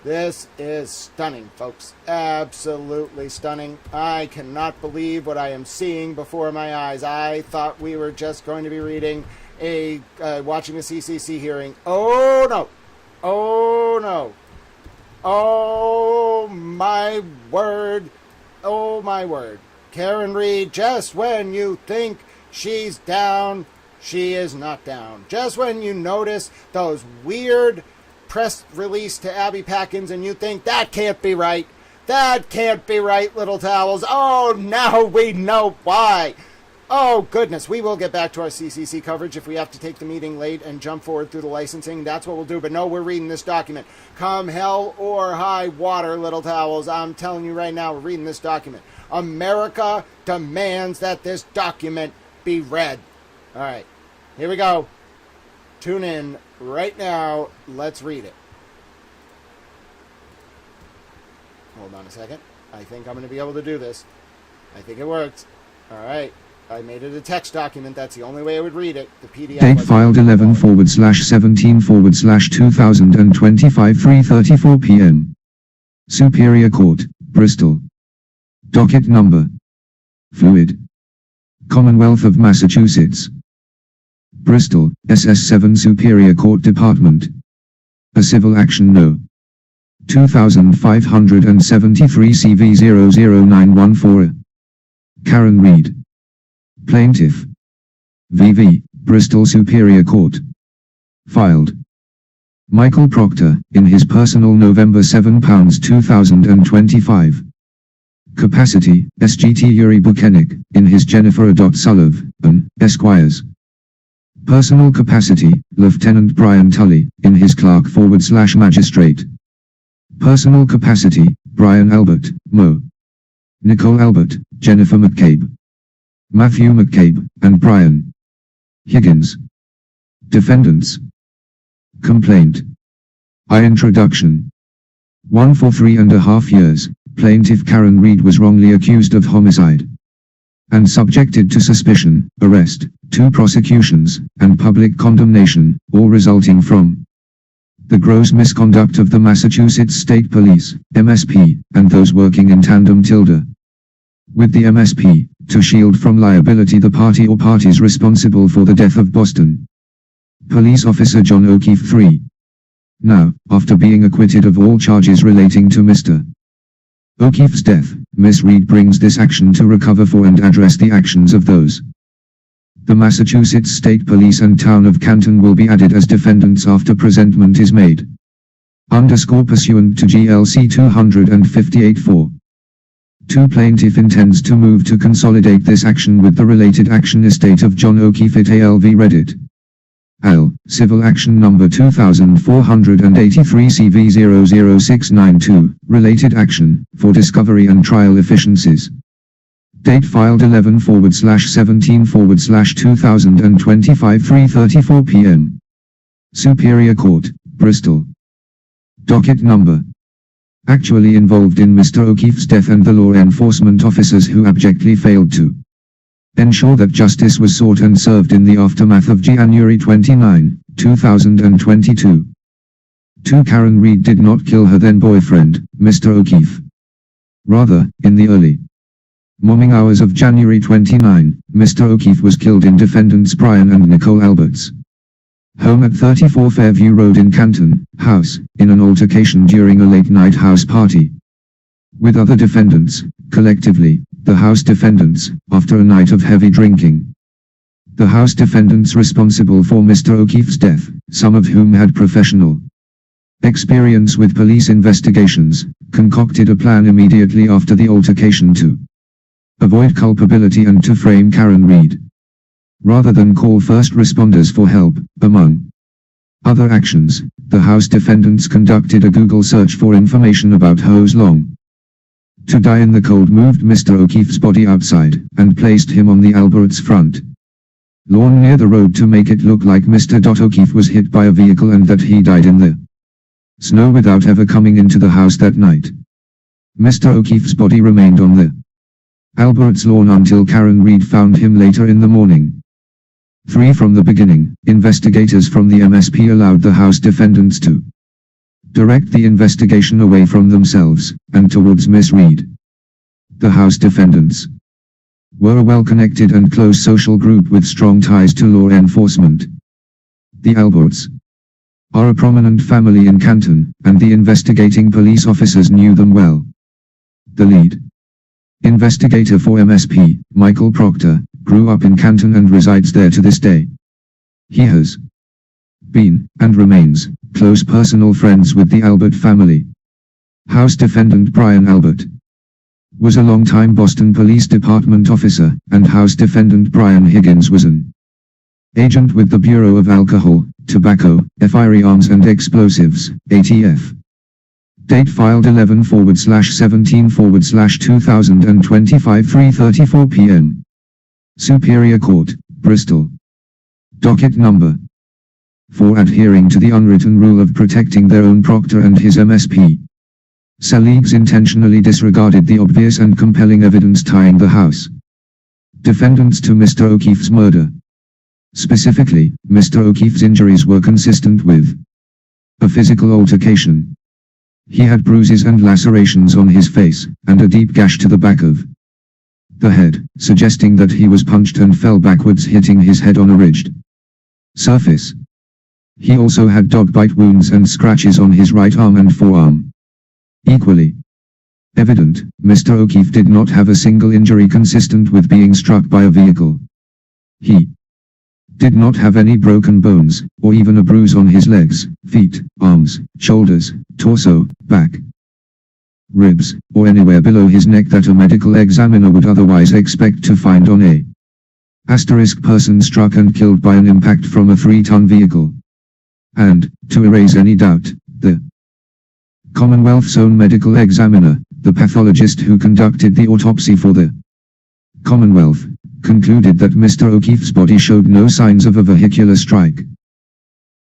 This is stunning, folks. Absolutely stunning. I cannot believe what I am seeing before my eyes. I thought we were just going to be reading watching a CCC hearing. Oh no. Oh my word. Karen Reed, just when you think she's down, she is not down. Just when you notice those weird press release to Abby Packins and you think that can't be right. That can't be right, little towels. Oh, now we know why. Oh, goodness. We will get back to our CCC coverage if we have to take the meeting late and jump forward through the licensing. That's what we'll do. But no, we're reading this document. Come hell or high water, little towels. I'm telling you right now, we're reading this document. America demands that this document be read. All right. Here we go. Tune in right now. Let's read it. Hold on a second. I think I'm going to be able to do this. I think it works. All right. I made it a text document. That's the only way I would read it. The PDF. Date filed 11/17/2025 3:34 p.m. Superior Court, Bristol. Docket number. Fluid. Commonwealth of Massachusetts. Bristol, SS7 Superior Court Department. A civil action no. 2573 CV 00914. Karen Reed. Plaintiff. VV, Bristol Superior Court. Filed. Michael Proctor, in his personal November 7 2025. Capacity, SGT Yuri Bukhenik, in his Jennifer Sullivan, Esquires. Personal capacity, Lieutenant Brian Tully, in his clerk/magistrate. Personal capacity, Brian Albert, Mo. Nicole Albert, Jennifer McCabe. Matthew McCabe, and Brian Higgins. Defendants. Complaint. Introduction. 1 for 3.5 years, plaintiff Karen Reed was wrongly accused of homicide and subjected to suspicion, arrest, 2 prosecutions, and public condemnation, all resulting from the gross misconduct of the Massachusetts State Police, MSP, and those working in tandem with the MSP, to shield from liability the party or parties responsible for the death of Boston Police Officer John O'Keefe 3. Now, after being acquitted of all charges relating to Mr. O'Keefe's death, Ms. Reed brings this action to recover for and address the actions of those. The Massachusetts State Police and Town of Canton will be added as defendants after presentment is made. Pursuant to GLC 258-4. 2. Plaintiff intends to move to consolidate this action with the related action estate of John O'Keefe at ALV Reddit. L. Civil Action Number 2483 CV00692, Related Action, for Discovery and Trial Efficiencies. Date filed 11/17/2025 3:34 p.m. Superior Court, Bristol. Docket Number. Actually involved in Mr. O'Keefe's death and the law enforcement officers who abjectly failed to ensure that justice was sought and served in the aftermath of January 29, 2022. 2. Karen Reed did not kill her then-boyfriend, Mr. O'Keefe. Rather, in the early morning hours of January 29, Mr. O'Keefe was killed in defendants Brian and Nicole Albert's home at 34 Fairview Road in Canton, House, in an altercation during a late-night house party with other defendants, collectively, the House defendants, after a night of heavy drinking. The House defendants responsible for Mr. O'Keefe's death, some of whom had professional experience with police investigations, concocted a plan immediately after the altercation to avoid culpability and to frame Karen Reed, rather than call first responders for help. Among other actions, the House defendants conducted a Google search for information about Hose Long to die in the cold, moved Mr. O'Keefe's body outside, and placed him on the Albert's front lawn near the road to make it look like Mr. O'Keefe was hit by a vehicle and that he died in the snow without ever coming into the house that night. Mr. O'Keefe's body remained on the Albert's lawn until Karen Reed found him later in the morning. 3. From the beginning, investigators from the MSP allowed the House defendants to direct the investigation away from themselves, and towards Miss Reed. The House defendants were a well-connected and close social group with strong ties to law enforcement. The Alberts are a prominent family in Canton, and the investigating police officers knew them well. The lead investigator for MSP, Michael Proctor, grew up in Canton and resides there to this day. He has been, and remains, close personal friends with the Albert family. House defendant Brian Albert was a longtime Boston Police Department officer, and House defendant Brian Higgins was an agent with the Bureau of Alcohol, Tobacco, Firearms and Explosives, ATF. Date filed 11/17/2025 3:34 p.m. Superior Court, Bristol. Docket Number. For adhering to the unwritten rule of protecting their own proctor and his MSP, Saleeks intentionally disregarded the obvious and compelling evidence tying the House defendants to Mr. O'Keefe's murder. Specifically, Mr. O'Keefe's injuries were consistent with a physical altercation. He had bruises and lacerations on his face, and a deep gash to the back of the head, suggesting that he was punched and fell backwards, hitting his head on a ridged surface. He also had dog bite wounds and scratches on his right arm and forearm. Equally evident, Mr. O'Keefe did not have a single injury consistent with being struck by a vehicle. He did not have any broken bones, or even a bruise on his legs, feet, arms, shoulders, torso, back, ribs, or anywhere below his neck that a medical examiner would otherwise expect to find on a person struck and killed by an impact from a 3-ton vehicle. And, to erase any doubt, the Commonwealth's own medical examiner, the pathologist who conducted the autopsy for the Commonwealth, concluded that Mr. O'Keefe's body showed no signs of a vehicular strike.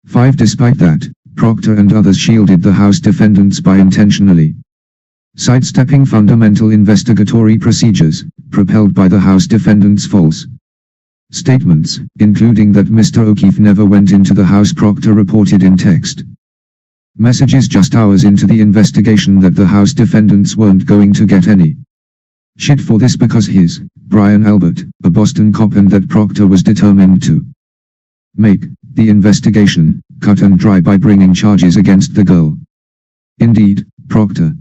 5. Despite that, Proctor and others shielded the House defendants by intentionally sidestepping fundamental investigatory procedures, propelled by the House defendants' false statements, including that Mr. O'Keefe never went into the house. Proctor reported in text messages just hours into the investigation that the House defendants weren't going to get any shit for this because his Brian Albert, a Boston cop, and that Proctor was determined to make the investigation cut and dry by bringing charges against the girl. Indeed, Proctor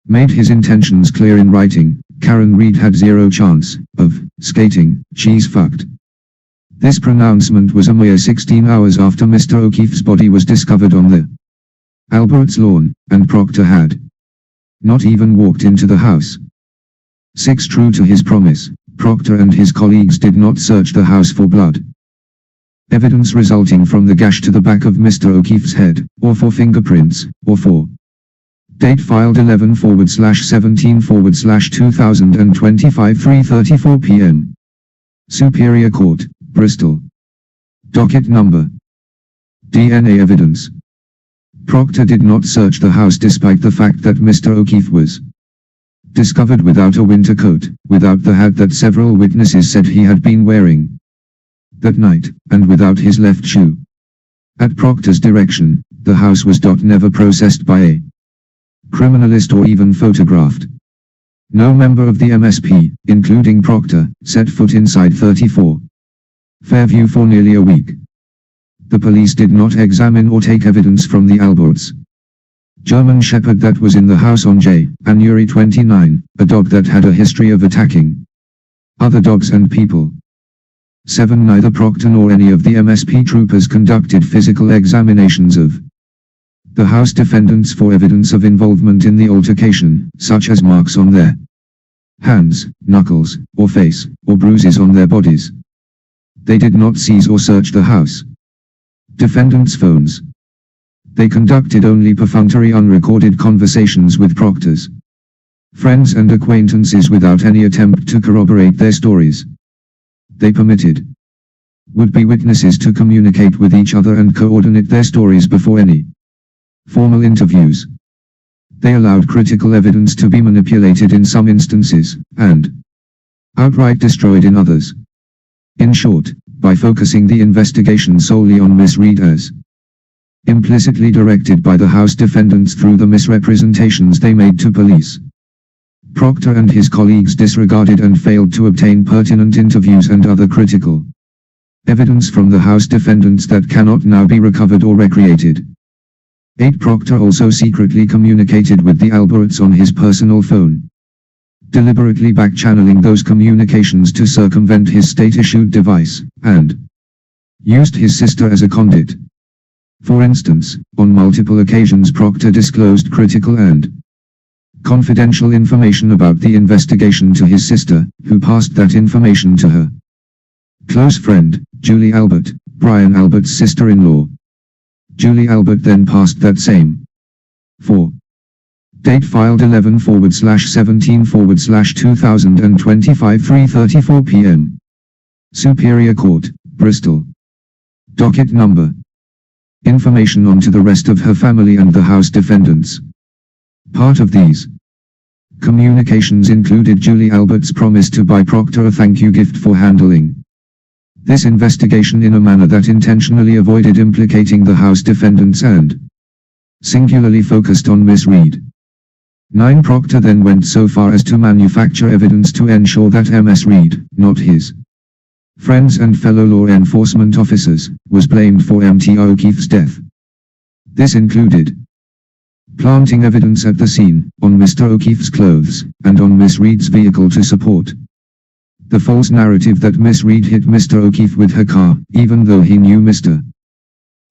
made his intentions clear in writing. Karen Reed had zero chance of skating, she's fucked. This pronouncement was a mere 16 hours after Mr. O'Keefe's body was discovered on the Albert's lawn, and Proctor had not even walked into the house. 6. True to his promise, Proctor and his colleagues did not search the house for blood evidence resulting from the gash to the back of Mr. O'Keefe's head, or for fingerprints, or for date filed 11/17/2025 3:34 p.m. Superior Court, Bristol. Docket number. DNA evidence. Proctor did not search the house despite the fact that Mr. O'Keefe was discovered without a winter coat, without the hat that several witnesses said he had been wearing that night, and without his left shoe. At Proctor's direction, the house was never processed by a criminalist or even photographed. No member of the MSP, including Proctor, set foot inside 34 Fairview for nearly a week. The police did not examine or take evidence from the Alberts. German Shepherd that was in the house on January 29, a dog that had a history of attacking other dogs and people. 7. Neither Proctor nor any of the MSP troopers conducted physical examinations of the house defendants for evidence of involvement in the altercation, such as marks on their hands, knuckles, or face, or bruises on their bodies. They did not seize or search the house defendants' phones. They conducted only perfunctory unrecorded conversations with Proctor's friends and acquaintances without any attempt to corroborate their stories. They permitted would-be witnesses to communicate with each other and coordinate their stories before any formal interviews. They allowed critical evidence to be manipulated in some instances, and outright destroyed in others. In short, by focusing the investigation solely on Miss Reed as implicitly directed by the House defendants through the misrepresentations they made to police, Proctor and his colleagues disregarded and failed to obtain pertinent interviews and other critical evidence from the House defendants that cannot now be recovered or recreated. 8. Proctor also secretly communicated with the Alberts on his personal phone, deliberately back-channeling those communications to circumvent his state-issued device, and used his sister as a conduit. For instance, on multiple occasions Proctor disclosed critical and confidential information about the investigation to his sister, who passed that information to her close friend, Julie Albert, Brian Albert's sister-in-law. Julie Albert then passed that same for date filed 11/17/2025 3:34 p.m. Superior Court, Bristol. Docket number. Information on to the rest of her family and the House defendants. Part of these communications included Julie Albert's promise to buy Proctor a thank you gift for handling this investigation in a manner that intentionally avoided implicating the House defendants and singularly focused on Miss Reed. 9. Proctor then went so far as to manufacture evidence to ensure that Ms. Reed, not his friends and fellow law enforcement officers, was blamed for Mt. O'Keefe's death. This included planting evidence at the scene, on Mr. O'Keefe's clothes, and on Miss Reed's vehicle to support the false narrative that Miss Reed hit Mr. O'Keefe with her car, even though he knew Mr.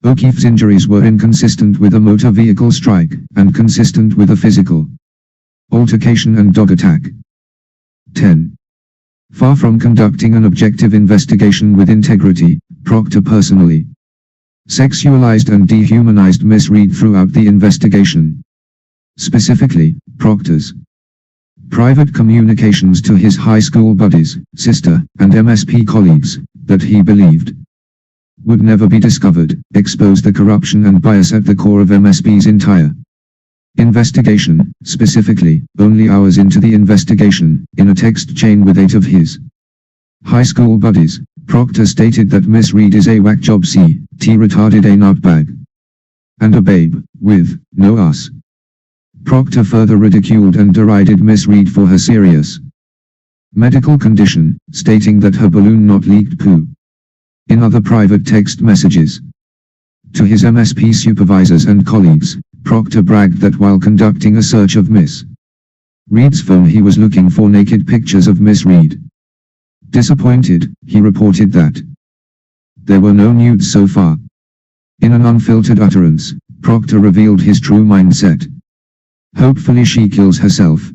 O'Keefe's injuries were inconsistent with a motor vehicle strike, and consistent with a physical altercation and dog attack. 10. Far from conducting an objective investigation with integrity, Proctor personally sexualized and dehumanized Miss Reed throughout the investigation. Specifically, Proctor's private communications to his high school buddies, sister, and MSP colleagues, that he believed would never be discovered, exposed the corruption and bias at the core of MSP's entire investigation. Specifically, only hours into the investigation, in a text chain with 8 of his high school buddies, Proctor stated that Miss Reed is a whack job C.T. retarded a nutbag and a babe, with no ass. Proctor further ridiculed and derided Miss Reed for her serious medical condition, stating that her balloon not leaked poo. In other private text messages to his MSP supervisors and colleagues, Proctor bragged that while conducting a search of Miss Reed's phone he was looking for naked pictures of Miss Reed. Disappointed, he reported that there were no nudes so far. In an unfiltered utterance, Proctor revealed his true mindset. Hopefully she kills herself.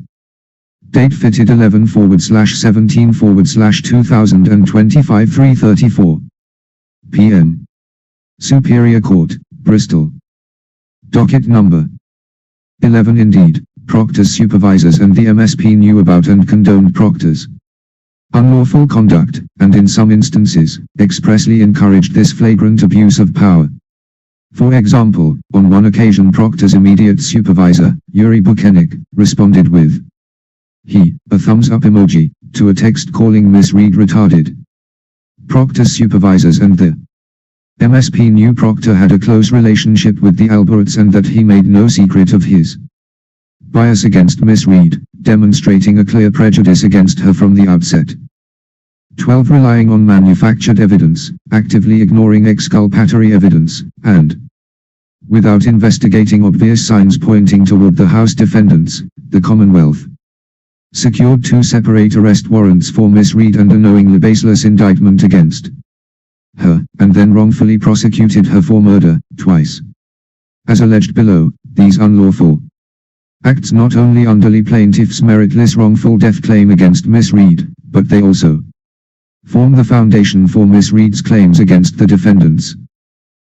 Date fitted 11/17/2025 3:34 p.m. Superior Court, Bristol. Docket number 11. Indeed, Proctor's supervisors and the MSP knew about and condoned Proctor's unlawful conduct, and in some instances, expressly encouraged this flagrant abuse of power. For example, on one occasion Proctor's immediate supervisor, Yuri Bukhenik, responded with a thumbs up emoji, to a text calling Miss Reed retarded. Proctor's supervisors and the MSP knew Proctor had a close relationship with the Alberts and that he made no secret of his bias against Miss Reed, demonstrating a clear prejudice against her from the outset. 12. Relying on manufactured evidence, actively ignoring exculpatory evidence, and without investigating obvious signs pointing toward the House defendants, the Commonwealth secured 2 separate arrest warrants for Miss Reed and a knowingly baseless indictment against her, and then wrongfully prosecuted her for murder, twice. As alleged below, these unlawful acts not only underlie plaintiff's meritless wrongful death claim against Miss Reed, but they also form the foundation for Miss Reed's claims against the defendants.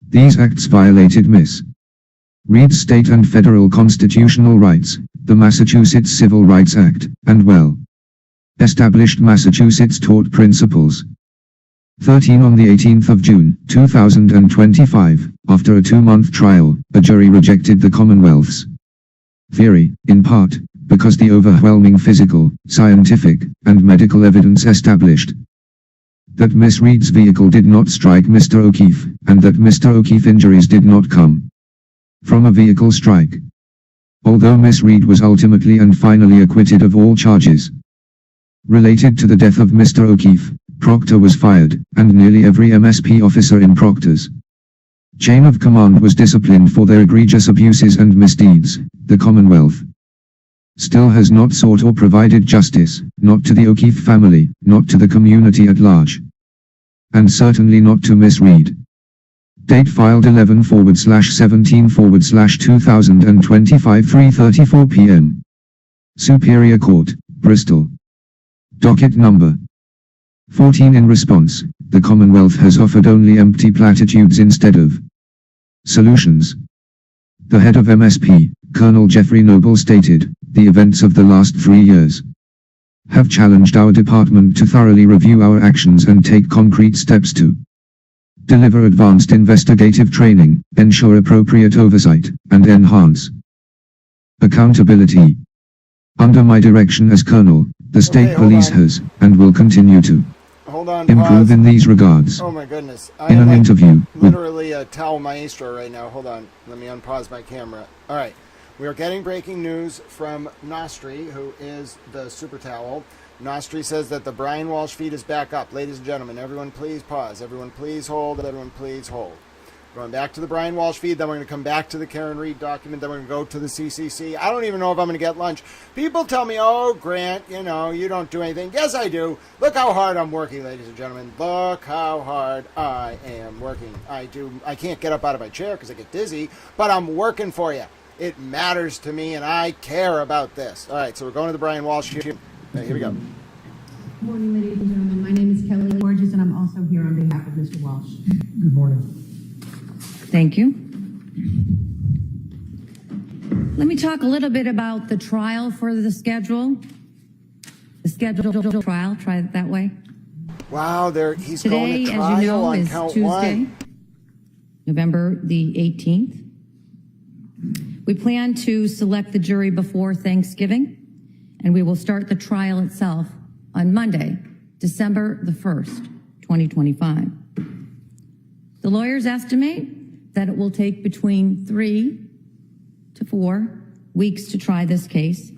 These acts violated Miss Reed's state and federal constitutional rights, the Massachusetts Civil Rights Act, and well-established Massachusetts tort principles. 13. On the 18th of June, 2025, after a 2-month trial, a jury rejected the Commonwealth's theory, in part, because the overwhelming physical, scientific, and medical evidence established that Miss Reed's vehicle did not strike Mr. O'Keefe, and that Mr. O'Keefe's injuries did not come from a vehicle strike. Although Miss Reed was ultimately and finally acquitted of all charges related to the death of Mr. O'Keefe, Proctor was fired, and nearly every MSP officer in Proctor's chain of command was disciplined for their egregious abuses and misdeeds. The Commonwealth still has not sought or provided justice, not to the O'Keefe family, not to the community at large, and certainly not to Miss Reed. Date filed 11/17/2025 3:34 p.m. Superior Court, Bristol. Docket number 14. In response, the Commonwealth has offered only empty platitudes instead of solutions. The head of MSP, Colonel Jeffrey Noble, stated, "The events of the last 3 years have challenged our department to thoroughly review our actions and take concrete steps to deliver advanced investigative training, ensure appropriate oversight, and enhance accountability. Under my direction as Colonel, the state police has, and will continue to, improve in these regards." Oh my goodness. In an interview with literally a towel maestro right now. Hold on. Let me unpause my camera. All right. We are getting breaking news from Nostri, who is the super towel. Nostri says that the Brian Walsh feed is back up. Ladies and gentlemen, everyone please pause. Everyone please hold. Everyone please hold. Going back to the Brian Walsh feed, then we're going to come back to the Karen Reed document, then we're going to go to the CCC. I don't even know if I'm going to get lunch. People tell me, oh, Grant, you know, you don't do anything. Yes, I do. Look how hard I'm working, ladies and gentlemen. Look how hard I am working. I can't get up out of my chair because I get dizzy, but I'm working for you. It matters to me, and I care about this. All right, so we're going to the Brian Walsh feed. Here we go. Good morning, ladies and gentlemen. My name is Kelly Borges, and I'm also here on behalf of Mr. Walsh. Good morning. Thank you. Let me talk a little bit about the trial for the schedule. The scheduled trial, try it that way. Wow, he's Today, going to as trial you know, on is count Tuesday, 1. November the 18th. We plan to select the jury before Thanksgiving, and we will start the trial itself on Monday, December the 1st, 2025. The lawyers estimate that it will take between 3 to 4 weeks to try this case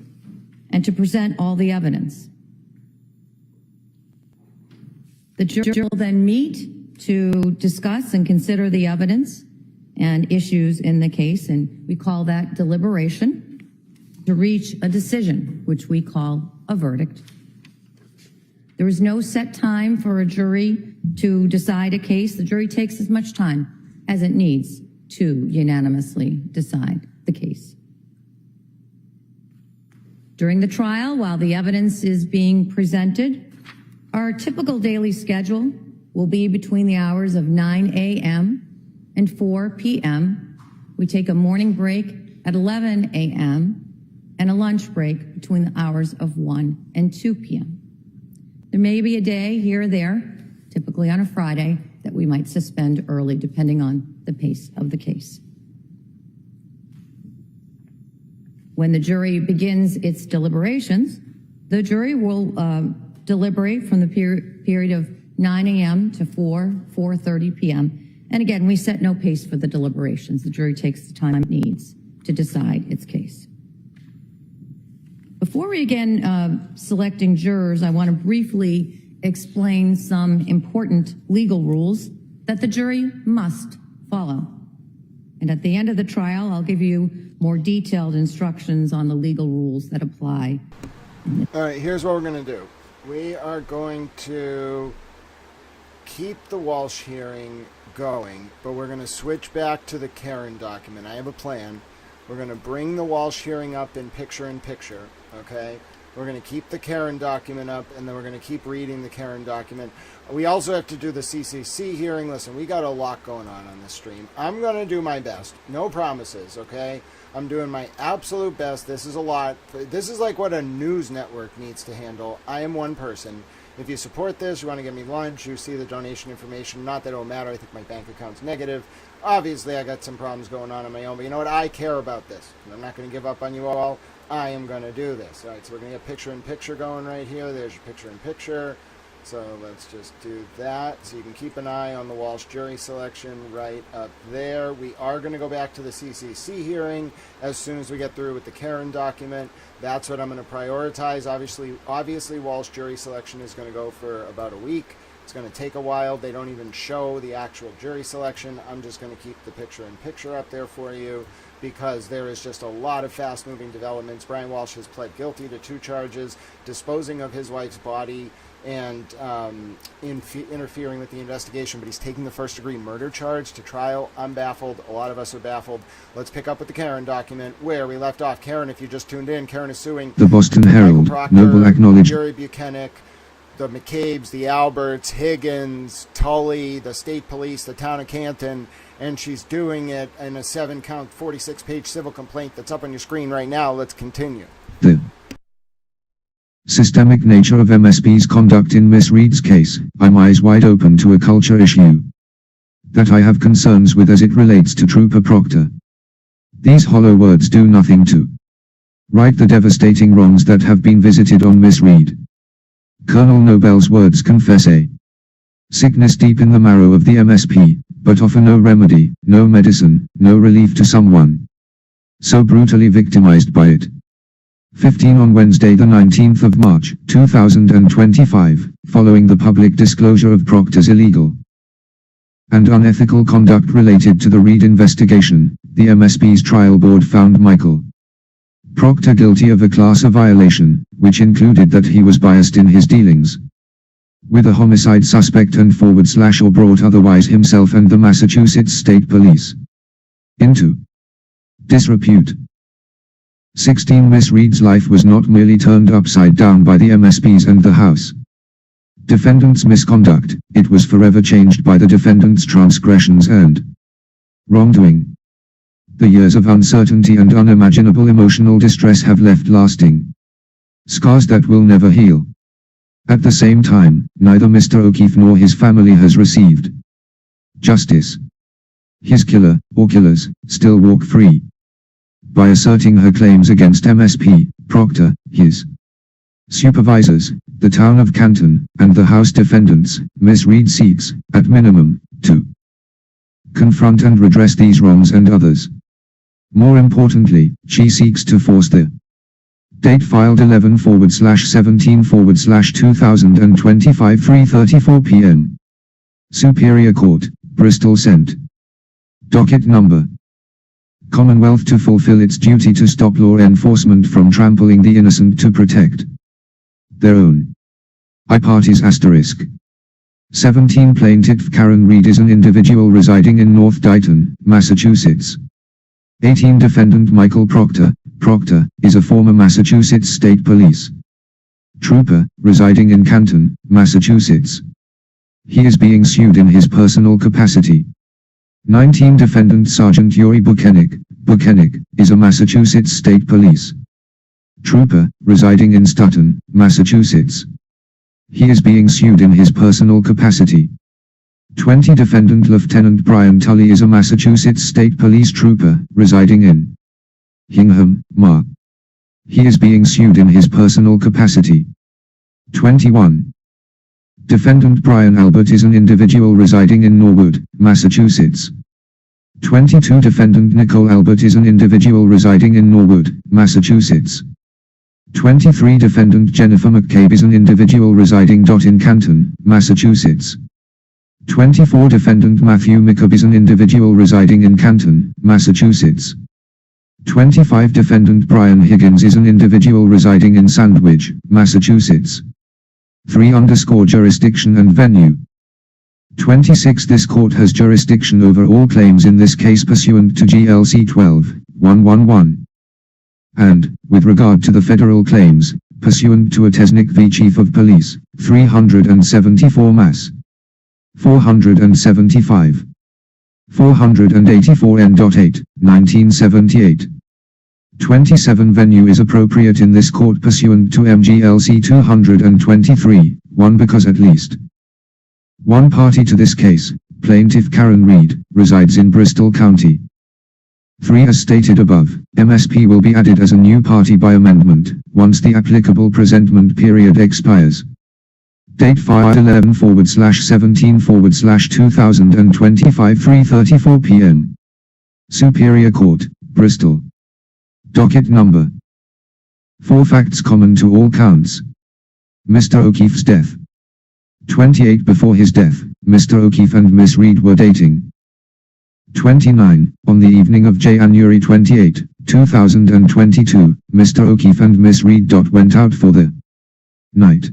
and to present all the evidence. The jury will then meet to discuss and consider the evidence and issues in the case, and we call that deliberation, to reach a decision, which we call a verdict. There is no set time for a jury to decide a case. The jury takes as much time as it needs to unanimously decide the case. During the trial, while the evidence is being presented, our typical daily schedule will be between the hours of 9 a.m. and 4 p.m. We take a morning break at 11 a.m. and a lunch break between the hours of 1 and 2 p.m. There may be a day here or there, typically on a Friday, that we might suspend early depending on the pace of the case. When the jury begins its deliberations, the jury will deliberate from the period of 9 a.m. to 4:30 p.m. And again, we set no pace for the deliberations. The jury takes the time it needs to decide its case. Before we begin selecting jurors, I want to briefly explain some important legal rules that the jury must follow. And at the end of the trial, I'll give you more detailed instructions on the legal rules that apply. All right, here's what we're going to do. We are going to keep the Walsh hearing going, but we're going to switch back to the Karen document. I have a plan. We're going to bring the Walsh hearing up in picture, okay? We're going to keep the Karen document up, and then we're going to keep reading the Karen document. We also have to do the CCC hearing. Listen, we got a lot going on this stream. I'm going to do my best. No promises, okay? I'm doing my absolute best. This is a lot. This is like what a news network needs to handle. I am one person. If you support this, you want to give me lunch, you see the donation information. Not that it will matter. I think my bank account's negative. Obviously, I got some problems going on my own, but you know what? I care about this. I'm not going to give up on you all. I am going to do this. All right, so we're going to get picture-in-picture going right here. There's your picture-in-picture. So let's just do that. So you can keep an eye on the Walsh jury selection right up there. We are going to go back to the CCC hearing as soon as we get through with the Karen document. That's what I'm going to prioritize. Obviously, Walsh jury selection is going to go for about a week. It's going to take a while. They don't even show the actual jury selection. I'm just going to keep the picture-in-picture up there for you because there is just a lot of fast-moving developments. Brian Walsh has pled guilty to 2 charges, disposing of his wife's body and interfering with the investigation, but he's taking the first-degree murder charge to trial. I'm baffled. A lot of us are baffled. Let's pick up with the Karen document where we left off. Karen, if you just tuned in, Karen is suing the Boston Herald, Proctor, Noble acknowledged Jerry Bukhenik, the McCabes, the Alberts, Higgins, Tully, the state police, the town of Canton, and she's doing it in a 7-count, 46-page civil complaint that's up on your screen right now. Let's continue. The systemic nature of MSP's conduct in Miss Reed's case. I'm eyes wide open to a culture issue that I have concerns with as it relates to Trooper Proctor. These hollow words do nothing to right the devastating wrongs that have been visited on Miss Reed. Colonel Nobel's words confess a sickness deep in the marrow of the MSP, but offer no remedy, no medicine, no relief to someone so brutally victimized by it. 15 on Wednesday the 19th of March, 2025, following the public disclosure of Proctor's illegal and unethical conduct related to the Reed investigation, the MSP's trial board found Michael Proctor guilty of a class A violation, which included that he was biased in his dealings with a homicide suspect and / brought otherwise himself and the Massachusetts State Police into disrepute. 16 Miss Reed's life was not merely turned upside down by the MSPs and the House defendant's misconduct, it was forever changed by the defendant's transgressions and wrongdoing. The years of uncertainty and unimaginable emotional distress have left lasting scars that will never heal. At the same time, neither Mr. O'Keefe nor his family has received justice. His killer, or killers, still walk free. By asserting her claims against MSP, Proctor, his supervisors, the town of Canton, and the House defendants, Ms. Reed seeks, at minimum, to confront and redress these wrongs and others. More importantly, she seeks to force the Date filed 11/17/2025 3:34 p.m. Superior Court, Bristol Sent. Docket number. Commonwealth to fulfill its duty to stop law enforcement from trampling the innocent to protect their own parties asterisk. 17 Plaintiff Karen Reed is an individual residing in North Dighton, Massachusetts. 18 Defendant Michael Proctor. Proctor is a former Massachusetts State Police trooper, residing in Canton, Massachusetts. He is being sued in his personal capacity. 19 Defendant Sergeant Yuri Bukhenik. Bukhenik is a Massachusetts State Police trooper, residing in Stoughton, Massachusetts. He is being sued in his personal capacity. 20 Defendant Lieutenant Brian Tully is a Massachusetts State Police trooper, residing in Hingham, Ma. He is being sued in his personal capacity. 21. Defendant Brian Albert is an individual residing in Norwood, Massachusetts. 22 Defendant Nicole Albert is an individual residing in Norwood, Massachusetts. 23 Defendant Jennifer McCabe is an individual residing in Canton, Massachusetts. 24 Defendant Matthew McCabe is an individual residing in Canton, Massachusetts. 25 Defendant Brian Higgins is an individual residing in Sandwich, Massachusetts. 3_ jurisdiction and venue. 26 This court has jurisdiction over all claims in this case pursuant to GLC 12-111. And, with regard to the federal claims, pursuant to Atesnik v. Chief of Police, 374 Mass. 475. 484 N.8, 1978. 27 Venue is appropriate in this court pursuant to MGLC 223-1 because at least one party to this case, Plaintiff Karen Reed, resides in Bristol County. 3 As stated above, MSP will be added as a new party by amendment, once the applicable presentment period expires. Date filed 11/17/2025 3:34 p.m. Superior Court, Bristol. Docket number. 4 Facts common to all counts. Mr. O'Keefe's death. 28 Before his death, Mr. O'Keefe and Miss Reed were dating. 29 On the evening of January 28, 2022, Mr. O'Keefe and Miss Reed went out for the night.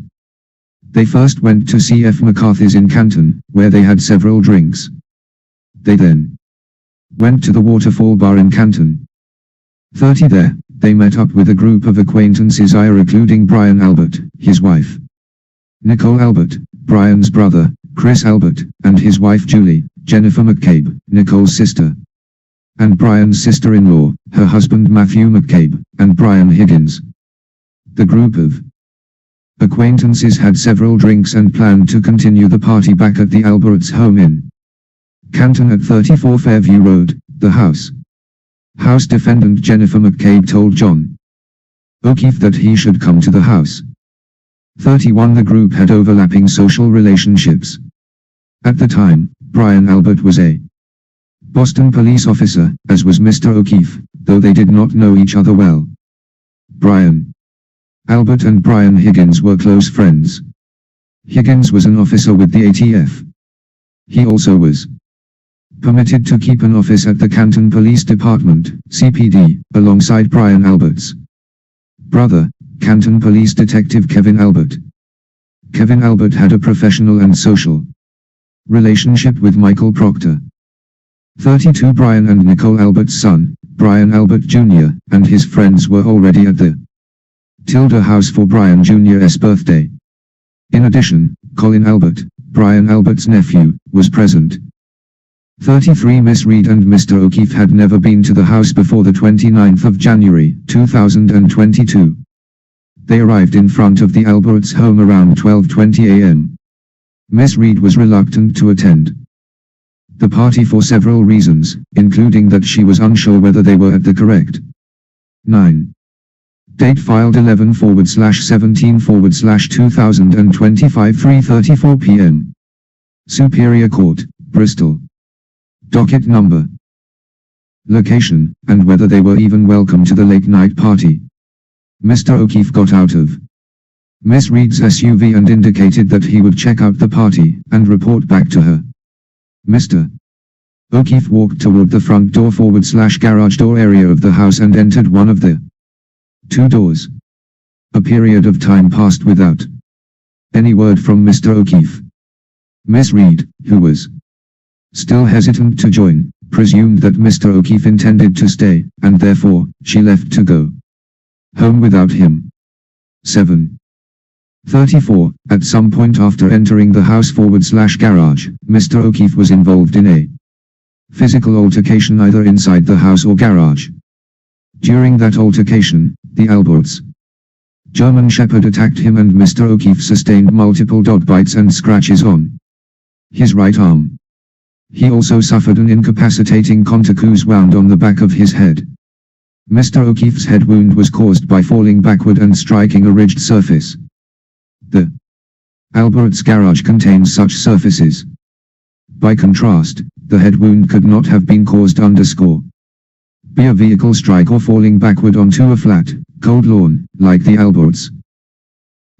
They first went to C.F. McCarthy's in Canton, where they had several drinks. They then went to the Waterfall Bar in Canton. 30 There, they met up with a group of acquaintances including Brian Albert, his wife Nicole Albert, Brian's brother, Chris Albert, and his wife Julie, Jennifer McCabe, Nicole's sister, and Brian's sister-in-law, her husband Matthew McCabe, and Brian Higgins. The group of acquaintances had several drinks and planned to continue the party back at the Alberts' home in Canton at 34 Fairview Road, the house. House defendant Jennifer McCabe told John O'Keefe that he should come to the house. 31 The group had overlapping social relationships. At the time, Brian Albert was a Boston police officer, as was Mr. O'Keefe, though they did not know each other well. Brian Albert and Brian Higgins were close friends. Higgins was an officer with the ATF. He also was permitted to keep an office at the Canton Police Department, CPD, alongside Brian Albert's brother, Canton Police Detective Kevin Albert. Kevin Albert had a professional and social relationship with Michael Proctor. 32 Brian and Nicole Albert's son, Brian Albert Jr., and his friends were already at the Tilda house for Brian Jr.'s birthday. In addition, Colin Albert, Brian Albert's nephew, was present. 33 Miss Reed and Mr. O'Keefe had never been to the house before the 29th of January, 2022. They arrived in front of the Alberts' home around 12:20 a.m. Miss Reed was reluctant to attend the party for several reasons, including that she was unsure whether they were at the correct 9. Date filed 11/17/2025 3:34 p.m. Superior Court, Bristol. Docket number. Location, and whether they were even welcome to the late night party. Mr. O'Keefe got out of Miss Reed's SUV and indicated that he would check out the party and report back to her. Mr. O'Keefe walked toward the front door / garage door area of the house and entered one of the two doors. A period of time passed without any word from Mr. O'Keefe. Miss Reed, who was still hesitant to join, presumed that Mr. O'Keefe intended to stay, and therefore, she left to go home without him. 7:34, at some point after entering the house / garage, Mr. O'Keefe was involved in a physical altercation either inside the house or garage. During that altercation, the Alberts German Shepherd attacked him and Mr. O'Keefe sustained multiple dog bites and scratches on his right arm. He also suffered an incapacitating contusions wound on the back of his head. Mr. O'Keefe's head wound was caused by falling backward and striking a ridged surface. The Alberts garage contains such surfaces. By contrast, the head wound could not have been caused by a vehicle strike or falling backward onto a flat, cold lawn, like the Alberts.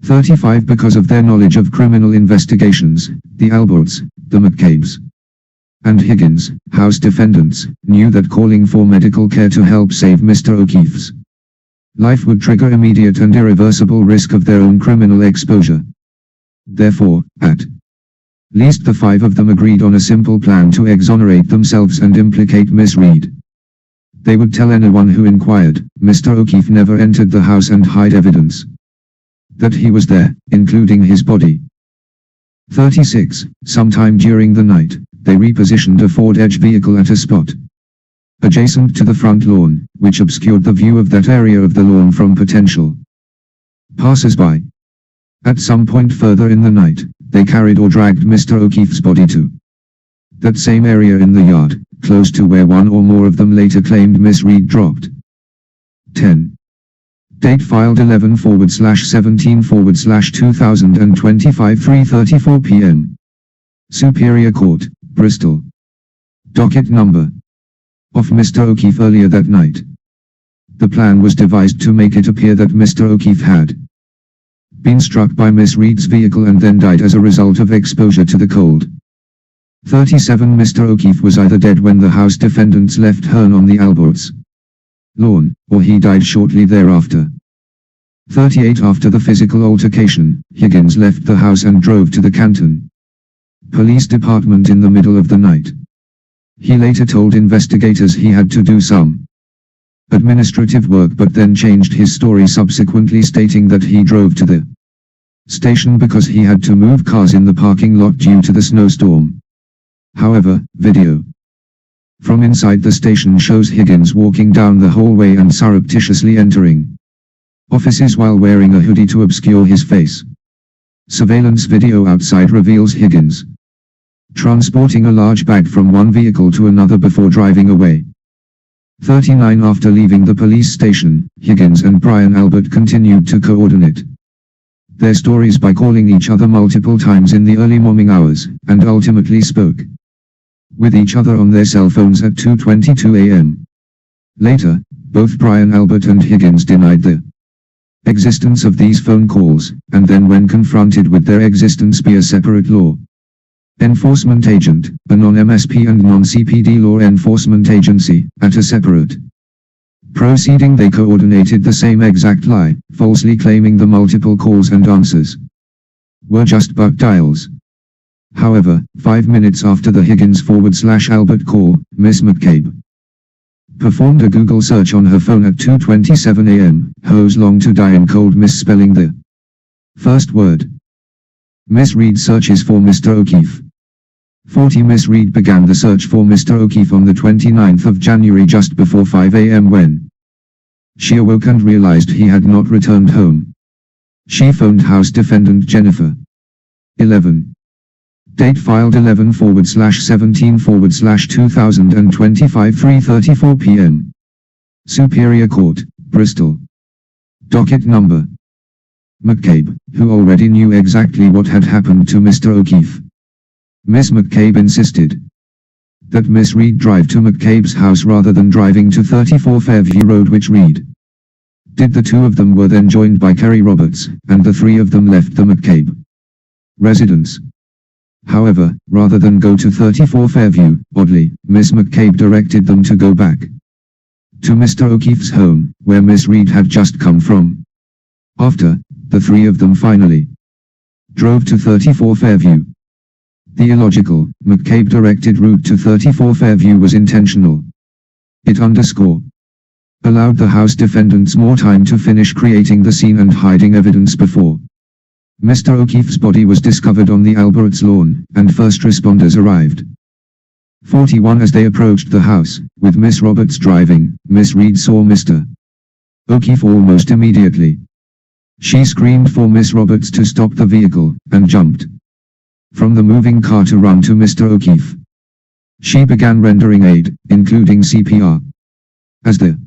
35 Because of their knowledge of criminal investigations, the Alberts, the McCabes, and Higgins, House defendants, knew that calling for medical care to help save Mr. O'Keefe's life would trigger immediate and irreversible risk of their own criminal exposure. Therefore, at least the 5 of them agreed on a simple plan to exonerate themselves and implicate Miss Reed. They would tell anyone who inquired, Mr. O'Keefe never entered the house and hide evidence that he was there, including his body. 36. Sometime during the night, they repositioned a Ford Edge vehicle at a spot adjacent to the front lawn, which obscured the view of that area of the lawn from potential passers-by. At some point further in the night, they carried or dragged Mr. O'Keefe's body to that same area in the yard, close to where one or more of them later claimed Miss Reed dropped. 10. Date filed 11/17/2025 3:34 p.m. Superior Court, Bristol. Docket number of Mr. O'Keefe earlier that night. The plan was devised to make it appear that Mr. O'Keefe had been struck by Miss Reed's vehicle and then died as a result of exposure to the cold. 37 Mr. O'Keefe was either dead when the house defendants left Hearn on the Alberts lawn, or he died shortly thereafter. 38 After the physical altercation, Higgins left the house and drove to the Canton Police Department in the middle of the night. He later told investigators he had to do some administrative work but then changed his story subsequently, stating that he drove to the station because he had to move cars in the parking lot due to the snowstorm. However, video from inside the station shows Higgins walking down the hallway and surreptitiously entering offices while wearing a hoodie to obscure his face. Surveillance video outside reveals Higgins transporting a large bag from one vehicle to another before driving away. 39 After leaving the police station, Higgins and Brian Albert continued to coordinate their stories by calling each other multiple times in the early morning hours, and ultimately spoke with each other on their cell phones at 2:22 a.m. Later, both Brian Albert and Higgins denied the existence of these phone calls, and then when confronted with their existence by a separate law enforcement agent, a non-MSP and non-CPD law enforcement agency, at a separate proceeding they coordinated the same exact lie, falsely claiming the multiple calls and answers were just buck dials. However, 5 minutes after the Higgins / Albert call, Miss McCabe performed a Google search on her phone at 2:27 a.m., hose long to die in cold, misspelling the first word. Miss Reed searches for Mr. O'Keefe. 40 Miss Reed began the search for Mr. O'Keefe on the 29th of January just before 5 a.m. when she awoke and realized he had not returned home. She phoned house defendant Jennifer. 11. Date filed 11/17/2025 3:34 p.m. Superior Court, Bristol. Docket number. McCabe, who already knew exactly what had happened to Mr. O'Keefe. Miss McCabe insisted that Miss Reed drive to McCabe's house rather than driving to 34 Fairview Road, which Reed The two of them were then joined by Kerry Roberts, and the three of them left the McCabe residence. However, rather than go to 34 Fairview, oddly, Miss McCabe directed them to go back to Mr. O'Keefe's home, where Miss Reed had just come from. After, the three of them finally drove to 34 Fairview. The illogical, McCabe-directed route to 34 Fairview was intentional. It allowed the House defendants more time to finish creating the scene and hiding evidence before Mr. O'Keefe's body was discovered on the Alberts lawn, and first responders arrived. 41 As they approached the house, with Miss Roberts driving, Miss Reed saw Mr. O'Keefe almost immediately. She screamed for Miss Roberts to stop the vehicle, and jumped from the moving car to run to Mr. O'Keefe. She began rendering aid, including CPR. As the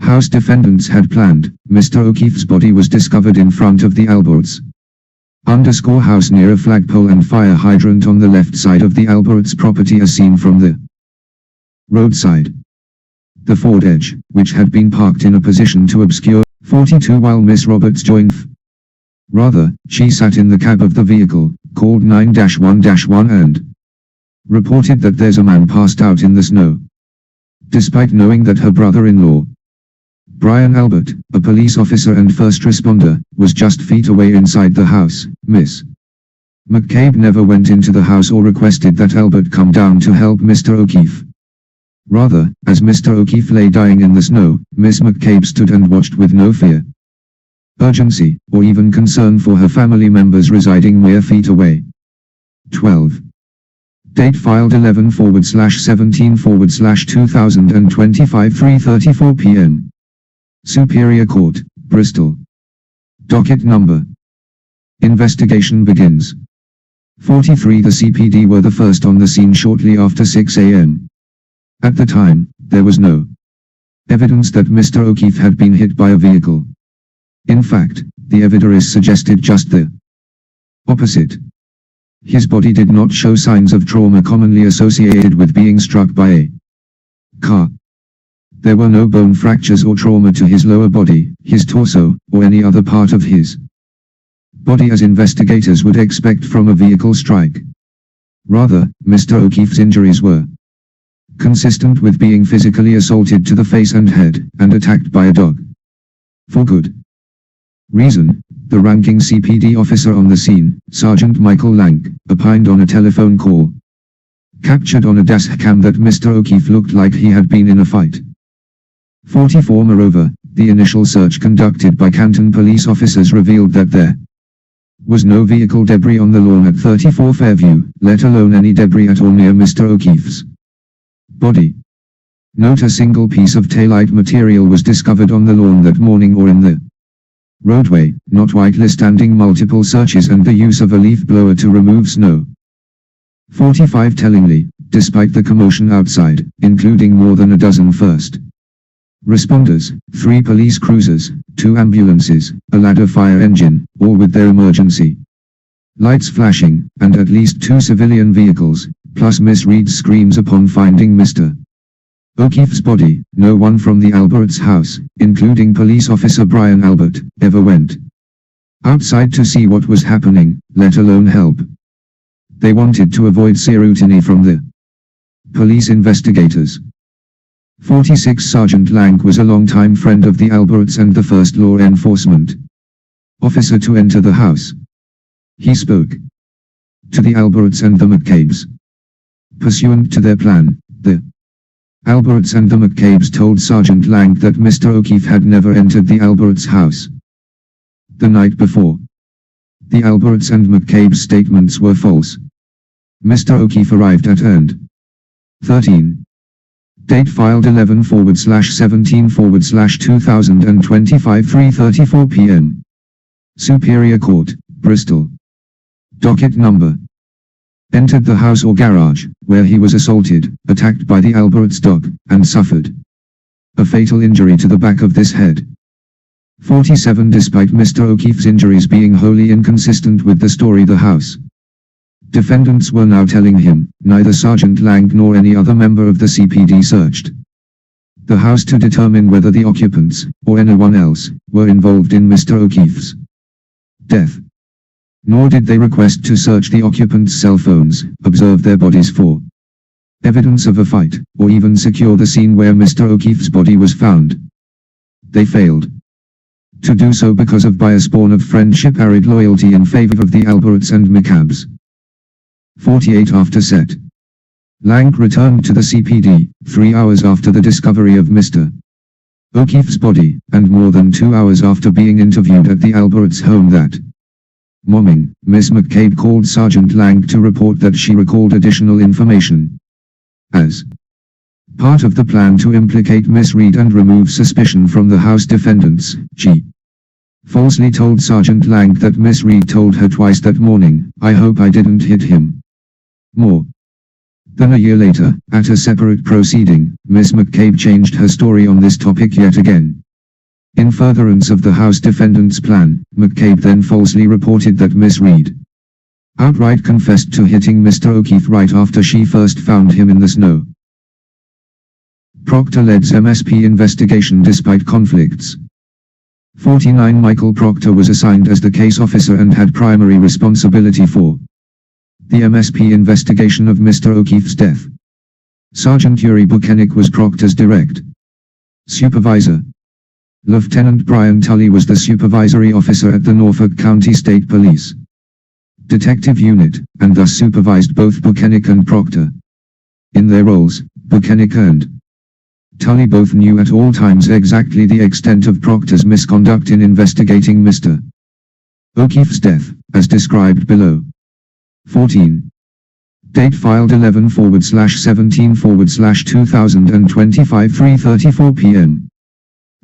House defendants had planned, Mr. O'Keefe's body was discovered in front of the Alberts house near a flagpole and fire hydrant on the left side of the Alberts property as seen from the roadside. The Ford Edge, which had been parked in a position to obscure 42 while Miss Roberts joined. Rather, she sat in the cab of the vehicle, called 9-1-1 and reported that there's a man passed out in the snow. Despite knowing that her brother-in-law, Brian Albert, a police officer and first responder, was just feet away inside the house, Miss McCabe never went into the house or requested that Albert come down to help Mr. O'Keefe. Rather, as Mr. O'Keefe lay dying in the snow, Miss McCabe stood and watched with no fear, urgency, or even concern for her family members residing mere feet away. 12. Date filed 11/17/2025 3:34 p.m. Superior Court, Bristol. Docket number. Investigation begins. 43 The CPD were the first on the scene shortly after 6 a.m. At the time, there was no evidence that Mr. O'Keefe had been hit by a vehicle. In fact, the evidence suggested just the opposite. His body did not show signs of trauma commonly associated with being struck by a car. There were no bone fractures or trauma to his lower body, his torso, or any other part of his body as investigators would expect from a vehicle strike. Rather, Mr. O'Keefe's injuries were consistent with being physically assaulted to the face and head, and attacked by a dog. For good reason, the ranking CPD officer on the scene, Sergeant Michael Lank, opined on a telephone call captured on a dash cam that Mr. O'Keefe looked like he had been in a fight. 44 Moreover, the initial search conducted by Canton police officers revealed that there was no vehicle debris on the lawn at 34 Fairview, let alone any debris at all near Mr. O'Keefe's body. Note: a single piece of taillight material was discovered on the lawn that morning or in the roadway, not whitelisting multiple searches and the use of a leaf blower to remove snow. 45 Tellingly, despite the commotion outside, including more than a dozen first responders, 3 police cruisers, 2 ambulances, a ladder fire engine, all with their emergency lights flashing, and at least 2 civilian vehicles, plus Miss Reed's screams upon finding Mr. O'Keefe's body, no one from the Alberts house, including police officer Brian Albert, ever went outside to see what was happening, let alone help. They wanted to avoid scrutiny from the police investigators. 46 Sergeant Lank was a longtime friend of the Alberts and the first law enforcement officer to enter the house. He spoke to the Alberts and the McCabes. Pursuant to their plan, the Alberts and the McCabes told Sergeant Lank that Mr. O'Keefe had never entered the Alberts house the night before. The Alberts and McCabes' statements were false. Mr. O'Keefe arrived at and 13. Date filed 11/17/2025 3:34 p.m. Superior Court, Bristol. Docket number. Entered the house or garage, where he was assaulted, attacked by the Alberts dog, and suffered a fatal injury to the back of this head. 47 Despite Mr. O'Keefe's injuries being wholly inconsistent with the story the house defendants were now telling him, neither Sergeant Lank nor any other member of the CPD searched the house to determine whether the occupants, or anyone else, were involved in Mr. O'Keefe's death. Nor did they request to search the occupants' cell phones, observe their bodies for evidence of a fight, or even secure the scene where Mr. O'Keefe's body was found. They failed to do so because of by a spawn of friendship arid loyalty in favor of the Alberts and McCabes. 48 after set. Lang returned to the CPD, 3 hours after the discovery of Mr. O'Keefe's body, and more than 2 hours after being interviewed at the Alberts' home that morning. Miss McCabe called Sergeant Lang to report that she recalled additional information. As part of the plan to implicate Miss Reed and remove suspicion from the House defendants, she falsely told Sergeant Lang that Miss Reed told her twice that morning, "I hope I didn't hit him." More than a year later, at a separate proceeding, Miss McCabe changed her story on this topic yet again. In furtherance of the House defendants' plan, McCabe then falsely reported that Miss Reed outright confessed to hitting Mr. O'Keefe right after she first found him in the snow. Proctor led MSP investigation despite conflicts. 49 Michael Proctor was assigned as the case officer and had primary responsibility for the MSP investigation of Mr. O'Keefe's death. Sergeant Yuri Bukhenik was Proctor's direct supervisor. Lieutenant Brian Tully was the supervisory officer at the Norfolk County State Police Detective Unit, and thus supervised both Bukhenik and Proctor. In their roles, Bukhenik and Tully both knew at all times exactly the extent of Proctor's misconduct in investigating Mr. O'Keefe's death, as described below. 14. Date filed 11/17/2025 3:34 p.m.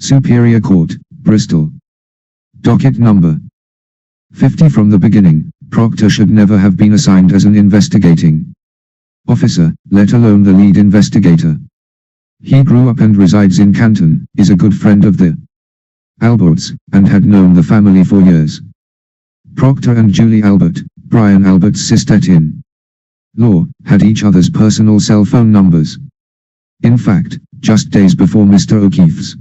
Superior Court, Bristol. Docket number 50. From the beginning, Proctor should never have been assigned as an investigating officer, let alone the lead investigator. He grew up and resides in Canton, is a good friend of the Alberts, and had known the family for years. Proctor and Julie Albert, Brian Albert's sister-in-law, had each other's personal cell phone numbers. In fact, just days before Mr. O'Keefe's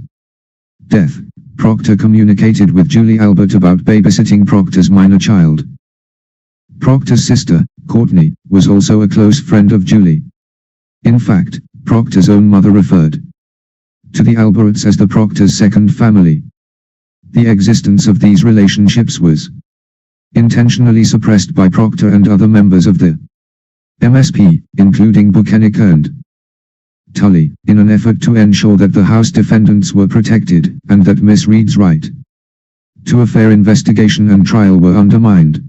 death, Proctor communicated with Julie Albert about babysitting Proctor's minor child. Proctor's sister, Courtney, was also a close friend of Julie. In fact, Proctor's own mother referred to the Alberts as the Proctor's second family. The existence of these relationships was intentionally suppressed by Proctor and other members of the MSP, including Bukhenik and Tully, in an effort to ensure that the House defendants were protected, and that Miss Reed's right to a fair investigation and trial were undermined.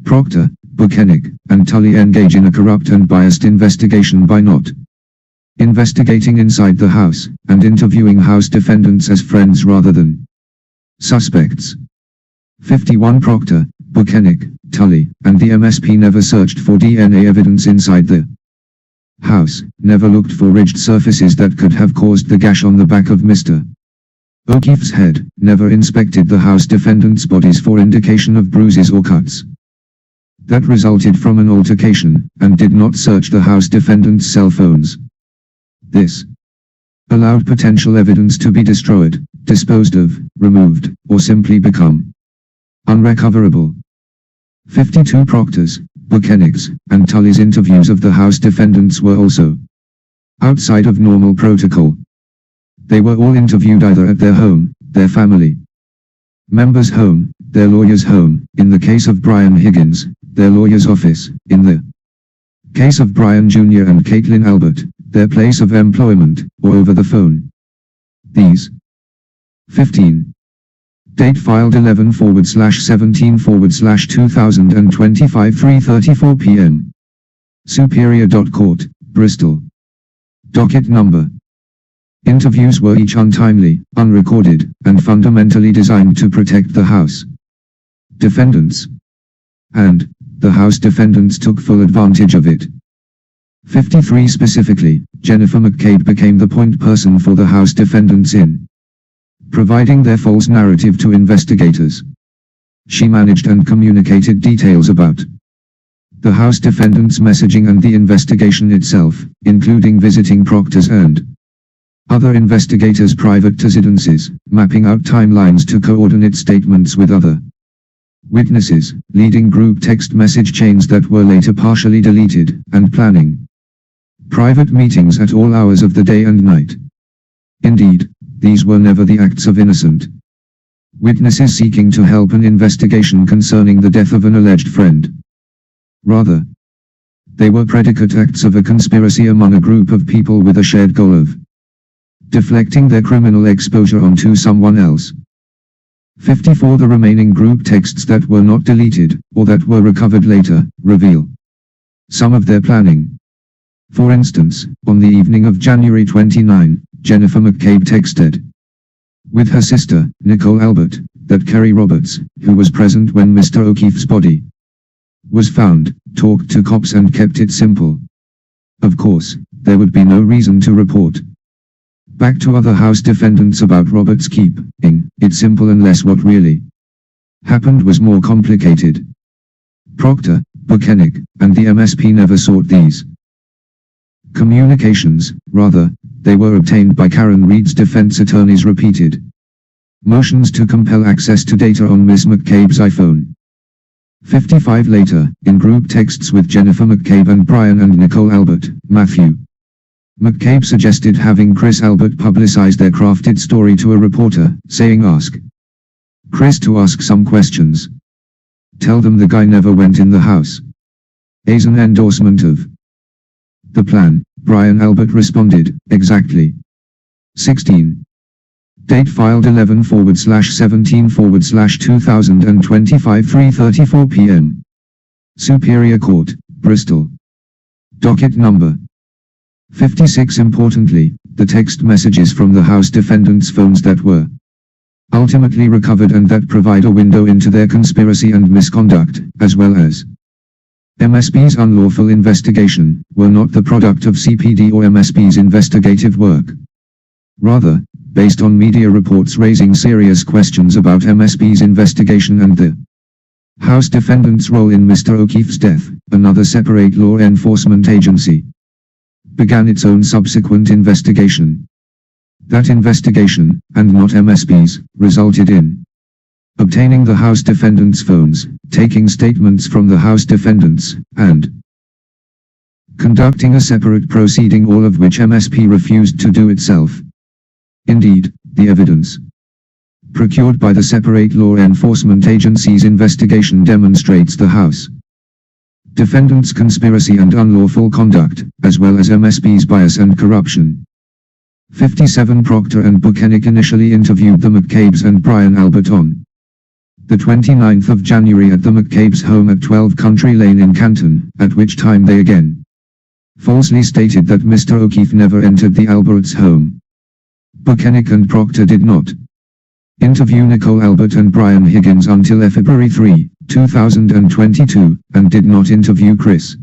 Proctor, Bukhenik, and Tully engage in a corrupt and biased investigation by not investigating inside the House, and interviewing House defendants as friends rather than suspects. 51 Proctor, Bukhenik, Tully, and the MSP never searched for DNA evidence inside the House, never looked for ridged surfaces that could have caused the gash on the back of Mr. O'Keefe's head, never inspected the House defendants' bodies for indication of bruises or cuts that resulted from an altercation, and did not search the House defendants' cell phones. This allowed potential evidence to be destroyed, disposed of, removed, or simply become unrecoverable. 52 Proctor's, Bukhenik's, and Tully's interviews of the House defendants were also outside of normal protocol. They were all interviewed either at their home, their family member's home, their lawyer's home, in the case of Brian Higgins, their lawyer's office, in the case of Brian Jr. and Caitlin Albert, their place of employment, or over the phone. These 15. Date filed 11/17/2025 3:34 p.m. Superior Court, Bristol. Docket number. Interviews were each untimely, unrecorded, and fundamentally designed to protect the House defendants. And the House defendants took full advantage of it. 53 Specifically, Jennifer McCabe became the point person for the House defendants in providing their false narrative to investigators. She managed and communicated details about the House defendants' messaging and the investigation itself, including visiting Proctor's and Other investigators' private residences, mapping out timelines to coordinate statements with other witnesses, leading group text message chains that were later partially deleted, and planning private meetings at all hours of the day and night. Indeed, these were never the acts of innocent witnesses seeking to help an investigation concerning the death of an alleged friend. Rather, they were predicate acts of a conspiracy among a group of people with a shared goal of deflecting their criminal exposure onto someone else. 54 The remaining group texts that were not deleted, or that were recovered later, reveal some of their planning. For instance, on the evening of January 29, Jennifer McCabe texted with her sister, Nicole Albert, that Kerry Roberts, who was present when Mr. O'Keefe's body was found, talked to cops and kept it simple. Of course, there would be no reason to report back to other House defendants about Roberts keeping it simple unless what really happened was more complicated. Proctor, Bukhenik, and the MSP never sought these communications. Rather, they were obtained by Karen Reed's defense attorney's repeated motions to compel access to data on Ms. McCabe's iPhone. 55 Later, in group texts with Jennifer McCabe and Brian and Nicole Albert, Matthew McCabe suggested having Chris Albert publicize their crafted story to a reporter, saying ask Chris to ask some questions. Tell them the guy never went in the house. As an endorsement of the plan, Brian Albert responded, exactly. 16. Date filed 11/17/2025 3:34 p.m. Superior Court, Bristol. Docket number 56. Importantly, the text messages from the House defendants' phones that were ultimately recovered and that provide a window into their conspiracy and misconduct, as well as MSP's unlawful investigation, were not the product of CPD or MSP's investigative work. Rather, based on media reports raising serious questions about MSP's investigation and the House defendants' role in Mr. O'Keefe's death, another separate law enforcement agency began its own subsequent investigation. That investigation, and not MSP's, resulted in obtaining the House defendants' phones, taking statements from the House defendants, and conducting a separate proceeding, all of which MSP refused to do itself. Indeed, the evidence procured by the separate law enforcement agency's investigation demonstrates the House defendants' conspiracy and unlawful conduct, as well as MSP's bias and corruption. 57 Proctor and Bukhenik initially interviewed the McCabes and Brian Albert on the 29th of January at the McCabes' home at 12 Country Lane in Canton, at which time they again falsely stated that Mr. O'Keefe never entered the Alberts' home. Bukhenik and Proctor did not interview Nicole Albert and Brian Higgins until February 3, 2022, and did not interview Chris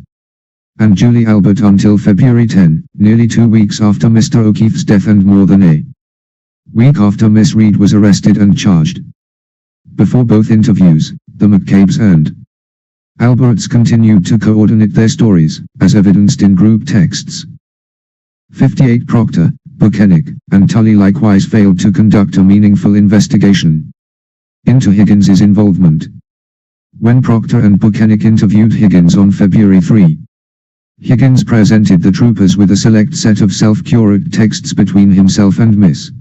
and Julie Albert until February 10, nearly 2 weeks after Mr. O'Keefe's death and more than a week after Miss Reed was arrested and charged. Before both interviews, the McCabes and Alberts continued to coordinate their stories, as evidenced in group texts. 58 Proctor, Bukhenik, and Tully likewise failed to conduct a meaningful investigation into Higgins's involvement. When Proctor and Bukhenik interviewed Higgins on February 3, Higgins presented the troopers with a select set of self-curated texts between himself and Miss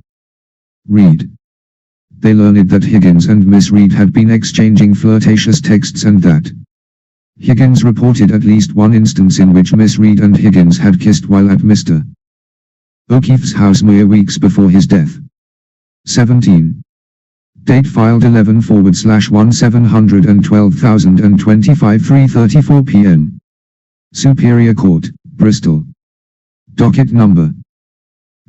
Reed. They learned that Higgins and Miss Reed had been exchanging flirtatious texts and that Higgins reported at least one instance in which Miss Reed and Higgins had kissed while at Mr. O'Keefe's house mere weeks before his death. 17. Date filed 11/1712/2025 3:34 p.m. Superior Court, Bristol. Docket number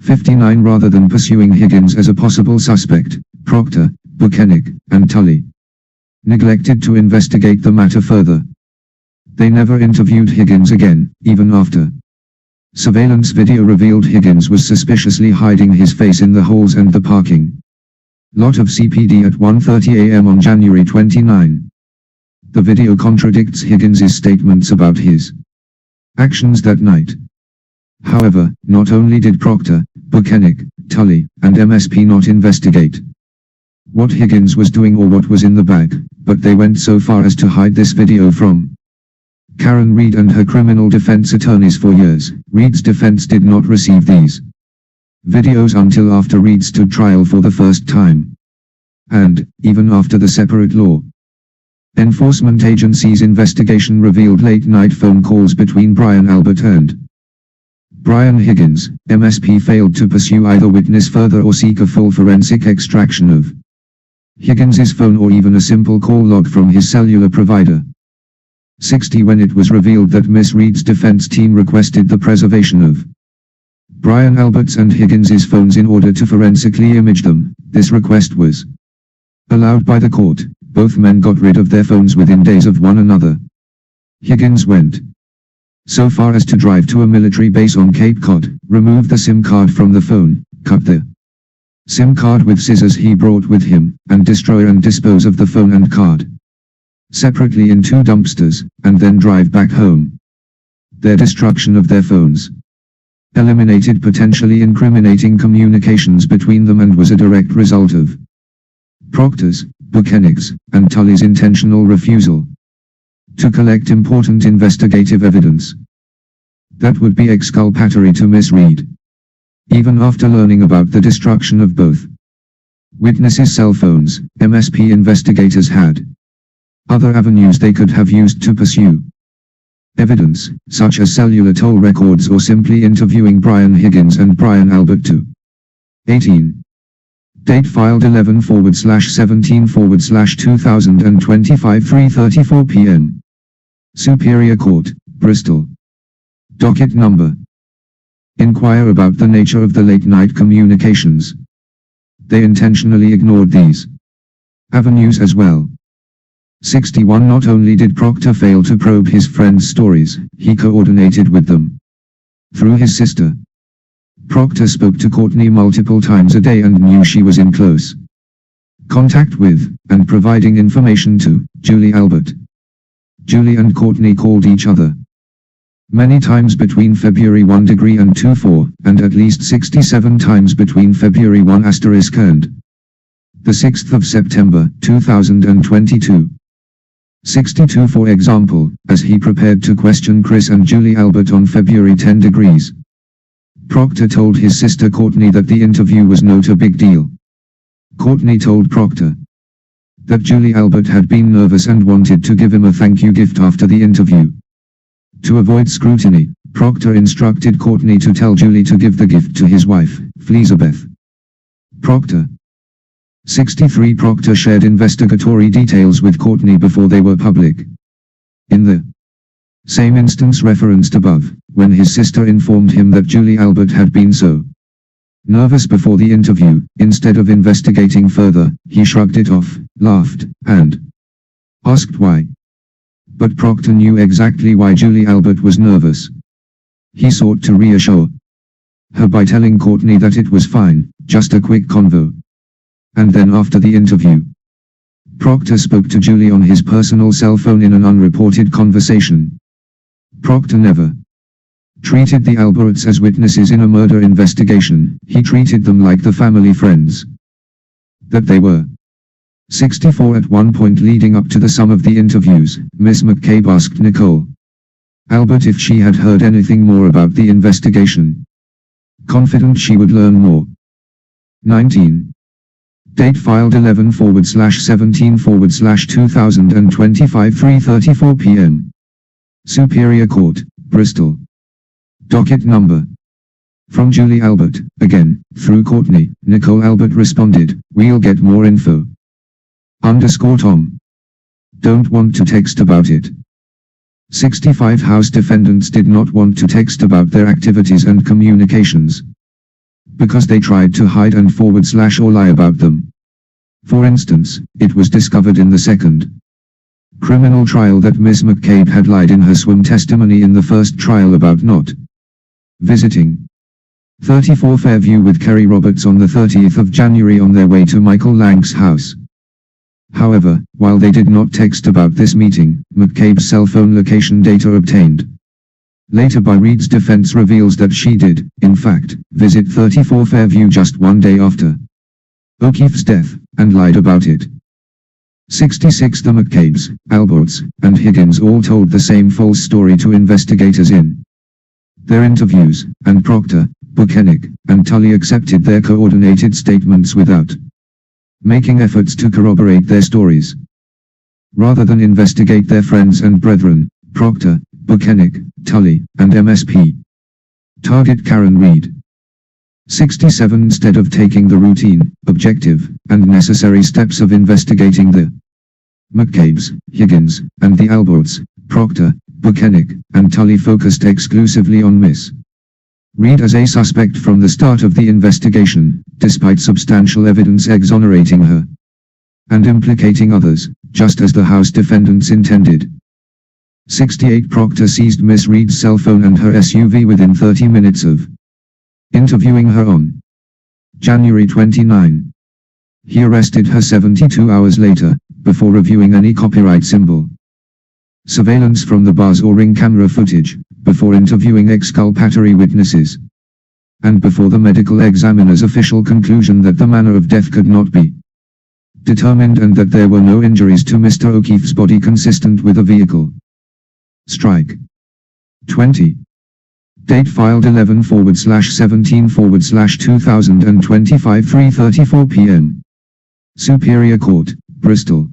59. Rather than pursuing Higgins as a possible suspect, Proctor, Bukhenik, and Tully neglected to investigate the matter further. They never interviewed Higgins again, even after surveillance video revealed Higgins was suspiciously hiding his face in the halls and the parking lot of CPD at 1:30 a.m. on January 29. The video contradicts Higgins's statements about his actions that night. However, not only did Proctor, Bukhenik, Tully, and MSP not investigate what Higgins was doing or what was in the bag, but they went so far as to hide this video from Karen Reed and her criminal defense attorneys for years. Reed's defense did not receive these videos until after Reed stood trial for the first time. And, even after the separate law enforcement agency's investigation revealed late-night phone calls between Brian Albert and Brian Higgins, MSP failed to pursue either witness further or seek a full forensic extraction of Higgins's phone or even a simple call log from his cellular provider. 60 When it was revealed that Miss Reed's defense team requested the preservation of Brian Albert's and Higgins's phones in order to forensically image them, this request was allowed by the court. Both men got rid of their phones within days of one another. Higgins went so far as to drive to a military base on Cape Cod, remove the SIM card from the phone, cut the SIM card with scissors he brought with him, and destroy and dispose of the phone and card separately in 2 dumpsters, and then drive back home. Their destruction of their phones eliminated potentially incriminating communications between them and was a direct result of Proctor's, Bukhenik's, and Tully's intentional refusal to collect important investigative evidence that would be exculpatory to Miss Reed. Even after learning about the destruction of both witnesses' cell phones, MSP investigators had other avenues they could have used to pursue evidence, such as cellular toll records or simply interviewing Brian Higgins and Brian Albert too. 18. Date filed 11/17/2025 3:34 p.m. Superior Court, Bristol. Docket number. Inquire about the nature of the late-night communications. They intentionally ignored these avenues as well. 61 Not only did Proctor fail to probe his friend's stories, he coordinated with them through his sister. Proctor spoke to Courtney multiple times a day and knew she was in close contact with, and providing information to, Julie Albert. Julie and Courtney called each other many times between February 1 and 2/4, and at least 67 times between February 1 and the 6th of September, 2022. 62 For example, as he prepared to question Chris and Julie Albert on February 10 Proctor told his sister Courtney that the interview was not a big deal. Courtney told Proctor that Julie Albert had been nervous and wanted to give him a thank you gift after the interview. To avoid scrutiny, Proctor instructed Courtney to tell Julie to give the gift to his wife, Elizabeth. Proctor. 63 Proctor shared investigatory details with Courtney before they were public. In the same instance referenced above, when his sister informed him that Julie Albert had been so nervous before the interview, instead of investigating further, he shrugged it off, laughed, and asked why. But Proctor knew exactly why Julie Albert was nervous. He sought to reassure her by telling Courtney that it was fine, just a quick convo. And then after the interview, Proctor spoke to Julie on his personal cell phone in an unreported conversation. Proctor never treated the Alberts as witnesses in a murder investigation, he treated them like the family friends that they were. 64 At one point leading up to the sum of the interviews, Miss McCabe asked Nicole Albert if she had heard anything more about the investigation, confident she would learn more. 19. Date filed 11/17/2025 3:34 p.m. Superior Court, Bristol. Docket number. From Julie Albert, again, through Courtney, Nicole Albert responded, "We'll get more info. Tom. Don't want to text about it." 65 House defendants did not want to text about their activities and communications because they tried to hide and or lie about them. For instance, it was discovered in the second criminal trial that Miss McCabe had lied in her swim testimony in the first trial about not visiting 34 Fairview with Kerry Roberts on the 30th of January on their way to Michael Lang's house. However, while they did not text about this meeting, McCabe's cell phone location data obtained Later by Reed's defense reveals that she did, in fact, visit 34 Fairview just one day after O'Keefe's death, and lied about it. 66 The McCabes, Alberts, and Higgins all told the same false story to investigators in their interviews, and Proctor, Bukhenik, and Tully accepted their coordinated statements without making efforts to corroborate their stories. Rather than investigate their friends and brethren, Proctor, Bukhenik, Tully, and MSP target Karen Reed. 67 Instead of taking the routine, objective, and necessary steps of investigating the McCabes, Higgins, and the Alberts, Proctor, Bukhenik, and Tully focused exclusively on Miss Reed as a suspect from the start of the investigation, despite substantial evidence exonerating her and implicating others, just as the House defendants intended. 68 Proctor seized Miss Reed's cell phone and her SUV within 30 minutes of interviewing her on January 29. He arrested her 72 hours later, before reviewing any copyright symbol surveillance from the bars or ring camera footage, before interviewing exculpatory witnesses, and before the medical examiner's official conclusion that the manner of death could not be determined and that there were no injuries to Mr. O'Keefe's body consistent with a vehicle strike. 20. Date filed 11/17/2025 3:34 p.m. Superior Court, Bristol.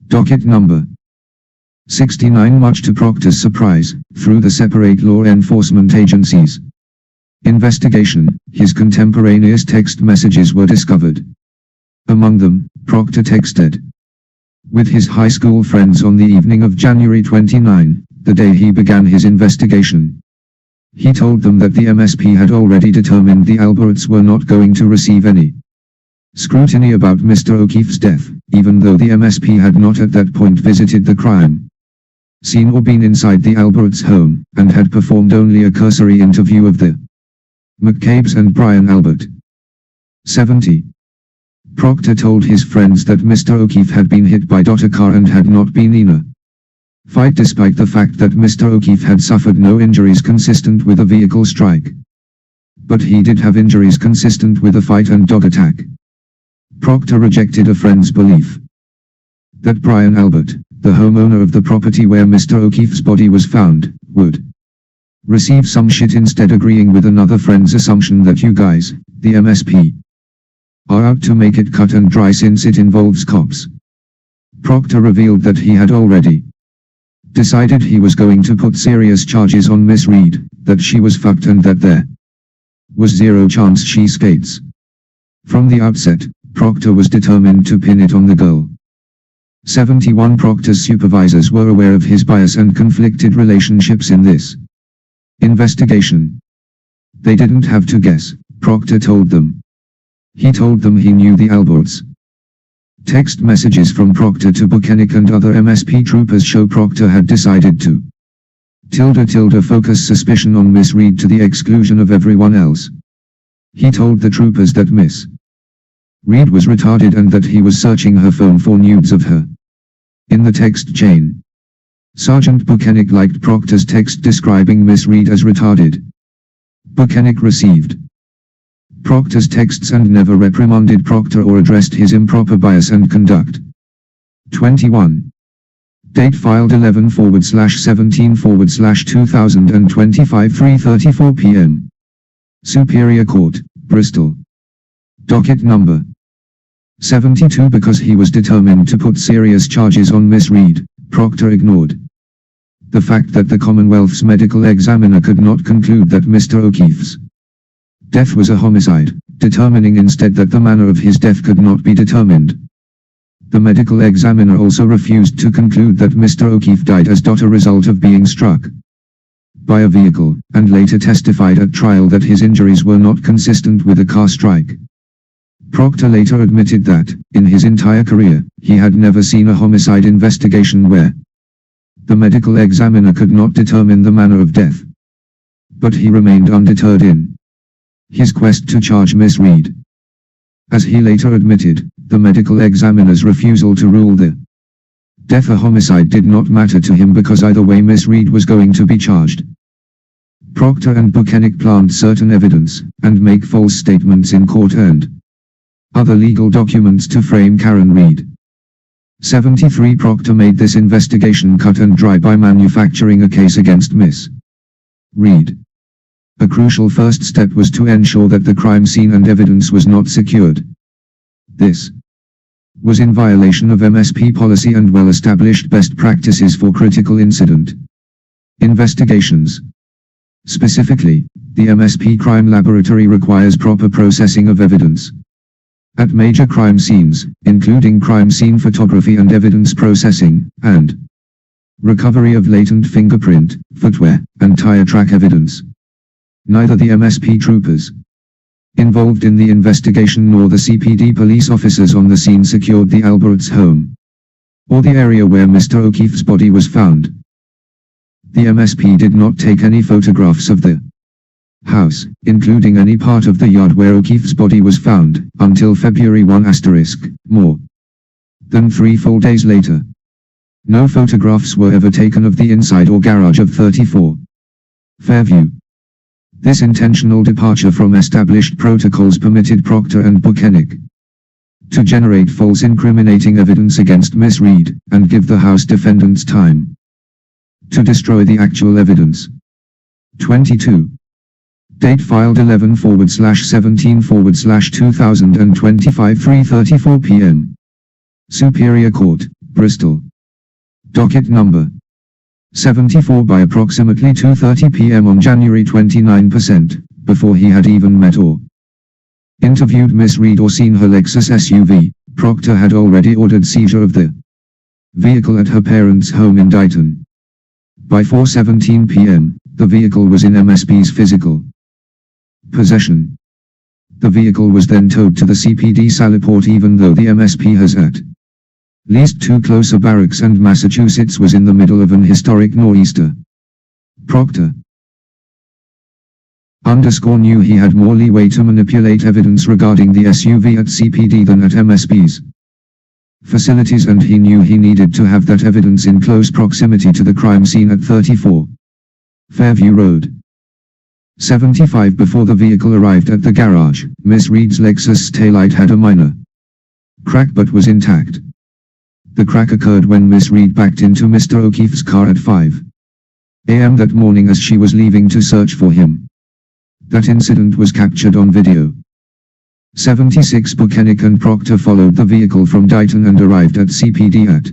Docket number 69. Much to Proctor's surprise, through the separate law enforcement agencies' investigation, his contemporaneous text messages were discovered. Among them, Proctor texted with his high school friends on the evening of January 29, the day he began his investigation. He told them that the MSP had already determined the Alberts were not going to receive any scrutiny about Mr. O'Keefe's death, even though the MSP had not at that point visited the crime scene or been inside the Alberts' home, and had performed only a cursory interview of the McCabes and Brian Albert. 70. Proctor told his friends that Mr. O'Keefe had been hit by a car and had not been in a fight, despite the fact that Mr. O'Keefe had suffered no injuries consistent with a vehicle strike. But he did have injuries consistent with a fight and dog attack. Proctor rejected a friend's belief that Brian Albert, the homeowner of the property where Mr. O'Keefe's body was found, would receive some shit, instead agreeing with another friend's assumption that you guys, the MSP, are out to make it cut and dry since it involves cops. Proctor revealed that he had already decided he was going to put serious charges on Miss Reed, that she was fucked and that there was zero chance she skates. From the outset, Proctor was determined to pin it on the girl. 71. Proctor's supervisors were aware of his bias and conflicted relationships in this investigation. They didn't have to guess, Proctor told them. He told them he knew the Alberts. Text messages from Proctor to Bukhenik and other MSP troopers show Proctor had decided to focus suspicion on Miss Reed to the exclusion of everyone else. He told the troopers that Miss Reed was retarded and that he was searching her phone for nudes of her. In the text chain, Sergeant Bukhenik liked Proctor's text describing Miss Reed as retarded. Bukhenik received Proctor's texts and never reprimanded Proctor or addressed his improper bias and conduct. 21. Date filed 11/17/2025 3:34 p.m. Superior Court, Bristol. Docket number 72. Because he was determined to put serious charges on Miss Reed, Proctor ignored the fact that the Commonwealth's medical examiner could not conclude that Mr. O'Keefe's death was a homicide, determining instead that the manner of his death could not be determined. The medical examiner also refused to conclude that Mr. O'Keefe died as a result of being struck by a vehicle, and later testified at trial that his injuries were not consistent with a car strike. Proctor later admitted that, in his entire career, he had never seen a homicide investigation where the medical examiner could not determine the manner of death. But he remained undeterred in his quest to charge Miss Reed. As he later admitted, the medical examiner's refusal to rule the death a homicide did not matter to him because either way Miss Reed was going to be charged. Proctor and Bukhenik plant certain evidence, and make false statements in court and other legal documents to frame Karen Reed. 73. Proctor made this investigation cut and dry by manufacturing a case against Miss Reed. A crucial first step was to ensure that the crime scene and evidence was not secured. This was in violation of MSP policy and well-established best practices for critical incident investigations. Specifically, the MSP crime laboratory requires proper processing of evidence at major crime scenes, including crime scene photography and evidence processing, and recovery of latent fingerprint, footwear, and tire track evidence. Neither the MSP troopers involved in the investigation nor the CPD police officers on the scene secured the Alberts home or the area where Mr. O'Keefe's body was found. The MSP did not take any photographs of the house, including any part of the yard where O'Keefe's body was found, until February 1 *, more than 3 full days later. No photographs were ever taken of the inside or garage of 34 Fairview. This intentional departure from established protocols permitted Proctor and Bukhenik to generate false incriminating evidence against Miss Reed, and give the House defendants time to destroy the actual evidence. 22. Date filed 11/17/2025 3:34 p.m. Superior Court, Bristol. Docket number 74 by approximately 2:30 p.m. on January 29%, before he had even met or interviewed Miss Reed or seen her Lexus SUV, Proctor had already ordered seizure of the vehicle at her parents' home in Dighton. By 4:17 p.m., the vehicle was in MSP's physical possession. The vehicle was then towed to the CPD Sallyport, even though the MSP has at least 2 closer barracks and Massachusetts was in the middle of an historic nor'easter. Proctor knew he had more leeway to manipulate evidence regarding the SUV at CPD than at MSP's facilities, and he knew he needed to have that evidence in close proximity to the crime scene at 34 Fairview Road. 75. Before the vehicle arrived at the garage, Miss Reed's Lexus taillight had a minor crack but was intact. The crack occurred when Miss Reed backed into Mr. O'Keefe's car at 5 a.m. that morning as she was leaving to search for him. That incident was captured on video. 76. Bukhenik and Proctor followed the vehicle from Dighton and arrived at CPD at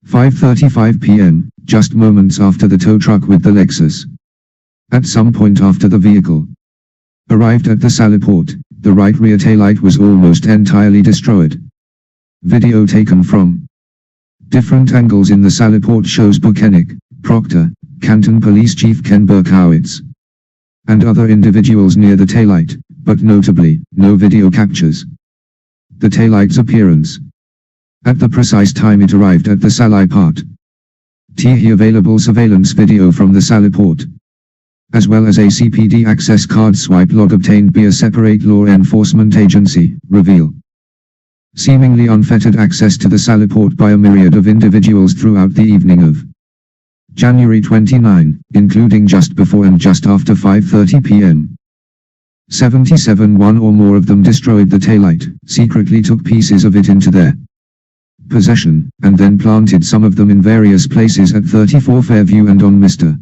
5:35 p.m., just moments after the tow truck with the Lexus. At some point after the vehicle arrived at the Sallyport, the right rear taillight was almost entirely destroyed. Video taken from different angles in the Sallyport shows Bukhenik, Proctor, Canton Police Chief Ken Berkowitz, and other individuals near the taillight, but notably, no video captures the taillight's appearance at the precise time it arrived at the Sallyport. Available surveillance video from the Sallyport, as well as a CPD access card swipe log obtained by a separate law enforcement agency, reveal seemingly unfettered access to the Sallyport by a myriad of individuals throughout the evening of January 29, including just before and just after 5:30 p.m. 77. One or more of them destroyed the taillight, secretly took pieces of it into their possession, and then planted some of them in various places at 34 Fairview and on Mr.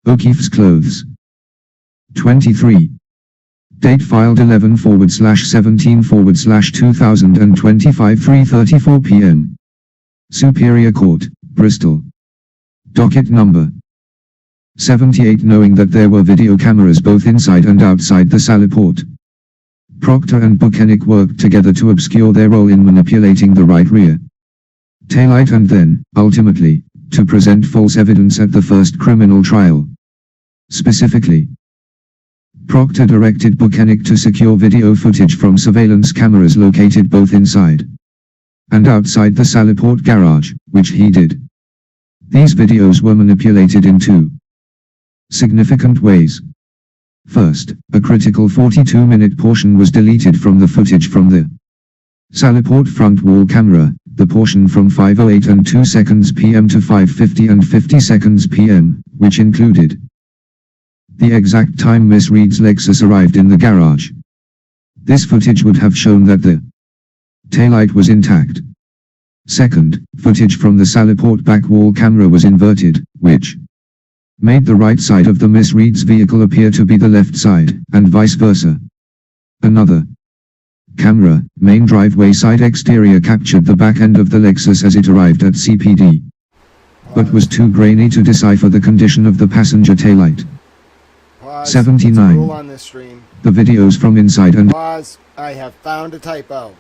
O'Keefe's clothes. 23. Date filed 11/17/2025 3:34 p.m. Superior Court, Bristol. Docket number 78. Knowing that there were video cameras both inside and outside the Sallyport, Proctor and Bukhenik worked together to obscure their role in manipulating the right rear taillight and then, ultimately, to present false evidence at the first criminal trial. Specifically, Proctor directed Bukhenik to secure video footage from surveillance cameras located both inside and outside the Sallyport garage, which he did. These videos were manipulated in 2 significant ways. First, a critical 42-minute portion was deleted from the footage from the Sallyport front wall camera, the portion from 5:08 and 2 seconds p.m. to 5:50 and 50 seconds p.m., which included the exact time Miss Reed's Lexus arrived in the garage. This footage would have shown that the taillight was intact. Second, footage from the Sallyport back wall camera was inverted, which made the right side of the Miss Reed's vehicle appear to be the left side, and vice versa. Another camera, main driveway side exterior, captured the back end of the Lexus as it arrived at CPD, but was too grainy to decipher the condition of the passenger taillight. Pause. 79. Let's rule on this stream. The videos from inside and Pause. I have found a typo.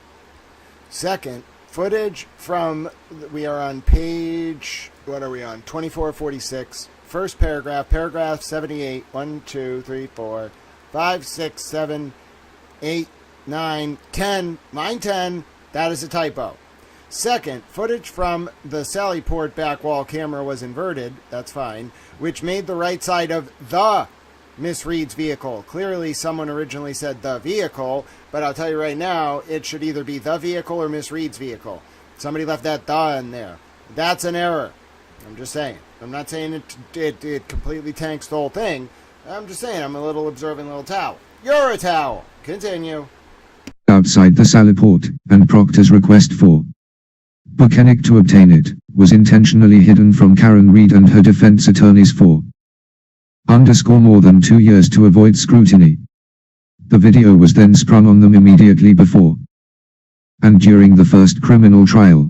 Second, footage from, we are on page, what are we on? 2446. First paragraph, paragraph 78. 1, 2, 3, 4, 5, 6, 7, 8, 9, 10. Line 10. That is a typo. Second, footage from the Sallyport back wall camera was inverted. That's fine. Which made the right side of the Miss Reed's vehicle. Clearly, someone originally said the vehicle, but I'll tell you right now, it should either be the vehicle or Miss Reed's vehicle. Somebody left that the in there. That's an error. I'm just saying. I'm not saying it completely tanks the whole thing. I'm just saying I'm a little observant little towel. You're a towel. Continue. outside the Sallyport, and Proctor's request for Bukhenik to obtain it was intentionally hidden from Karen Reed and her defense attorneys for more than 2 years to avoid scrutiny. The video was then sprung on them immediately before and during the first criminal trial.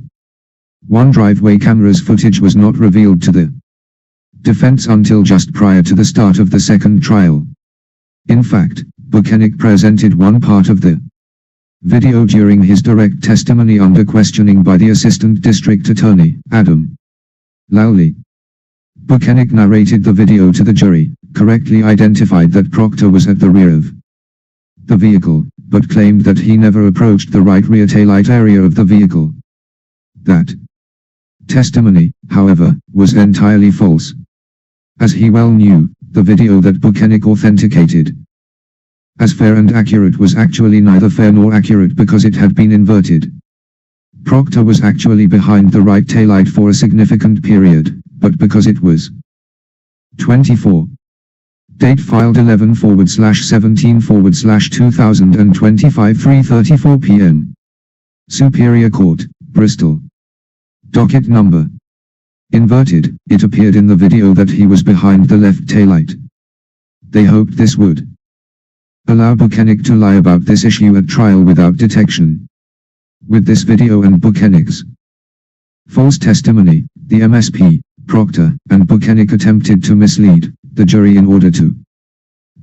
One driveway camera's footage was not revealed to the defense until just prior to the start of the second trial. In fact, Bukhenik presented one part of the video during his direct testimony under questioning by the Assistant District Attorney, Adam Lowley. Bukhenik narrated the video to the jury, correctly identified that Proctor was at the rear of the vehicle, but claimed that he never approached the right rear taillight area of the vehicle. That testimony, however, was entirely false. As he well knew, the video that Bukhenik authenticated as fair and accurate was actually neither fair nor accurate because it had been inverted. Proctor was actually behind the right taillight for a significant period, but because it was 24. Date filed 11/17/2025 3:34 p.m. Superior Court, Bristol. Docket number inverted. It appeared in the video that he was behind the left taillight. They hoped this would allow Bukhenik to lie about this issue at trial without detection. With this video and Bukhenik's false testimony, the MSP, Proctor, and Bukhenik attempted to mislead the jury in order to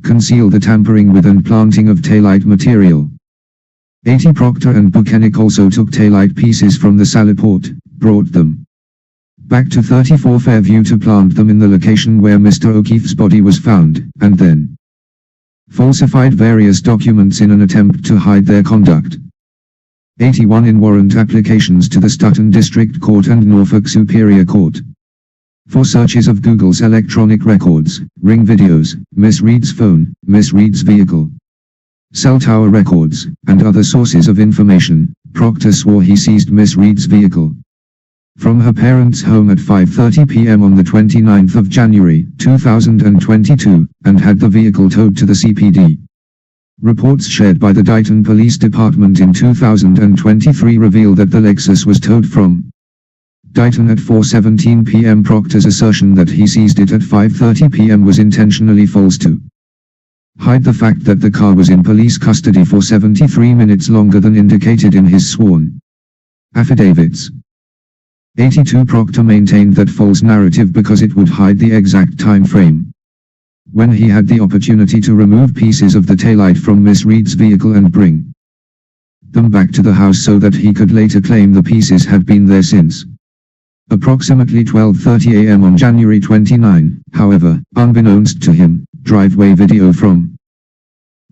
conceal the tampering with and planting of taillight material. 80 Proctor and Bukhenik also took taillight pieces from the Sallyport, brought them back to 34 Fairview to plant them in the location where Mr. O'Keefe's body was found, and then falsified various documents in an attempt to hide their conduct. 81 in warrant applications to the Stoughton District Court and Norfolk Superior Court for searches of Google's electronic records, ring videos, Miss Reed's phone, Miss Reed's vehicle, cell tower records, and other sources of information. Proctor swore he seized Miss Reed's vehicle from her parents' home at 5:30 p.m. on the 29th of January, 2022, and had the vehicle towed to the CPD. Reports shared by the Dighton Police Department in 2023 reveal that the Lexus was towed from Dighton at 4:17 p.m. Proctor's assertion that he seized it at 5:30 p.m. was intentionally false to hide the fact that the car was in police custody for 73 minutes longer than indicated in his sworn affidavits. 82 Proctor maintained that false narrative because it would hide the exact time frame when he had the opportunity to remove pieces of the taillight from Miss Reed's vehicle and bring them back to the house so that he could later claim the pieces had been there since approximately 12:30 a.m. on January 29. However, unbeknownst to him, driveway video from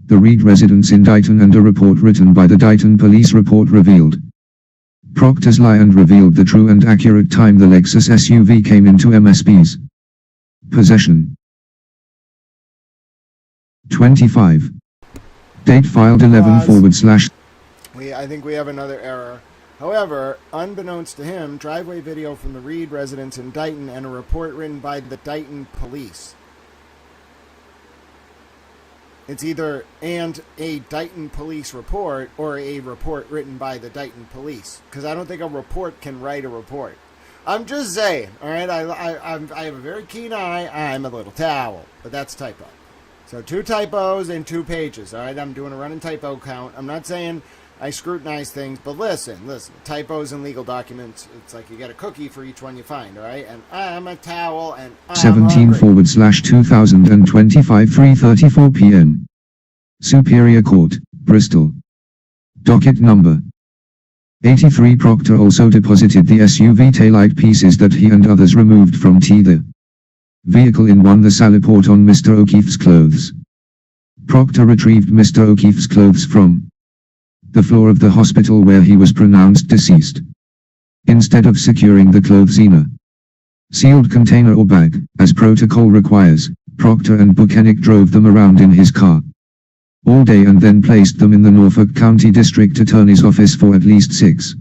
the Reed residence in Dighton and a report written by the Dighton Police Report revealed Proctor's lie and revealed the true and accurate time the Lexus SUV came into MSP's possession. 25. Date filed 11/. I think we have another error. However, unbeknownst to him, driveway video from the Reed residence in Dighton and a report written by the Dighton Police. It's either and a Dighton police report or a report written by the Dighton police. Because I don't think a report can write a report. I'm just saying, all right? I have a very keen eye. I'm a little towel, but that's typo. So 2 typos in 2 pages, all right? I'm doing a running typo count. I'm not saying I scrutinize things, but listen, typos in legal documents, it's like you get a cookie for each one you find, all right? And I'm a towel, and I'm 17/2025 3:34 p.m. Superior Court, Bristol. Docket number 83. Proctor also deposited the SUV taillight pieces that he and others removed from the vehicle in the Saliport on Mr. O'Keefe's clothes. Proctor retrieved Mr. O'Keefe's clothes from the floor of the hospital where he was pronounced deceased. Instead of securing the clothes in a sealed container or bag, as protocol requires, Proctor and Bukhenik drove them around in his car all day and then placed them in the Norfolk County District Attorney's office for at least 6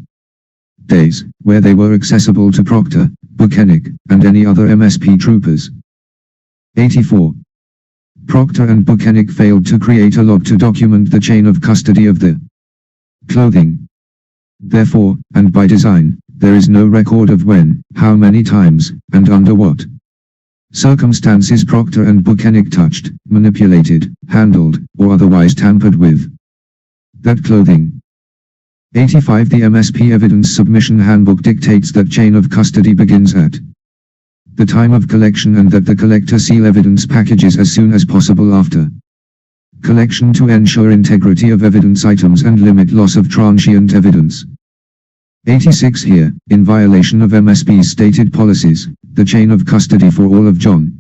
days, where they were accessible to Proctor, Bukhenik, and any other MSP troopers. 84. Proctor and Bukhenik failed to create a log to document the chain of custody of the clothing. Therefore, and by design, there is no record of when, how many times, and under what circumstances Proctor and Bukhenik touched, manipulated, handled, or otherwise tampered with that clothing. 85. The MSP Evidence Submission Handbook dictates that chain of custody begins at the time of collection and that the collector seal evidence packages as soon as possible after collection to ensure integrity of evidence items and limit loss of transient evidence. 86. Here, in violation of MSP's stated policies, the chain of custody for all of John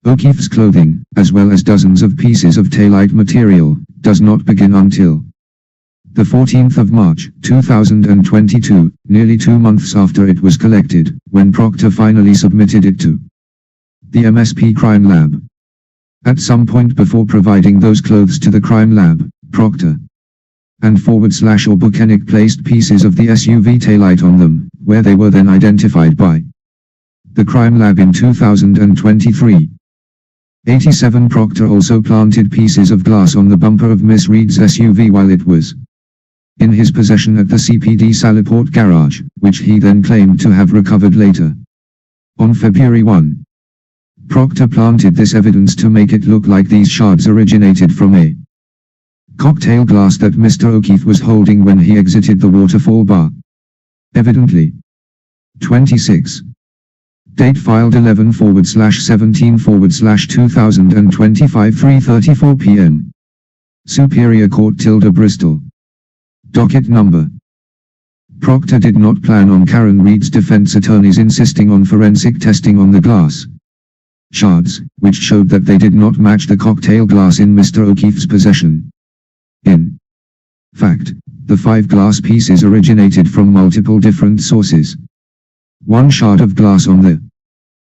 O'Keefe's clothing, as well as dozens of pieces of taillight material, does not begin until the 14th of March, 2022, nearly 2 months after it was collected, when Proctor finally submitted it to the MSP Crime Lab. At some point before providing those clothes to the crime lab, Proctor and / or Bukhenik placed pieces of the SUV taillight on them, where they were then identified by the crime lab in 2023. 87. Proctor also planted pieces of glass on the bumper of Miss Reed's SUV while it was in his possession at the CPD Saliport garage, which he then claimed to have recovered later. On February 1, Proctor planted this evidence to make it look like these shards originated from a cocktail glass that Mr. O'Keefe was holding when he exited the waterfall bar. Evidently. 26. Date filed 11/17/2025 3:34 p.m. Superior Court Bristol. Docket number. Proctor did not plan on Karen Reed's defense attorneys insisting on forensic testing on the glass shards, which showed that they did not match the cocktail glass in Mr. O'Keefe's possession. In fact, the 5 glass pieces originated from multiple different sources. One shard of glass on the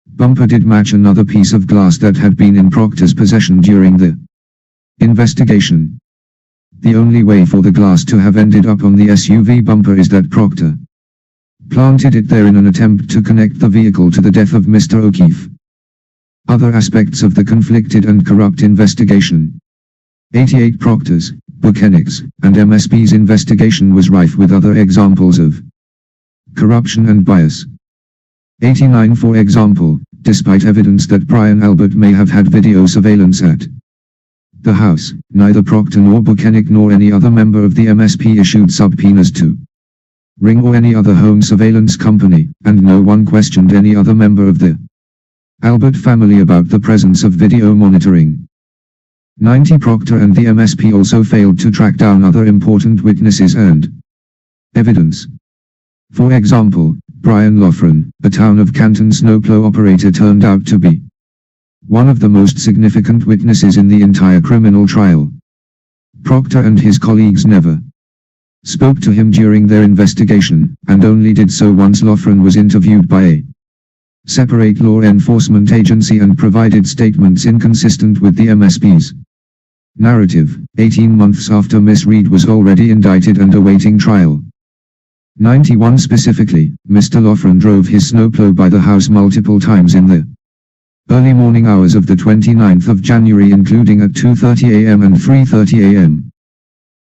bumper did match another piece of glass that had been in Proctor's possession during the investigation. The only way for the glass to have ended up on the SUV bumper is that Proctor planted it there in an attempt to connect the vehicle to the death of Mr. O'Keefe. Other aspects of the conflicted and corrupt investigation. 88. Proctor's, Bukhenik's, and MSP's investigation was rife with other examples of corruption and bias. 89. For example, despite evidence that Brian Albert may have had video surveillance at the house, neither Proctor nor Bukhenik nor any other member of the MSP issued subpoenas to Ring or any other home surveillance company, and no one questioned any other member of the Albert family about the presence of video monitoring. 90. Proctor and the MSP also failed to track down other important witnesses and evidence. For example, Brian Loughran, a town of Canton snowplow operator, turned out to be one of the most significant witnesses in the entire criminal trial. Proctor and his colleagues never spoke to him during their investigation, and only did so once Loughran was interviewed by a separate law enforcement agency and provided statements inconsistent with the MSP's narrative. 18 months after Miss Reed was already indicted and awaiting trial. 91. Specifically, Mr. Loughran drove his snowplow by the house multiple times in the early morning hours of the 29th of January, including at 2:30 a.m. and 3:30 a.m.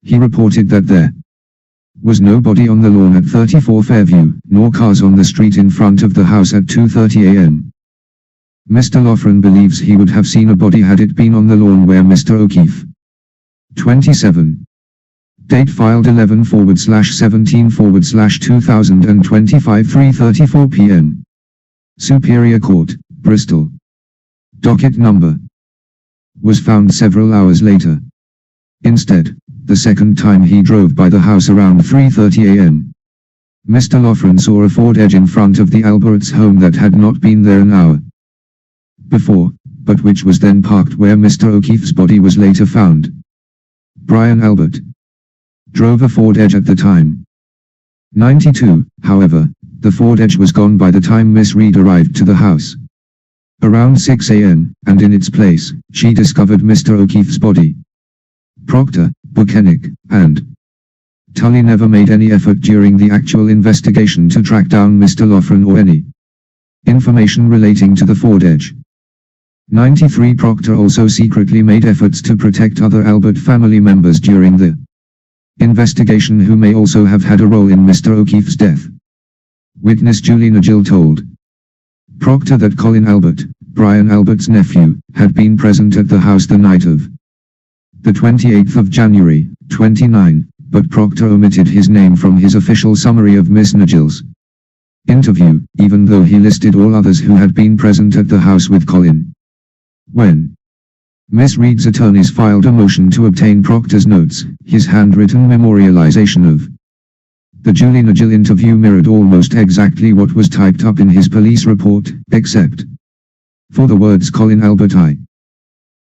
He reported that there was nobody on the lawn at 34 Fairview, nor cars on the street in front of the house at 2:30 a.m. Mr. Loughran believes he would have seen a body had it been on the lawn where Mr. O'Keefe. 27. Date filed 11/17/2025 3:34 p.m. Superior Court, Bristol. Docket number was found several hours later. Instead, the second time he drove by the house around 3:30 a.m. Mr. Loughran saw a Ford Edge in front of the Alberts' home that had not been there an hour before, but which was then parked where Mr. O'Keefe's body was later found. Brian Albert drove a Ford Edge at the time. 92, however, the Ford Edge was gone by the time Miss Reed arrived to the house. Around 6 a.m., and in its place, she discovered Mr. O'Keefe's body. Proctor, Bukhenik, and Tully never made any effort during the actual investigation to track down Mr. Loughran or any information relating to the Ford Edge. 93 Proctor also secretly made efforts to protect other Albert family members during the investigation who may also have had a role in Mr. O'Keefe's death. Witness Julie Nagill told Proctor that Colin Albert, Brian Albert's nephew, had been present at the house the night of the 28th of January, 29, but Proctor omitted his name from his official summary of Miss Nagill's interview, even though he listed all others who had been present at the house with Colin. When Miss Reed's attorneys filed a motion to obtain Proctor's notes, his handwritten memorialization of the Julie Nagill interview mirrored almost exactly what was typed up in his police report, except for the words Colin Albert I.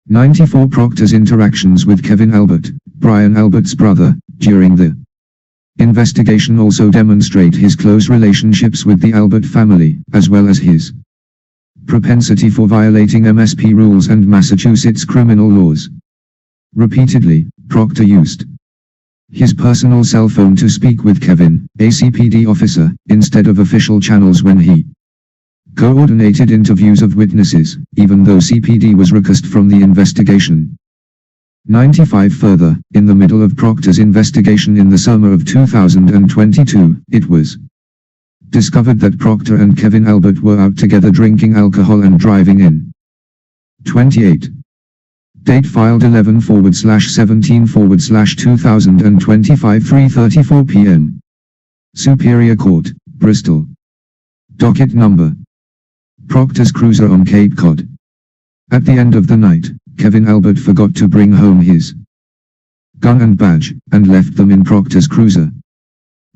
94 Proctor's interactions with Kevin Albert, Brian Albert's brother, during the investigation also demonstrate his close relationships with the Albert family, as well as his propensity for violating MSP rules and Massachusetts criminal laws. Repeatedly, Proctor used his personal cell phone to speak with Kevin, a CPD officer, instead of official channels when he coordinated interviews of witnesses, even though CPD was recused from the investigation. 95 Further, in the middle of Proctor's investigation in the summer of 2022, it was discovered that Proctor and Kevin Albert were out together drinking alcohol and driving in. 28. Date filed 11/17/2025 3:34 p.m. Superior Court, Bristol. Docket number. Proctor's cruiser on Cape Cod. At the end of the night, Kevin Albert forgot to bring home his gun and badge, and left them in Proctor's cruiser.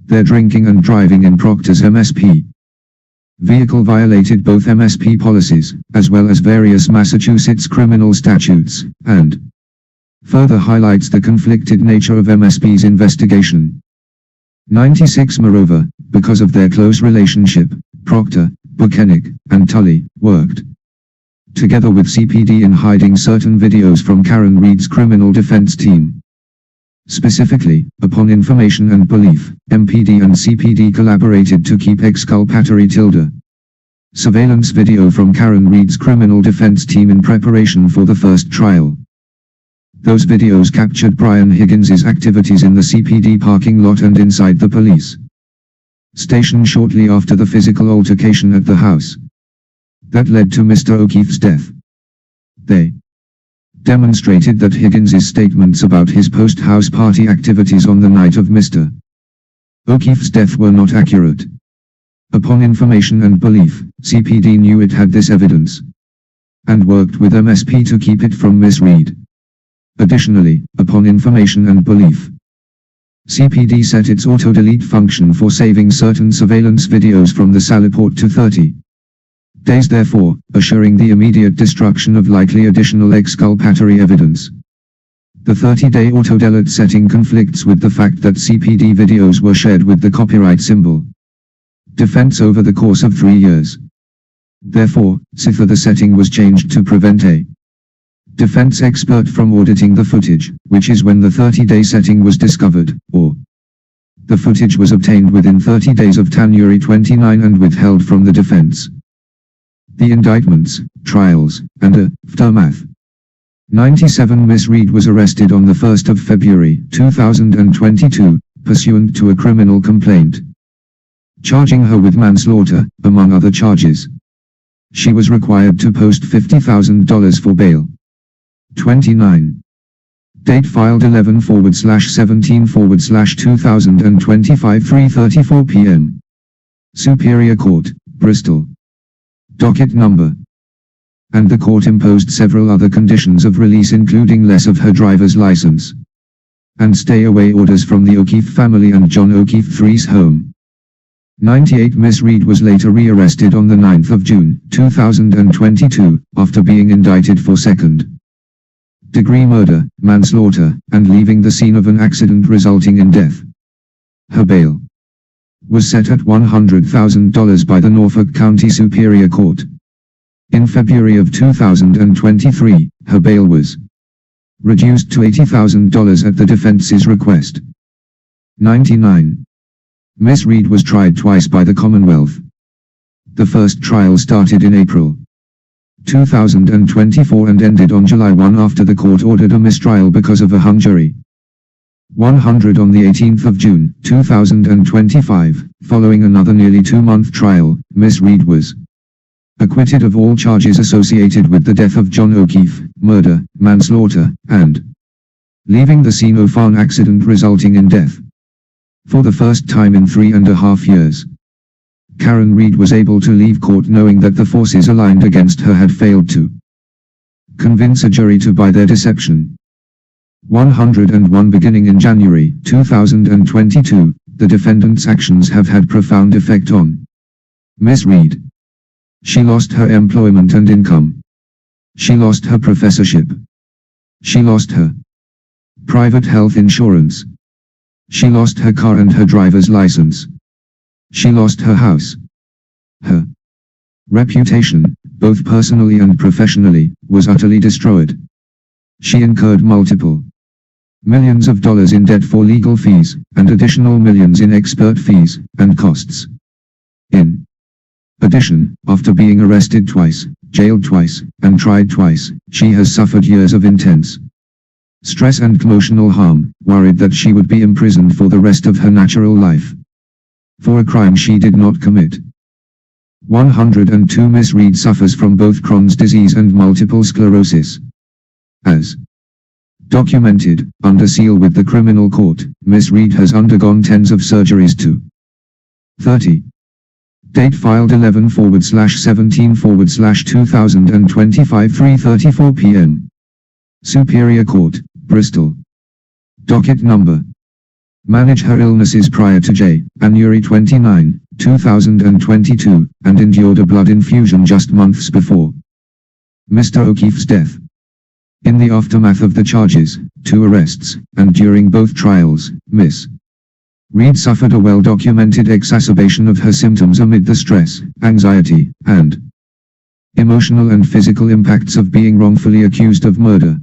Their drinking and driving in Proctor's MSP vehicle violated both MSP policies, as well as various Massachusetts criminal statutes, and further highlights the conflicted nature of MSP's investigation. 96 Moreover, because of their close relationship, Proctor, Bukhenik, and Tully worked together with CPD in hiding certain videos from Karen Reed's criminal defense team. Specifically, upon information and belief, MPD and CPD collaborated to keep exculpatory surveillance video from Karen Reed's criminal defense team in preparation for the first trial. Those videos captured Brian Higgins's activities in the CPD parking lot and inside the police station shortly after the physical altercation at the house that led to Mr. O'Keefe's death. They demonstrated that Higgins's statements about his post-house party activities on the night of Mr. O'Keefe's death were not accurate. Upon information and belief, CPD knew it had this evidence and worked with MSP to keep it from Miss Reed. Additionally, upon information and belief, CPD set its auto-delete function for saving certain surveillance videos from the Saliport to 30 days, therefore, assuring the immediate destruction of likely additional exculpatory evidence. The 30-day auto-delete setting conflicts with the fact that CPD videos were shared with the copyright symbol defense over the course of 3 years. Therefore, the setting was changed to prevent a defense expert from auditing the footage, which is when the 30-day setting was discovered, or the footage was obtained within 30 days of January 29 and withheld from the defense. The indictments, trials, and aftermath. 97 Miss Reed was arrested on the 1st of February 2022, pursuant to a criminal complaint, charging her with manslaughter, among other charges. She was required to post $50,000 for bail. 29. Date filed 11/17/2025 3:34 p.m. Superior Court, Bristol. Docket number. And the court imposed several other conditions of release, including less of her driver's license and stay-away orders from the O'Keefe family and John O'Keefe III's home. 98 Miss Reed was later rearrested on the 9th of June 2022, after being indicted for second-degree murder, manslaughter, and leaving the scene of an accident resulting in death. Her bail was set at $100,000 by the Norfolk County Superior Court. In February of 2023, her bail was reduced to $80,000 at the defense's request. 99. Miss Reed was tried twice by the Commonwealth. The first trial started in April 2024 and ended on July 1 after the court ordered a mistrial because of a hung jury. 100 on the 18th of June 2025, following another nearly 2-month trial, Miss Reed was acquitted of all charges associated with the death of John O'Keefe, murder, manslaughter, and leaving the scene of an accident resulting in death. For the first time in 3.5 years, Karen Reed was able to leave court knowing that the forces aligned against her had failed to convince a jury to buy their deception. 101 Beginning in January 2022, the defendant's actions have had profound effect on Miss Reed. She lost her employment and income. She lost her professorship. She lost her private health insurance. She lost her car and her driver's license. She lost her house. Her reputation, both personally and professionally, was utterly destroyed. She incurred multiple millions of dollars in debt for legal fees, and additional millions in expert fees and costs. In addition, after being arrested twice, jailed twice, and tried twice, she has suffered years of intense stress and emotional harm, worried that she would be imprisoned for the rest of her natural life for a crime she did not commit. 102 Miss Reed suffers from both Crohn's disease and multiple sclerosis. As documented, under seal with the criminal court, Miss Reed has undergone tens of surgeries to 30. Date filed 11/17/2025 3:34 p.m. Superior Court, Bristol. Docket number. Manage her illnesses prior to January 29, 2022, and endured a blood infusion just months before Mr. O'Keefe's death. In the aftermath of the charges, 2 arrests, and during both trials, Miss Reed suffered a well-documented exacerbation of her symptoms amid the stress, anxiety, and emotional and physical impacts of being wrongfully accused of murder.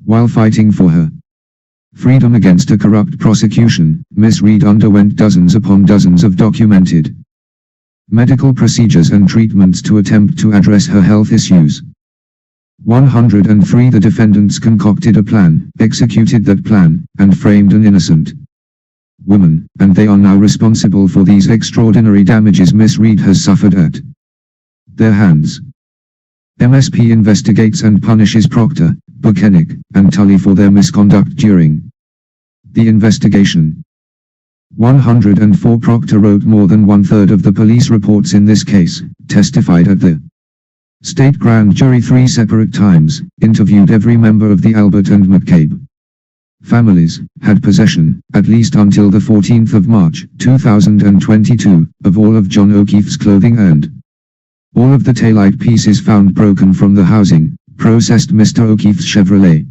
While fighting for her freedom against a corrupt prosecution, Miss Reed underwent dozens upon dozens of documented medical procedures and treatments to attempt to address her health issues. 103 The defendants concocted a plan, executed that plan, and framed an innocent woman, and they are now responsible for these extraordinary damages Miss Reed has suffered at their hands. MSP investigates and punishes Proctor, Bukhenik, and Tully for their misconduct during the investigation. 104 Proctor wrote more than 1/3 of the police reports in this case, testified at the state grand jury 3 separate times, interviewed every member of the Albert and McCabe families, had possession, at least until the 14th of March 2022, of all of John O'Keefe's clothing and all of the taillight pieces found broken from the housing, processed Mr. O'Keefe's Chevrolet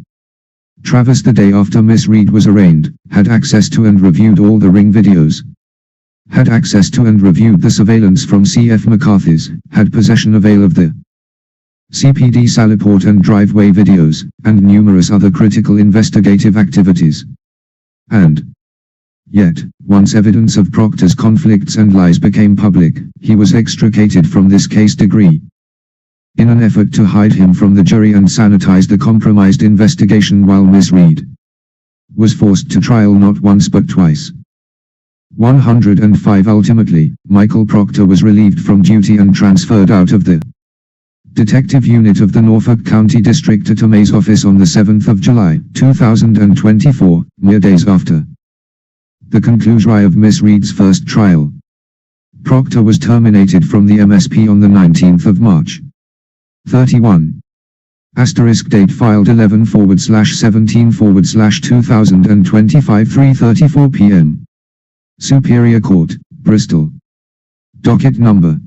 Traverse the day after Miss Reed was arraigned, had access to and reviewed all the ring videos, had access to and reviewed the surveillance from C.F. McCarthy's, had possession of all of the CPD Saliport and driveway videos, and numerous other critical investigative activities. And yet, once evidence of Proctor's conflicts and lies became public, he was extricated from this case degree. in an effort to hide him from the jury and sanitize the compromised investigation while Miss Reed was forced to trial not once but twice. 105 Ultimately, Michael Proctor was relieved from duty and transferred out of the Detective Unit of the Norfolk County District Attorney's Office on the 7th of July, 2024, mere days after the conclusion of Miss Reed's first trial. Proctor was terminated from the MSP on the 19th of March. 31. Asterisk date filed 11/17/2025 3:34 p.m. Superior Court, Bristol. Docket number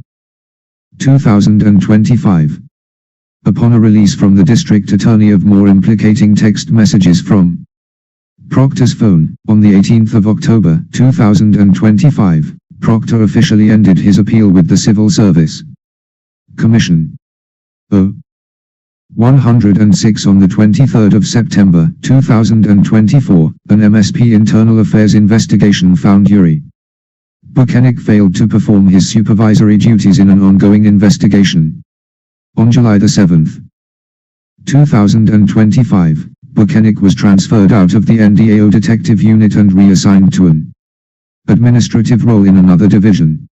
2025. Upon a release from the District Attorney of more implicating text messages from Proctor's phone, on the 18th of October, 2025, Proctor officially ended his appeal with the Civil Service Commission. 106 on the 23rd of September, 2024, an MSP Internal Affairs investigation found Yuri Bukhenik failed to perform his supervisory duties in an ongoing investigation. On July the 7th, 2025, Bukhenik was transferred out of the NDAO Detective Unit and reassigned to an administrative role in another division.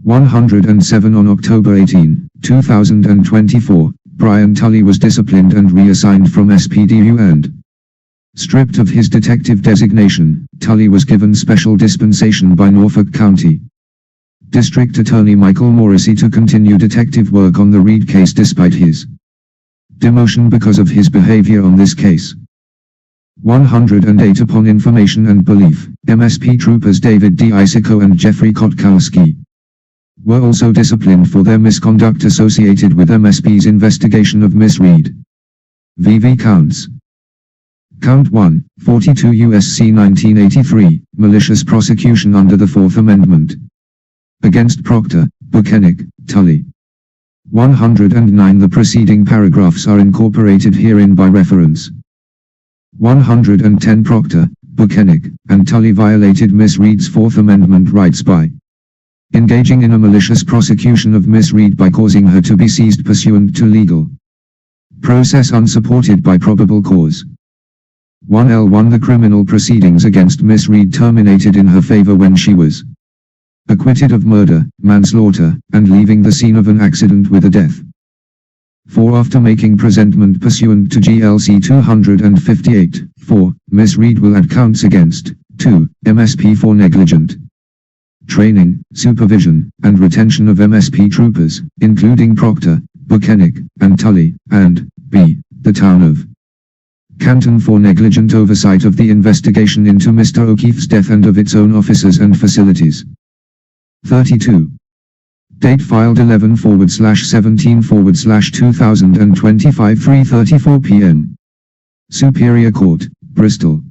107 on October 18, 2024, Brian Tully was disciplined and reassigned from SPDU and stripped of his detective designation. Tully was given special dispensation by Norfolk County District Attorney Michael Morrissey to continue detective work on the Reed case despite his demotion because of his behavior on this case. 108 upon information and belief, MSP troopers David D. Isico and Jeffrey Kotkowski were also disciplined for their misconduct associated with MSP's investigation of Miss Reed. VV counts. Count 1, 42 U.S.C. 1983, malicious prosecution under the Fourth Amendment. Against Proctor, Bukhenik, Tully. 109 The preceding paragraphs are incorporated herein by reference. 110 Proctor, Bukhenik, and Tully violated Miss Reed's Fourth Amendment rights by engaging in a malicious prosecution of Miss Reed by causing her to be seized pursuant to legal process unsupported by probable cause. 1L1 The criminal proceedings against Miss Reed terminated in her favor when she was acquitted of murder, manslaughter, and leaving the scene of an accident with a death. 4 After making presentment pursuant to GLC 258, 4, Miss Reed will add counts against 2, MSP for negligent training, supervision, and retention of MSP troopers, including Proctor, Bukhenik, and Tully, and b. the town of Canton for negligent oversight of the investigation into Mr. O'Keefe's death and of its own officers and facilities. 32. Date filed 11/17/2025 3:34 p.m. Superior Court, Bristol.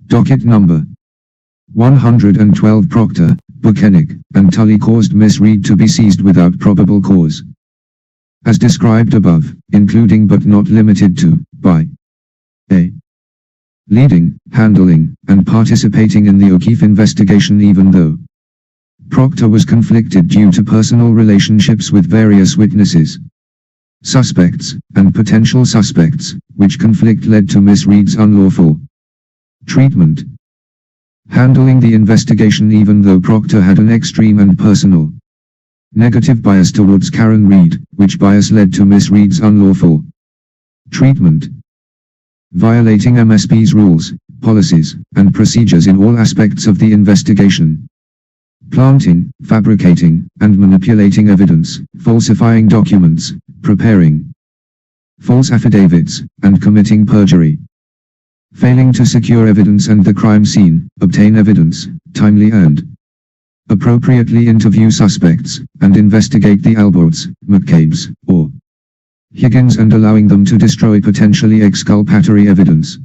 Docket number 112 Proctor, Bukhenik, and Tully caused Miss Reed to be seized without probable cause. As described above, including but not limited to, by a. leading, handling, and participating in the O'Keefe investigation even though Proctor was conflicted due to personal relationships with various witnesses, suspects, and potential suspects, which conflict led to Miss Reed's unlawful treatment. Handling the investigation even though Proctor had an extreme and personal negative bias towards Karen Reed, which bias led to Miss Reed's unlawful treatment. Violating MSP's rules, policies, and procedures in all aspects of the investigation. Planting, fabricating, and manipulating evidence, falsifying documents, preparing false affidavits, and committing perjury. Failing to secure evidence and the crime scene, obtain evidence, timely and appropriately interview suspects, and investigate the Alborts, McCabes, or Higgins and allowing them to destroy potentially exculpatory evidence.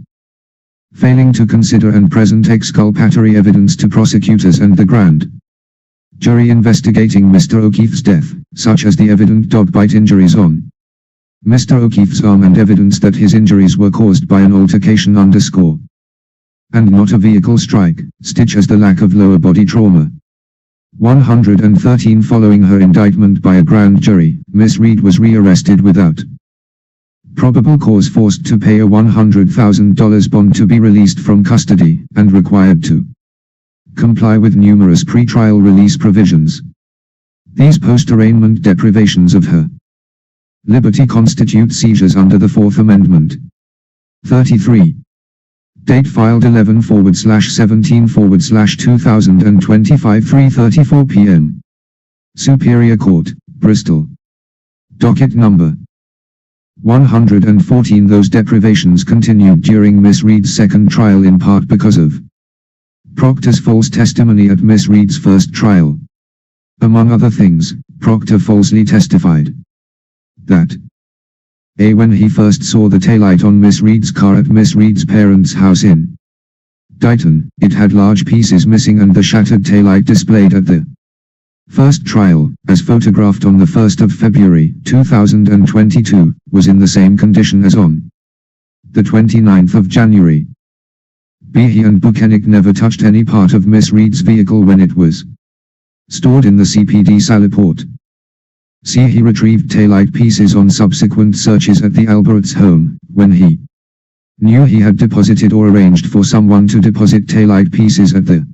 Failing to consider and present exculpatory evidence to prosecutors and the grand jury investigating Mr. O'Keefe's death, such as the evident dog bite injuries on Mr. O'Keefe's arm and evidence that his injuries were caused by an altercation and not a vehicle strike, such as the lack of lower body trauma. 113 Following her indictment by a grand jury, Miss Reed was rearrested without probable cause, forced to pay a $100,000 bond to be released from custody, and required to comply with numerous pre-trial release provisions. These post-arraignment deprivations of her liberty constitute seizures under the 4th Amendment. 33. Date filed 11/17/2025 3:34 p.m. Superior Court, Bristol. Docket number 114. Those deprivations continued during Miss Reed's second trial, in part because of Proctor's false testimony at Miss Reed's first trial. Among other things, Proctor falsely testified that when he first saw the taillight on Miss Reed's car at Miss Reed's parents' house in Dighton, it had large pieces missing, and the shattered taillight displayed at the first trial, as photographed on the 1st of February 2022, was in the same condition as on the 29th of January. He and Bukhenik never touched any part of Miss Reed's vehicle when it was stored in the CPD Saliport. He retrieved taillight pieces on subsequent searches at the Alberts home, when he knew he had deposited or arranged for someone to deposit taillight pieces at the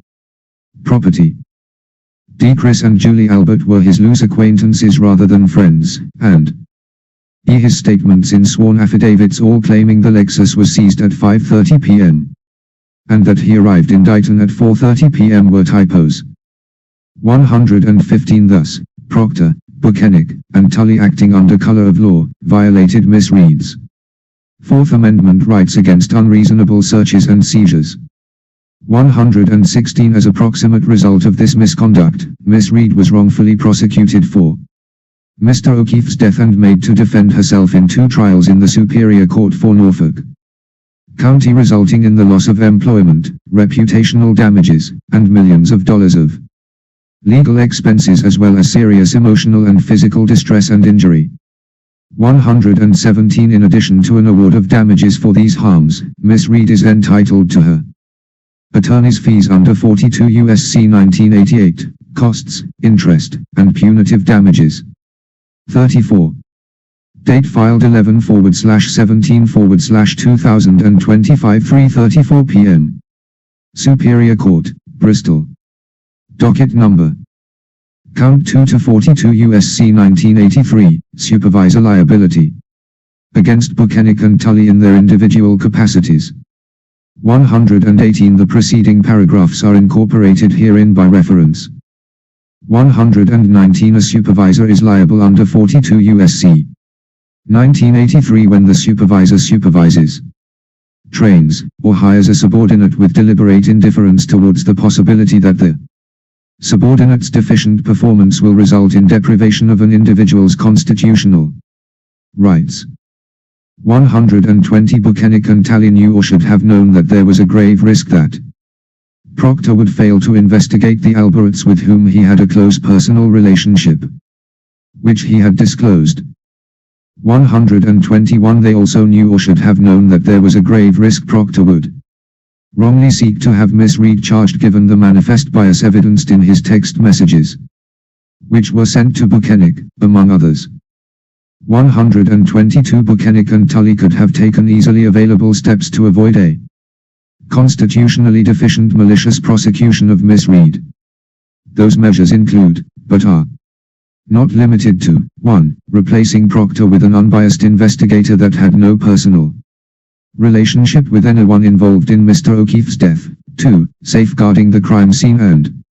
property. Chris and Julie Albert were his loose acquaintances rather than friends, and his statements in sworn affidavits all claiming the Lexus was seized at 5:30 p.m. and that he arrived in Dighton at 4:30 p.m. were typos. 115. Thus, Proctor, Bukhenik, and Tully, acting under color of law, violated Miss Reed's 4th Amendment rights against unreasonable searches and seizures. 116. As a proximate result of this misconduct, Miss Reed was wrongfully prosecuted for Mr. O'Keefe's death and made to defend herself in 2 trials in the Superior Court for Norfolk County, resulting in the loss of employment, reputational damages, and millions of dollars of legal expenses, as well as serious emotional and physical distress and injury. 117. In addition to an award of damages for these harms, Miss Reed is entitled to her attorney's fees under 42 U.S.C. 1988, costs, interest, and punitive damages. 34. Date filed 11/17/2025 3:34 p.m. Superior Court, Bristol. Docket number Count 2 to 42 U.S.C. 1983, Supervisor Liability. Against Bukhenik and Tully in their individual capacities. 118. The preceding paragraphs are incorporated herein by reference. 119. A supervisor is liable under 42 U.S.C. 1983 when the supervisor supervises, trains, or hires a subordinate with deliberate indifference towards the possibility that the subordinate's deficient performance will result in deprivation of an individual's constitutional rights. 120. Bukhenik and Tully knew or should have known that there was a grave risk that Proctor would fail to investigate the Alberts, with whom he had a close personal relationship, which he had disclosed. 121. They also knew or should have known that there was a grave risk Proctor would wrongly seek to have Miss Reed charged, given the manifest bias evidenced in his text messages, which were sent to Bukhenik, among others. 122. Bukhenik and Tully could have taken easily available steps to avoid a constitutionally deficient malicious prosecution of Miss Reed. Those measures include, but are not limited to, 1. Replacing Proctor with an unbiased investigator that had no personal relationship with anyone involved in Mr. O'Keefe's death. 2. Safeguarding the crime scene and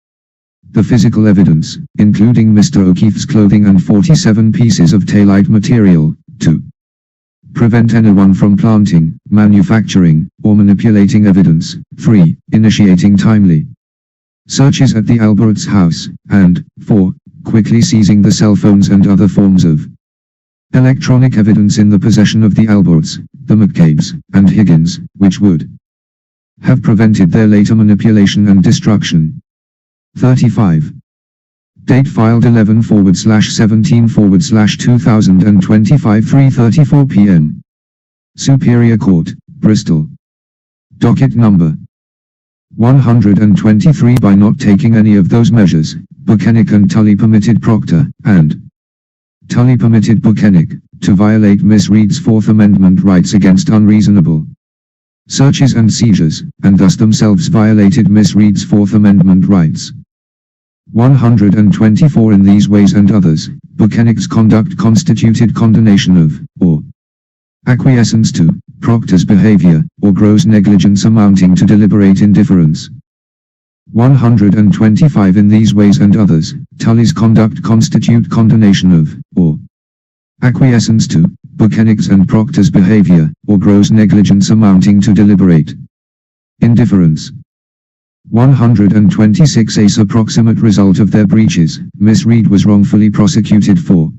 the physical evidence, including Mr. O'Keefe's clothing and 47 pieces of taillight material. 2. Prevent anyone from planting, manufacturing, or manipulating evidence. 3. Initiating timely searches at the Alberts' house. And 4. Quickly seizing the cell phones and other forms of electronic evidence in the possession of the Alberts, the McCabes, and Higgins, which would have prevented their later manipulation and destruction. 35. Date filed 11/17/2025 3:34 p.m. Superior Court, Bristol. Docket number 123. By not taking any of those measures, Bukhenik and Tully permitted Proctor, and Tully permitted Bukhenik, to violate Miss Reed's Fourth Amendment rights against unreasonable searches and seizures, and thus themselves violated Miss Reed's Fourth Amendment rights. 124 In these ways and others, Bukhenik's conduct constituted condonation of, or acquiescence to, Proctor's behavior, or gross negligence amounting to deliberate indifference. 125 In these ways and others, Tully's conduct constitute condonation of, or acquiescence to, Bukhenik's and Proctor's behavior, or gross negligence amounting to deliberate indifference. 126 As approximate result of their breaches, Miss Reed was wrongfully prosecuted for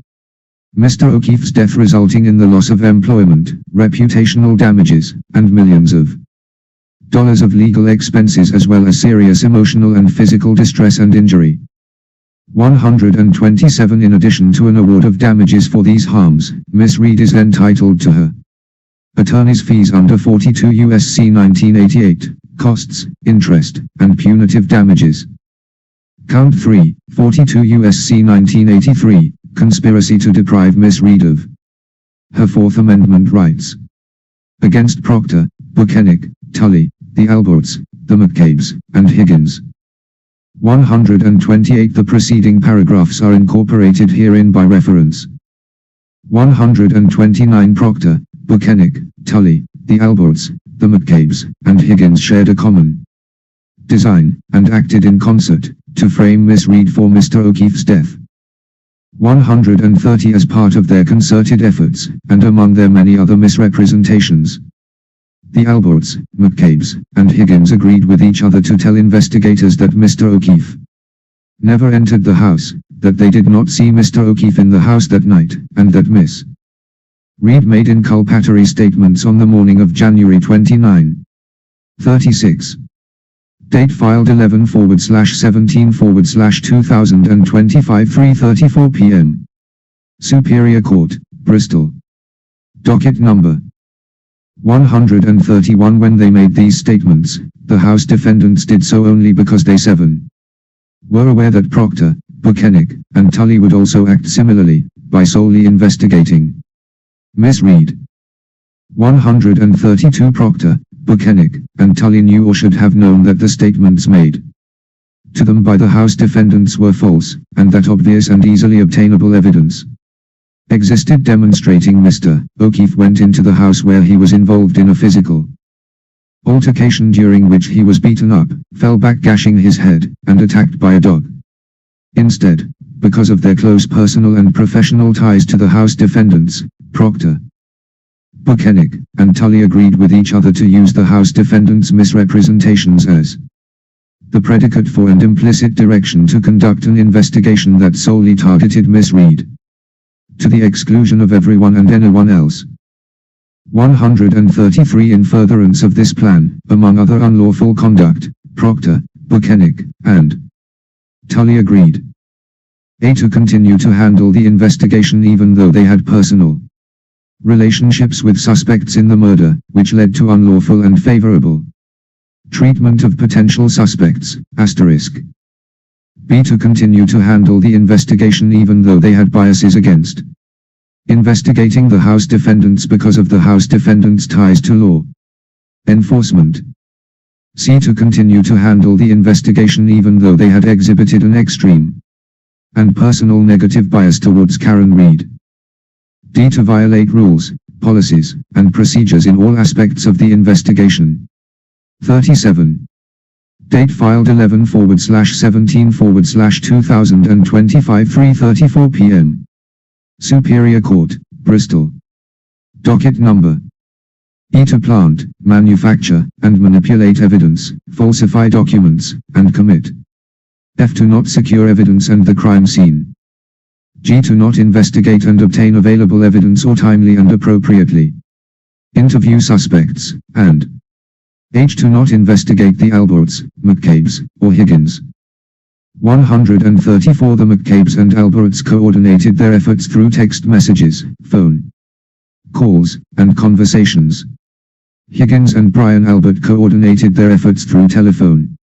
Mr. O'Keefe's death, resulting in the loss of employment, reputational damages, and millions of dollars of legal expenses, as well as serious emotional and physical distress and injury. 127 In addition to an award of damages for these harms, Miss Reed is entitled to her attorney's fees under 42 U.S.C. 1988, costs, interest, and punitive damages. Count 3, 42 U.S.C. 1983, conspiracy to deprive Miss Reed of her Fourth Amendment rights. Against Proctor, Bukhenik, Tully, the Alberts, the McCabes, and Higgins. 128 The preceding paragraphs are incorporated herein by reference. 129 Proctor, Bukhenik, Tully, the Alberts, the McCabes, and Higgins shared a common design, and acted in concert, to frame Miss Reed for Mr. O'Keefe's death. 130 As part of their concerted efforts, and among their many other misrepresentations, the Alberts, McCabes, and Higgins agreed with each other to tell investigators that Mr. O'Keefe never entered the house, that they did not see Mr. O'Keefe in the house that night, and that Miss Reed made inculpatory statements on the morning of January 29, 36. Date filed 11/17/2025 3:34 p.m. Superior Court, Bristol. Docket number 131 When they made these statements, the House defendants did so only because they were aware that Proctor, Bukhenik, and Tully would also act similarly, by solely investigating Miss Reed. 132 Proctor, Bukhenik, and Tully knew or should have known that the statements made to them by the House defendants were false, and that obvious and easily obtainable evidence existed demonstrating Mr. O'Keefe went into the house where he was involved in a physical altercation during which he was beaten up, fell back gashing his head, and attacked by a dog. Instead, because of their close personal and professional ties to the House defendants, Proctor, Bukhenik, and Tully agreed with each other to use the House defendants' misrepresentations as the predicate for and implicit direction to conduct an investigation that solely targeted Miss Reed, to the exclusion of everyone and anyone else. 133 In furtherance of this plan, among other unlawful conduct, Proctor, Bukhenik, and Tully agreed A. to continue to handle the investigation even though they had personal relationships with suspects in the murder, which led to unlawful and favorable treatment of potential suspects, B. to continue to handle the investigation even though they had biases against investigating the House defendants because of the House defendants' ties to law enforcement. C. to continue to handle the investigation even though they had exhibited an extreme and personal negative bias towards Karen Reed. D. to violate rules, policies, and procedures in all aspects of the investigation. 37. Date filed 11/17/2025 3:34 p.m. Superior Court, Bristol. Docket number E. to plant, manufacture, and manipulate evidence, falsify documents, and commit F. to not secure evidence and the crime scene. G. to not investigate and obtain available evidence or timely and appropriately interview suspects, and H. to not investigate the Alberts, McCabes, or Higgins. 134 The McCabes and Alberts coordinated their efforts through text messages, phone calls, and conversations. Higgins and Brian Albert coordinated their efforts through telephone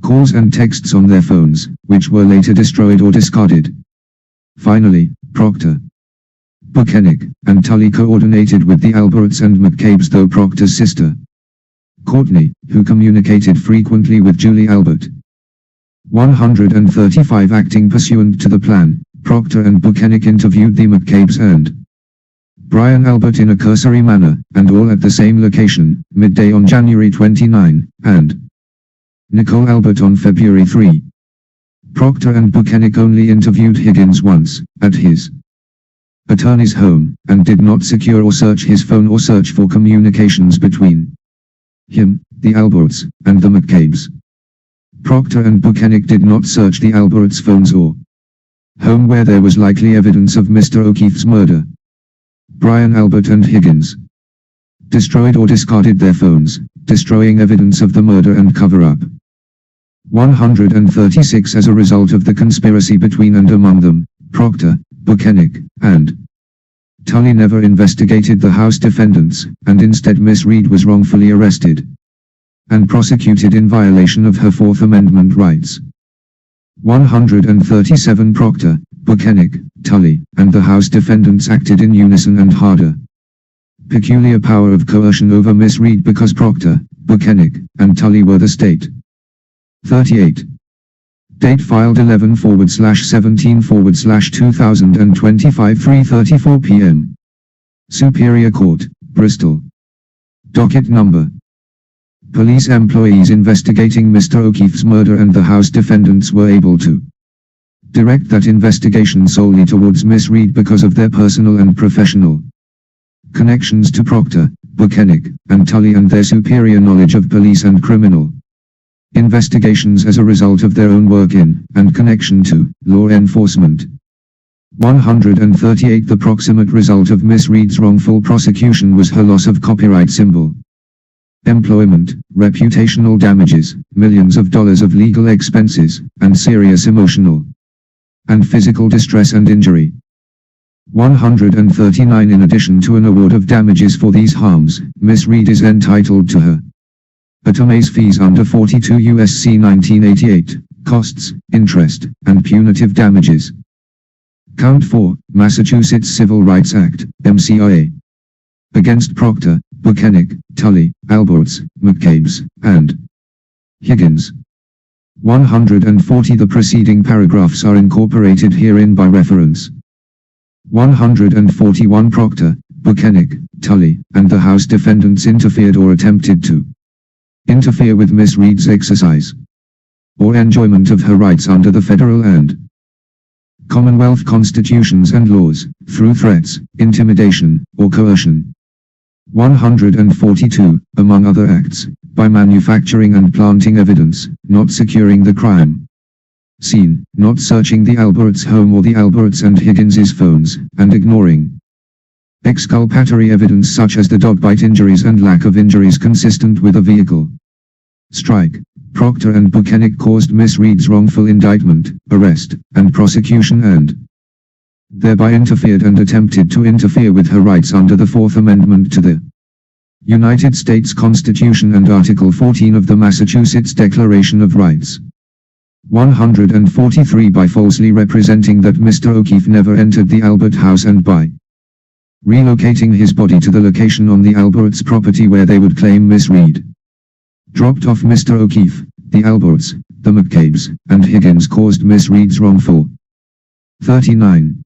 calls and texts on their phones, which were later destroyed or discarded. Finally, Proctor, Bukhenik, and Tully coordinated with the Alberts and McCabes, though Proctor's sister, Courtney, who communicated frequently with Julie Albert. 135 Acting pursuant to the plan, Proctor and Bukhenik interviewed the McCabes and Brian Albert in a cursory manner, and all at the same location, midday on January 29, and Nicole Albert on February 3. Proctor and Bukhenik only interviewed Higgins once, at his attorney's home, and did not secure or search his phone or search for communications between him, the Alberts, and the McCabes. Proctor and Bukhenik did not search the Alberts' phones or home where there was likely evidence of Mr. O'Keefe's murder. Brian Albert and Higgins destroyed or discarded their phones, destroying evidence of the murder and cover-up. 136 As a result of the conspiracy between and among them, Proctor, Bukhenik, and Tully never investigated the House defendants, and instead Miss Reed was wrongfully arrested and prosecuted in violation of her Fourth Amendment rights. 137 Proctor, Bukhenik, Tully, and the House defendants acted in unison and harder peculiar power of coercion over Miss Reed because Proctor, Bukhenik, and Tully were the state. 38. Date filed 11/17/2025 3:34 p.m. Superior Court, Bristol. Docket number. Police employees investigating Mr. O'Keefe's murder and the House defendants were able to direct that investigation solely towards Miss Reed because of their personal and professional connections to Proctor, Bukhenik, and Tully and their superior knowledge of police and criminal investigations as a result of their own work in, and connection to, law enforcement. 138 The proximate result of Miss Reed's wrongful prosecution was her loss of copyright symbol, employment, reputational damages, millions of dollars of legal expenses, and serious emotional and physical distress and injury. 139 In addition to an award of damages for these harms, Miss Reed is entitled to her attorney's fees under 42 U.S.C. 1988, costs, interest, and punitive damages. Count 4, Massachusetts Civil Rights Act, MCRA. Against Proctor, Bukhenik, Tully, Alberts, McCabes, and Higgins. 140 The preceding paragraphs are incorporated herein by reference. 141 Proctor, Bukhenik, Tully, and the House defendants interfered or attempted to interfere with Miss Reed's exercise or enjoyment of her rights under the federal and Commonwealth constitutions and laws, through threats, intimidation, or coercion. 142, among other acts, by manufacturing and planting evidence, not securing the crime scene, not searching the Alberts' home or the Alberts and Higgins's phones, and ignoring exculpatory evidence such as the dog bite injuries and lack of injuries consistent with a vehicle strike. Proctor and Bukhenik caused Miss Reed's wrongful indictment, arrest, and prosecution and thereby interfered and attempted to interfere with her rights under the Fourth Amendment to the United States Constitution and Article 14 of the Massachusetts Declaration of Rights. 143 By falsely representing that Mr. O'Keefe never entered the Albert house and by relocating his body to the location on the Alberts' property where they would claim Miss Reed dropped off Mr. O'Keefe, the Alberts, the McCabes, and Higgins caused Miss Reed's wrongful. 39.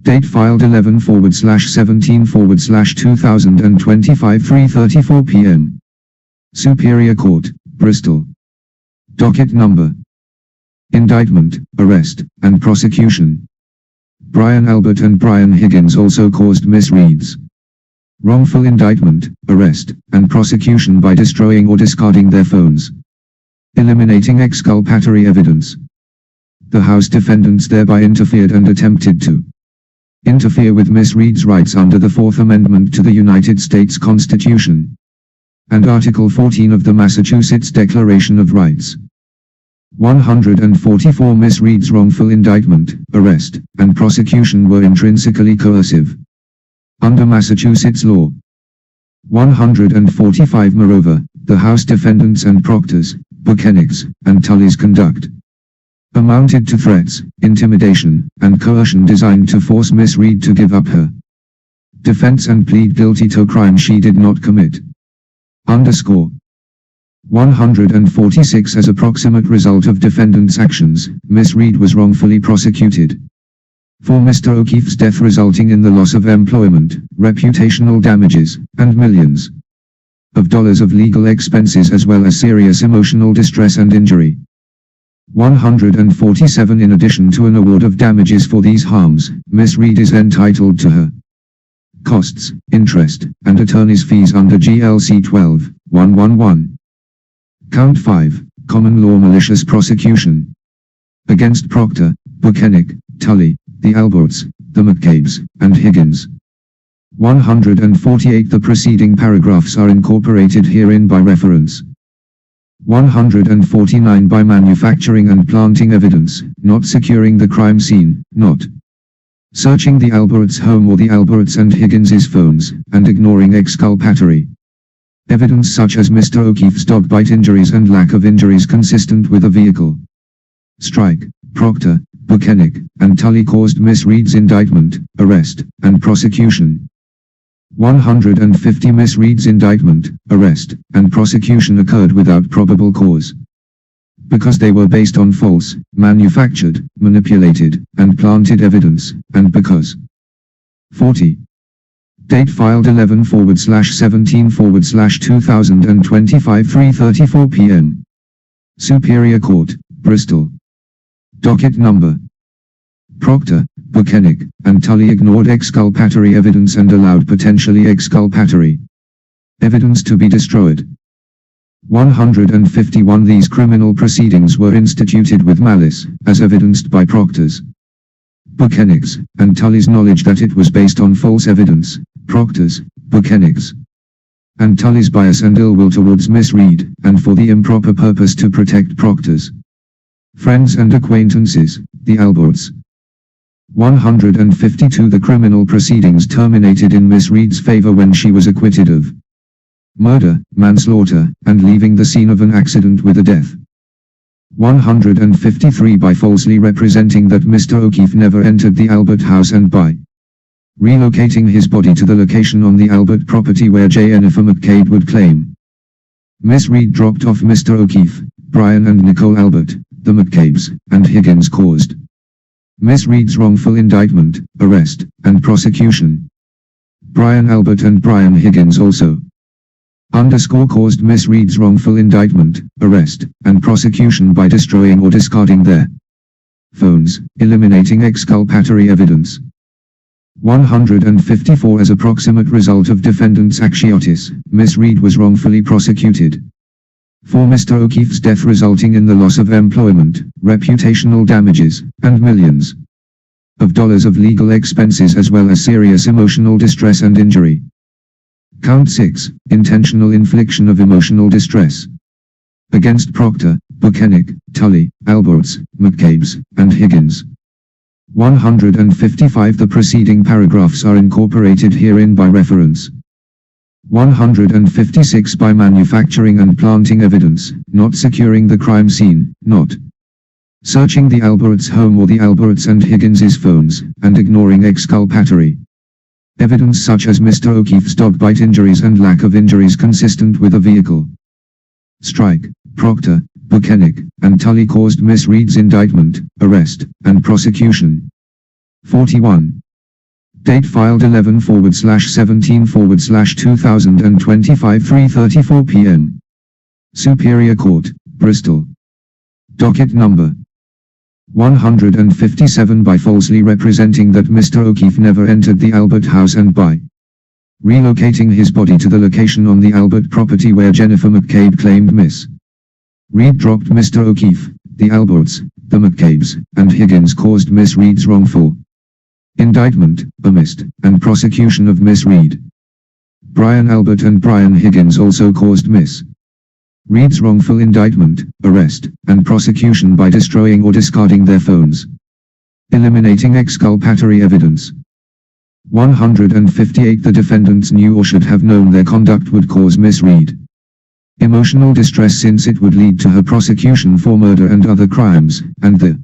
Date filed 11/17/2025 3:34 p.m. Superior Court, Bristol. Docket number. Indictment, arrest, and prosecution. Brian Albert and Brian Higgins also caused Miss Reed's wrongful indictment, arrest, and prosecution by destroying or discarding their phones, eliminating exculpatory evidence. The House defendants thereby interfered and attempted to interfere with Miss Reed's rights under the Fourth Amendment to the United States Constitution and Article 14 of the Massachusetts Declaration of Rights. 144 Miss Reed's wrongful indictment, arrest, and prosecution were intrinsically coercive under Massachusetts law. 145 Moreover, the House defendants and proctors, Bukhenik's, and Tully's conduct amounted to threats, intimidation, and coercion designed to force Miss Reed to give up her defense and plead guilty to a crime she did not commit. Underscore 146 As a proximate result of defendant's actions, Miss Reed was wrongfully prosecuted for Mr. O'Keefe's death, resulting in the loss of employment, reputational damages, and millions of dollars of legal expenses as well as serious emotional distress and injury. 147 In addition to an award of damages for these harms, Miss Reed is entitled to her costs, interest, and attorney's fees under GLC 12-111. Count 5. Common law malicious prosecution against Proctor, Bukhenik, Tully, the Alberts, the McCabes, and Higgins. 148 The preceding paragraphs are incorporated herein by reference. 149 By manufacturing and planting evidence, not securing the crime scene, not searching the Alberts' home or the Alberts and Higgins's phones, and ignoring exculpatory evidence such as Mr. O'Keefe's dog bite injuries and lack of injuries consistent with a vehicle strike. Proctor, Bukhenik, and Tully caused Miss Reed's indictment, arrest, and prosecution. 150 Miss Reed's indictment, arrest, and prosecution occurred without probable cause, because they were based on false, manufactured, manipulated, and planted evidence, and because 40. Date filed 11/17/2025 3:34 p.m. Superior Court, Bristol. Docket number. Proctor, Bukhenik, and Tully ignored exculpatory evidence and allowed potentially exculpatory evidence to be destroyed. 151 These criminal proceedings were instituted with malice, as evidenced by Proctor's, Bukhenik's, and Tully's knowledge that it was based on false evidence, Proctor's, Bukhenik's, and Tully's bias and ill will towards Miss Reed, and for the improper purpose to protect Proctor's friends and acquaintances, the Alberts. 152 The criminal proceedings terminated in Miss Reed's favor when she was acquitted of murder, manslaughter, and leaving the scene of an accident with a death. 153 By falsely representing that Mr. O'Keefe never entered the Albert house and by relocating his body to the location on the Albert property where Jennifer McCabe would claim Miss Reed dropped off Mr. O'Keefe, Brian and Nicole Albert, the McCabes, and Higgins caused Miss Reed's wrongful indictment, arrest, and prosecution. Brian Albert and Brian Higgins also caused Miss Reed's wrongful indictment, arrest, and prosecution by destroying or discarding their phones, eliminating exculpatory evidence. 154 As a proximate result of defendant's actions, Miss Reed was wrongfully prosecuted for Mr. O'Keefe's death, resulting in the loss of employment, reputational damages, and millions of dollars of legal expenses as well as serious emotional distress and injury. Count 6. Intentional infliction of emotional distress against Proctor, Bukhenik, Tully, Alberts, McCabes, and Higgins. 155 The preceding paragraphs are incorporated herein by reference. 156 By manufacturing and planting evidence, not securing the crime scene, not searching the Alberts' home or the Alberts and Higgins's phones, and ignoring exculpatory evidence such as Mr. O'Keefe's dog bite injuries and lack of injuries consistent with a vehicle strike. Proctor, Bukhenik, and Tully caused Miss Reed's indictment, arrest, and prosecution. 41. Date filed 11/17/2025 3:34 p.m. Superior Court, Bristol. Docket number 157 By falsely representing that Mr. O'Keefe never entered the Albert house and by relocating his body to the location on the Albert property where Jennifer McCabe claimed Miss Reed dropped Mr. O'Keefe, the Alberts, the McCabes, and Higgins caused Miss Reed's wrongful indictment, arrest, and prosecution of Miss Reed. Brian Albert and Brian Higgins also caused Miss Reed's wrongful indictment, arrest, and prosecution by destroying or discarding their phones, eliminating exculpatory evidence. 158 The defendants knew or should have known their conduct would cause Miss Reed Emotional distress since it would lead to her prosecution for murder and other crimes, and the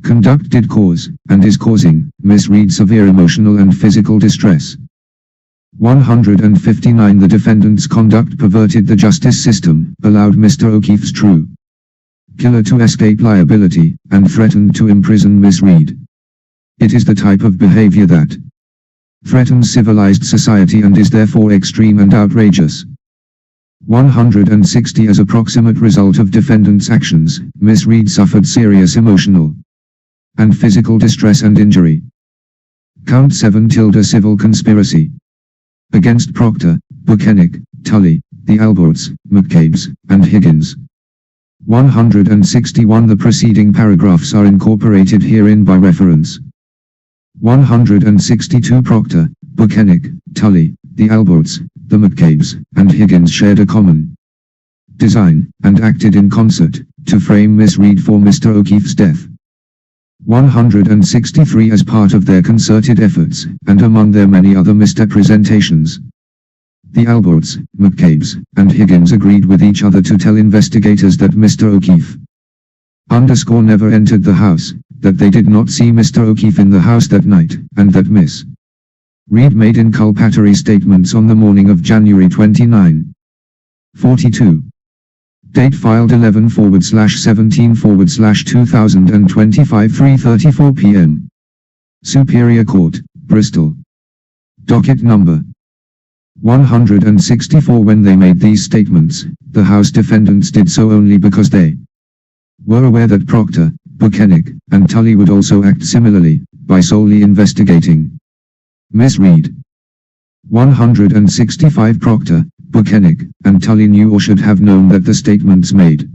conduct did cause, and is causing, Miss Reed severe emotional and physical distress. 159 The defendant's conduct perverted the justice system, allowed Mr. O'Keefe's true killer to escape liability, and threatened to imprison Miss Reed. It is the type of behavior that threatens civilized society and is therefore extreme and outrageous. 160 As a proximate result of defendant's actions, Miss Reed suffered serious emotional and physical distress and injury. Count 7 Civil conspiracy against Proctor, Bukhenik, Tully, the Alberts, McCabes, and Higgins. 161 The preceding paragraphs are incorporated herein by reference. 162 Proctor, Bukhenik, Tully, the Alberts, the McCabes, and Higgins shared a common design, and acted in concert, to frame Miss Reed for Mr. O'Keefe's death. 163 As part of their concerted efforts, and among their many other misrepresentations, the Alberts, McCabes, and Higgins agreed with each other to tell investigators that Mr. O'Keefe never entered the house, that they did not see Mr. O'Keefe in the house that night, and that Miss Reed made inculpatory statements on the morning of January 29. 42. Date filed 11/17/2025 3:34 p.m. Superior Court, Bristol. Docket number 164 When they made these statements, the House defendants did so only because they were aware that Proctor, Bukhenik, and Tully would also act similarly, by solely investigating Miss Reed. 165 Proctor, Bukhenik, and Tully knew or should have known that the statements made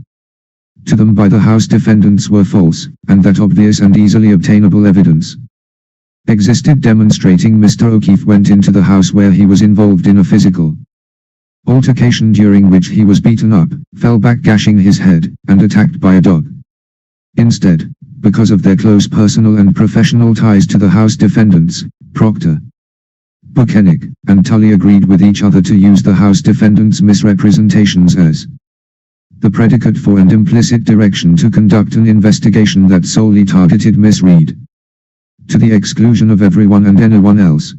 to them by the House defendants were false, and that obvious and easily obtainable evidence existed demonstrating Mr. O'Keefe went into the house where he was involved in a physical altercation during which he was beaten up, fell back gashing his head, and attacked by a dog. Instead, because of their close personal and professional ties to the House defendants, Proctor, Bukhenik, and Tully agreed with each other to use the House defendants' misrepresentations as the predicate for and implicit direction to conduct an investigation that solely targeted Miss Reed, to the exclusion of everyone and anyone else.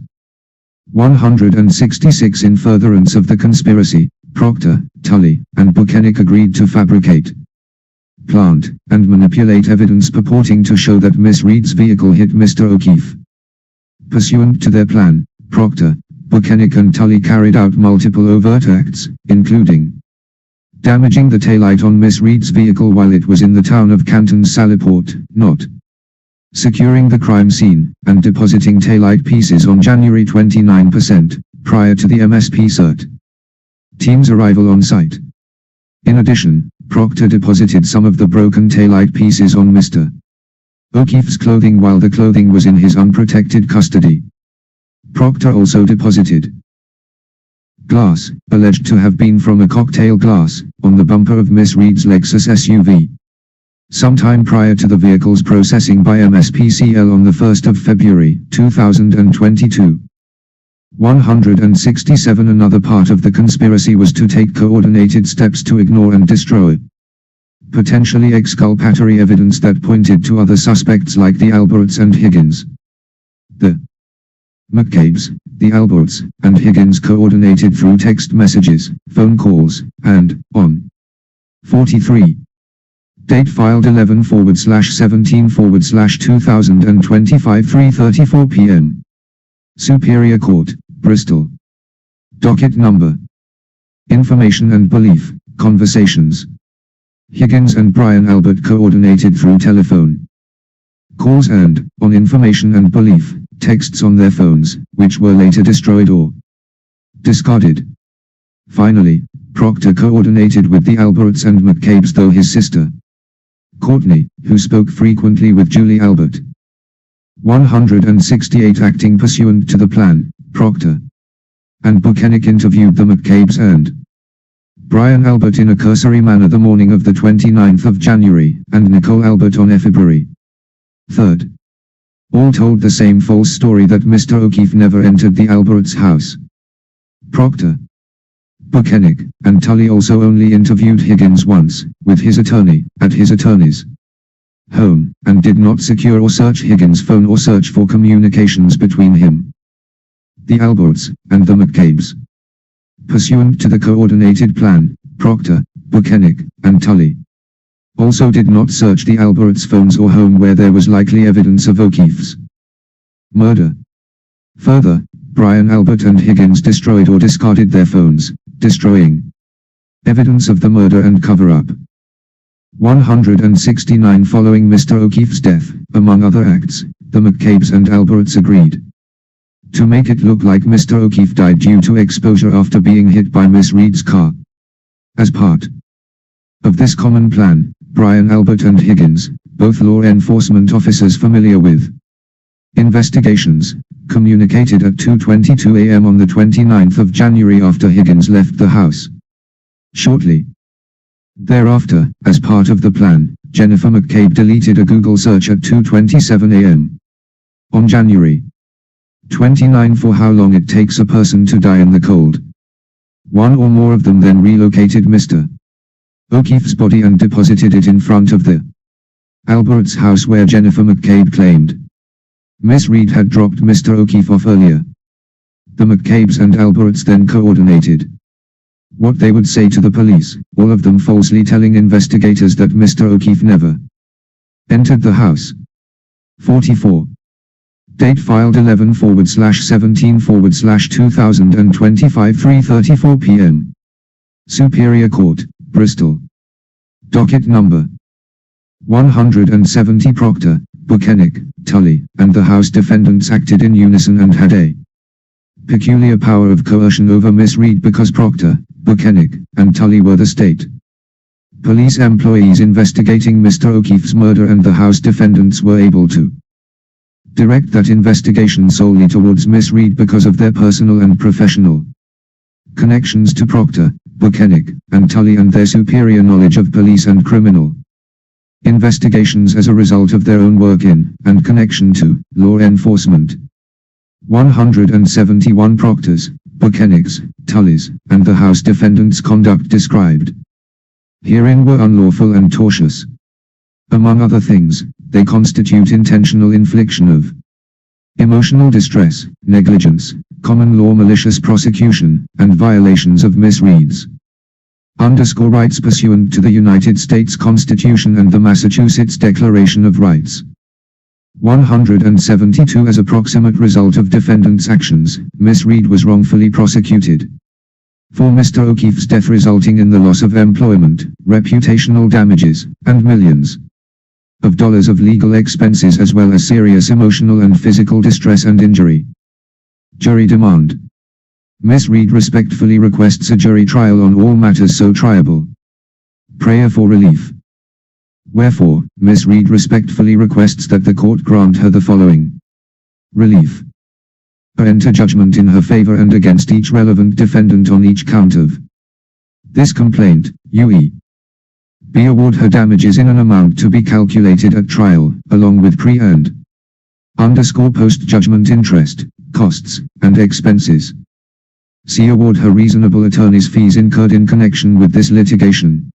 166 In furtherance of the conspiracy, Proctor, Tully, and Bukhenik agreed to fabricate, plant, and manipulate evidence purporting to show that Miss Reed's vehicle hit Mr. O'Keefe. Pursuant to their plan, Proctor, Bukhenik and Tully carried out multiple overt acts, including damaging the taillight on Miss Reed's vehicle while it was in the town of Canton's Sallyport, not securing the crime scene, and depositing taillight pieces on January 29%, prior to the MSP CERT team's arrival on site. In addition, Proctor deposited some of the broken taillight pieces on Mr. O'Keefe's clothing while the clothing was in his unprotected custody. Proctor also deposited glass, alleged to have been from a cocktail glass, on the bumper of Miss Reed's Lexus SUV. Sometime prior to the vehicle's processing by MSPCL on the 1st of February, 2022. 167 Another part of the conspiracy was to take coordinated steps to ignore and destroy potentially exculpatory evidence that pointed to other suspects like the Alberts and Higgins. The McCabes, the Alberts, and Higgins coordinated through text messages, phone calls, and, on 43. Date filed 11/17/2025 3:34 p.m. Superior Court, Bristol. Docket number. Information and belief, conversations. Higgins and Brian Albert coordinated through telephone calls and, on information and belief, texts on their phones, which were later destroyed or discarded. Finally, Proctor coordinated with the Alberts and McCabes though his sister, Courtney, who spoke frequently with Julie Albert. 168 Acting pursuant to the plan, Proctor and Bukhenik interviewed the McCabes and Brian Albert in a cursory manner the morning of the 29th of January, and Nicole Albert on February 3rd. All told the same false story that Mr. O'Keefe never entered the Alberts' house. Proctor, Bukhenik, and Tully also only interviewed Higgins once, with his attorney, at his attorney's home, and did not secure or search Higgins' phone or search for communications between him, the Alberts, and the McCabes. Pursuant to the coordinated plan, Proctor, Bukhenik, and Tully also did not search the Alberts' phones or home where there was likely evidence of O'Keefe's murder. Further, Brian Albert and Higgins destroyed or discarded their phones, destroying evidence of the murder and cover-up. 169 Following Mr. O'Keefe's death, among other acts, the McCabes and Alberts agreed to make it look like Mr. O'Keefe died due to exposure after being hit by Miss Reed's car. As part of this common plan, Brian Albert and Higgins, both law enforcement officers familiar with investigations, communicated at 2:22 a.m. on the 29th of January after Higgins left the house. Shortly thereafter, as part of the plan, Jennifer McCabe deleted a Google search at 2:27 a.m. on January 29 for how long it takes a person to die in the cold. One or more of them then relocated Mr. O'Keefe's body and deposited it in front of the Alberts' house where Jennifer McCabe claimed Miss Reed had dropped Mr. O'Keefe off earlier. The McCabes and Alberts then coordinated what they would say to the police, all of them falsely telling investigators that Mr. O'Keefe never entered the house. 44. Date filed 11/17/2025 3:34 p.m. Superior Court, Bristol. Docket number 170 Proctor, Bukhenik, Tully, and the House defendants acted in unison and had a peculiar power of coercion over Miss Reed because Proctor, Bukhenik, and Tully were the state police employees investigating Mr. O'Keefe's murder, and the House defendants were able to direct that investigation solely towards Miss Reed because of their personal and professional connections to Proctor, Bukhenik, and Tully and their superior knowledge of police and criminal investigations as a result of their own work in, and connection to, law enforcement. 171 Proctors, Bukhenik's, Tully's, and the House defendants' conduct described herein were unlawful and tortious. Among other things, they constitute intentional infliction of emotional distress, negligence, common law malicious prosecution, and violations of Miss Reed's rights pursuant to the United States Constitution and the Massachusetts Declaration of Rights. 172 As a proximate result of defendants' actions, Miss Reed was wrongfully prosecuted for Mr. O'Keefe's death, resulting in the loss of employment, reputational damages, and millions of dollars of legal expenses, as well as serious emotional and physical distress and injury. Jury demand. Miss Reed respectfully requests a jury trial on all matters so triable. Prayer for relief. Wherefore, Miss Reed respectfully requests that the court grant her the following relief: enter judgment in her favor and against each relevant defendant on each count of this complaint, UE. B. Award her damages in an amount to be calculated at trial, along with pre-earned post-judgment interest, costs, and expenses. C. Award her reasonable attorney's fees incurred in connection with this litigation,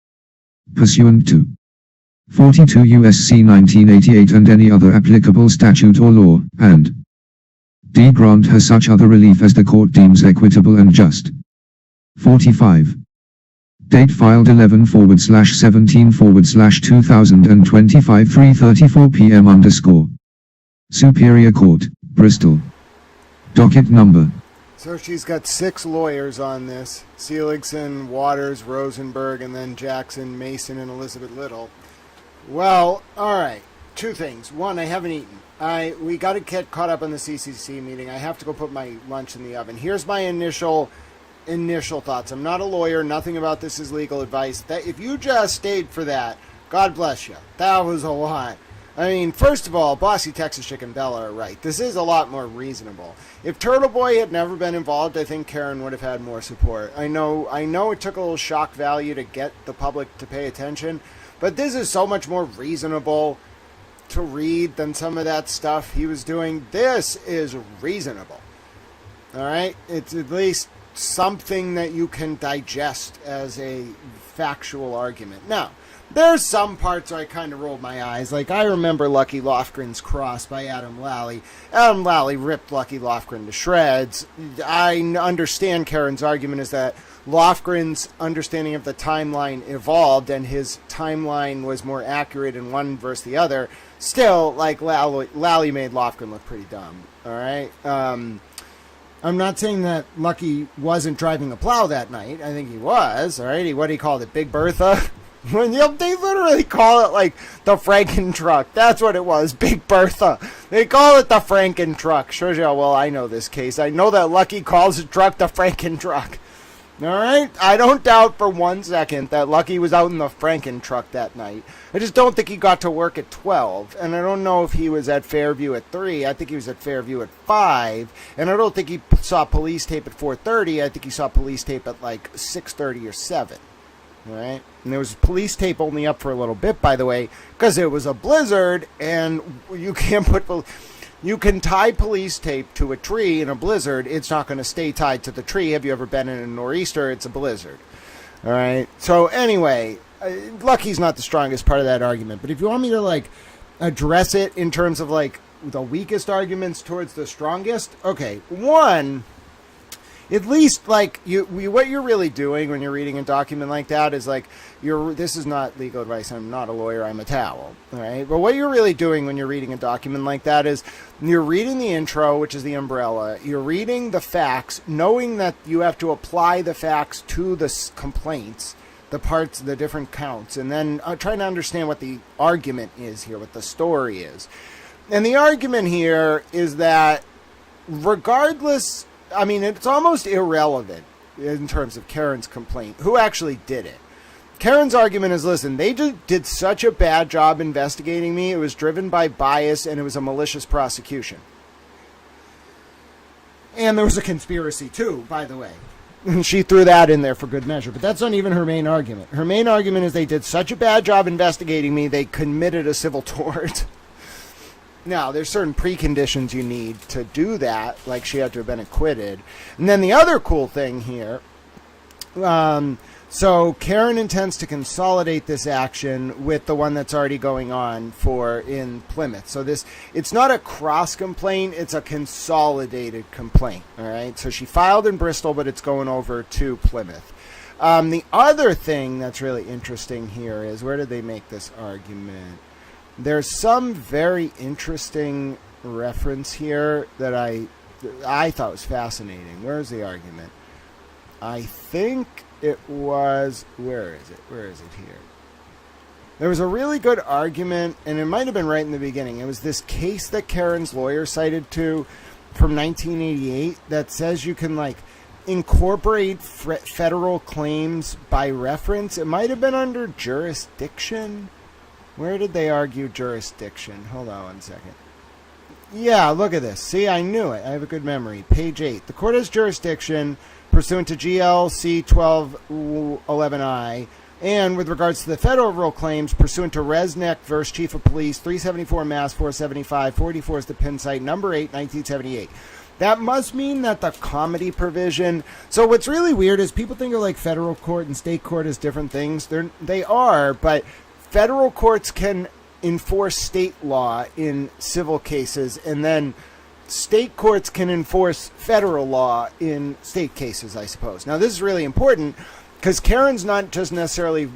pursuant to 42 U.S.C. 1988 and any other applicable statute or law, and D. Grant her such other relief as the court deems equitable and just. 45. Date filed 11/17/2025 3:34 p.m. Superior Court, Bristol. Docket number. So she's got 6 lawyers on this: Seligson, Waters, Rosenberg, and then Jackson, Mason, and Elizabeth Little. Well, alright. 2 things. 1, I haven't eaten. We got to get caught up on the CCC meeting. I have to go put my lunch in the oven. Here's my initial thoughts. I'm not a lawyer. Nothing about this is legal advice. That if you just stayed for that, God bless you. That was a lot. I mean, first of all, Bossy Texas Chicken Bella are right. This is a lot more reasonable. If Turtle Boy had never been involved, I think Karen would have had more support. I know it took a little shock value to get the public to pay attention, but this is so much more reasonable to read than some of that stuff he was doing. This is reasonable. All right? It's at least something that you can digest as a factual argument. Now, there's some parts where I kind of rolled my eyes. Like, I remember Lucky Lofgren's cross by Adam Lally. Adam Lally ripped Lucky Lofgren to shreds. I understand Karen's argument is that Lofgren's understanding of the timeline evolved and his timeline was more accurate in one versus the other. Still, like, Lally made Lofgren look pretty dumb. All right? I'm not saying that Lucky wasn't driving a plow that night. I think he was. All right? What do you call it? Big Bertha? When they literally call it like the Franken truck. That's what it was, Big Bertha. They call it the Franken truck. Shows you how well I know this case. I know that Lucky calls his truck the Franken truck. All right? I don't doubt for 1 second that Lucky was out in the Franken truck that night. I just don't think he got to work at 12. And I don't know if he was at Fairview at 3. I think he was at Fairview at 5. And I don't think he saw police tape at 4:30. I think he saw police tape at like 6:30 or 7. All right? And there was police tape only up for a little bit, by the way, because it was a blizzard, and you can't you can tie police tape to a tree in a blizzard. It's not going to stay tied to the tree. Have you ever been in a nor'easter? It's a blizzard. All right? So anyway, Lucky's not the strongest part of that argument, but if you want me to, like, address it in terms of, like, the weakest arguments towards the strongest, okay, one, at least, like, what you're really doing when you're reading a document like that is, like, this is not legal advice. I'm not a lawyer. I'm a towel. All right? But what you're really doing when you're reading a document like that is you're reading the intro, which is the umbrella. You're reading the facts, knowing that you have to apply the facts to the complaints, the parts, the different counts, and then trying to understand what the argument is here, what the story is. And the argument here is that regardless, I mean, it's almost irrelevant in terms of Karen's complaint, who actually did it. Karen's argument is, listen, they did such a bad job investigating me. It was driven by bias, and it was a malicious prosecution. And there was a conspiracy, too, by the way. She threw that in there for good measure. But that's not even her main argument. Her main argument is they did such a bad job investigating me, they committed a civil tort. Now, there's certain preconditions you need to do that, like she had to have been acquitted. And then the other cool thing here, so Karen intends to consolidate this action with the one that's already going on in Plymouth. So it's not a cross complaint, it's a consolidated complaint, all right? So she filed in Bristol, but it's going over to Plymouth. The other thing that's really interesting here is, where did they make this argument? There's some very interesting reference here that I thought was fascinating. Where's the argument? I think it was, where is it here? There was a really good argument, and it might have been right in the beginning. It was this case that Karen's lawyer cited to from 1988 that says you can, like, incorporate federal claims by reference. It might have been under jurisdiction. Where did they argue jurisdiction? Hold on 1 second. Yeah, look at this. See, I knew it. I have a good memory. Page 8. The court has jurisdiction pursuant to GLC 1211I, and with regards to the federal rule claims, pursuant to Resnick v. Chief of Police, 374 Mass 475, 44 is the pin site, number 8, 1978. That must mean that the comedy provision... So what's really weird is people think of, like, federal court and state court as different things. They are, but federal courts can enforce state law in civil cases, and then state courts can enforce federal law in state cases, I suppose. Now, this is really important because Karen's not just necessarily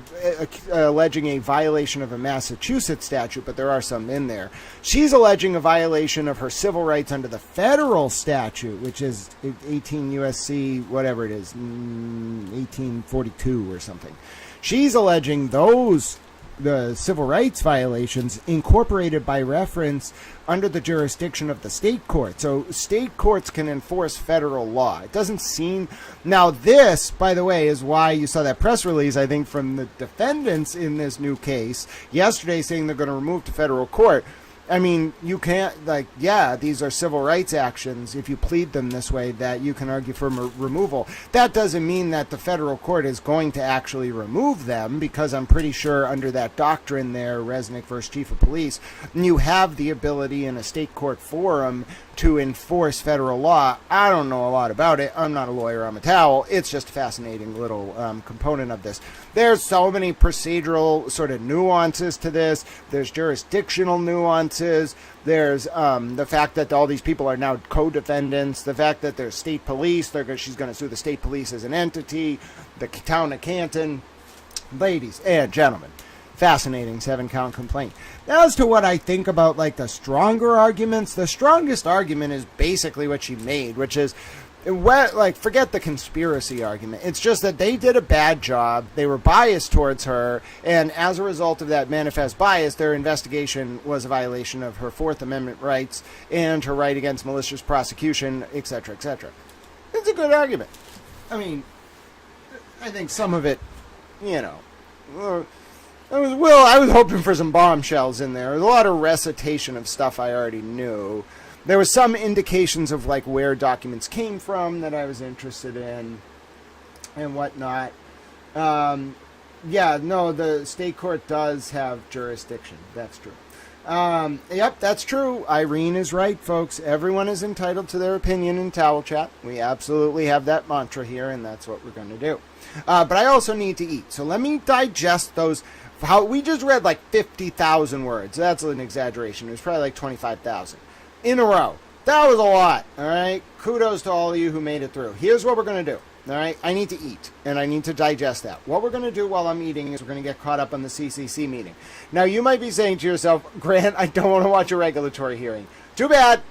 alleging a violation of a Massachusetts statute, but there are some in there. She's alleging a violation of her civil rights under the federal statute, which is 18 U.S.C., whatever it is, 1842 or something. She's alleging the civil rights violations incorporated by reference under the jurisdiction of the state court. So state courts can enforce federal law. It doesn't seem... Now this, by the way, is why you saw that press release, I think, from the defendants in this new case yesterday saying they're going to remove to federal court. I mean, you can't, like, yeah, these are civil rights actions. If you plead them this way, that you can argue for removal. That doesn't mean that the federal court is going to actually remove them, because I'm pretty sure under that doctrine there, Resnick versus Chief of Police, you have the ability in a state court forum to enforce federal law. I don't know a lot about it. I'm not a lawyer. I'm a towel. It's just a fascinating little component of this. There's so many procedural sort of nuances to this. There's jurisdictional nuances. There's the fact that all these people are now co-defendants. The fact that there's state police. She's going to sue the state police as an entity. The town of Canton. Ladies and gentlemen, fascinating 7-count complaint. As to what I think about, like, the stronger arguments, the strongest argument is basically what she made, which is, like, forget the conspiracy argument. It's just that they did a bad job. They were biased towards her, and as a result of that manifest bias, their investigation was a violation of her Fourth Amendment rights and her right against malicious prosecution, etc., etc. It's a good argument. I mean, I think some of it, you know, I was hoping for some bombshells in there. There's a lot of recitation of stuff I already knew. There was some indications of, like, where documents came from that I was interested in and whatnot. Yeah, no, the state court does have jurisdiction. That's true. Yep, that's true. Irene is right, folks. Everyone is entitled to their opinion in Towel Chat. We absolutely have that mantra here, and that's what we're going to do. But I also need to eat. So let me digest those. How we just read like 50,000 words. That's an exaggeration. It was probably like 25,000 in a row. That was a lot. All right. Kudos to all of you who made it through. Here's what we're going to do. All right. I need to eat and I need to digest that. What we're going to do while I'm eating is we're going to get caught up on the CCC meeting. Now, you might be saying to yourself, Grant, I don't want to watch a regulatory hearing. Too bad.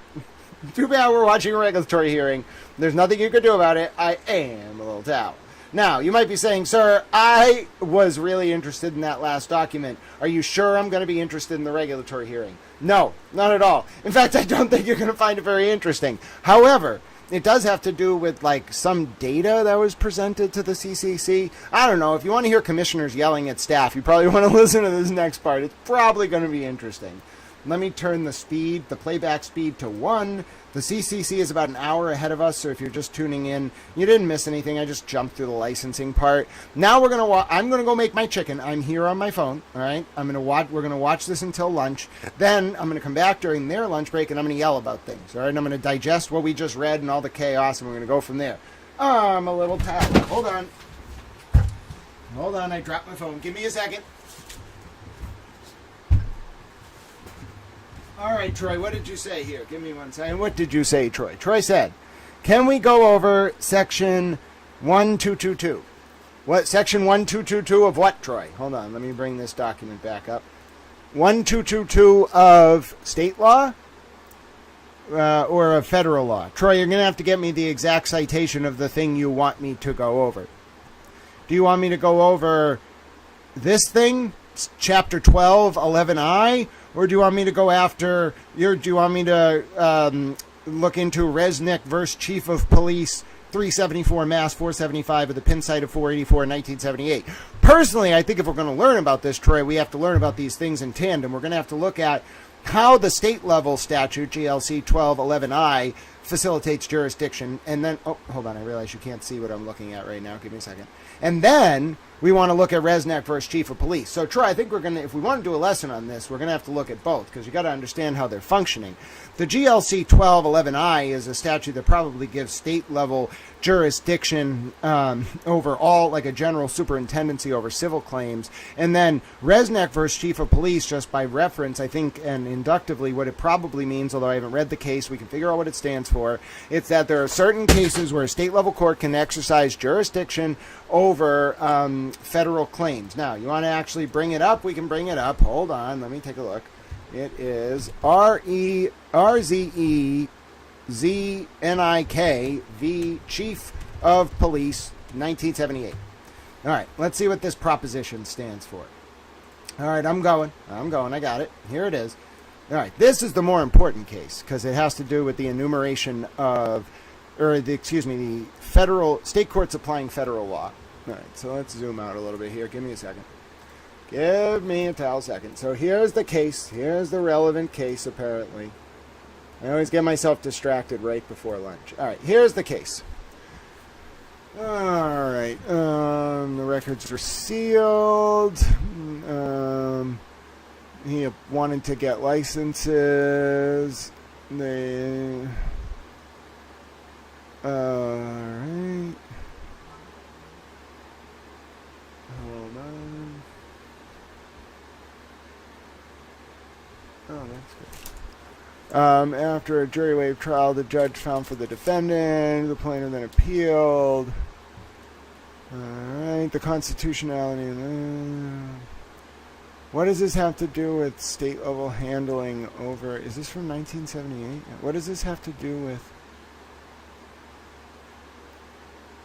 Too bad we're watching a regulatory hearing. There's nothing you can do about it. I am a little towel. Now, you might be saying, sir, I was really interested in that last document. Are you sure I'm going to be interested in the regulatory hearing? No, not at all. In fact, I don't think you're going to find it very interesting. However, it does have to do with, like, some data that was presented to the CCC. I don't know. If you want to hear commissioners yelling at staff, you probably want to listen to this next part. It's probably going to be interesting. Let me turn the playback speed to 1. The CCC is about an hour ahead of us, so if you're just tuning in, you didn't miss anything. I just jumped through the licensing part. Now I'm going to go make my chicken. I'm here on my phone, all right? We're going to watch this until lunch. Then I'm going to come back during their lunch break, and I'm going to yell about things, all right? And I'm going to digest what we just read and all the chaos, and we're going to go from there. I'm a little tired. Hold on, I dropped my phone. Give me a second. All right, Troy, what did you say here? Give me 1 second. What did you say, Troy? Troy said, can we go over section 1222? What, section 1222 of what, Troy? Hold on, let me bring this document back up. 1222 of state law or of federal law? Troy, you're going to have to get me the exact citation of the thing you want me to go over. Do you want me to go over this thing, chapter 12, 11I? Or do you want me to go after do you want me to look into Resnick versus Chief of Police 374 Mass 475 with the pin site of 484 1978? Personally, I think if we're going to learn about this, Troy, we have to learn about these things in tandem. We're going to have to look at how the state level statute, GLC 1211I, facilitates jurisdiction. And then, oh, hold on, I realize you can't see what I'm looking at right now. Give me a second. And then we want to look at Resnick versus Chief of Police. So, Troy, I think if we want to do a lesson on this, we're going to have to look at both, because you got to understand how they're functioning. The GLC 1211I is a statute that probably gives state-level jurisdiction over all, like a general superintendency over civil claims. And then Resnick versus Chief of Police, just by reference, I think, and inductively, what it probably means, although I haven't read the case, we can figure out what it stands for. It's that there are certain cases where a state-level court can exercise jurisdiction over federal claims. Now, you want to actually bring it up? We can bring it up. Hold on. Let me take a look. It is RZEZNIK v. Chief of Police, 1978. All right, let's see what this proposition stands for. All right, I'm going. I got it. Here it is. All right, this is the more important case because it has to do with the enumeration of, the federal, state courts applying federal law. All right, so let's zoom out a little bit here. Give me a second. Give me a towel second. So here's the case. Here's the relevant case, apparently. I always get myself distracted right before lunch. All right, here's the case. All right. The records were sealed. He wanted to get licenses. They... all right. Hold on. Oh, that's good. After a jury waived trial, the judge found for the defendant. The plaintiff then appealed. Alright, the constitutionality. What does this have to do with state level handling over... Is this from 1978? What does this have to do with...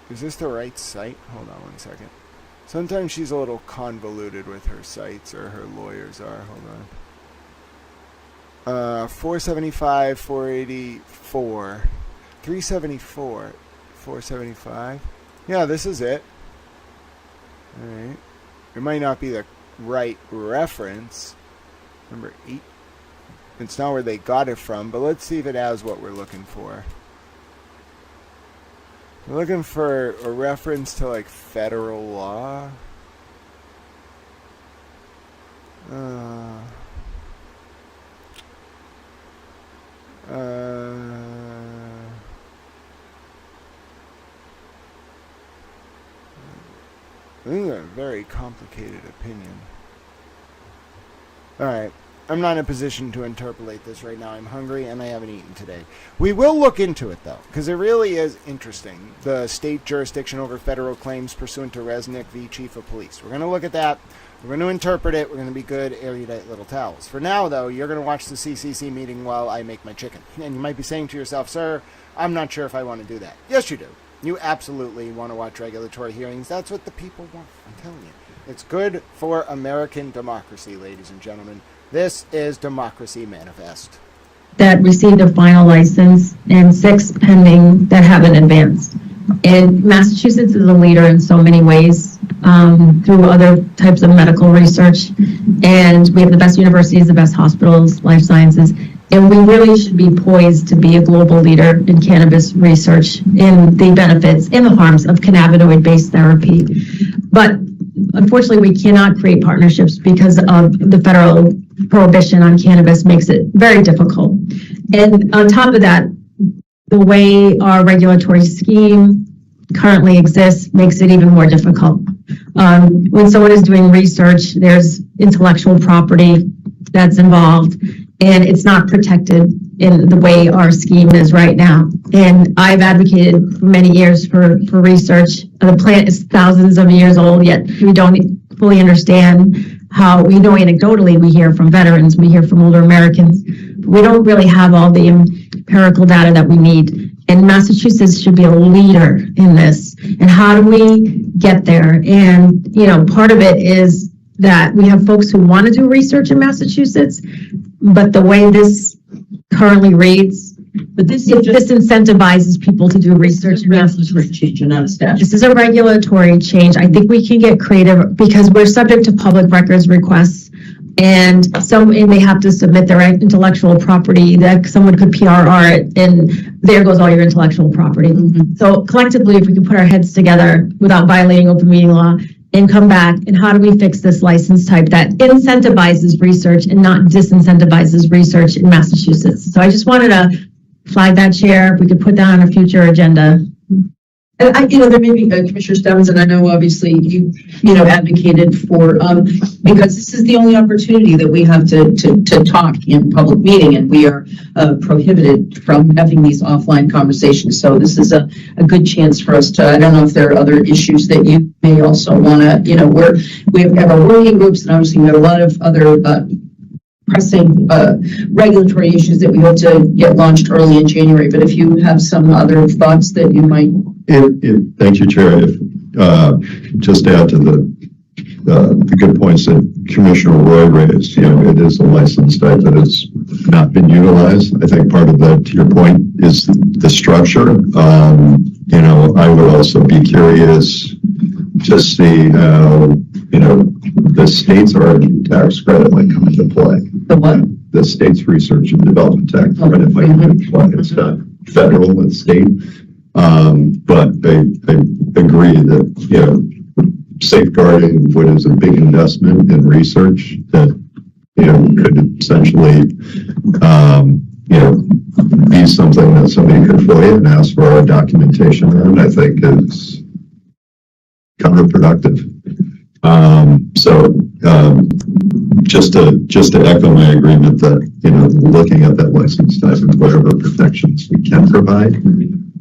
Is this the right site? Hold on one second. Sometimes she's a little convoluted with her sites, or her lawyers are. Hold on. 475, 484, 374, 475. Yeah, this is it. Alright. It might not be the right reference. Number 8. It's not where they got it from, but let's see if it has what we're looking for. We're looking for a reference to, like, federal law. This is a very complicated opinion. Alright, I'm not in a position to interpolate this right now. I'm hungry and I haven't eaten today. We will look into it, though, because it really is interesting. The state jurisdiction over federal claims pursuant to Resnick v. Chief of Police. We're going to look at that. We're going to interpret it. We're going to be good, erudite little towels. For now, though, you're going to watch the CCC meeting while I make my chicken. And you might be saying to yourself, sir, I'm not sure if I want to do that. Yes, you do. You absolutely want to watch regulatory hearings. That's what the people want. I'm telling you. It's good for American democracy, ladies and gentlemen. This is Democracy Manifest. That received a final license and 6 pending that haven't advanced. And Massachusetts is a leader in so many ways through other types of medical research. And we have the best universities, the best hospitals, life sciences. And we really should be poised to be a global leader in cannabis research, in the benefits and the harms of cannabinoid-based therapy. But unfortunately, we cannot create partnerships because of the federal prohibition on cannabis makes it very difficult. And on top of that, the way our regulatory scheme currently exists makes it even more difficult. When someone is doing research, there's intellectual property that's involved, and it's not protected in the way our scheme is right now. And I've advocated for many years for research. The plant is thousands of years old, yet we don't fully understand how, we know anecdotally, we hear from veterans, we hear from older Americans, but we don't really have all the empirical data that we need. And Massachusetts should be a leader in this. And how do we get there? And, you know, part of it is that we have folks who want to do research in Massachusetts, but the way this currently reads, but this incentivizes people to do research in Massachusetts. This is a regulatory change. I think we can get creative because we're subject to public records requests, and they have to submit their intellectual property. That someone could PRR it, and there goes all your intellectual property. Mm-hmm. So collectively, if we can put our heads together without violating open meeting law, and come back, and how do we fix this license type that incentivizes research and not disincentivizes research in Massachusetts? So I just wanted to flag that, Chair. If we could put that on a future agenda. And there may be Commissioner Stebbins, and I know obviously you advocated for, because this is the only opportunity that we have to talk in public meeting, and we are prohibited from having these offline conversations. So this is a good chance for us to, I don't know if there are other issues that you may also want to, we have our working groups, and obviously we have a lot of other pressing regulatory issues that we hope to get launched early in January. But if you have some other thoughts that you might. Thank you, Chair. Just add to the good points that Commissioner Roy raised. It is a license type that has not been utilized. I think part of that, to your point, is the structure. I would also be curious to see how, the state's R&D tax credit might come into play. The what? The state's research and development tax credit might come into play. It's not federal, it's state. But I agree that, safeguarding what is a big investment in research that, could essentially, be something that somebody could FOIA and ask for our documentation on, I think is counterproductive. Just to echo my agreement that, looking at that license type and whatever protections we can provide, and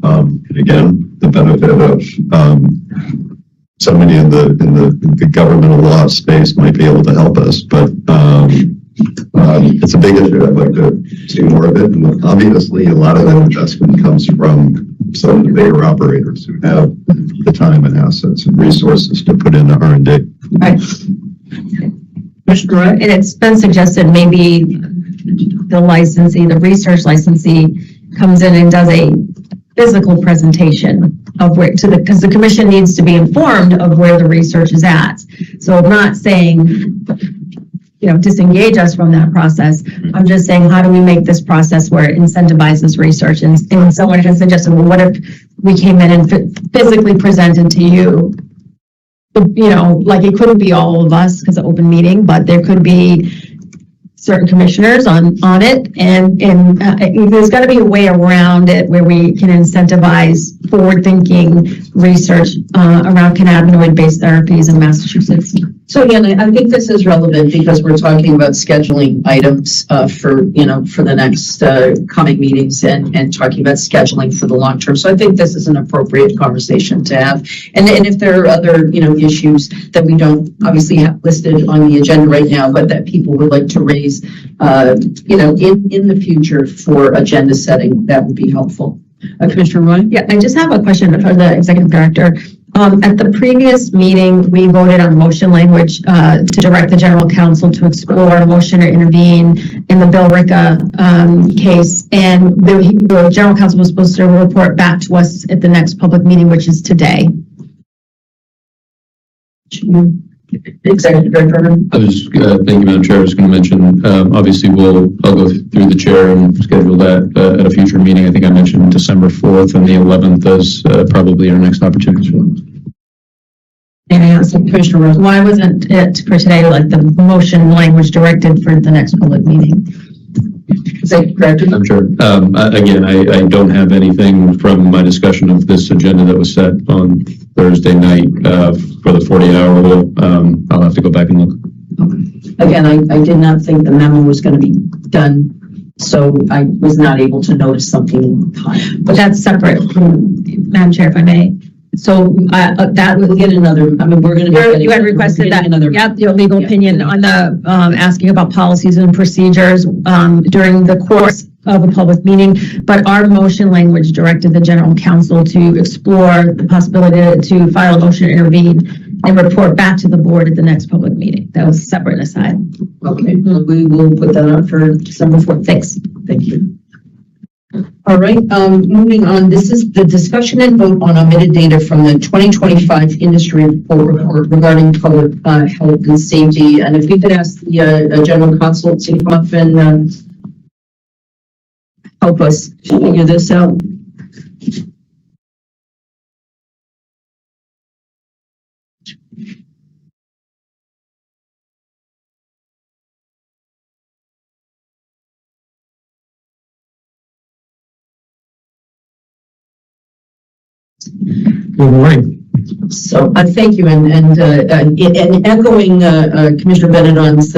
again, the benefit of, somebody in the governmental law space might be able to help us, but, it's a big issue. I'd like to see more of it. And obviously, a lot of that investment comes from some of the bigger operators who have the time and assets and resources to put into R&D. Right. And it's been suggested maybe the licensee, the research licensee, comes in and does a physical presentation of where to because the commission needs to be informed of where the research is at. So I'm not saying, disengage us from that process. I'm just saying, how do we make this process where it incentivizes research? And someone has suggested, well, what if we came in and physically presented to you? Like it couldn't be all of us because of open meeting, but there could be certain commissioners on it, and there's got to be a way around it where we can incentivize forward-thinking research around cannabinoid-based therapies in Massachusetts. So again, I think this is relevant because we're talking about scheduling items for the next coming meetings and talking about scheduling for the long term. So I think this is an appropriate conversation to have. And if there are other issues that we don't obviously have listed on the agenda right now, but that people would like to raise, in the future for agenda setting, that would be helpful. Commissioner Roy? Yeah, I just have a question for the executive director. At the previous meeting, we voted on motion language to direct the general counsel to explore a motion or intervene in the Bill Ricca case. And the general counsel was supposed to report back to us at the next public meeting, which is today. Executive Director. I was, thank you, Madam Chair. I was going to mention, obviously, I'll go through the chair and schedule that at a future meeting. I think I mentioned December 4th and the 11th as probably our next opportunity. And I asked Commissioner Rose, why wasn't it for today, like the motion language directed for the next public meeting? I'm sure. Again, I don't have anything from my discussion of this agenda that was set on Thursday night for the 40-hour rule. I'll have to go back and look. Again, I did not think the memo was going to be done, so I was not able to notice something in time. But that's separate, Madam Chair, if I may. So that We'll get another. I mean, we're going to. You had requested that. Yep, your legal opinion on the asking about policies and procedures during the course of a public meeting. But our motion language directed the general counsel to explore the possibility to file a motion to intervene and report back to the board at the next public meeting. That was separate aside. Okay, we will put that on for December 4th. Thanks. Thank you. All right, moving on. This is the discussion and vote on omitted data from the 2025 industry report regarding public health and safety. And if we could ask the general counsel to come up and help us figure this out. Good morning. So thank you, and echoing Commissioner Benedon's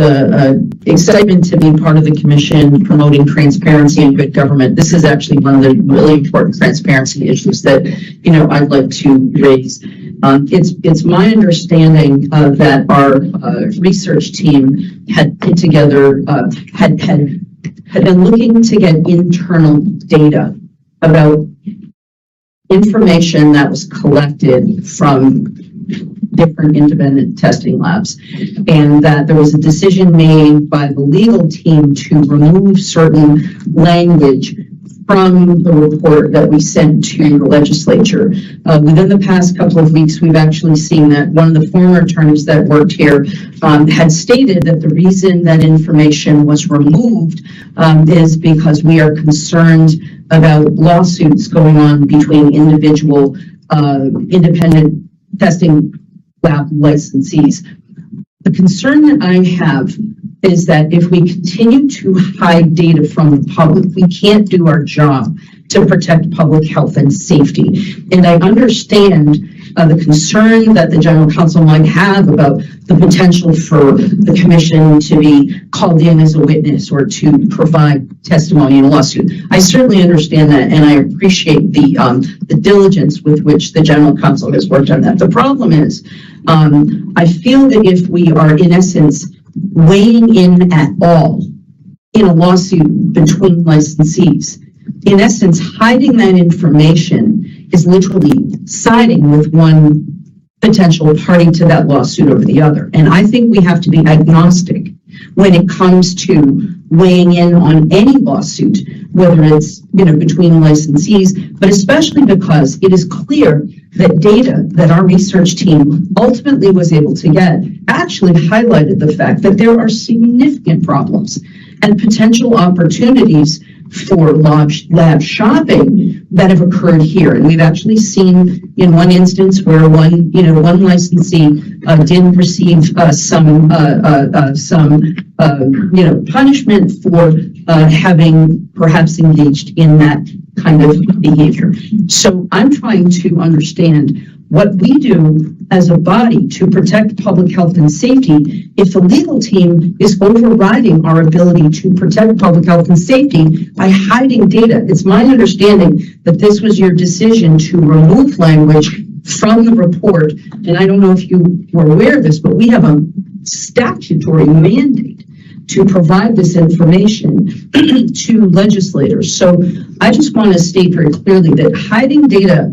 excitement to be part of the commission promoting transparency and good government. This is actually one of the really important transparency issues that I'd like to raise. It's my understanding that our research team had put together had been looking to get internal data about information that was collected from different independent testing labs, and that there was a decision made by the legal team to remove certain language from the report that we sent to the legislature. Within the past couple of weeks, we've actually seen that one of the former attorneys that worked here had stated that the reason that information was removed is because we are concerned about lawsuits going on between individual independent testing lab licensees. The concern that I have is that if we continue to hide data from the public, we can't do our job to protect public health and safety. And I understand the concern that the general counsel might have about the potential for the commission to be called in as a witness or to provide testimony in a lawsuit. I certainly understand that, and I appreciate the diligence with which the general counsel has worked on that. The problem is, I feel that if we are, in essence, weighing in at all in a lawsuit between licensees, in essence, hiding that information is literally siding with one potential party to that lawsuit over the other. And I think we have to be agnostic when it comes to weighing in on any lawsuit, whether it's between licensees, but especially because it is clear that data that our research team ultimately was able to get actually highlighted the fact that there are significant problems and potential opportunities for lab shopping that have occurred here. And we've actually seen in one instance where one licensee did receive some punishment for having perhaps engaged in that kind of behavior. So I'm trying to understand what we do as a body to protect public health and safety if the legal team is overriding our ability to protect public health and safety by hiding data. It's my understanding that this was your decision to remove language from the report, and I don't know if you were aware of this, but we have a statutory mandate to provide this information to legislators. So I just want to state very clearly that hiding data,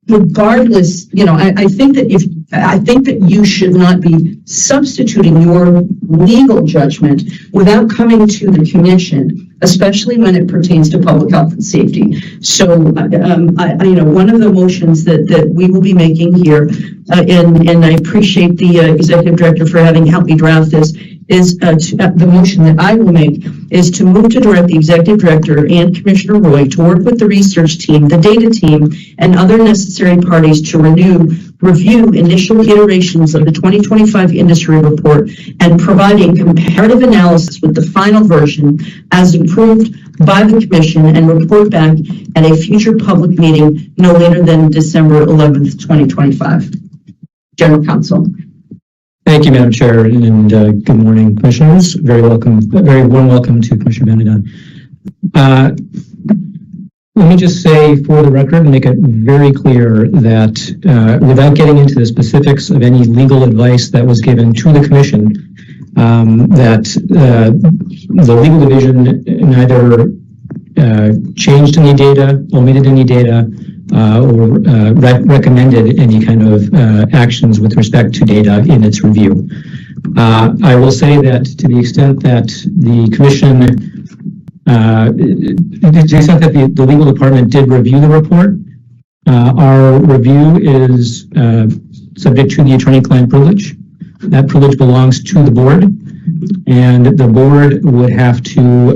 regardless, I think that you should not be substituting your legal judgment without coming to the commission, especially when it pertains to public health and safety. So, one of the motions that we will be making here, and I appreciate the executive director for having helped me draft this, is the motion that I will make is to move to direct the executive director and Commissioner Roy to work with the research team, the data team, and other necessary parties to review initial iterations of the 2025 industry report and provide a comparative analysis with the final version as approved by the commission and report back at a future public meeting no later than December 11th, 2025. General Counsel. Thank you, Madam Chair, and good morning, Commissioners. Very warm welcome to Commissioner Benedon. Let me just say for the record and make it very clear that without getting into the specifics of any legal advice that was given to the Commission, that the legal division neither changed any data, omitted any data, or recommended any kind of actions with respect to data in its review. I will say that to the extent that the Commission, to the extent that the legal department did review the report, our review is subject to the attorney-client privilege. That privilege belongs to the board, and the board would have to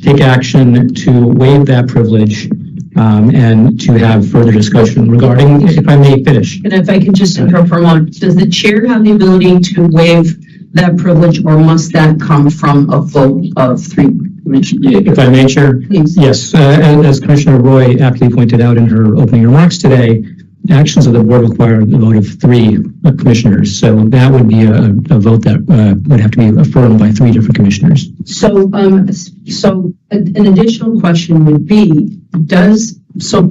take action to waive that privilege and to have further discussion regarding, if I may finish. And if I can just interrupt for a moment, does the chair have the ability to waive that privilege, or must that come from a vote of three commissioners? If I may, Chair? Please. Yes, as Commissioner Roy aptly pointed out in her opening remarks today, actions of the board require the vote of three commissioners. So that would be a vote that would have to be affirmed by three different commissioners. So, an additional question would be, does the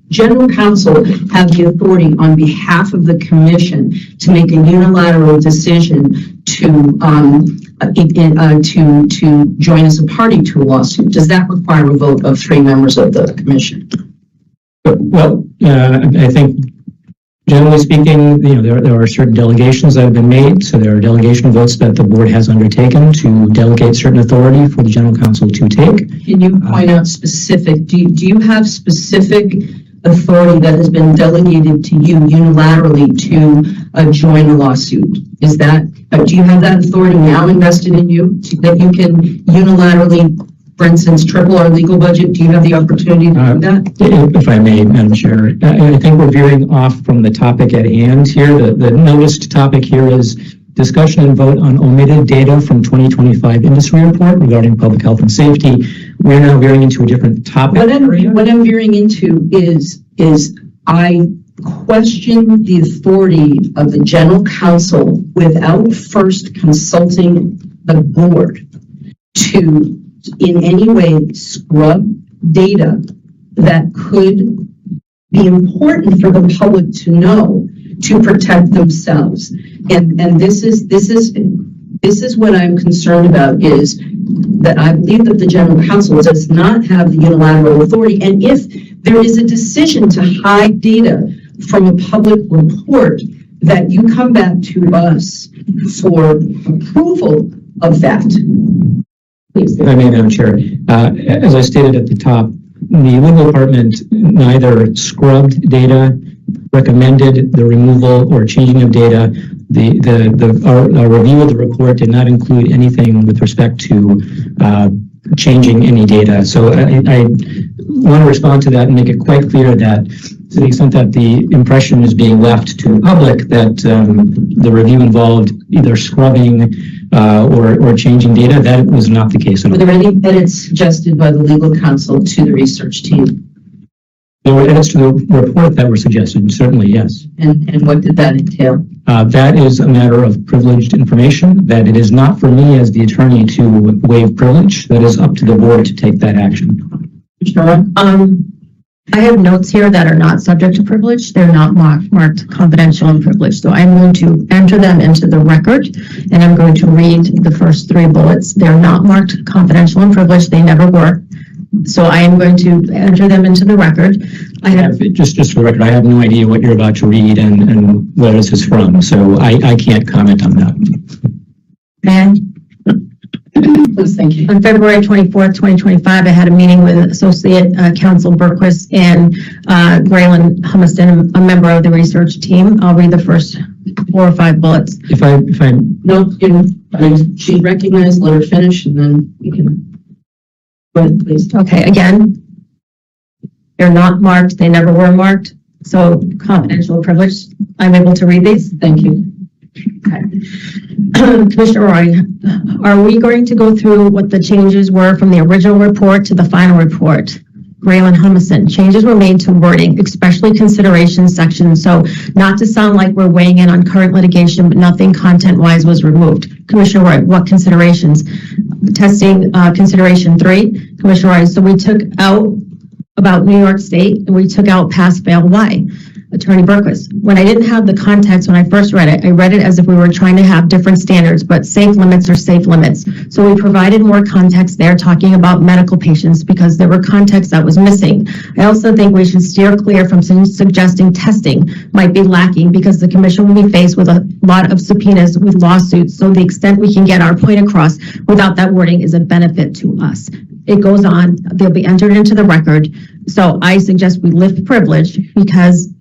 general counsel have the authority on behalf of the commission to make a unilateral decision to join as a party to a lawsuit? Does that require a vote of three members of the commission? Well, I think Generally speaking, there are certain delegations that have been made. So there are delegation votes that the board has undertaken to delegate certain authority for the general counsel to take. Can you point out specific, do you have specific authority that has been delegated to you unilaterally to join a lawsuit? Is that, do you have that authority now invested in you that you can unilaterally, for instance, triple our legal budget? Do you have the opportunity to do that? If I may, Madam Chair, I think we're veering off from the topic at hand here. The noticed topic here is discussion and vote on omitted data from 2025 industry report regarding public health and safety. We're now veering into a different topic. What I'm veering into is I question the authority of the general counsel without first consulting the board to in any way scrub data that could be important for the public to know to protect themselves. And this is what I'm concerned about, is that I believe that the general counsel does not have the unilateral authority. And if there is a decision to hide data from a public report, that you come back to us for approval of that. Please. If I may, Madam Chair, as I stated at the top, the legal department neither scrubbed data, recommended the removal or changing of data. Our review of the report did not include anything with respect to changing any data. So I want to respond to that and make it quite clear that to the extent that the impression is being left to the public that the review involved either scrubbing or changing data, that was not the case at all. Were there any edits suggested by the legal counsel to the research team? There were edits to the report that were suggested, certainly, yes. And what did that entail? That is a matter of privileged information, that it is not for me as the attorney to waive privilege. That is up to the board to take that action. Sure. I have notes here that are not subject to privilege. They're not marked confidential and privileged. So I'm going to enter them into the record, and I'm going to read the first 3 bullets. They're not marked confidential and privileged. They never were. So I am going to enter them into the record. I have just for the record, I have no idea what you're about to read and where this is from. So I can't comment on that. And Please, thank you. on February 24th, 2025, I had a meeting with Associate Counsel Berquist and Graylin Humiston, a member of the research team. I'll read the first 4 or 5 bullets. If I No, she recognized, let her finish, and then you can go ahead, please. Okay, again, they're not marked. They never were marked. So confidential privilege. I'm able to read these. Thank you. Okay. Commissioner Roy, are we going to go through what the changes were from the original report to the final report? Graylin Humiston, changes were made to wording, especially consideration sections. So not to sound like we're weighing in on current litigation, but nothing content-wise was removed. Commissioner Roy, what considerations? Testing consideration 3. Commissioner Roy, so we took out about New York State and we took out pass-fail. Why? Attorney Berquist, when I didn't have the context when I first read it, I read it as if we were trying to have different standards, but safe limits are safe limits. So we provided more context there talking about medical patients because there were context that was missing. I also think we should steer clear from suggesting testing might be lacking because the commission will be faced with a lot of subpoenas with lawsuits. So the extent we can get our point across without that wording is a benefit to us. It goes on, they'll be entered into the record. So I suggest we lift privilege because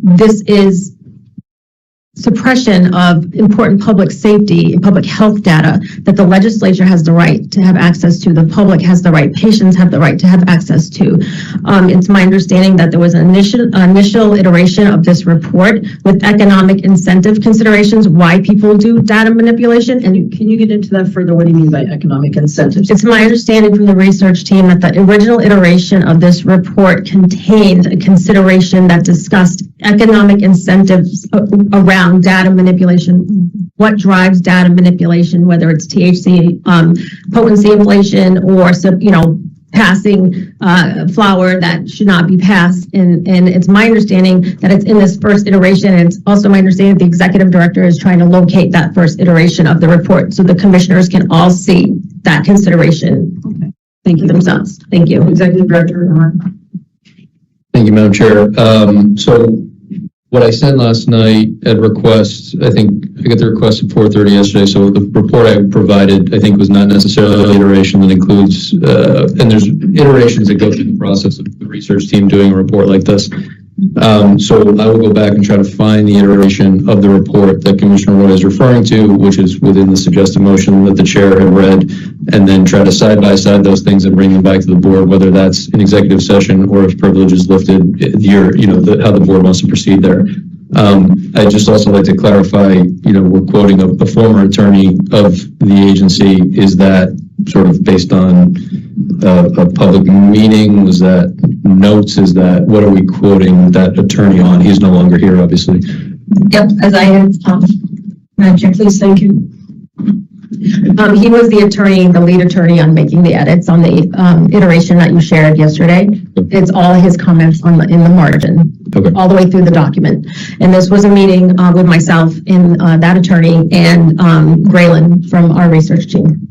this is suppression of important public safety and public health data that the legislature has the right to have access to, the public has the right, patients have the right to have access to. It's my understanding that there was an initial iteration of this report with economic incentive considerations, why people do data manipulation. And Can you get into that further? What do you mean by economic incentives? it's my understanding from the research team that the original iteration of this report contained a consideration that discussed economic incentives around data manipulation, what drives data manipulation, whether it's THC, potency inflation, or passing flower that should not be passed. And it's my understanding that it's in this first iteration. And it's also my understanding that the executive director is trying to locate that first iteration of the report so the commissioners can all see that consideration. Okay. Thank you. Themselves. Thank you. Executive Director. Thank you, Madam Chair. So What I sent last night at request, I think I got the request at 4:30 yesterday, so the report I provided, I think, was not necessarily the iteration that includes, and there's iterations that go through the process of the research team doing a report like this. So I will go back and try to find the iteration of the report that Commissioner Roy is referring to, which is within the suggested motion that the chair had read, and then try to side by side those things and bring them back to the board, whether that's an executive session or if privilege is lifted, how the board wants to proceed there. I'd just also like to clarify, we're quoting a former attorney of the agency. Is that sort of based on a public meeting? Was that notes? Is that, what are we quoting that attorney on? He's no longer here, obviously. Yep, as I had, Madam Chair, please, thank you. He was the attorney, the lead attorney on making the edits on the iteration that you shared yesterday. It's all his comments in the margin, all the way through the document. And this was a meeting with myself and that attorney and Graylin from our research team.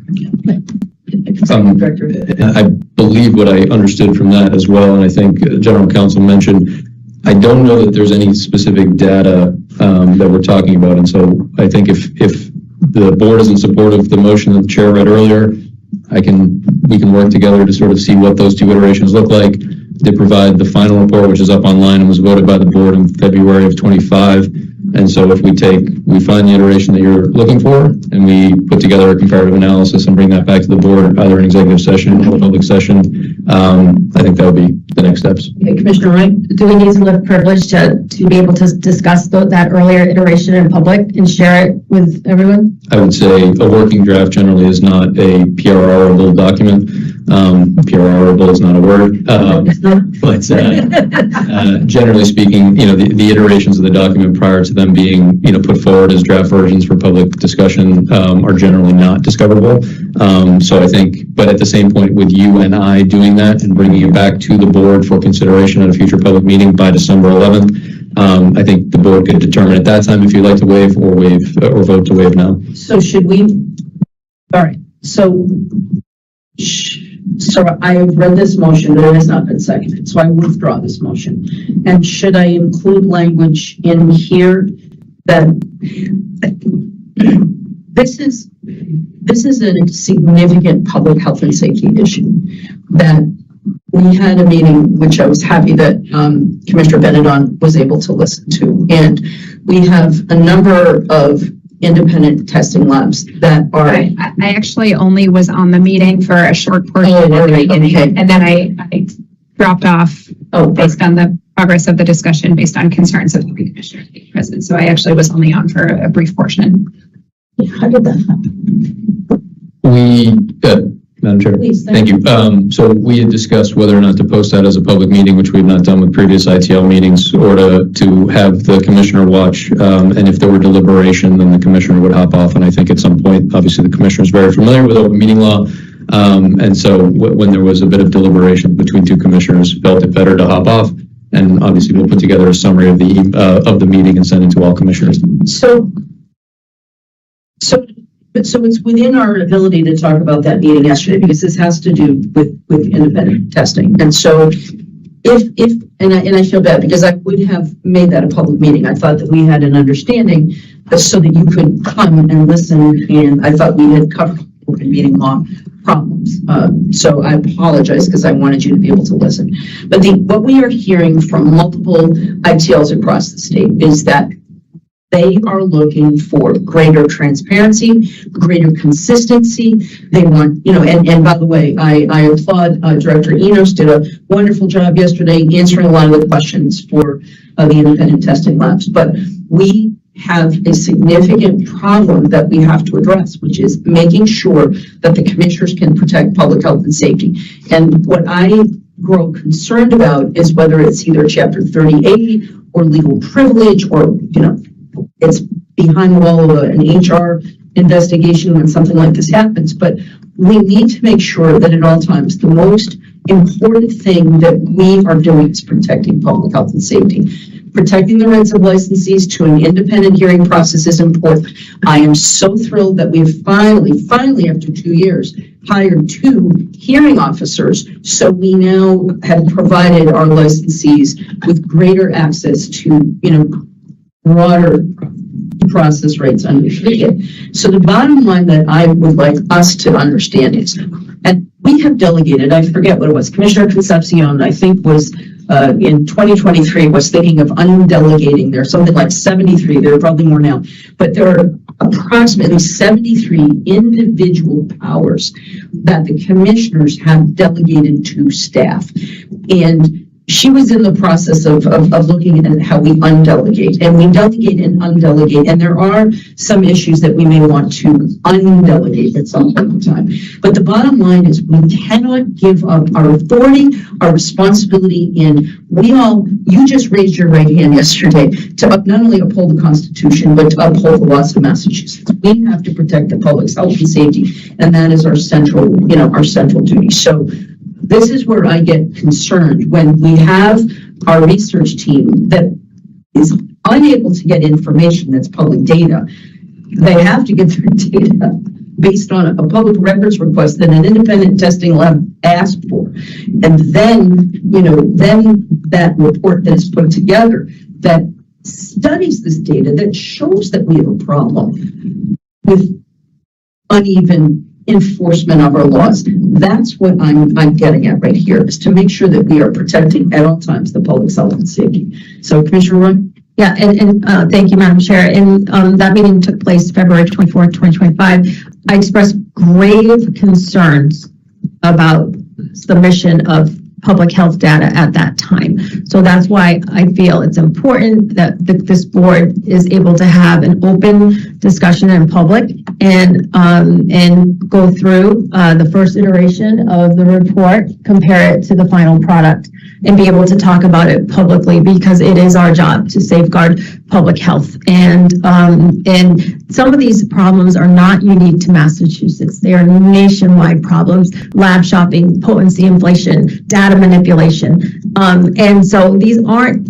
I believe what I understood from that as well, and I think General Counsel mentioned, I don't know that there's any specific data that we're talking about, and so I think if the board is in support of the motion that the chair read earlier, we can work together to sort of see what those two iterations look like. They provide the final report, which is up online and was voted by the board in February of 25. And so if we find the iteration that you're looking for, and we put together a comparative analysis and bring that back to the board, either in executive session or public session, I think that would be the next steps. Okay, Commissioner Wright, do we need to lift privilege to be able to discuss that earlier iteration in public and share it with everyone? I would say a working draft generally is not a PRR-able document. PRR-able is not a word, but generally speaking, the iterations of the document prior to them being, put forward as draft versions for public discussion are generally not discoverable. So I think, but at the same point, with you and I doing that and bringing it back to the board for consideration at a future public meeting by December 11th, I think the board could determine at that time if you'd like to waive or vote to waive now. So should we, all right, so I have read this motion, but it has not been seconded, so I withdraw this motion. And should I include language in here that this is a significant public health and safety issue, that we had a meeting, which I was happy that Commissioner Benedon was able to listen to, and we have a number of independent testing labs that are. I actually only was on the meeting for a short portion, and then I dropped off based on the progress of the discussion, based on concerns of the three commissioners being present. So I actually was only on for a brief portion. How did that happen? Madam Chair, please, thank you. So we had discussed whether or not to post that as a public meeting, which we've not done with previous ITL meetings, or to have the commissioner watch. And if there were deliberation, then the commissioner would hop off. And I think at some point, obviously, the commissioner is very familiar with open meeting law. And so when there was a bit of deliberation between two commissioners, felt it better to hop off. And obviously, we'll put together a summary of the meeting and send it to all commissioners. So it's within our ability to talk about that meeting yesterday, because this has to do with independent testing. And so and I feel bad because I would have made that a public meeting. I thought that we had an understanding so that you could come and listen, and I thought we had covered open meeting law problems. So I apologize because I wanted you to be able to listen. But what we are hearing from multiple ITLs across the state is that they are looking for greater transparency, greater consistency. They want, and by the way, I applaud Director Enos did a wonderful job yesterday answering a lot of the questions for the independent testing labs. But we have a significant problem that we have to address, which is making sure that the commissioners can protect public health and safety. And what I grow concerned about is whether it's either Chapter 30A or legal privilege, or, it's behind the wall of an HR investigation when something like this happens. But we need to make sure that at all times, the most important thing that we are doing is protecting public health and safety. Protecting the rights of licensees to an independent hearing process is important. I am so thrilled that we've finally, after 2 years, hired 2 hearing officers. So we now have provided our licensees with greater access to, broader process rights under it. So the bottom line that I would like us to understand is, and we have delegated, I forget what it was, Commissioner Concepcion, I think was in 2023 was thinking of undelegating. There's something like 73, there are probably more now, but there are approximately 73 individual powers that the commissioners have delegated to staff. And she was in the process of looking at how we undelegate, and we delegate and undelegate, and there are some issues that we may want to undelegate at some point in time. But the bottom line is we cannot give up our authority, our responsibility, and you just raised your right hand yesterday to not only uphold the Constitution, but to uphold the laws of Massachusetts. We have to protect the public's health and safety, and that is our central duty. So this is where I get concerned when we have our research team that is unable to get information that's public data. They have to get their data based on a public records request that an independent testing lab asked for. And then, then that report that is put together that studies this data that shows that we have a problem with uneven enforcement of our laws. That's what I'm getting at right here, is to make sure that we are protecting at all times the public's health and safety. So, Commissioner Roy? Yeah, and thank you, Madam Chair. And that meeting took place February 24th, 2025. I expressed grave concerns about submission of public health data at that time. So that's why I feel it's important that this board is able to have an open discussion in public and go through the first iteration of the report, compare it to the final product, and be able to talk about it publicly, because it is our job to safeguard public health. And some of these problems are not unique to Massachusetts. They are nationwide problems: lab shopping, potency inflation, data manipulation. And so these aren't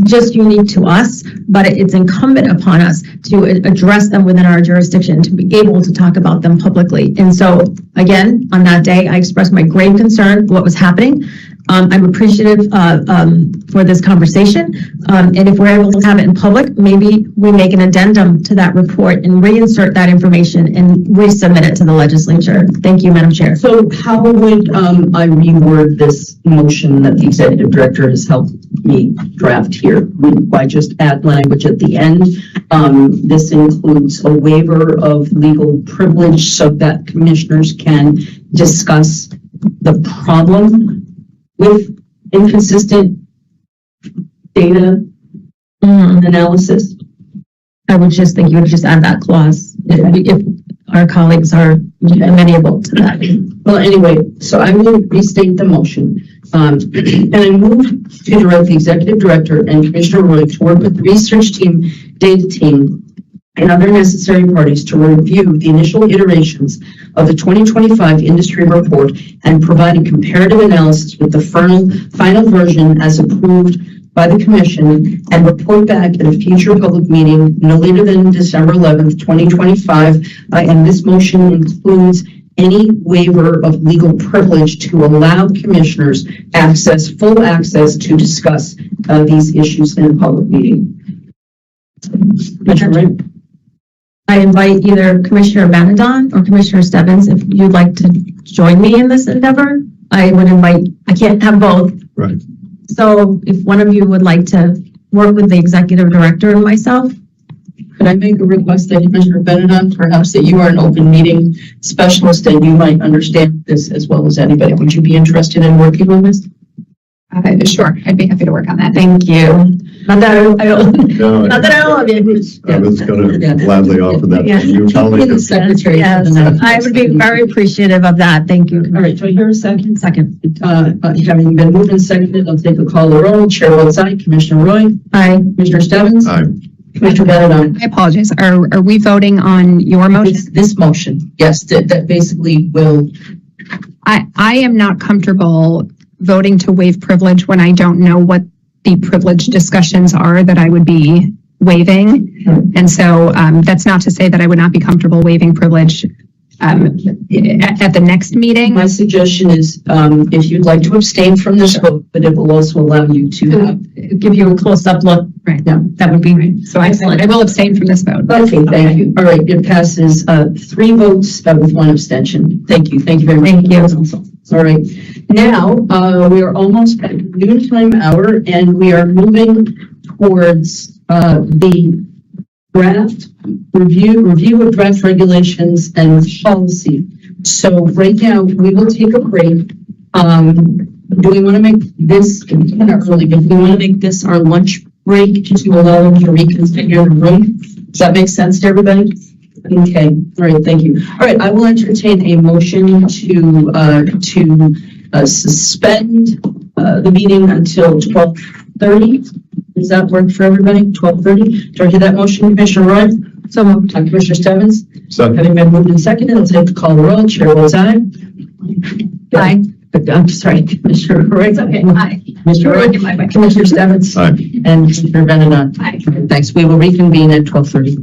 just unique to us, but it's incumbent upon us to address them within our jurisdiction, to be able to talk about them publicly. And so, again, on that day, I expressed my grave concern for what was happening. I'm appreciative for this conversation. And if we're able to have it in public, maybe we make an addendum to that report and reinsert that information and resubmit it to the legislature. Thank you, Madam Chair. So how would I reword this motion that the executive director has helped me draft here? Would I just add language at the end? This includes a waiver of legal privilege so that commissioners can discuss the problem with inconsistent data analysis. I would just think you would just add that clause if our colleagues are amenable to that. Well, anyway, so I will restate the motion. And I move to direct the executive director and Commissioner Roy to work with the research team, data team, and other necessary parties to review the initial iterations of the 2025 industry report and provide a comparative analysis with the final version as approved by the commission, and report back at a future public meeting no later than December 11th, 2025. And this motion includes any waiver of legal privilege to allow commissioners full access to discuss these issues in a public meeting. Commissioner Wright? I invite either Commissioner Benedon or Commissioner Stebbins, if you'd like to join me in this endeavor. I can't have both. Right. So if one of you would like to work with the executive director and myself. Could I make a request that Commissioner Benedon, perhaps that you are an open meeting specialist and you might understand this as well as anybody? Would you be interested in working on this? Sure, I'd be happy to work on that. Thank you. Not that I love you. I was going to gladly offer that. Yeah. You tell me. The secretary. Yes, I would be very appreciative of that. Thank you. All right, so here a second. Second. Having been moved and seconded, I'll take a call of roll. Chair votes aye. Commissioner Roy? Aye. Commissioner Stebbins? Aye. Commissioner Benedon? I apologize. Are we voting on your motion? This motion, yes, that basically will. I am not comfortable voting to waive privilege when I don't know what the privilege discussions are that I would be waiving. And so that's not to say that I would not be comfortable waiving privilege at the next meeting. My suggestion is, if you'd like to abstain from this vote, but it will also allow you to Give you a close-up look. Right. Yeah. That would be right. So I will abstain from this vote. Okay, thank you. All right, it passes 3 votes with 1 abstention. Thank you. Thank you very much. Thank you. All right. Now, we are almost at noontime hour, and we are moving towards the draft review of draft regulations and policy. So right now, we will take a break. Do we want to make this, not early, but do we want to make this our lunch break to allow them to reconfigure the room? Does that make sense to everybody? Okay, all right, thank you. All right, I will entertain a motion to suspend the meeting until 12:30. Does that work for everybody? 12:30? Do I hear that motion, Commissioner Roy? So moved. Commissioner Stebbins? Second. Having been moved and seconded, I'll take the call the roll. Chair votes aye. Aye. I'm sorry, Commissioner Roy. Okay, aye. Commissioner Roy. Commissioner Stebbins? Aye. And Commissioner Benedon? Aye. Thanks. We will reconvene at 12:30.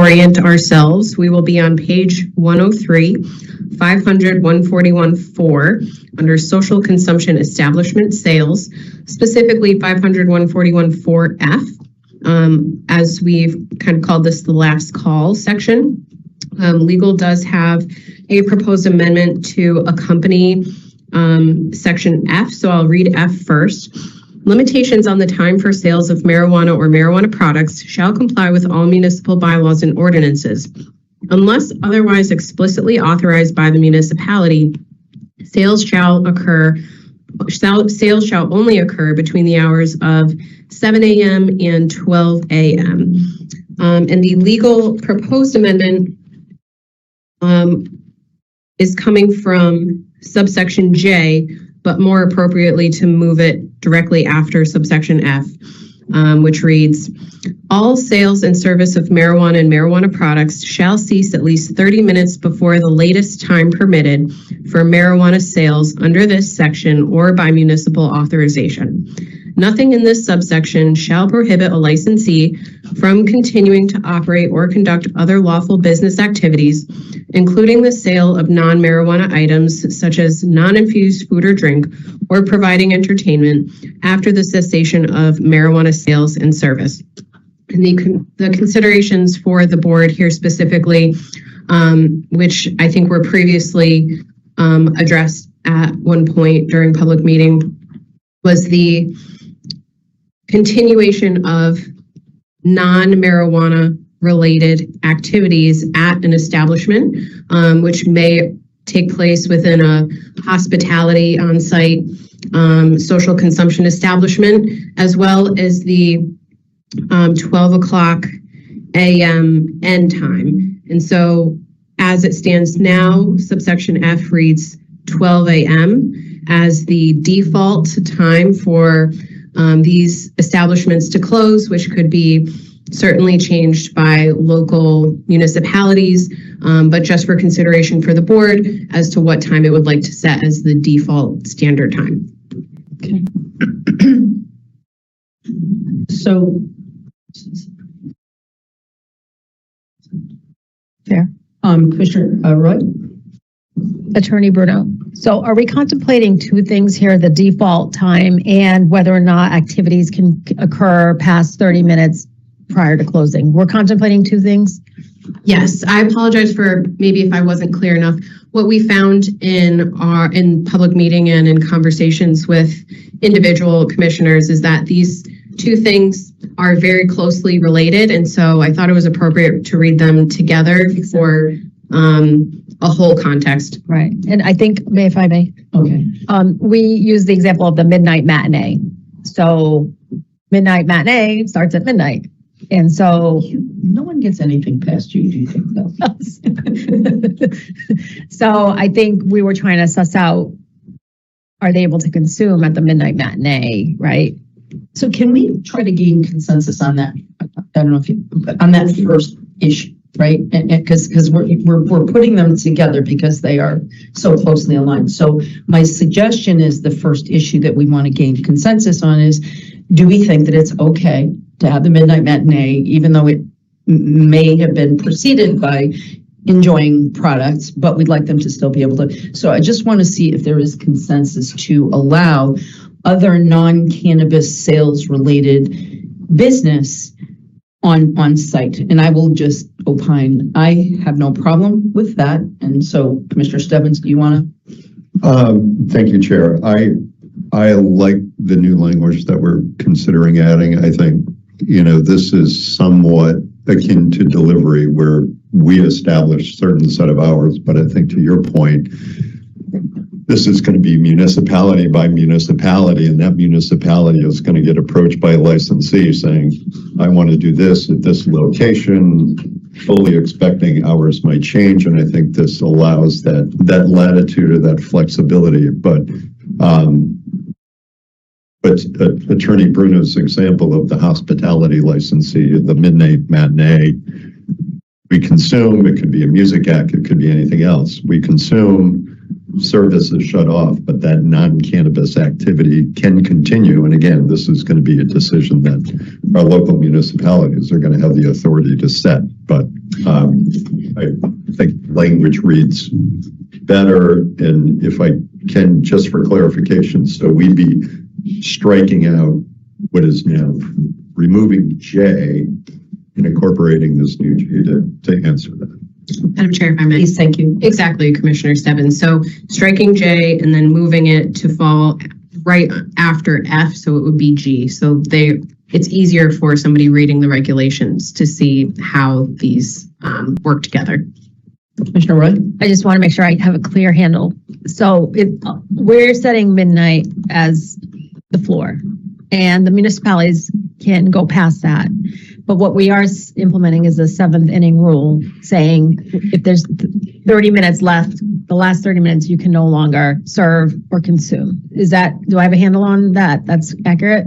orient ourselves, we will be on page 103, 500, 141-4, under social consumption establishment sales, specifically 500, 141-4F, as we've kind of called this the last call section. Legal does have a proposed amendment to accompany section F, so I'll read F first. Limitations on the time for sales of marijuana or marijuana products shall comply with all municipal bylaws and ordinances. Unless otherwise explicitly authorized by the municipality, sales shall only occur between the hours of 7 a.m. and 12 a.m. And the legal proposed amendment is coming from subsection J, but more appropriately to move it directly after subsection F, which reads, all sales and service of marijuana and marijuana products shall cease at least 30 minutes before the latest time permitted for marijuana sales under this section or by municipal authorization. Nothing in this subsection shall prohibit a licensee from continuing to operate or conduct other lawful business activities, including the sale of non-marijuana items such as non-infused food or drink, or providing entertainment after the cessation of marijuana sales and service. And the considerations for the board here specifically, which I think were previously addressed at one point during public meeting, was the continuation of non-marijuana related activities at an establishment, which may take place within a hospitality on-site social consumption establishment, as well as the 12 o'clock a.m. end time. And so as it stands now, subsection F reads 12 a.m. as the default time for these establishments to close, which could be certainly changed by local municipalities, but just for consideration for the board as to what time it would like to set as the default standard time. Okay. So, Fair. Commissioner Roy? Attorney Bruno. So are we contemplating two things here, the default time and whether or not activities can occur past 30 minutes prior to closing? We're contemplating two things? Yes, I apologize for maybe if I wasn't clear enough. What we found in public meeting and in conversations with individual commissioners is that these two things are very closely related. And so I thought it was appropriate to read them together for a whole context. Right. And I think, if I may, Okay. we use the example of the midnight matinee. So midnight matinee starts at midnight. And so No one gets anything past you, do you think, though? so I think we were trying to suss out, are they able to consume at the midnight matinee, right? So can we try to gain consensus on that? I don't know if you, on that first issue, right? Because we're putting them together because they are so closely aligned. So my suggestion is the first issue that we want to gain consensus on is, do we think that it's okay to have the midnight matinee, even though it may have been preceded by enjoying products, but we'd like them to still be able to. So I just want to see if there is consensus to allow other non-cannabis sales related business on site. And I will just opine, I have no problem with that. And so Commissioner Stebbins, do you want to? Thank you, Chair. I like the new language that we're considering adding. I think, this is somewhat akin to delivery where we establish certain set of hours, but I think to your point, this is going to be municipality by municipality, and that municipality is going to get approached by a licensee saying, I want to do this at this location, fully expecting hours might change. And I think this allows that latitude or that flexibility. But Attorney Bruno's example of the hospitality licensee, the midnight matinee, we consume, it could be a music act, it could be anything else. We consume, service is shut off, but that non-cannabis activity can continue. And again, this is going to be a decision that our local municipalities are going to have the authority to set. But I think language reads better. And if I can, just for clarification, so we'd be striking out what is now removing J and incorporating this new G to answer that. Madam Chair, if I may. Please, thank you. Exactly, Commissioner Stebbins. So striking J and then moving it to fall right after F, so it would be G. So it's easier for somebody reading the regulations to see how these work together. Commissioner Roy? I just want to make sure I have a clear handle. So we're setting midnight as the floor, and the municipalities can go past that. But what we are implementing is a 7th inning rule saying if there's 30 minutes left, the last 30 minutes you can no longer serve or consume. Do I have a handle on that? That's accurate?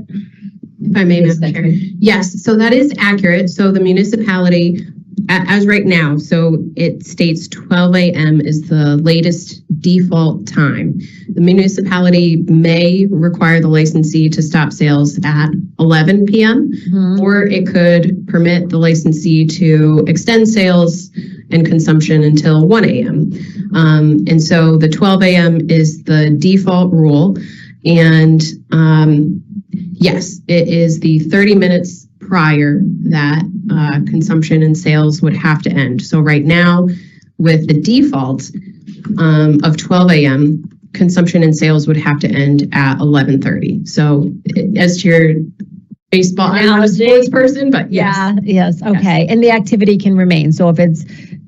If I may, Madam Chair. Yes, so that is accurate. So the municipality, as right now, so it states 12 a.m. is the latest default time. The municipality may require the licensee to stop sales at 11 p.m. Or it could permit the licensee to extend sales and consumption until 1 a.m. And so the 12 a.m. is the default rule. And yes, it is the 30 minutes prior that consumption and sales would have to end. So right now, with the default of 12 a.m., consumption and sales would have to end at 11:30. So as to your baseball, I'm not a sports person, but yes. Yeah, yes, okay. Yes. And the activity can remain. So if it's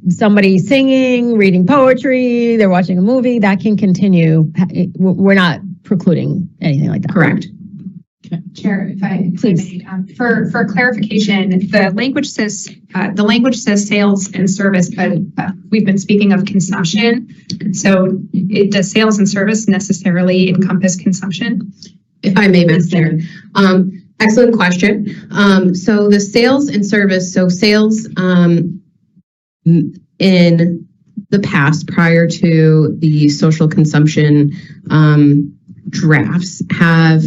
somebody singing, reading poetry, they're watching a movie, that can continue. We're not precluding anything like that. Correct. Chair, if I Please. For clarification, the language says sales and service, but we've been speaking of consumption. So does sales and service necessarily encompass consumption? If I may, Madam Chair. Excellent question. So the sales and service, so sales in the past, prior to the social consumption drafts, have,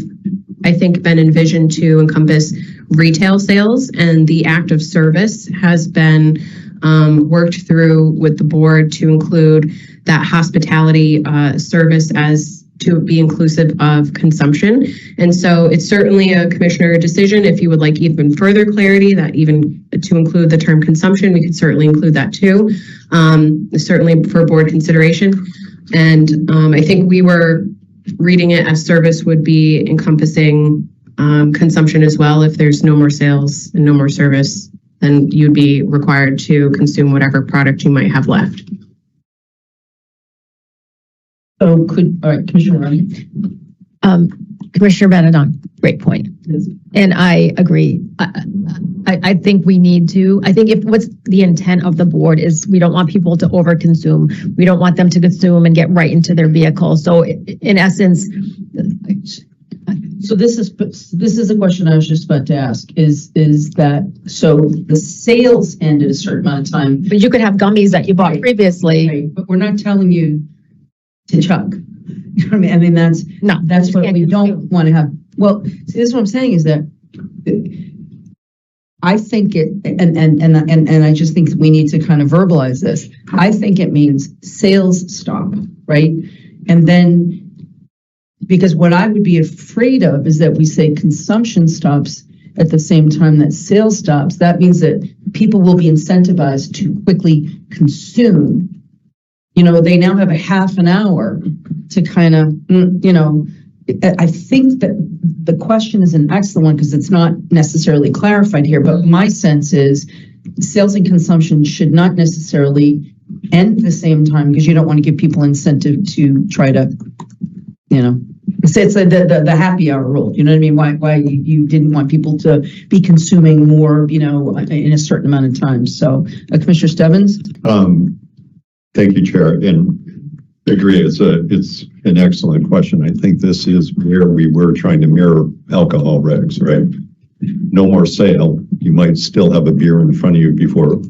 I think, been envisioned to encompass retail sales, and the act of service has been worked through with the board to include that hospitality service as to be inclusive of consumption. And so it's certainly a commissioner decision. If you would like even further clarity, that even to include the term consumption, we could certainly include that too, certainly for board consideration. And I think we were reading it as service would be encompassing consumption as well. If there's no more sales and no more service, then you'd be required to consume whatever product you might have left. So all right, Commissioner Ronnie. Commissioner Benedon, great point. And I agree. I think we need to, I think what's the intent of the board is we don't want people to overconsume. We don't want them to consume and get right into their vehicle. So in essence, so this is a question I was just about to ask, is that, so the sales end at a certain amount of time. But you could have gummies that you bought previously. Right, but we're not telling you to chug. You know what I mean? That's what we don't want to have. Well, see, this is what I'm saying is that I think it, and I just think we need to kind of verbalize this. I think it means sales stop, right? And then, because what I would be afraid of is that we say consumption stops at the same time that sales stops. That means that people will be incentivized to quickly consume. You know, they now have a half an hour to kind of, you know, I think that the question is an excellent one because it's not necessarily clarified here, but my sense is sales and consumption should not necessarily end at the same time because you don't want to give people incentive to try to, you know, it's the happy hour rule. You know what I mean? Why you didn't want people to be consuming more, you know, in a certain amount of time. So, Commissioner Stebbins? Thank you, Chair. And I agree. It's an excellent question. I think this is where we were trying to mirror alcohol regs, right? No more sale. You might still have a beer in front of you before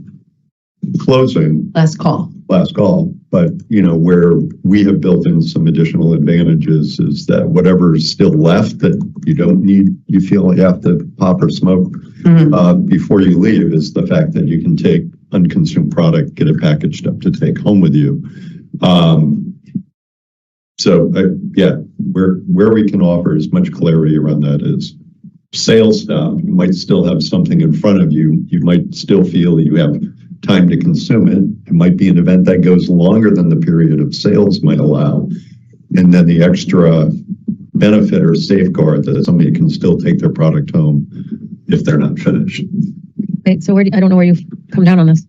closing, Last call. but where we have built in some additional advantages is that whatever's still left that you don't need, you feel you have to pop or smoke before you leave, is the fact that you can take unconsumed product, get it packaged up to take home with you. Where we can offer as much clarity around that is sales staff. You might still have something in front of you. You might still feel you have time to consume it. It might be an event that goes longer than the period of sales might allow. And then the extra benefit or safeguard that somebody can still take their product home if they're not finished. Right, so I don't know where you've come down on this.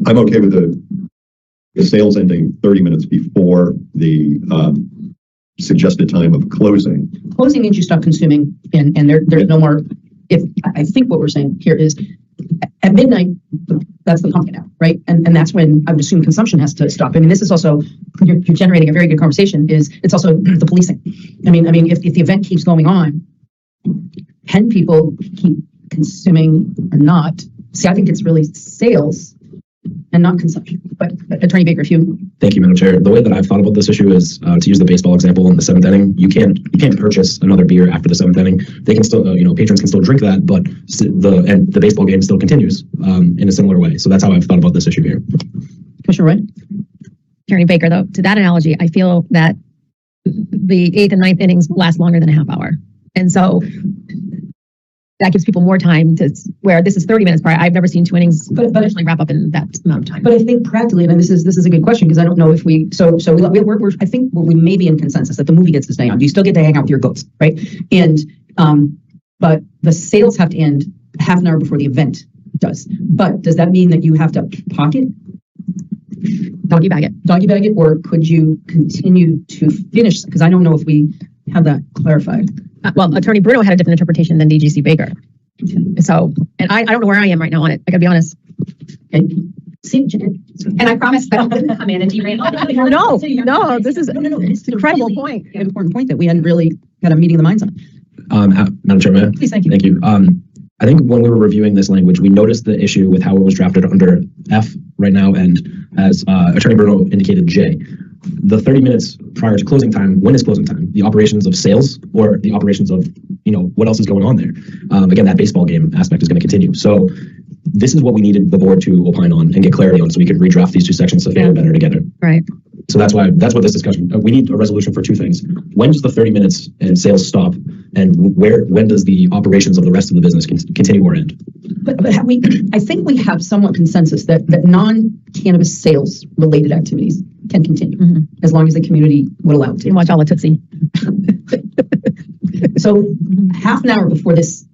I'm okay with the sales ending 30 minutes before the suggested time of closing. Closing means you stop consuming, and there's no more. I think what we're saying here is at midnight, that's the pumpkin out, right? And that's when I would assume consumption has to stop. I mean, this is also, you're generating a very good conversation, it's also the policing. I mean, if the event keeps going on, can people keep consuming or not? See, I think it's really sales and not consumption. But Attorney Baker, if you... Thank you, Madam Chair. The way that I've thought about this issue is to use the baseball example in the seventh inning. You can't purchase another beer after the seventh inning. They can still, patrons can still drink that, but the baseball game still continues in a similar way. So that's how I've thought about this issue here. Commissioner Wright? Attorney Baker, though, to that analogy, I feel that the eighth and ninth innings last longer than a half hour. And so that gives people more time to, where this is 30 minutes prior. I've never seen two innings actually wrap up in that amount of time. But I think practically, and this is a good question, because I don't know if we're I think we may be in consensus that the movie gets to stay on. You still get to hang out with your goats, right? And but the sales have to end half an hour before the event does. But does that mean that you have to pocket? Doggy bag it, or could you continue to finish? Because I don't know if we have that clarified. Well, Attorney Bruno had a different interpretation than DGC Baker. So, and I don't know where I am right now on it. I gotta be honest. Okay. And I promise that I'm going to come in and derail. No, this is an incredible really point. An important point that we hadn't really had a meeting of the minds on. Madam Chair, may I? Please, thank you. Thank you. I think when we were reviewing this language, we noticed the issue with how it was drafted under F right now, and as Attorney Bruno indicated, J. The 30 minutes prior to closing time, when is closing time? The operations of sales or the operations of, what else is going on there? Again, that baseball game aspect is going to continue. So this is what we needed the board to opine on and get clarity on so we could redraft these two sections so they are better together. Right. So that's what this discussion, we need a resolution for two things. When does the 30 minutes and sales stop? And when does the operations of the rest of the business continue or end? But I think we have somewhat consensus that non-cannabis sales related activities can continue as long as the community would allow it to. You watch all the Tootsie. So half an hour before this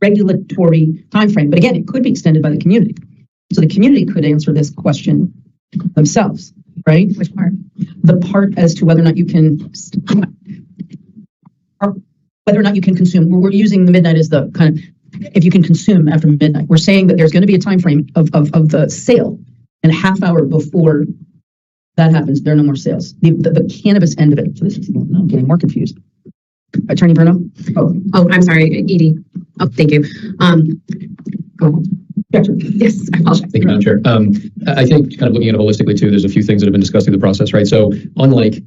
regulatory timeframe, but again, it could be extended by the community. So the community could answer this question themselves, right? Which part? The part as to whether or not you can, consume. We're using the midnight as the kind of, if you can consume after midnight. We're saying that there's going to be a time frame of the sale, and a half hour before that happens, there are no more sales. The cannabis end of it. So I'm getting more confused. Attorney Bruno? Oh, I'm sorry, Edie. Oh, thank you. Go. Yes, I apologize. Thank you, Madam Chair. I think kind of looking at it holistically too, there's a few things that have been discussed through the process, right? So unlike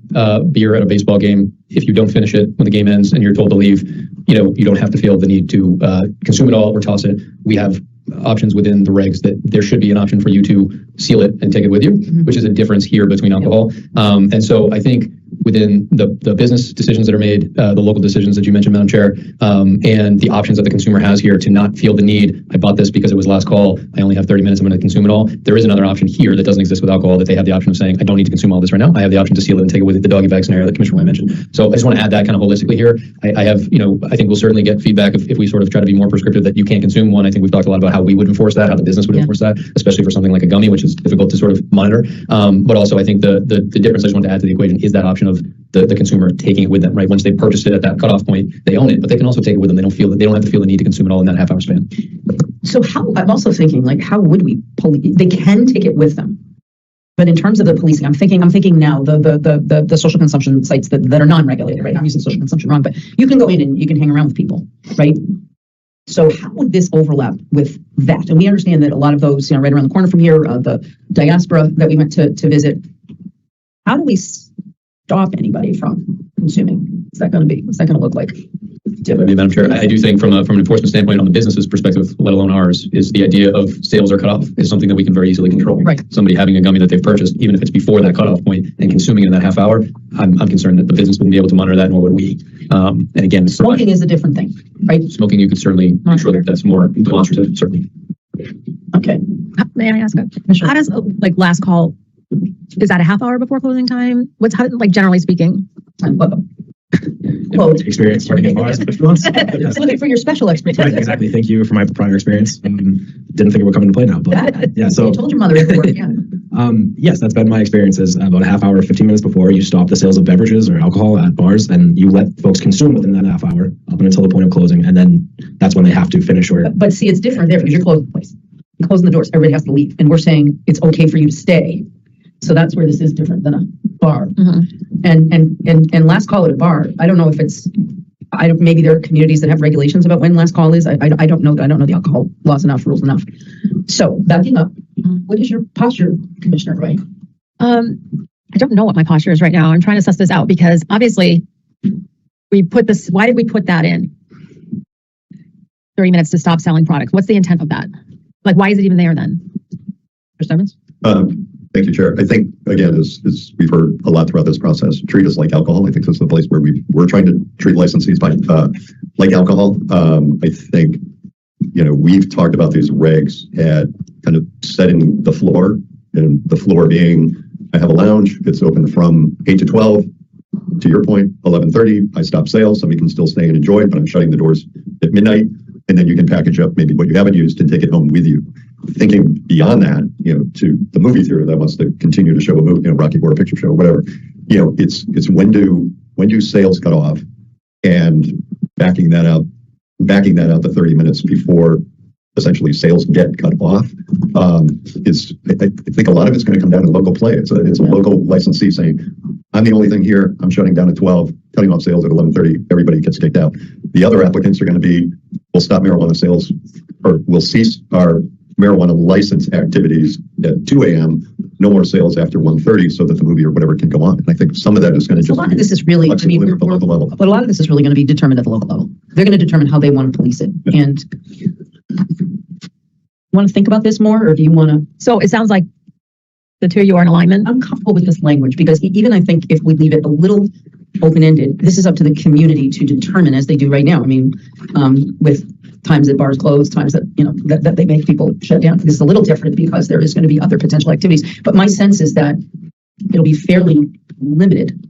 beer at a baseball game, if you don't finish it when the game ends and you're told to leave, you don't have to feel the need to consume it all or toss it. We have options within the regs that there should be an option for you to seal it and take it with you, which is a difference here between alcohol. And so I think within the business decisions that are made, the local decisions that you mentioned, Madam Chair, and the options that the consumer has here to not feel the need, I bought this because it was last call, I only have 30 minutes, I'm going to consume it all. There is another option here that doesn't exist with alcohol, that they have the option of saying, I don't need to consume all this right now. I have the option to seal it and take it with it, the doggy bag scenario that Commissioner White mentioned. So I just want to add that kind of holistically here. I have, I think we'll certainly get feedback if we sort of try to be more prescriptive that you can't consume one. I think we've talked a lot about how we would enforce that, how the business would enforce that, especially for something like a gummy, which is difficult to sort of monitor. But also I think the difference I just want to add to the equation is that option of the consumer taking it with them, right? Once they purchased it at that cutoff point, they own it, but they can also take it with them. They don't have to feel the need to consume it all in that half hour span. So I'm also thinking, like, how would we police? They can take it with them, but in terms of the policing, I'm thinking now the social consumption sites that are non-regulated, right? I'm using social consumption wrong, but you can go in and you can hang around with people, right? So how would this overlap with that? And we understand that a lot of those, right around the corner from here, the diaspora that we went to visit, how do we stop anybody from consuming? What's that going to look like? Madam Chair, I do think from an enforcement standpoint, on the business's perspective, let alone ours, is the idea of sales are cut off is something that we can very easily control. Right. Somebody having a gummy that they've purchased, even if it's before that cutoff point, and consuming it in that half hour, I'm concerned that the business wouldn't be able to monitor that, nor would we. And again, smoking is a different thing, right? Smoking, you could certainly make sure that that's more demonstrative, certainly. Okay. May I ask how does last call, is that a half hour before closing time? Generally speaking? Well, experience working at bars. Yes. Looking for your special expertise. Right, exactly. Thank you for my prior experience. Didn't think it would come into play now, but yeah. So I told your mother. Yeah. Yes, that's been my experience. Is about a half hour, 15 minutes before you stop the sales of beverages or alcohol at bars, and you let folks consume within that half hour up until the point of closing, and then that's when they have to finish or. But see, it's different there because you're closing the place, you're closing the doors. Everybody has to leave, and we're saying it's okay for you to stay. So that's where this is different than a bar. And last call at a bar, I don't know if it's, maybe there are communities that have regulations about when last call is. I don't know. I don't know the alcohol laws enough, rules enough. So backing up, what is your posture, Commissioner Roy? I don't know what my posture is right now. I'm trying to suss this out because obviously we put this, why did we put that in? 30 minutes to stop selling products. What's the intent of that? Why is it even there then? Mr. Stevens? Thank you, Chair. I think, again, as we've heard a lot throughout this process, treat us like alcohol. I think this is the place where we're trying to treat licensees like alcohol. I think, we've talked about these regs at kind of setting the floor, and the floor being, I have a lounge. It's open from 8 to 12. To your point, 11:30, I stop sales. Somebody can still stay and enjoy, but I'm shutting the doors at midnight. And then you can package up maybe what you haven't used and take it home with you. Thinking beyond that, to the movie theater that wants to continue to show a movie, Rocky Horror Picture Show, whatever. It's when do sales cut off, and backing that out the 30 minutes before essentially sales get cut off. I think a lot of it's going to come down to local play. It's a local licensee saying, I'm the only thing here. I'm shutting down at 12, cutting off sales at 11:30. Everybody gets kicked out. The other applicants are going to be, we'll stop marijuana sales, or we'll cease our marijuana license activities at 2 a.m. No more sales after 1:30, so that the movie or whatever can go on. And I think some of that is going to just. A lot of this is really, at the local level. But a lot of this is really going to be determined at the local level. They're going to determine how they want to police it. Yeah. And want to think about this more, or do you want to? So it sounds like the two of you are in alignment. I'm comfortable with this language because even I think if we leave it a little open-ended, this is up to the community to determine, as they do right now. I mean, with times that bars close, times that, that they make people shut down. This is a little different because there is going to be other potential activities. But my sense is that it'll be fairly limited.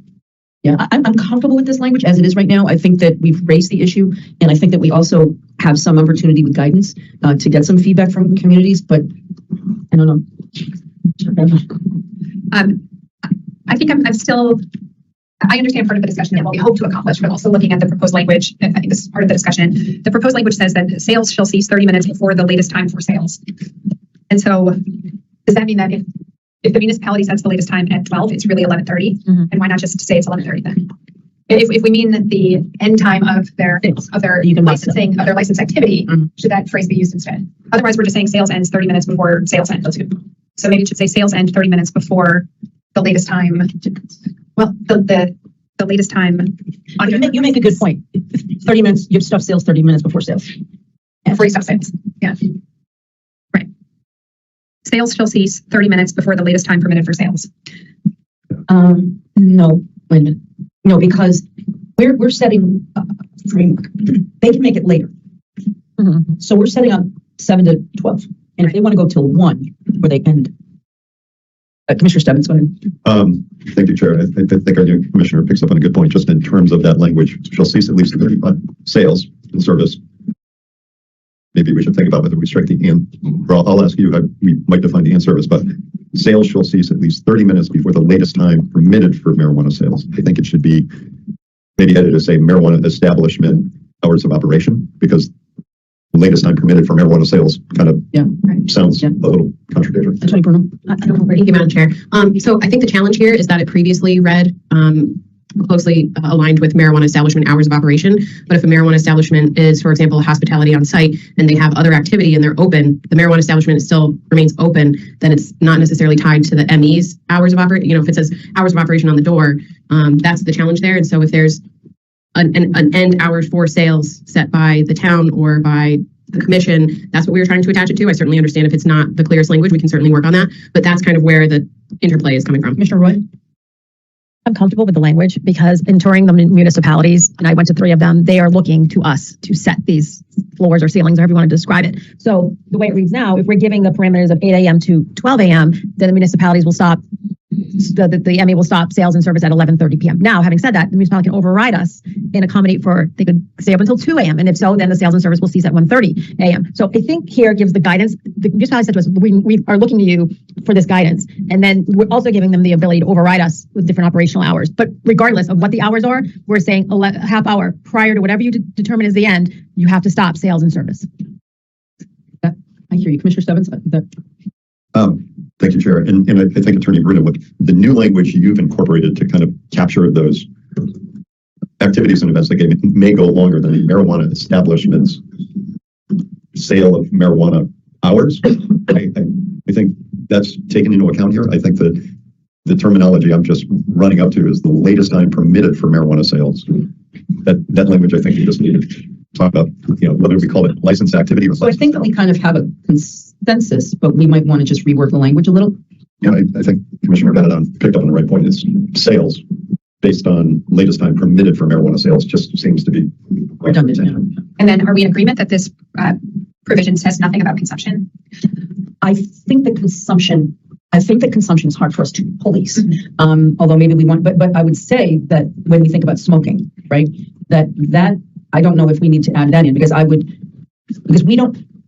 Yeah, I'm comfortable with this language as it is right now. I think that we've raised the issue, and I think that we also have some opportunity with guidance to get some feedback from communities, but I don't know. I think I'm still, I understand part of the discussion and what we hope to accomplish, but also looking at the proposed language, I think this is part of the discussion. The proposed language says that sales shall cease 30 minutes before the latest time for sales. And so does that mean that if the municipality sets the latest time at 12, it's really 11:30? And why not just say it's 11:30 then? If we mean the end time of their licensing, of their license activity, should that phrase be used instead? Otherwise, we're just saying sales ends 30 minutes before sales end. So maybe it should say sales end 30 minutes before the latest time. Well, the latest time. You make a good point. 30 minutes, you stop sales 30 minutes before sales. Before you stop sales. Yeah. Right. Sales shall cease 30 minutes before the latest time permitted for sales. No, wait a minute. No, because we're setting a framework. They can make it later. So we're setting up 7 to 12. And if they want to go till 1, where they end. Commissioner Stebbins, go ahead. Thank you, Chair. I think our new commissioner picks up on a good point just in terms of that language. Shall cease at least 35 sales and service. Maybe we should think about whether we strike the and. I'll ask you, we might define the and service, but sales shall cease at least 30 minutes before the latest time permitted for marijuana sales. I think it should be maybe edited to say marijuana establishment hours of operation, because the latest time permitted for marijuana sales kind of sounds a little contradictory. Attorney Bruno. Thank you, Madam Chair. So I think the challenge here is that it previously read closely aligned with marijuana establishment hours of operation. But if a marijuana establishment is, for example, hospitality on site and they have other activity and they're open, the marijuana establishment still remains open, then it's not necessarily tied to the ME's hours of operation. If it says hours of operation on the door, that's the challenge there. And so if there's an end hours for sales set by the town or by the commission, that's what we were trying to attach it to. I certainly understand if it's not the clearest language, we can certainly work on that, but that's kind of where the interplay is coming from. Commissioner Roy? I'm comfortable with the language because in touring the municipalities, and I went to 3 of them, they are looking to us to set these floors or ceilings, however you want to describe it. So the way it reads now, if we're giving the parameters of 8 a.m. to 12 a.m., then the municipalities will stop, the ME will stop sales and service at 11:30 p.m. Now, having said that, the municipality can override us and accommodate they could stay up until 2 a.m. And if so, then the sales and service will cease at 1:30 a.m. So I think here gives the guidance. The municipality said to us, we are looking to you for this guidance. And then we're also giving them the ability to override us with different operational hours. But regardless of what the hours are, we're saying a half hour prior to whatever you determine is the end, you have to stop sales and service. I hear you, Commissioner Stebbins. Thank you, Chair. And I think Attorney Bruno, look, the new language you've incorporated to kind of capture those activities and events that may go longer than the marijuana establishment's sale of marijuana hours. I think that's taken into account here. I think that the terminology I'm just running up to is the latest time permitted for marijuana sales. That language, I think you just need to talk about, whether we call it licensed activity or So I think that we kind of have a consensus, but we might want to just rework the language a little. Yeah, I think Commissioner Benedon picked up on the right point. Is sales based on latest time permitted for marijuana sales just seems to be redundant. And then are we in agreement that this provision says nothing about consumption? I think that consumption is hard for us to police. Although maybe we want, but I would say that when we think about smoking, right, that I don't know if we need to add that in because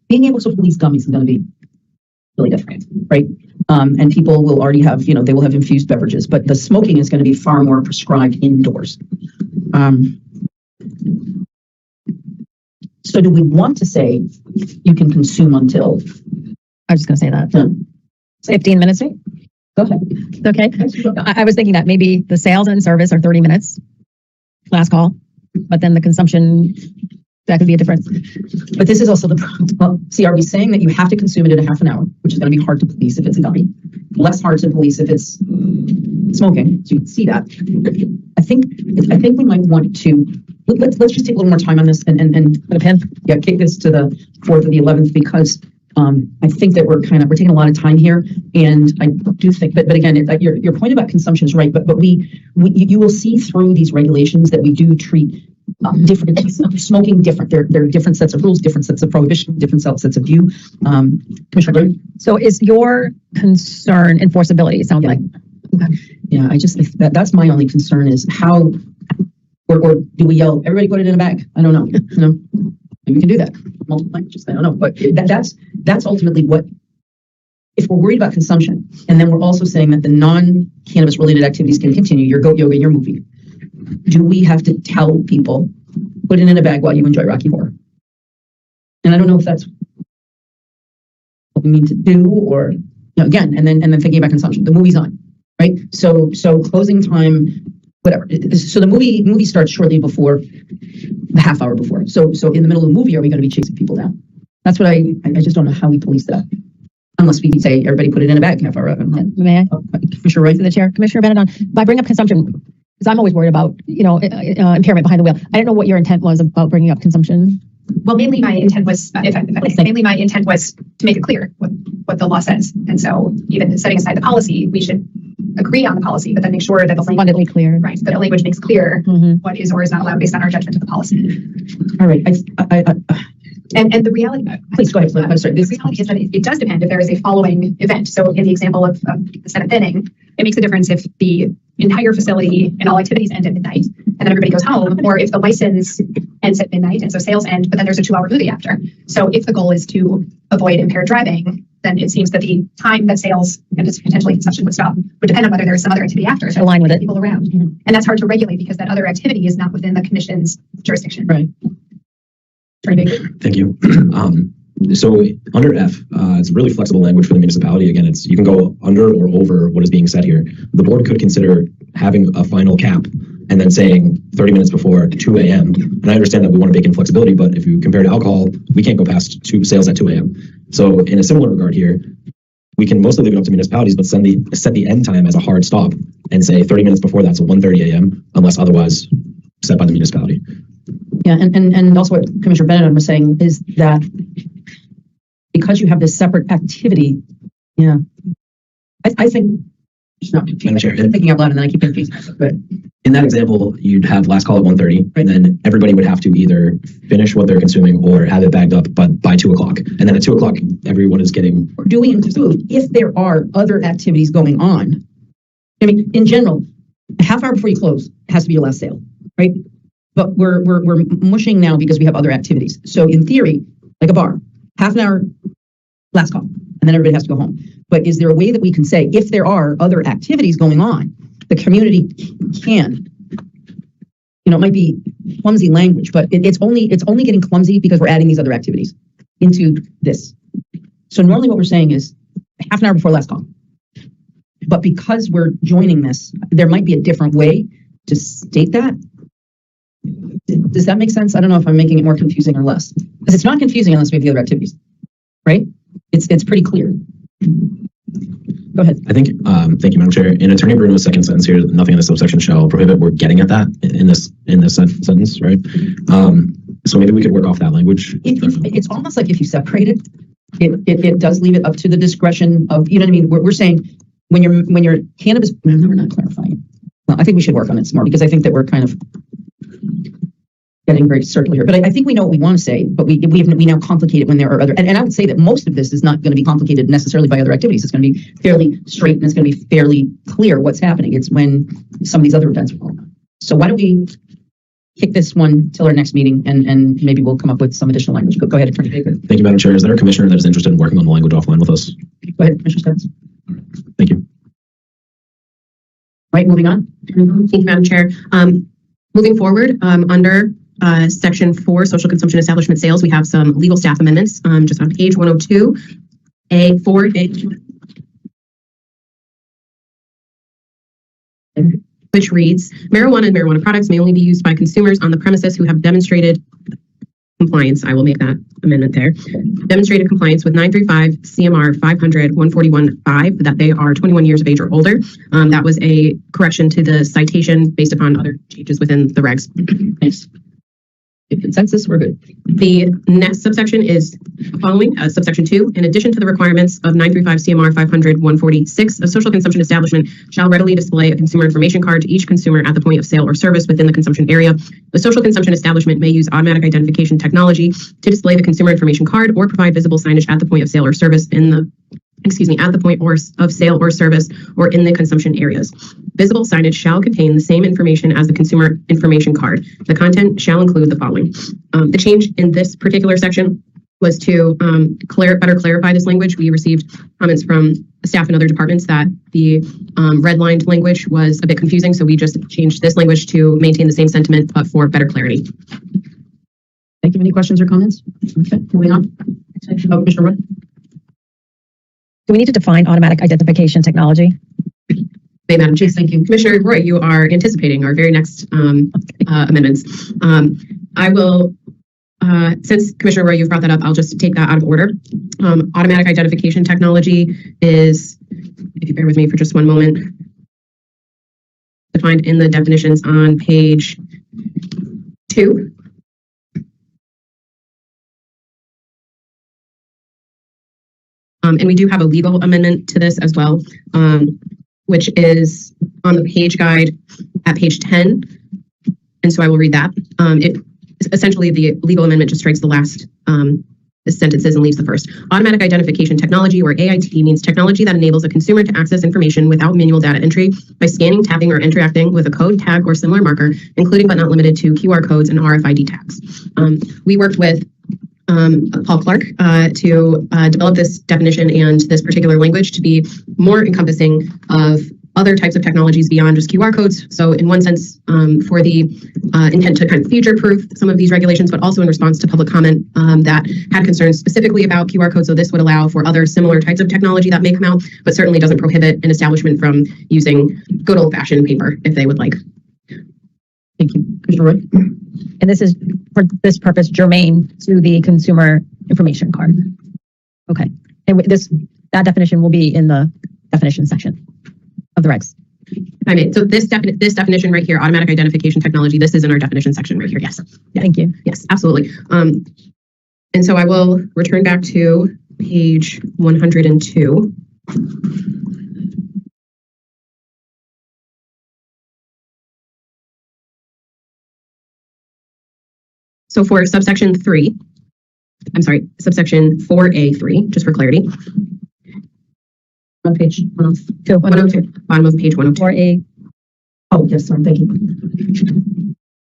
being able to police gummies is going to be really different, right? And people will already have, they will have infused beverages, but the smoking is going to be far more prescribed indoors. So do we want to say you can consume until? I was just going to say that. 15 minutes. Go ahead. Okay. I was thinking that maybe the sales and service are 30 minutes, last call, but then the consumption, that could be a difference. But this is also are we saying that you have to consume it in a half an hour, which is going to be hard to police if it's a gummy, less hard to police if it's smoking. So you can see that. I think we might want to, let's just take a little more time on this and put a pin. Yeah, kick this to the 4th or the 11th because I think that we're taking a lot of time here, and I do think, but again, your point about consumption is right. But you will see through these regulations that we do treat different smoking different. There are different sets of rules, different sets of prohibition, different sets of view. Commissioner Green? So is your concern enforceability? It sounds like. Yeah, I just that's my only concern is how, or do we yell everybody put it in a bag? I don't know. We can do that multiple languages. I don't know, but that's ultimately what. If we're worried about consumption, and then we're also saying that the non-cannabis related activities can continue, your goat yoga, your movie, do we have to tell people put it in a bag while you enjoy Rocky Horror? And I don't know if that's what we mean to do, or again, and then thinking about consumption. The movie's on, right? So closing time. Whatever. So the movie starts shortly before, the half hour before. So in the middle of the movie, are we going to be chasing people down? That's what I just don't know how we police that. Unless we can say everybody put it in a bag half hour. May I? Commissioner Roy? To the chair. Commissioner Benedon, by bringing up consumption, because I'm always worried about, impairment behind the wheel. I didn't know what your intent was about bringing up consumption. Well, mainly my intent was, mainly my intent was to make it clear what the law says. And so even setting aside the policy, we should agree on the policy, but then make sure that the language, abundantly clear. Right, that the language makes clear what is or is not allowed based on our judgment of the policy. All right. And the reality, please go ahead. I'm sorry. The reality is that it does depend if there is a following event. So in the example of the seventh inning, it makes a difference if the entire facility and all activities end at midnight and then everybody goes home, or if the license ends at midnight and so sales end, but then there's a 2-hour movie after. So if the goal is to avoid impaired driving, then it seems that the time that sales and potentially consumption would stop would depend on whether there's some other activity after. So align with it. People around. And that's hard to regulate because that other activity is not within the commission's jurisdiction. Right. Thank you. So under F, it's really flexible language for the municipality. Again, you can go under or over what is being said here. The board could consider having a final cap and then saying 30 minutes before 2 a.m. And I understand that we want to bake in flexibility, but if you compare to alcohol, we can't go past sales at 2 a.m. So in a similar regard here, we can mostly leave it up to municipalities, but set the end time as a hard stop and say 30 minutes before that, so 1:30 a.m., unless otherwise set by the municipality. Yeah, and also what Commissioner Bennett was saying is that because you have this separate activity, yeah, I think, no, I'm thinking out loud and then I keep confused. But in that example, you'd have last call at 1:30, and then everybody would have to either finish what they're consuming or have it bagged up by 2 o'clock. And then at 2 o'clock, everyone is getting... Do we include, if there are other activities going on, I mean, in general, a half hour before you close has to be your last sale, right? But we're mushing now because we have other activities. So in theory, like a bar, half an hour, last call, and then everybody has to go home. But is there a way that we can say, if there are other activities going on, the community can, it might be clumsy language, but it's only getting clumsy because we're adding these other activities into this. So normally what we're saying is half an hour before last call. But because we're joining this, there might be a different way to state that. Does that make sense? I don't know if I'm making it more confusing or less. Because it's not confusing unless we have the other activities, right? It's pretty clear. Go ahead. I think, thank you, Madam Chair. In Attorney Bruno's second sentence here, nothing in the subsection shall prohibit. We're getting at that in this sentence, right? So maybe we could work off that language. It's almost like if you separate it, it does leave it up to the discretion of, you know what I mean? We're saying when you're cannabis, no, we're not clarifying. Well, I think we should work on it some more because I think that we're kind of getting very circular here. But I think we know what we want to say, but we now complicate it when there are other, and I would say that most of this is not going to be complicated necessarily by other activities. It's going to be fairly straight and it's going to be fairly clear what's happening. It's when some of these other events are going on. So why don't we kick this one till our next meeting and maybe we'll come up with some additional language. Go ahead, Attorney Baker. Thank you, Madam Chair. Is there a commissioner that is interested in working on the language offline with us? Go ahead, Commissioner Stevens. Thank you. Right, moving on. Thank you, Madam Chair. Moving forward, under Section 4, Social Consumption Establishment Sales, we have some legal staff amendments just on page 102, A4, which reads, marijuana and marijuana products may only be used by consumers on the premises who have demonstrated compliance. I will make that amendment there. Demonstrated compliance with 935 CMR 500 141.5, that they are 21 years of age or older. That was a correction to the citation based upon other changes within the regs. Thanks. Consensus, we're good. The next subsection is following, subsection 2. In addition to the requirements of 935 CMR 500 146, a social consumption establishment shall readily display a consumer information card to each consumer at the point of sale or service within the consumption area. The social consumption establishment may use automatic identification technology to display the consumer information card or provide visible signage at the point of sale or service at the point of sale or service or in the consumption areas. Visible signage shall contain the same information as the consumer information card. The content shall include the following. The change in this particular section was to better clarify this language. We received comments from staff and other departments that the redlined language was a bit confusing, so we just changed this language to maintain the same sentiment, but for better clarity. Thank you. Any questions or comments? Okay, moving on. Oh, Commissioner Roy. Do we need to define automatic identification technology? Madam Chair, thank you. Commissioner Roy, you are anticipating our very next amendments. I will, since Commissioner Roy, you've brought that up, I'll just take that out of order. Automatic identification technology is, if you bear with me for just one moment, defined in the definitions on page 2. And we do have a legal amendment to this as well, which is on the page guide at page 10. And so I will read that. Essentially, the legal amendment just strikes the last sentences and leaves the first. Automatic identification technology, or AIT, means technology that enables a consumer to access information without manual data entry by scanning, tapping, or interacting with a code, tag, or similar marker, including but not limited to QR codes and RFID tags. We worked with Paul Clark to develop this definition and this particular language to be more encompassing of other types of technologies beyond just QR codes. So in one sense, for the intent to kind of future-proof some of these regulations, but also in response to public comment that had concerns specifically about QR codes. So this would allow for other similar types of technology that may come out, but certainly doesn't prohibit an establishment from using good old-fashioned paper if they would like. Commissioner Roy? And this is for this purpose germane to the consumer information card. Okay. And that definition will be in the definition section of the regs. I mean, so this definition right here, automatic identification technology, this is in our definition section right here. Yes. Yeah. Thank you. Yes, absolutely. And so I will return back to page 102. So for subsection 4A3, just for clarity. On page 102. 102, bottom of page 102. 4A. Oh, yes, sorry, thank you.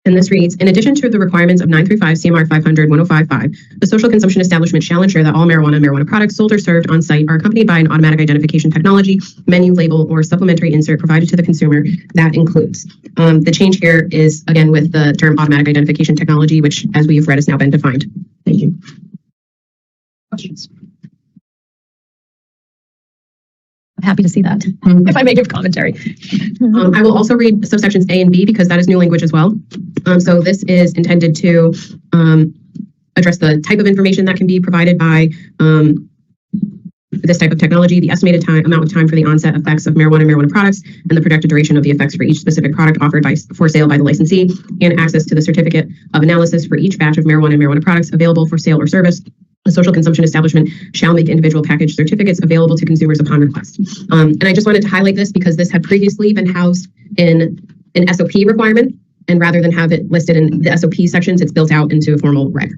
And this reads, in addition to the requirements of 935 CMR 500-1055, the social consumption establishment shall ensure that all marijuana and marijuana products sold or served on site are accompanied by an automatic identification technology, menu, label, or supplementary insert provided to the consumer that includes. The change here is, again, with the term automatic identification technology, which, as we've read, has now been defined. Thank you. Questions? I'm happy to see that, if I may give commentary. I will also read subsections A and B because that is new language as well. So this is intended to address the type of information that can be provided by this type of technology, the estimated amount of time for the onset effects of marijuana and marijuana products, and the projected duration of the effects for each specific product offered for sale by the licensee, and access to the certificate of analysis for each batch of marijuana and marijuana products available for sale or service. A social consumption establishment shall make individual package certificates available to consumers upon request. And I just wanted to highlight this because this had previously been housed in an SOP requirement, and rather than have it listed in the SOP sections, it's built out into a formal reg.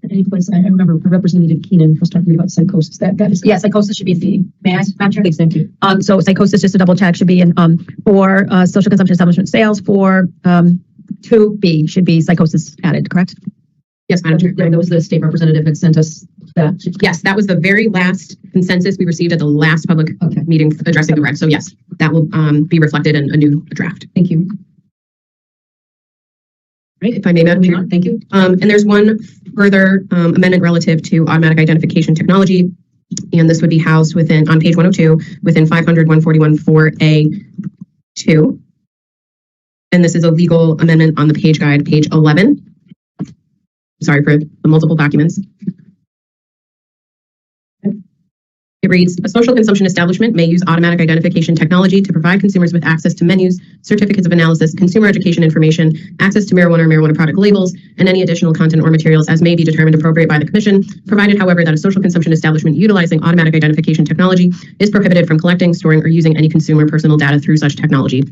Any place, I remember Representative Keenan was talking about psychosis. That is, Yeah, psychosis should be C. May I, Madam Chair? please, thank you. So psychosis, just to double check, should be in for social consumption establishment sales. For 2B should be psychosis added, correct? Yes, Madam Chair. That was the state representative that sent us that. Yes, that was the very last consensus we received at the last public meeting addressing the reg. So yes, that will be reflected in a new draft. Thank you. Right, if I may, Madam Chair. Thank you. And there's one further amendment relative to automatic identification technology, and this would be housed within on page 102 within 500-141 4A2. And this is a legal amendment on the page guide, page 11. Sorry for the multiple documents. It reads, a social consumption establishment may use automatic identification technology to provide consumers with access to menus, certificates of analysis, consumer education information, access to marijuana or marijuana product labels, and any additional content or materials as may be determined appropriate by the Commission, provided, however, that a social consumption establishment utilizing automatic identification technology is prohibited from collecting, storing, or using any consumer personal data through such technology.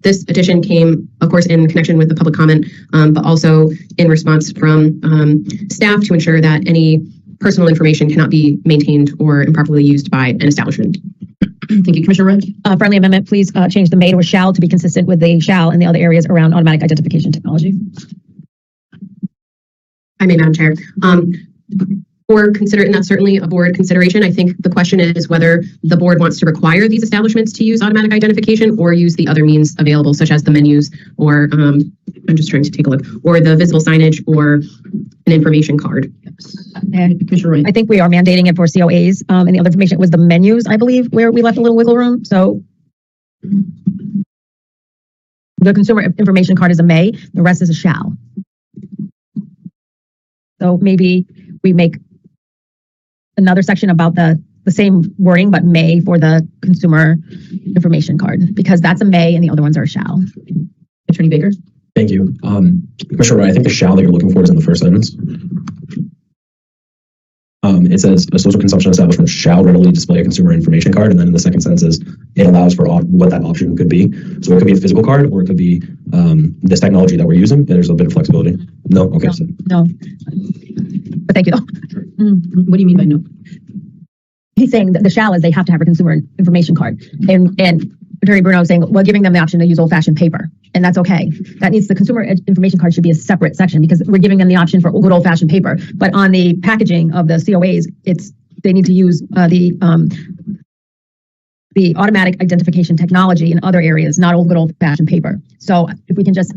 This addition came, of course, in connection with the public comment, but also in response from staff to ensure that any personal information cannot be maintained or improperly used by an establishment. Thank you, Commissioner Wren. Friendly amendment, please change the may to a shall to be consistent with the shall in the other areas around automatic identification technology. I may, Madam Chair. Or consider, and that's certainly a board consideration. I think the question is whether the board wants to require these establishments to use automatic identification or use the other means available, such as the menus or, I'm just trying to take a look, or the visible signage or an information card. I think we are mandating it for COAs, and the other information was the menus, I believe, where we left a little wiggle room. So the consumer information card is a may, the rest is a shall. So maybe we make another section about the same wording, but may for the consumer information card, because that's a may and the other ones are a shall. Attorney Baker. Thank you. Commissioner Wright, I think the shall that you're looking for is in the first sentence. It says a social consumption establishment shall readily display a consumer information card, and then in the second sentence is it allows for what that option could be. So it could be a physical card, or it could be this technology that we're using. There's a bit of flexibility. No, okay. No. But thank you. What do you mean by no? He's saying that the shall is they have to have a consumer information card, and Attorney Bruno is saying, well, giving them the option to use old-fashioned paper, and that's okay. That needs the consumer information card should be a separate section because we're giving them the option for good old-fashioned paper. But on the packaging of the COAs, they need to use the automatic identification technology in other areas, not good old-fashioned paper. So if we can just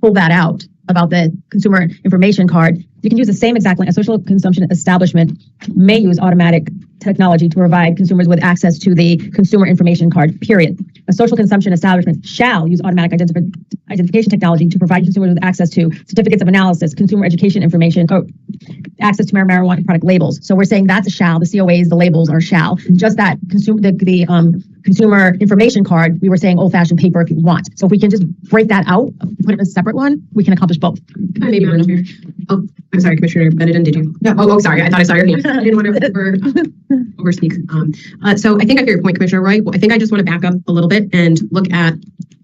pull that out about the consumer information card, you can use the same exact line. A social consumption establishment may use automatic technology to provide consumers with access to the consumer information card, period. A social consumption establishment shall use automatic identification technology to provide consumers with access to certificates of analysis, consumer education information, or access to marijuana product labels. So we're saying that's a shall. The COAs, the labels are shall. Just that consumer information card, we were saying old-fashioned paper if you want. So if we can just break that out, put it in a separate one, we can accomplish both. Maybe oh, I'm sorry, Commissioner Benedon, did you? No. Oh, sorry. I thought I saw your hand. I didn't want to overspeak. So I think I hear your point, Commissioner Roy. I think I just want to back up a little bit and look at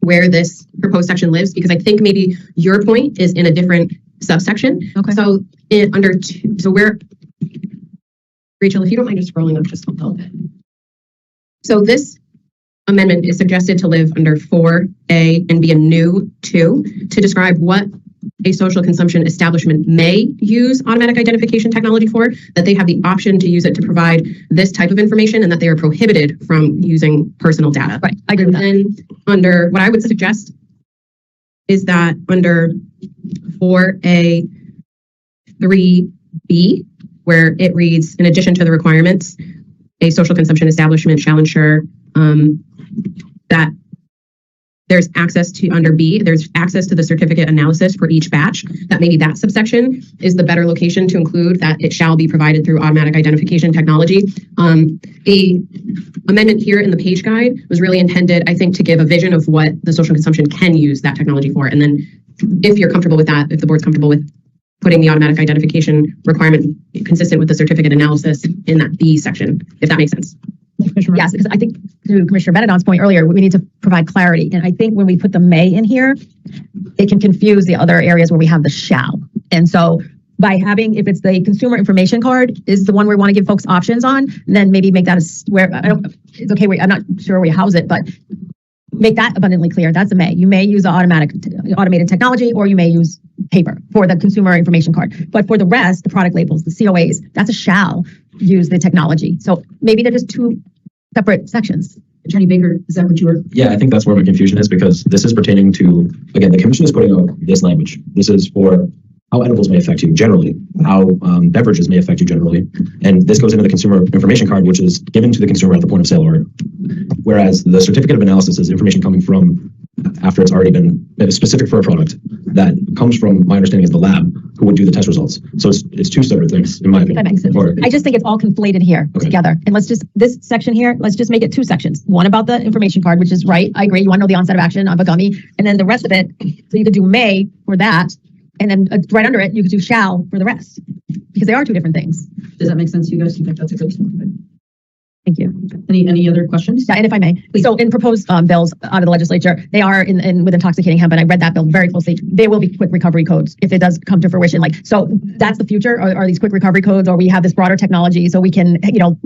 where this proposed section lives, because I think maybe your point is in a different subsection. Okay. So where, Rachel, if you don't mind just scrolling up just a little bit. So this amendment is suggested to live under 4A and be a new 2 to describe what a social consumption establishment may use automatic identification technology for, that they have the option to use it to provide this type of information, and that they are prohibited from using personal data. Right, I agree with that. And under what I would suggest is that under 4A 3B, where it reads, in addition to the requirements, a social consumption establishment shall ensure that there's access to, under B, there's access to the certificate analysis for each batch. That maybe that subsection is the better location to include that it shall be provided through automatic identification technology. The amendment here in the page guide was really intended, I think, to give a vision of what the social consumption can use that technology for. And then if you're comfortable with that, if the board's comfortable with putting the automatic identification requirement consistent with the certificate analysis in that B section, if that makes sense. Yes, because I think to Commissioner Benedon's point earlier, we need to provide clarity. And I think when we put the may in here, it can confuse the other areas where we have the shall. And so by having, if it's the consumer information card is the one we want to give folks options on, then maybe make that it's okay, I'm not sure where you house it, but make that abundantly clear. That's a may. You may use automated technology, or you may use paper for the consumer information card. But for the rest, the product labels, the COAs, that's a shall use the technology. So maybe they're just two separate sections. Attorney Baker, is that what you were? Yeah, I think that's where my confusion is, because this is pertaining to, again, the commission is putting out this language. This is for how edibles may affect you generally, how beverages may affect you generally. And this goes into the consumer information card, which is given to the consumer at the point of sale order. Whereas the certificate of analysis is information coming from after it's already been specific for a product that comes from, my understanding is the lab who would do the test results. So it's two separate things in my opinion. That makes sense. I just think it's all conflated here together. And let's just, this section here, let's just make it two sections. One about the information card, which is right. I agree. You want to know the onset of action of a gummy. And then the rest of it, so you could do may for that. And then right under it, you could do shall for the rest, because they are two different things. Does that make sense to you guys? You think that's a good one? Thank you. Any other questions? Yeah, and if I may, please. So in proposed bills out of the legislature, they are with intoxicating hemp, and I read that bill very closely. There will be quick recovery codes if it does come to fruition. So that's the future. Are these quick recovery codes, or we have this broader technology so we can,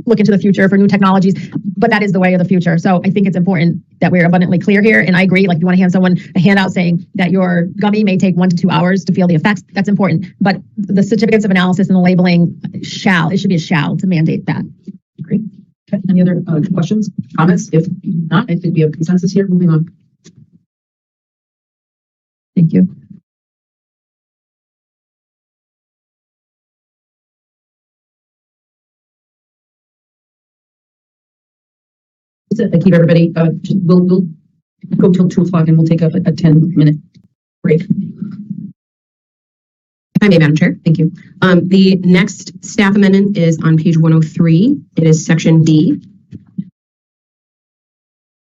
look into the future for new technologies. But that is the way of the future. So I think it's important that we're abundantly clear here. And I agree. Like, you want to hand someone a handout saying that your gummy may take 1 to 2 hours to feel the effects. That's important. But the certificates of analysis and the labeling it should be a shall to mandate that. Great. Okay. Any other questions, comments? If not, I think we have consensus here. Moving on. Thank you. Keep everybody, we'll go till 2 o'clock and we'll take up a 10-minute break. If I may, Madam Chair, thank you. The next staff amendment is on page 103. It is section D.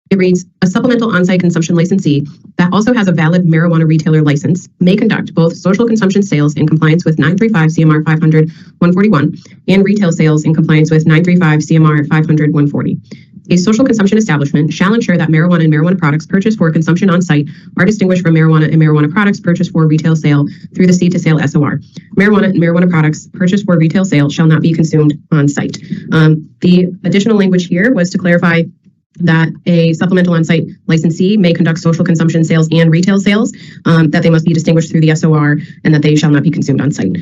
It reads, a supplemental on-site consumption licensee that also has a valid marijuana retailer license may conduct both social consumption sales in compliance with 935 CMR 500-141 and retail sales in compliance with 935 CMR 500-140. A social consumption establishment shall ensure that marijuana and marijuana products purchased for consumption on site are distinguished from marijuana and marijuana products purchased for retail sale through the seed to sale SOR. Marijuana and marijuana products purchased for retail sale shall not be consumed on site. The additional language here was to clarify that a supplemental on-site licensee may conduct social consumption sales and retail sales, that they must be distinguished through the SOR, and that they shall not be consumed on site.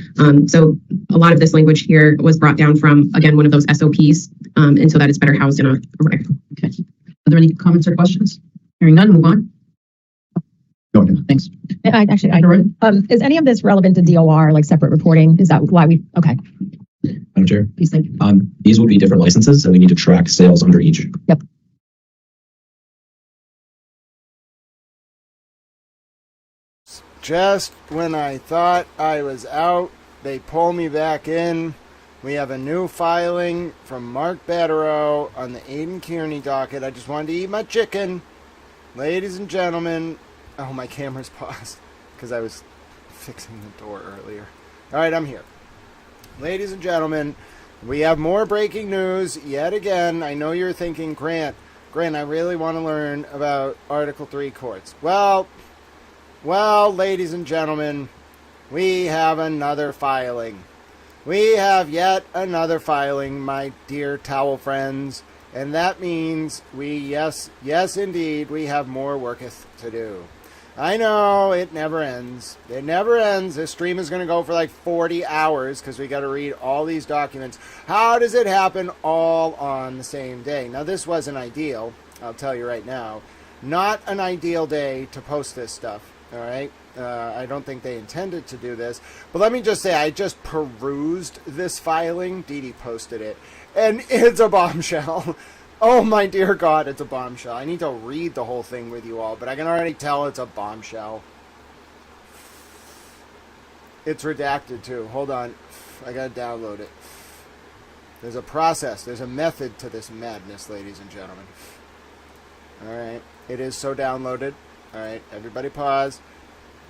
So a lot of this language here was brought down from, again, one of those SOPs, and so that it's better housed in a reg. Okay. Are there any comments or questions? Hearing none, move on. Go ahead. Thanks. Is any of this relevant to DOR, like separate reporting? Is that why okay. Madam Chair, Please, thank you. these would be different licenses, and we need to track sales under each. Yep. Just when I thought I was out, they pull me back in. We have a new filing from Mark Batterow on the Aidan Kearney docket. I just wanted to eat my chicken. Ladies and gentlemen. Oh, my camera's paused because I was fixing the door earlier. All right, I'm here. Ladies and gentlemen, we have more breaking news yet again. I know you're thinking, Grant, I really want to learn about Article 3 courts. Well, ladies and gentlemen, we have another filing. We have yet another filing, my dear towel friends, and that means yes, indeed, we have more worketh to do. I know, it never ends. It never ends. This stream is going to go for like 40 hours because we got to read all these documents. How does it happen all on the same day? Now, this wasn't ideal, I'll tell you right now. Not an ideal day to post this stuff, all right? I don't think they intended to do this. But let me just say, I just perused this filing. Dee Dee posted it. And it's a bombshell. Oh, my dear God, it's a bombshell. I need to read the whole thing with you all, but I can already tell it's a bombshell. It's redacted, too. Hold on. I got to download it. There's a process. There's a method to this madness, ladies and gentlemen. All right. It is so downloaded. All right. Everybody pause.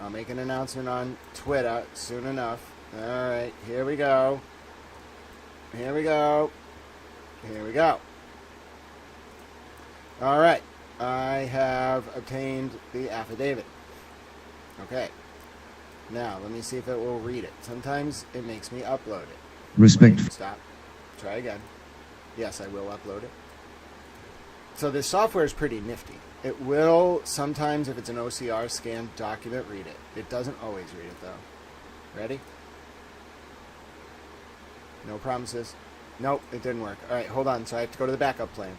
I'll make an announcement on Twitter soon enough. All right. Here we go. Here we go. Here we go. All right. I have obtained the affidavit. Okay. Now, let me see if it will read it. Sometimes it makes me upload it. Respect. Wait, stop. Try again. Yes, I will upload it. So this software is pretty nifty. It will sometimes, if it's an OCR scanned document, read it. It doesn't always read it, though. Ready? No promises. Nope, it didn't work. All right, hold on. So I have to go to the backup plan.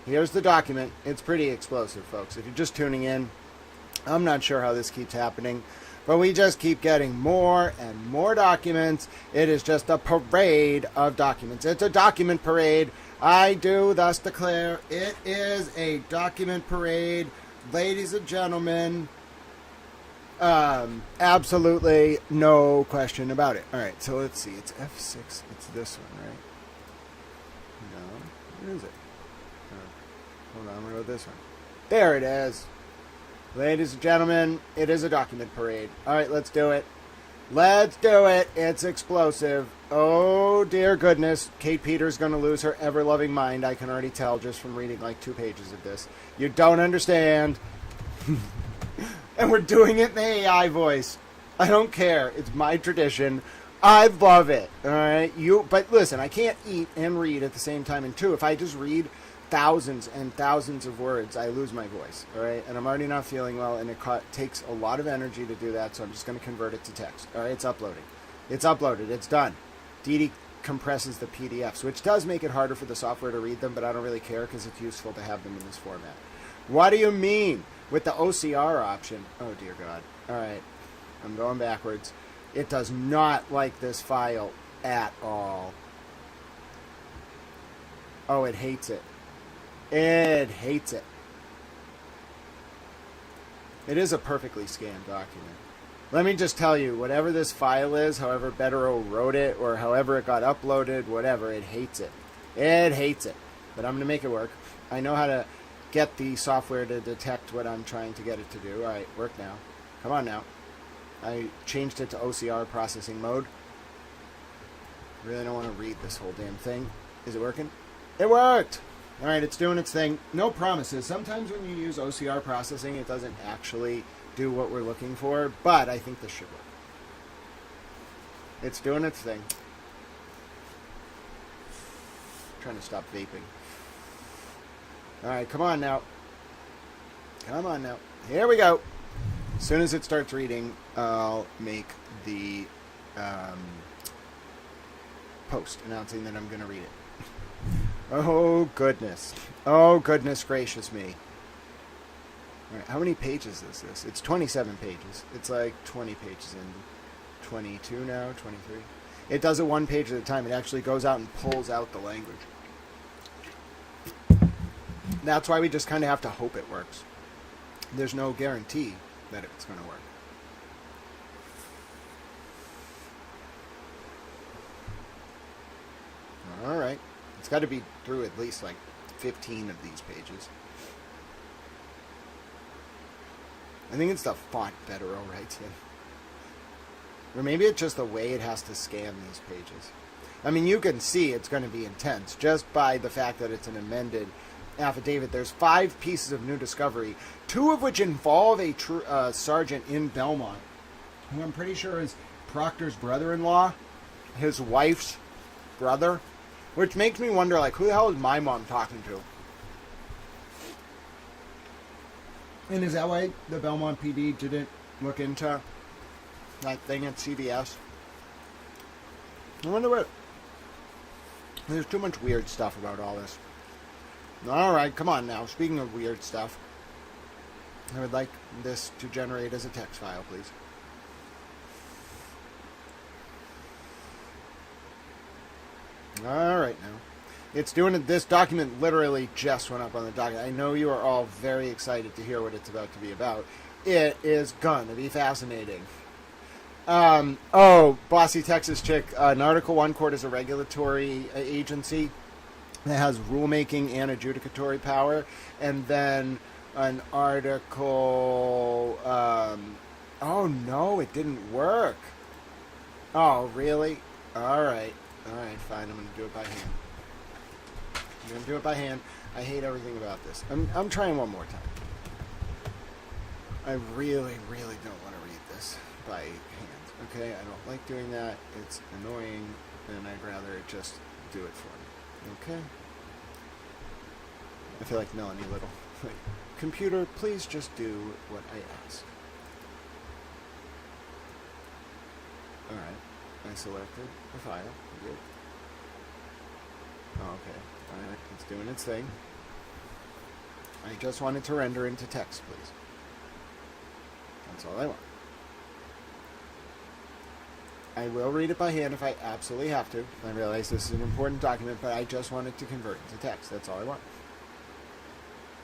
Here's the document. It's pretty explosive, folks. If you're just tuning in, I'm not sure how this keeps happening, but we just keep getting more and more documents. It is just a parade of documents. It's a document parade. I do thus declare it is a document parade. Ladies and gentlemen, absolutely no question about it. All right, so let's see. It's F6. It's this one, right? No. Where is it? Hold on, I'm going to go this one. There it is. Ladies and gentlemen, it is a document parade. All right, let's do it. Let's do it. It's explosive. Oh, dear goodness. Kate Peters going to lose her ever-loving mind. I can already tell just from reading like 2 pages of this. You don't understand. And we're doing it in the AI voice. I don't care. It's my tradition. I love it. All right? But listen, I can't eat and read at the same time. And two, if I just read thousands and thousands of words, I lose my voice, all right? And I'm already not feeling well, and it takes a lot of energy to do that, so I'm just going to convert it to text. All right, it's uploading. It's uploaded. It's done. Dee Dee compresses the PDFs, which does make it harder for the software to read them, but I don't really care because it's useful to have them in this format. What do you mean with the OCR option? Oh, dear God. All right, I'm going backwards. It does not like this file at all. Oh, it hates it. It hates it. It is a perfectly scanned document. Let me just tell you, whatever this file is, however Betterow wrote it, or however it got uploaded, whatever, it hates it. It hates it. But I'm going to make it work. I know how to get the software to detect what I'm trying to get it to do. All right, work now. Come on now. I changed it to OCR processing mode. Really don't want to read this whole damn thing. Is it working? It worked! All right, it's doing its thing. No promises. Sometimes when you use OCR processing, it doesn't actually do what we're looking for, but I think this should work. It's doing its thing. I'm trying to stop vaping. All right, come on now. Come on now. Here we go. As soon as it starts reading, I'll make the post announcing that I'm going to read it. Oh, goodness. Oh, goodness gracious me. All right, how many pages is this? It's 27 pages. It's like 20 pages in. 22 now, 23. It does it one page at a time. It actually goes out and pulls out the language. That's why we just kind of have to hope it works. There's no guarantee that it's going to work. All right. It's got to be through at least like 15 of these pages. I think it's the font Federal writes in. Or maybe it's just the way it has to scan these pages. I mean, you can see it's going to be intense just by the fact that it's an amended affidavit. There's 5 pieces of new discovery, 2 of which involve a sergeant in Belmont, who I'm pretty sure is Proctor's brother-in-law, his wife's brother, which makes me wonder, like, who the hell is my mom talking to? And is that why the Belmont PD didn't look into that thing at CBS? I wonder what. There's too much weird stuff about all this. All right, come on now. Speaking of weird stuff, I would like this to generate as a text file, please. All right now. It's doing it. This document literally just went up on the document. I know you are all very excited to hear what it's about to be about. It is gonna be fascinating. Bossy Texas chick. An Article 1 court is a regulatory agency that has rulemaking and adjudicatory power. And then an article... oh, no, it didn't work. Oh, really? All right, fine. I'm going to do it by hand. I hate everything about this. I'm trying one more time. I really, really don't want to read this by hand. Okay, I don't like doing that. It's annoying, and I'd rather just do it for me. Okay? I feel like Melanie Little. Like, computer, please just do what I ask. Alright, I selected the file. Good. Oh, okay. Alright, it's doing its thing. I just want it to render into text, please. That's all I want. I will read it by hand if I absolutely have to. I realize this is an important document, but I just want it to convert into text. That's all I want.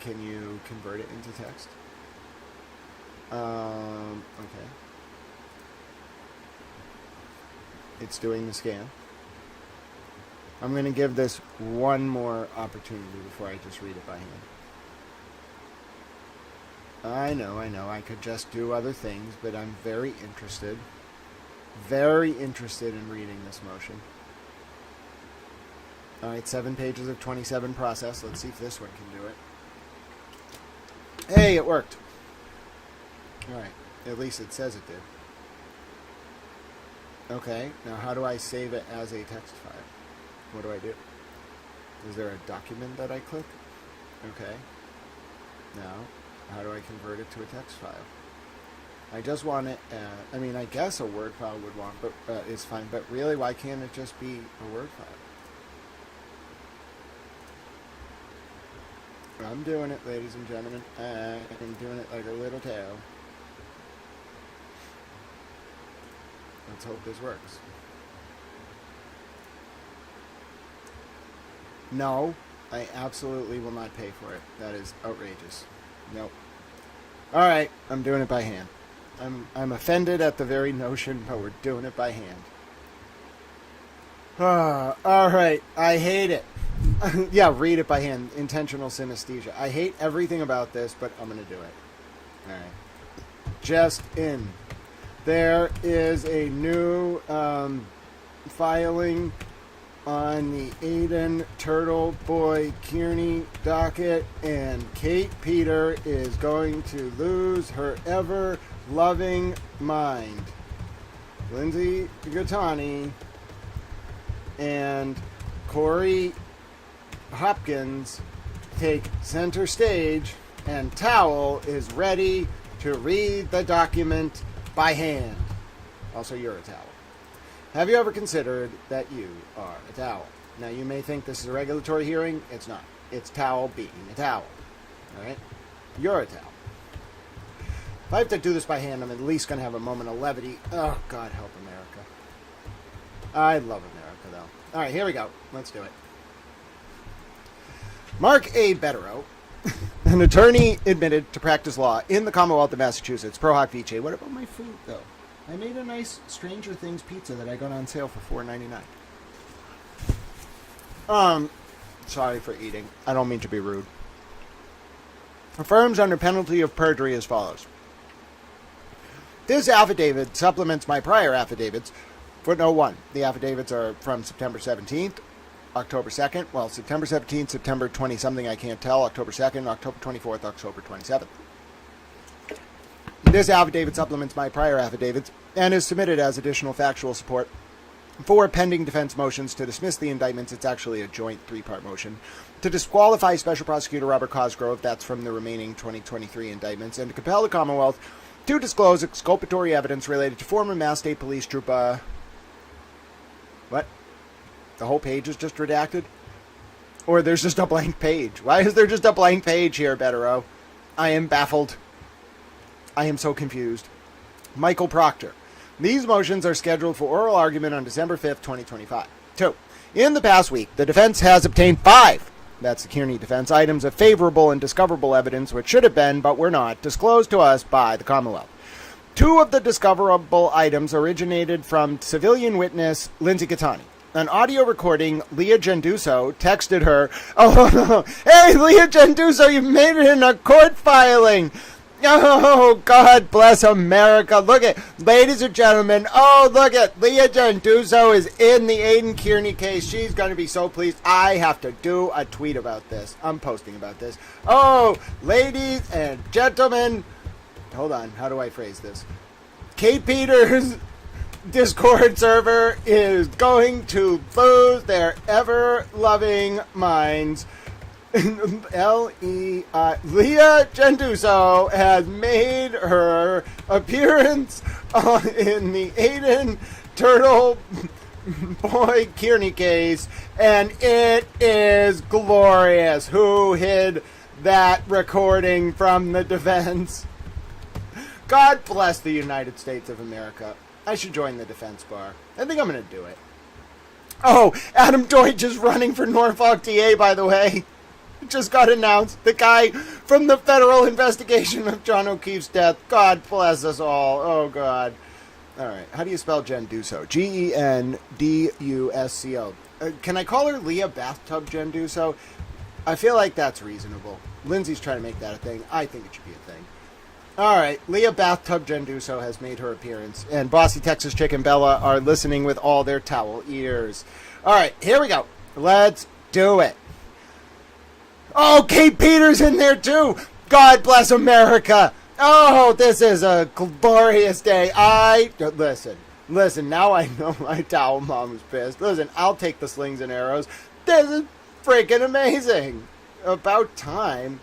Can you convert it into text? Okay. It's doing the scan. I'm going to give this one more opportunity before I just read it by hand. I know. I could just do other things, but I'm very interested in reading this motion. All right, 7 pages of 27 process. Let's see if this one can do it. Hey, it worked. All right, at least it says it did. Okay, now how do I save it as a text file? What do I do? Is there a document that I click? Okay. Now, how do I convert it to a text file? I just want it, I mean, I guess a Word file would want, but is fine. But really, why can't it just be a Word file? I'm doing it, ladies and gentlemen. I'm doing it like a little tail. Let's hope this works. No, I absolutely will not pay for it. That is outrageous. Nope. All right, I'm doing it by hand. I'm offended at the very notion, but we're doing it by hand. All right, I hate it. Yeah, read it by hand. Intentional synesthesia. I hate everything about this, but I'm going to do it. All right. Just in. There is a new filing on the Aiden Turtle Boy Kearney docket, and Kate Peter is going to lose her ever-loving mind. Lindsay Gattani and Corey Hopkins take center stage, and Towel is ready to read the document by hand. Also, you're a towel. Have you ever considered that you are a towel? Now, you may think this is a regulatory hearing. It's not. It's Towel being a towel. All right? You're a towel. If I have to do this by hand, I'm at least going to have a moment of levity. Oh, God help America. I love America, though. All right, here we go. Let's do it. Mark A. Betterow, an attorney admitted to practice law in the Commonwealth of Massachusetts. Pro hoc vice. What about my food, though? I made a nice Stranger Things pizza that I got on sale for $4.99. Sorry for eating. I don't mean to be rude. Affirms under penalty of perjury as follows. This affidavit supplements my prior affidavits. Footnote 1. The affidavits are from September 17th, October 2nd. Well, September 17th, September 20-something, I can't tell. October 2nd, October 24th, October 27th. This affidavit supplements my prior affidavits and is submitted as additional factual support for pending defense motions to dismiss the indictments. It's actually a joint three-part motion. To disqualify Special Prosecutor Robert Cosgrove, that's from the remaining 2023 indictments, and to compel the Commonwealth to disclose exculpatory evidence related to former Mass State Police Trooper... What? The whole page is just redacted? Or there's just a blank page? Why is there just a blank page here, Betterow? I am baffled. I am so confused. Michael Proctor. These motions are scheduled for oral argument on December 5th, 2025. 2. In the past week, the defense has obtained 5, that's the Kearney defense, items of favorable and discoverable evidence which should have been, but were not, disclosed to us by the Commonwealth. 2 of the discoverable items originated from civilian witness Lindsay Gattani. An audio recording, Leah Genduso texted her, "Oh, hey, Leah Genduso, you made it in a court filing." Oh, God bless America. Look at, ladies and gentlemen, oh, look at, Leah Genduso is in the Aiden Kearney case. She's going to be so pleased. I have to do a tweet about this. I'm posting about this. Oh, ladies and gentlemen, hold on, how do I phrase this? Kate Peters' Discord server is going to lose their ever-loving minds. Leah Genduso has made her appearance in the Aiden Turtle Boy Kearney case, and it is glorious. Who hid that recording from the defense? God bless the United States of America. I should join the defense bar. I think I'm going to do it. Oh, Adam Deutsch is running for Norfolk DA, by the way. Just got announced. The guy from the federal investigation of John O'Keefe's death. God bless us all. Oh, God. All right. How do you spell Genduso? Genduso. Can I call her Leah Bathtub Genduso? I feel like that's reasonable. Lindsay's trying to make that a thing. I think it should be a thing. All right. Leah Bathtub Genduso has made her appearance. And Bossy Texas Chick and Bella are listening with all their towel ears. All right. Here we go. Let's do it. Oh, Kate Peters in there too. God bless America. Oh, this is a glorious day. Listen, now I know my towel mom is pissed. Listen, I'll take the slings and arrows. This is freaking amazing. About time.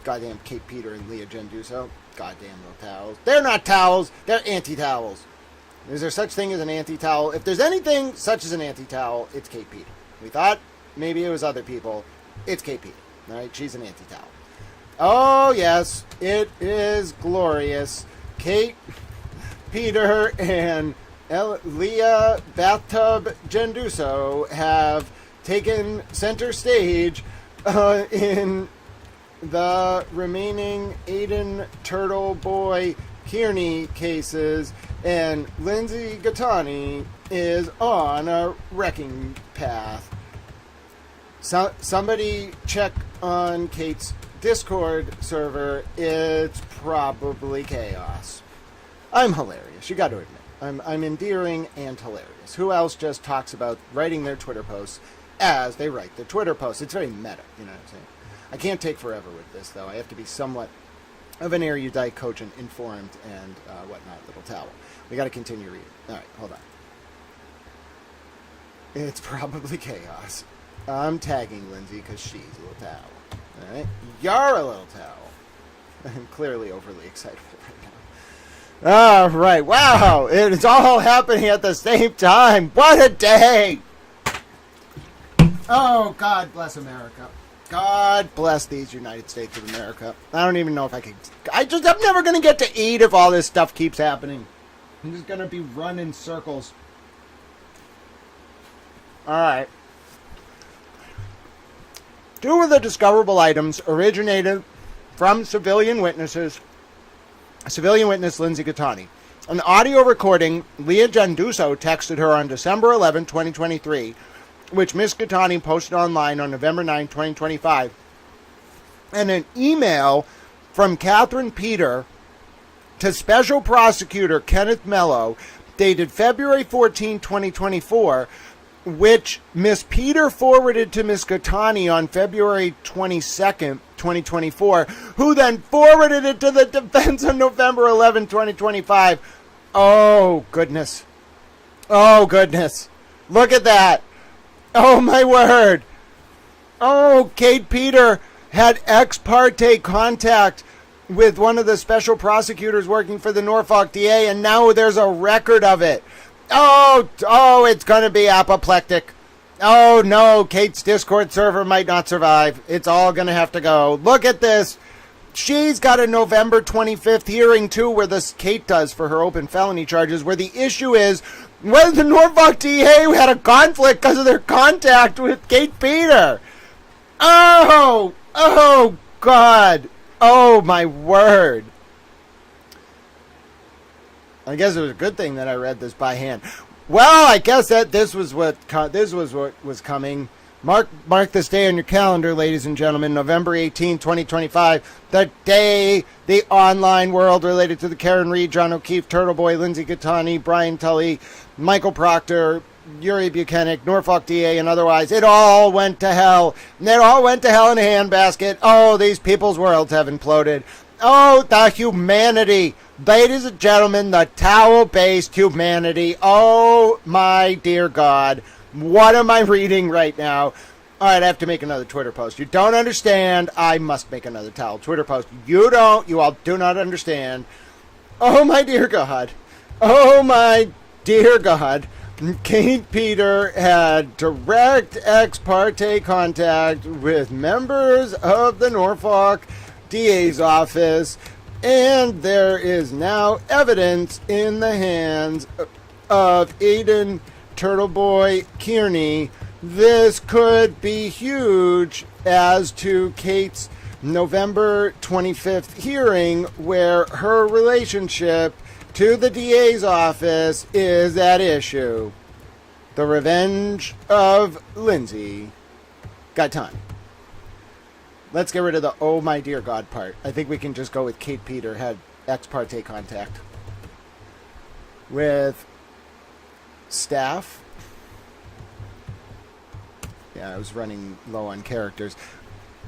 Goddamn Kate Peter and Leah Genduso. Goddamn little towels. They're not towels. They're anti-towels. Is there such thing as an anti-towel? If there's anything such as an anti-towel, it's Kate Peter. We thought maybe it was other people. It's Kate Peter. All right, she's an anti-towel. Oh, yes, it is glorious. Kate, Peter, and Leah Bathtub Genduso have taken center stage in the remaining Aiden Turtle Boy Kearney cases, and Lindsay Gattani is on a wrecking path. Somebody check on Kate's Discord server. It's probably chaos. I'm hilarious. You got to admit. I'm endearing and hilarious. Who else just talks about writing their Twitter posts as they write their Twitter posts? It's very meta, you know what I'm saying? I can't take forever with this, though. I have to be somewhat of an erudite, cogent, informed, and whatnot, little towel. We got to continue reading. All right, hold on. It's probably chaos. I'm tagging Lindsay because she's a little towel. All right? You're a little towel. I'm clearly overly excited right now. All right. Wow. It's all happening at the same time. What a day. Oh, God bless America. God God bless these United States of America. I don't even know if I can. I'm never going to get to eat if all this stuff keeps happening. I'm just going to be run in circles. All right. 2 of the discoverable items originated from civilian witness Lindsay Gattani. An audio recording Leah Genduso texted her on December 11, 2023, which Ms. Gattani posted online on November 9, 2025, and an email from Catherine Peter to Special Prosecutor Kenneth Mello, dated February 14, 2024, which Ms. Peter forwarded to Ms. Gattani on February 22nd, 2024, who then forwarded it to the defense on November 11, 2025. Oh, goodness. Oh, goodness. Look at that. Oh, my word. Oh, Kate Peter had ex parte contact with one of the special prosecutors working for the Norfolk DA, and now there's a record of it. Oh, it's going to be apoplectic. Oh, no, Kate's Discord server might not survive. It's all going to have to go. Look at this. She's got a November 25th hearing, too, where this Kate does for her open felony charges, where the issue is whether the Norfolk DA had a conflict because of their contact with Kate Peter. Oh, God. Oh, my word. I guess it was a good thing that I read this by hand. Well, I guess that this was what was coming. Mark this day on your calendar, ladies and gentlemen, November 18, 2025, the day the online world related to the Karen Reed, John O'Keefe, Turtle Boy, Lindsay Gattani, Brian Tully, Michael Proctor, Yuri Bukhenik, Norfolk DA, and otherwise, it all went to hell. And it all went to hell in a handbasket. Oh, these people's worlds have imploded. Oh, the humanity. Ladies and gentlemen, the towel-based humanity. Oh, my dear God. What am I reading right now? All right, I have to make another Twitter post. You don't understand. I must make another Twitter post. You all do not understand. Oh, my dear God. Oh, my dear God. Kate Peter had direct ex parte contact with members of the Norfolk DA's office, and there is now evidence in the hands of Aiden Turtleboy Kearney. This could be huge as to Kate's November 25th hearing, where her relationship to the DA's office is at issue. The revenge of Lindsay Gattani. Let's get rid of the oh my dear God part. I think we can just go with Kate Peter had ex parte contact with staff. Yeah, I was running low on characters.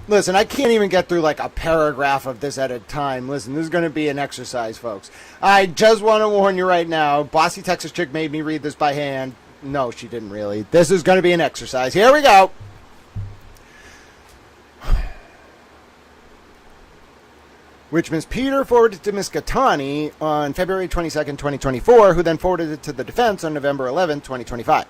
Listen, I can't even get through like a paragraph of this at a time. Listen, this is going to be an exercise, folks. I just want to warn you right now. Bossy Texas Chick made me read this by hand. No, she didn't really. This is going to be an exercise. Here we go. Which Ms. Peter forwarded to Ms. Gattani on February 22nd, 2024, who then forwarded it to the defense on November 11th, 2025.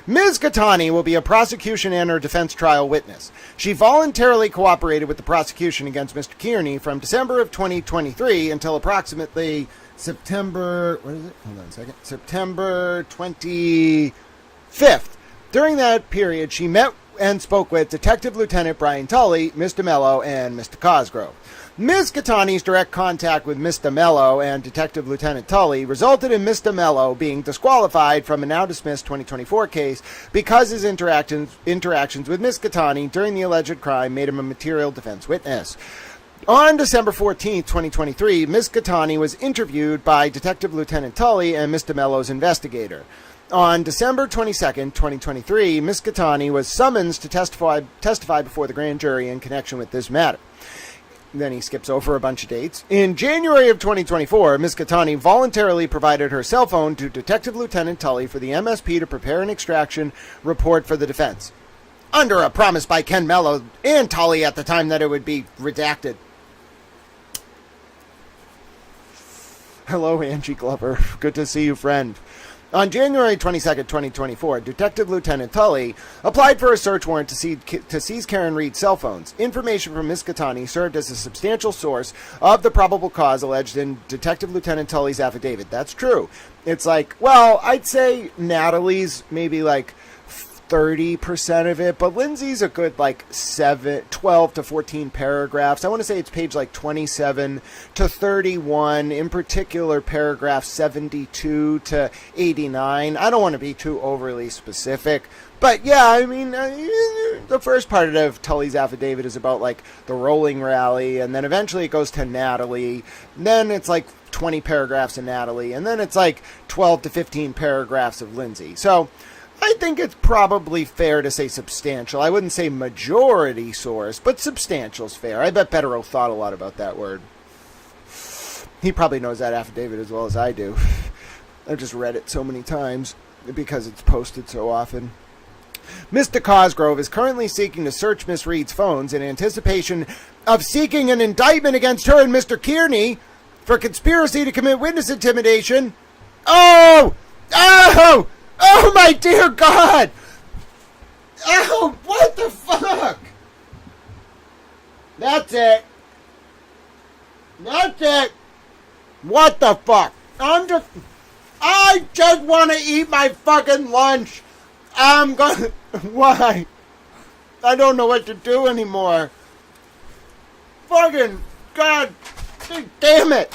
Ms. Gattani will be a prosecution and or defense trial witness. She voluntarily cooperated with the prosecution against Mr. Kearney from December of 2023 until approximately September 25th. During that period, she met and spoke with Detective Lieutenant Brian Tully, Mr. Mello, and Mr. Cosgrove. Ms. Gattani's direct contact with Mr. Mello and Detective Lieutenant Tully resulted in Mr. Mello being disqualified from a now dismissed 2024 case because his interactions with Ms. Gattani during the alleged crime made him a material defense witness. On December 14, 2023, Ms. Gattani was interviewed by Detective Lieutenant Tully and Mr. Mello's investigator. On December 22, 2023, Ms. Gattani was summoned to testify before the grand jury in connection with this matter. Then he skips over a bunch of dates. In January of 2024, Ms. Gattani voluntarily provided her cell phone to Detective Lieutenant Tully for the MSP to prepare an extraction report for the defense, under a promise by Ken Mello and Tully at the time that it would be redacted. Hello, Angie Glover. Good to see you, friend. On January 22nd, 2024, Detective Lieutenant Tully applied for a search warrant to seize Karen Reed's cell phones. Information from Ms. Catani served as a substantial source of the probable cause alleged in Detective Lieutenant Tully's affidavit. That's true. It's like, well, I'd say Natalie's maybe like 30% of it, but Lindsay's a good like 12 to 14 paragraphs. I want to say it's page like 27 to 31, in particular paragraph 72 to 89. I don't want to be too overly specific, but yeah, I mean, the first part of Tully's affidavit is about like the rolling rally, and then eventually it goes to Natalie. Then it's like 20 paragraphs of Natalie, and then it's like 12 to 15 paragraphs of Lindsay. So I think it's probably fair to say substantial. I wouldn't say majority source, but substantial's fair. I bet Bettero thought a lot about that word. He probably knows that affidavit as well as I do. I've just read it so many times because it's posted so often. Mr. Cosgrove is currently seeking to search Miss Reed's phones in anticipation of seeking an indictment against her and Mr. Kearney for conspiracy to commit witness intimidation. Oh! Oh, my dear God! Oh, what the fuck? That's it. That's it. What the fuck? I just want to eat my fucking lunch. Why? I don't know what to do anymore. Fucking God damn it.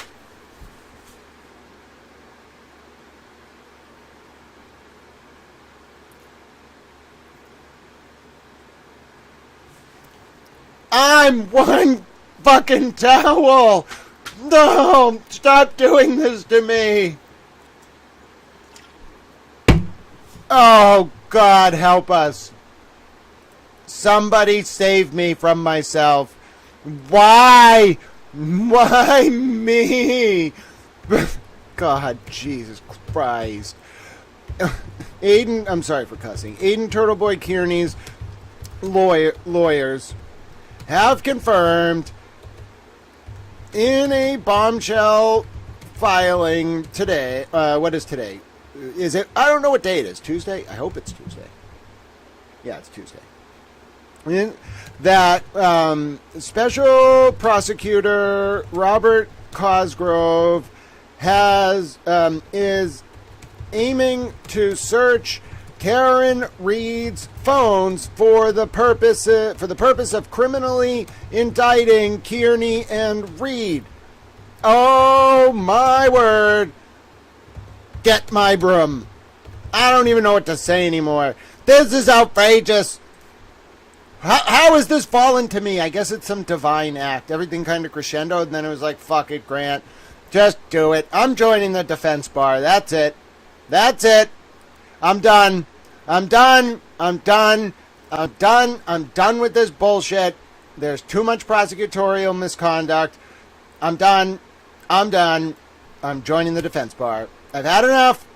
I'm one fucking towel. No, stop doing this to me. Oh, God, help us. Somebody save me from myself. Why? Why me? God, Jesus Christ. Aiden, I'm sorry for cussing. Aiden Turtleboy Kearney's lawyers have confirmed in a bombshell filing today. What is today? Is it? I don't know what day it is. Tuesday? I hope it's Tuesday. Yeah, it's Tuesday. That Special Prosecutor Robert Cosgrove is aiming to search Karen Reed's phones for the purpose of criminally indicting Kearney and Reed. Oh my word! Get my broom. I don't even know what to say anymore. This is outrageous. How has this fallen to me? I guess it's some divine act. Everything kind of crescendoed, and then it was like, fuck it, Grant. Just do it. I'm joining the defense bar. That's it. That's it. I'm done. I'm done. I'm done. I'm done. I'm done with this bullshit. There's too much prosecutorial misconduct. I'm done. I'm done. I'm joining the defense bar. I've had enough.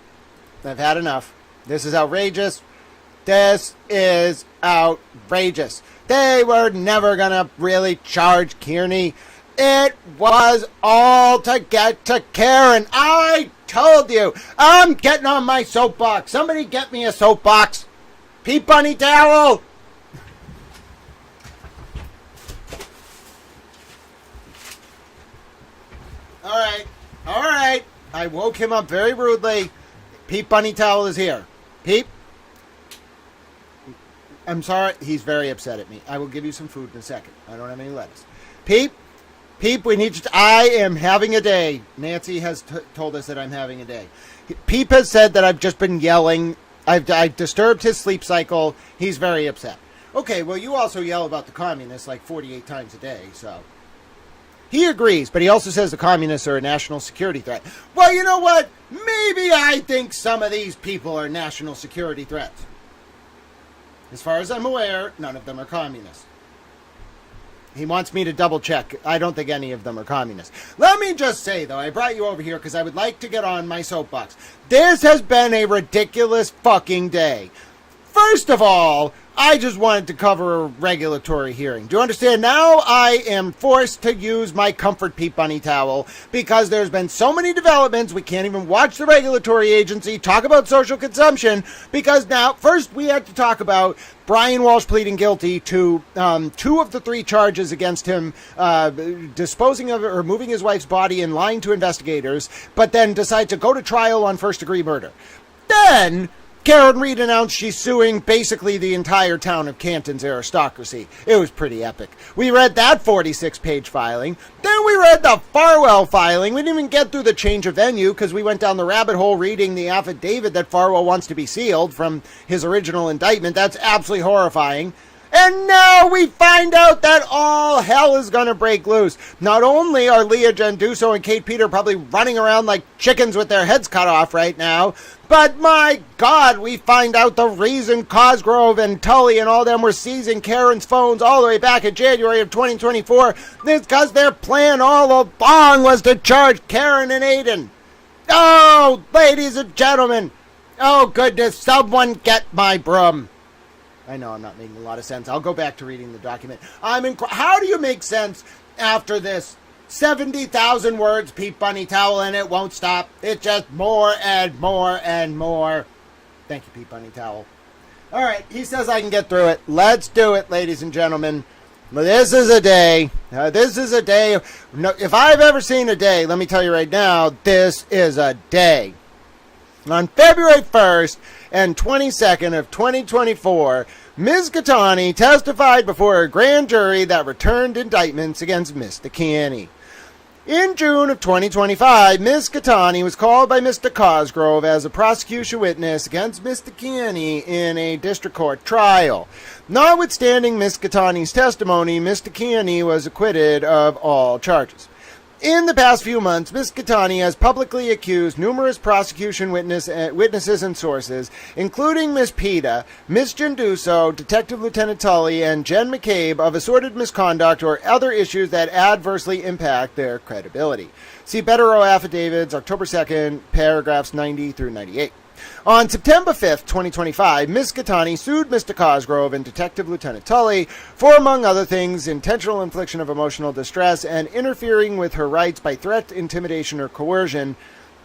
I've had enough. This is outrageous. This is outrageous. They were never gonna really charge Kearney. It was all to get to Karen. I told you. I'm getting on my soapbox. Somebody get me a soapbox. Pete Bunny towel. All right. All right. I woke him up very rudely. Pete Bunny towel is here. Pete. I'm sorry. He's very upset at me. I will give you some food in a second. I don't have any lettuce. Pete, we need you to... I am having a day. Nancy has told us that I'm having a day. Peep has said that I've just been yelling. I've disturbed his sleep cycle. He's very upset. Okay, well, you also yell about the communists like 48 times a day, so... He agrees, but he also says the communists are a national security threat. Well, you know what? Maybe I think some of these people are national security threats. As far as I'm aware, none of them are communists. He wants me to double check. I don't think any of them are communists. Let me just say, though, I brought you over here because I would like to get on my soapbox. This has been a ridiculous fucking day. First of all, I just wanted to cover a regulatory hearing. Do you understand? Now I am forced to use my comfort Pete Bunny towel because there's been so many developments. We can't even watch the regulatory agency talk about social consumption because now, first we have to talk about Brian Walsh pleading guilty to 2 of the 3 charges against him, disposing of or moving his wife's body and lying to investigators, but then decide to go to trial on first-degree murder. Then Karen Reed announced she's suing basically the entire town of Canton's aristocracy. It was pretty epic. We read that 46-page filing. Then we read the Farwell filing. We didn't even get through the change of venue because we went down the rabbit hole reading the affidavit that Farwell wants to be sealed from his original indictment. That's absolutely horrifying. And now we find out that all hell is going to break loose. Not only are Leah Genduso and Kate Peter probably running around like chickens with their heads cut off right now, but my God, we find out the reason Cosgrove and Tully and all them were seizing Karen's phones all the way back in January of 2024 is because their plan all along was to charge Karen and Aiden. Oh, ladies and gentlemen. Oh, goodness, someone get my broom. I know I'm not making a lot of sense. I'll go back to reading the document. How do you make sense after this 70,000 words Pete Bunny towel and it won't stop? It's just more and more and more. Thank you, Pete Bunny towel. All right, he says I can get through it. Let's do it, ladies and gentlemen. This is a day. This is a day. No, if I've ever seen a day, let me tell you right now, this is a day. On February 1st and 22nd of 2024, Ms. Catani testified before a grand jury that returned indictments against Mr. Canny. In June of 2025, Ms. Catani was called by Mr. Cosgrove as a prosecution witness against Mr. Canny in a district court trial. Notwithstanding Ms. Catani's testimony, Mr. Canny was acquitted of all charges. In the past few months, Ms. Catani has publicly accused numerous prosecution witnesses and sources, including Ms. Peta, Ms. Genduso, Detective Lieutenant Tully, and Jen McCabe, of assorted misconduct or other issues that adversely impact their credibility. See Better Row Affidavits, October 2nd, paragraphs 90 through 98. On September 5th, 2025, Ms. Catani sued Mr. Cosgrove and Detective Lieutenant Tully for, among other things, intentional infliction of emotional distress and interfering with her rights by threat, intimidation, or coercion.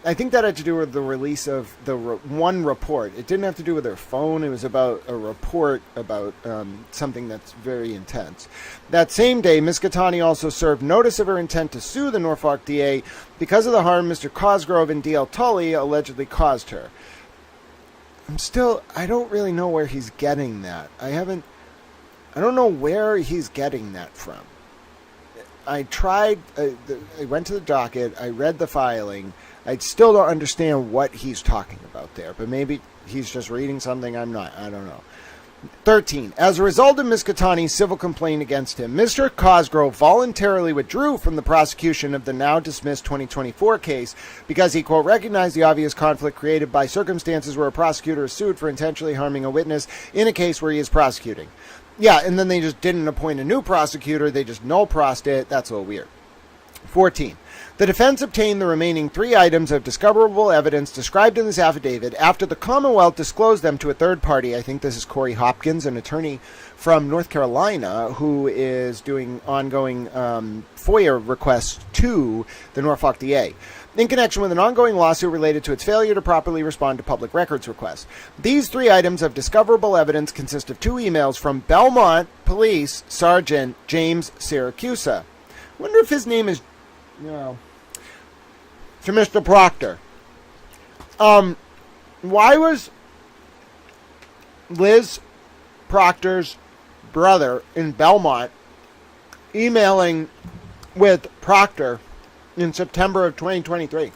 I think that had to do with the release of the one report. It didn't have to do with her phone. It was about a report about something that's very intense. That same day, Ms. Catani also served notice of her intent to sue the Norfolk DA because of the harm Mr. Cosgrove and D.L. Tully allegedly caused her. I don't really know where he's getting that. I don't know where he's getting that from. I went to the docket, I read the filing, I still don't understand what he's talking about there, but maybe he's just reading something I don't know. 13. As a result of Ms. Catani's civil complaint against him, Mr. Cosgrove voluntarily withdrew from the prosecution of the now dismissed 2024 case because he, quote, recognized the obvious conflict created by circumstances where a prosecutor is sued for intentionally harming a witness in a case where he is prosecuting. Yeah, and then they just didn't appoint a new prosecutor. They just null-prossed it. That's a little weird. 14. The defense obtained the remaining 3 items of discoverable evidence described in this affidavit after the Commonwealth disclosed them to a third party. I think this is Corey Hopkins, an attorney from North Carolina who is doing ongoing FOIA requests to the Norfolk DA in connection with an ongoing lawsuit related to its failure to properly respond to public records requests. These 3 items of discoverable evidence consist of 2 emails from Belmont Police Sergeant James Siracusa. I wonder if his name is... to Mr. Proctor. Why was Liz Proctor's brother in Belmont emailing with Proctor in September of 2023?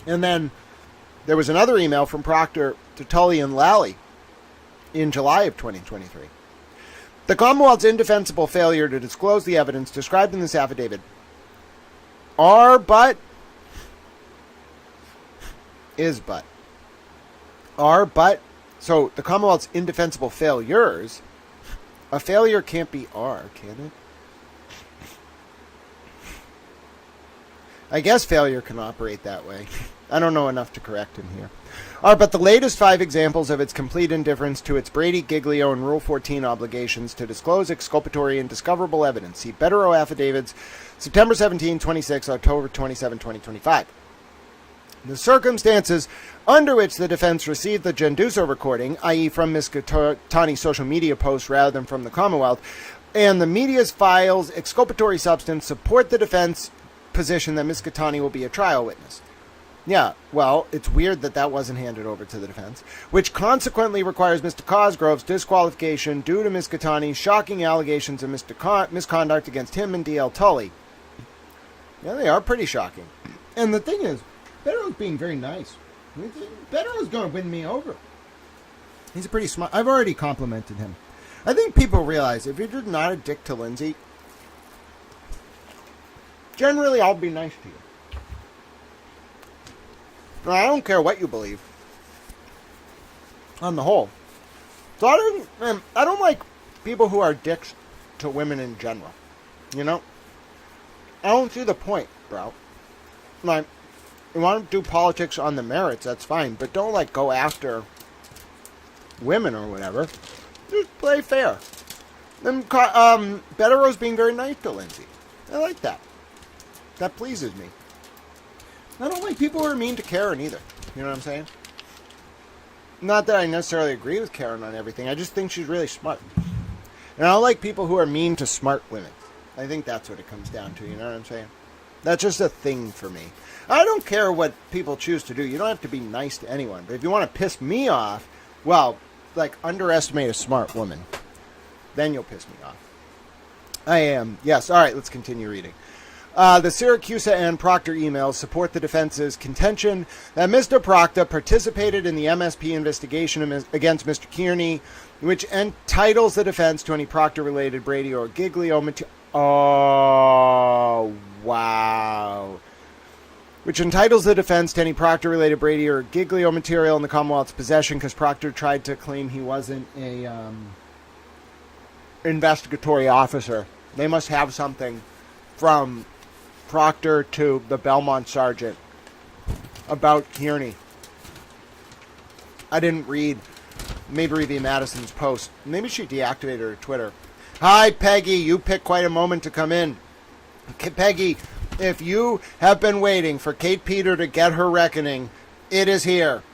And then there was another email from Proctor to Tully and Lally in July of 2023. The Commonwealth's indefensible failure to disclose the evidence described in this affidavit so the Commonwealth's indefensible failures, a failure can't be are, can it? I guess failure can operate that way. I don't know enough to correct him here. Are but the latest 5 examples of its complete indifference to its Brady, Giglio, and Rule 14 obligations to disclose exculpatory and discoverable evidence. See Betterow Affidavits, September 17, 26, October 27, 2025. The circumstances under which the defense received the Genduso recording, i.e. from Ms. Katani's social media posts rather than from the Commonwealth, and the media's files exculpatory substance support the defense position that Ms. Katani will be a trial witness. Yeah, well, it's weird that that wasn't handed over to the defense, which consequently requires Mr. Cosgrove's disqualification due to Ms. Katani's shocking allegations of misconduct against him and D.L. Tully. Yeah, they are pretty shocking. And the thing is, Betterow's being very nice. Betterow's going to win me over. He's a pretty smart... I've already complimented him. I think people realize if you're just not a dick to Lindsay, generally I'll be nice to you. I don't care what you believe. On the whole. So I don't like people who are dicks to women in general. You know? I don't see the point, bro. Like, you want to do politics on the merits, that's fine. But don't, like, go after women or whatever. Just play fair. Then, Betterow's being very nice to Lindsay. I like that. That pleases me. I don't like people who are mean to Karen either. You know what I'm saying? Not that I necessarily agree with Karen on everything. I just think she's really smart. And I don't like people who are mean to smart women. I think that's what it comes down to. You know what I'm saying? That's just a thing for me. I don't care what people choose to do. You don't have to be nice to anyone. But if you want to piss me off, well, like, underestimate a smart woman. Then you'll piss me off. I am. Yes. All right. Let's continue reading. The Syracuse and Proctor emails support the defense's contention that Mr. Proctor participated in the MSP investigation against Mr. Kearney, which entitles the defense to any Proctor-related Brady or Giglio material. Oh, wow. Which entitles the defense to any Proctor-related Brady or Giglio material in the Commonwealth's possession because Proctor tried to claim he wasn't a investigatory officer. They must have something from Proctor to the Belmont Sergeant about Kearney. I didn't read Mabry V. Madison's post. Maybe she deactivated her Twitter. Hi, Peggy. You picked quite a moment to come in. Peggy, if you have been waiting for Kate Peter to get her reckoning, it is here.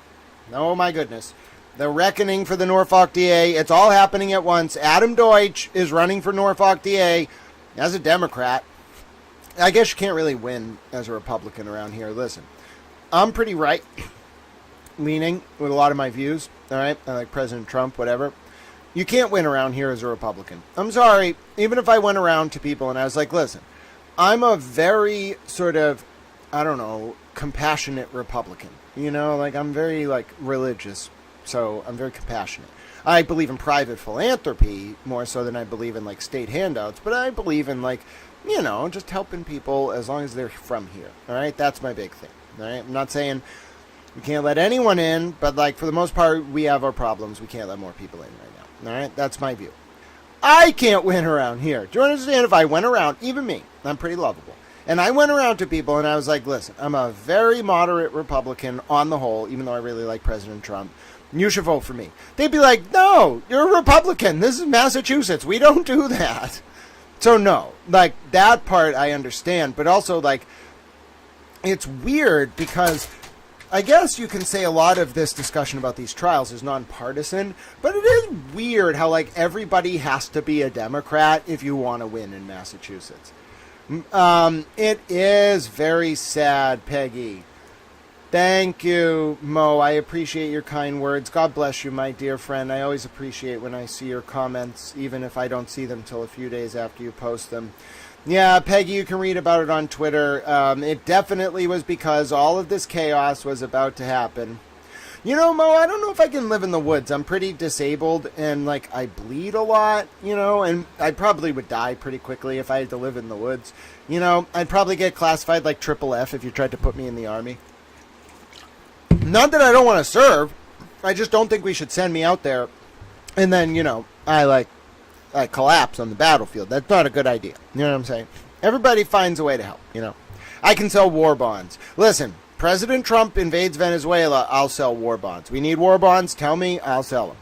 Oh, my goodness. The reckoning for the Norfolk DA. It's all happening at once. Adam Deutsch is running for Norfolk DA as a Democrat. I guess you can't really win as a Republican around here. Listen, I'm pretty right-leaning with a lot of my views, all right? I like President Trump, whatever. You can't win around here as a Republican. I'm sorry, even if I went around to people and I was like, listen, I'm a very sort of, I don't know, compassionate Republican. You know, like I'm very, like, religious, so I'm very compassionate. I believe in private philanthropy more so than I believe in, like, state handouts, but I believe in, like, you know, just helping people as long as they're from here. All right? That's my big thing. All right? I'm not saying we can't let anyone in, but, like, for the most part, we have our problems. We can't let more people in right now. All right? That's my view. I can't win around here. Do you understand? If I went around, even me, I'm pretty lovable, and I went around to people and I was like, listen, I'm a very moderate Republican on the whole, even though I really like President Trump. You should vote for me. They'd be like, no, you're a Republican. This is Massachusetts. We don't do that. So no, like that part I understand, but also like it's weird because I guess you can say a lot of this discussion about these trials is nonpartisan, but it is weird how like everybody has to be a Democrat if you want to win in Massachusetts. It is very sad, Peggy. Thank you, Mo. I appreciate your kind words. God bless you, my dear friend. I always appreciate when I see your comments, even if I don't see them till a few days after you post them. Yeah, Peggy, you can read about it on Twitter. It definitely was because all of this chaos was about to happen. You know, Mo, I don't know if I can live in the woods. I'm pretty disabled, and, like, I bleed a lot, you know, and I probably would die pretty quickly if I had to live in the woods. You know, I'd probably get classified like Triple F if you tried to put me in the Army. Not that I don't want to serve. I just don't think we should send me out there. And then, you know, I collapse on the battlefield. That's not a good idea. You know what I'm saying? Everybody finds a way to help, you know. I can sell war bonds. Listen, President Trump invades Venezuela, I'll sell war bonds. We need war bonds, tell me, I'll sell them.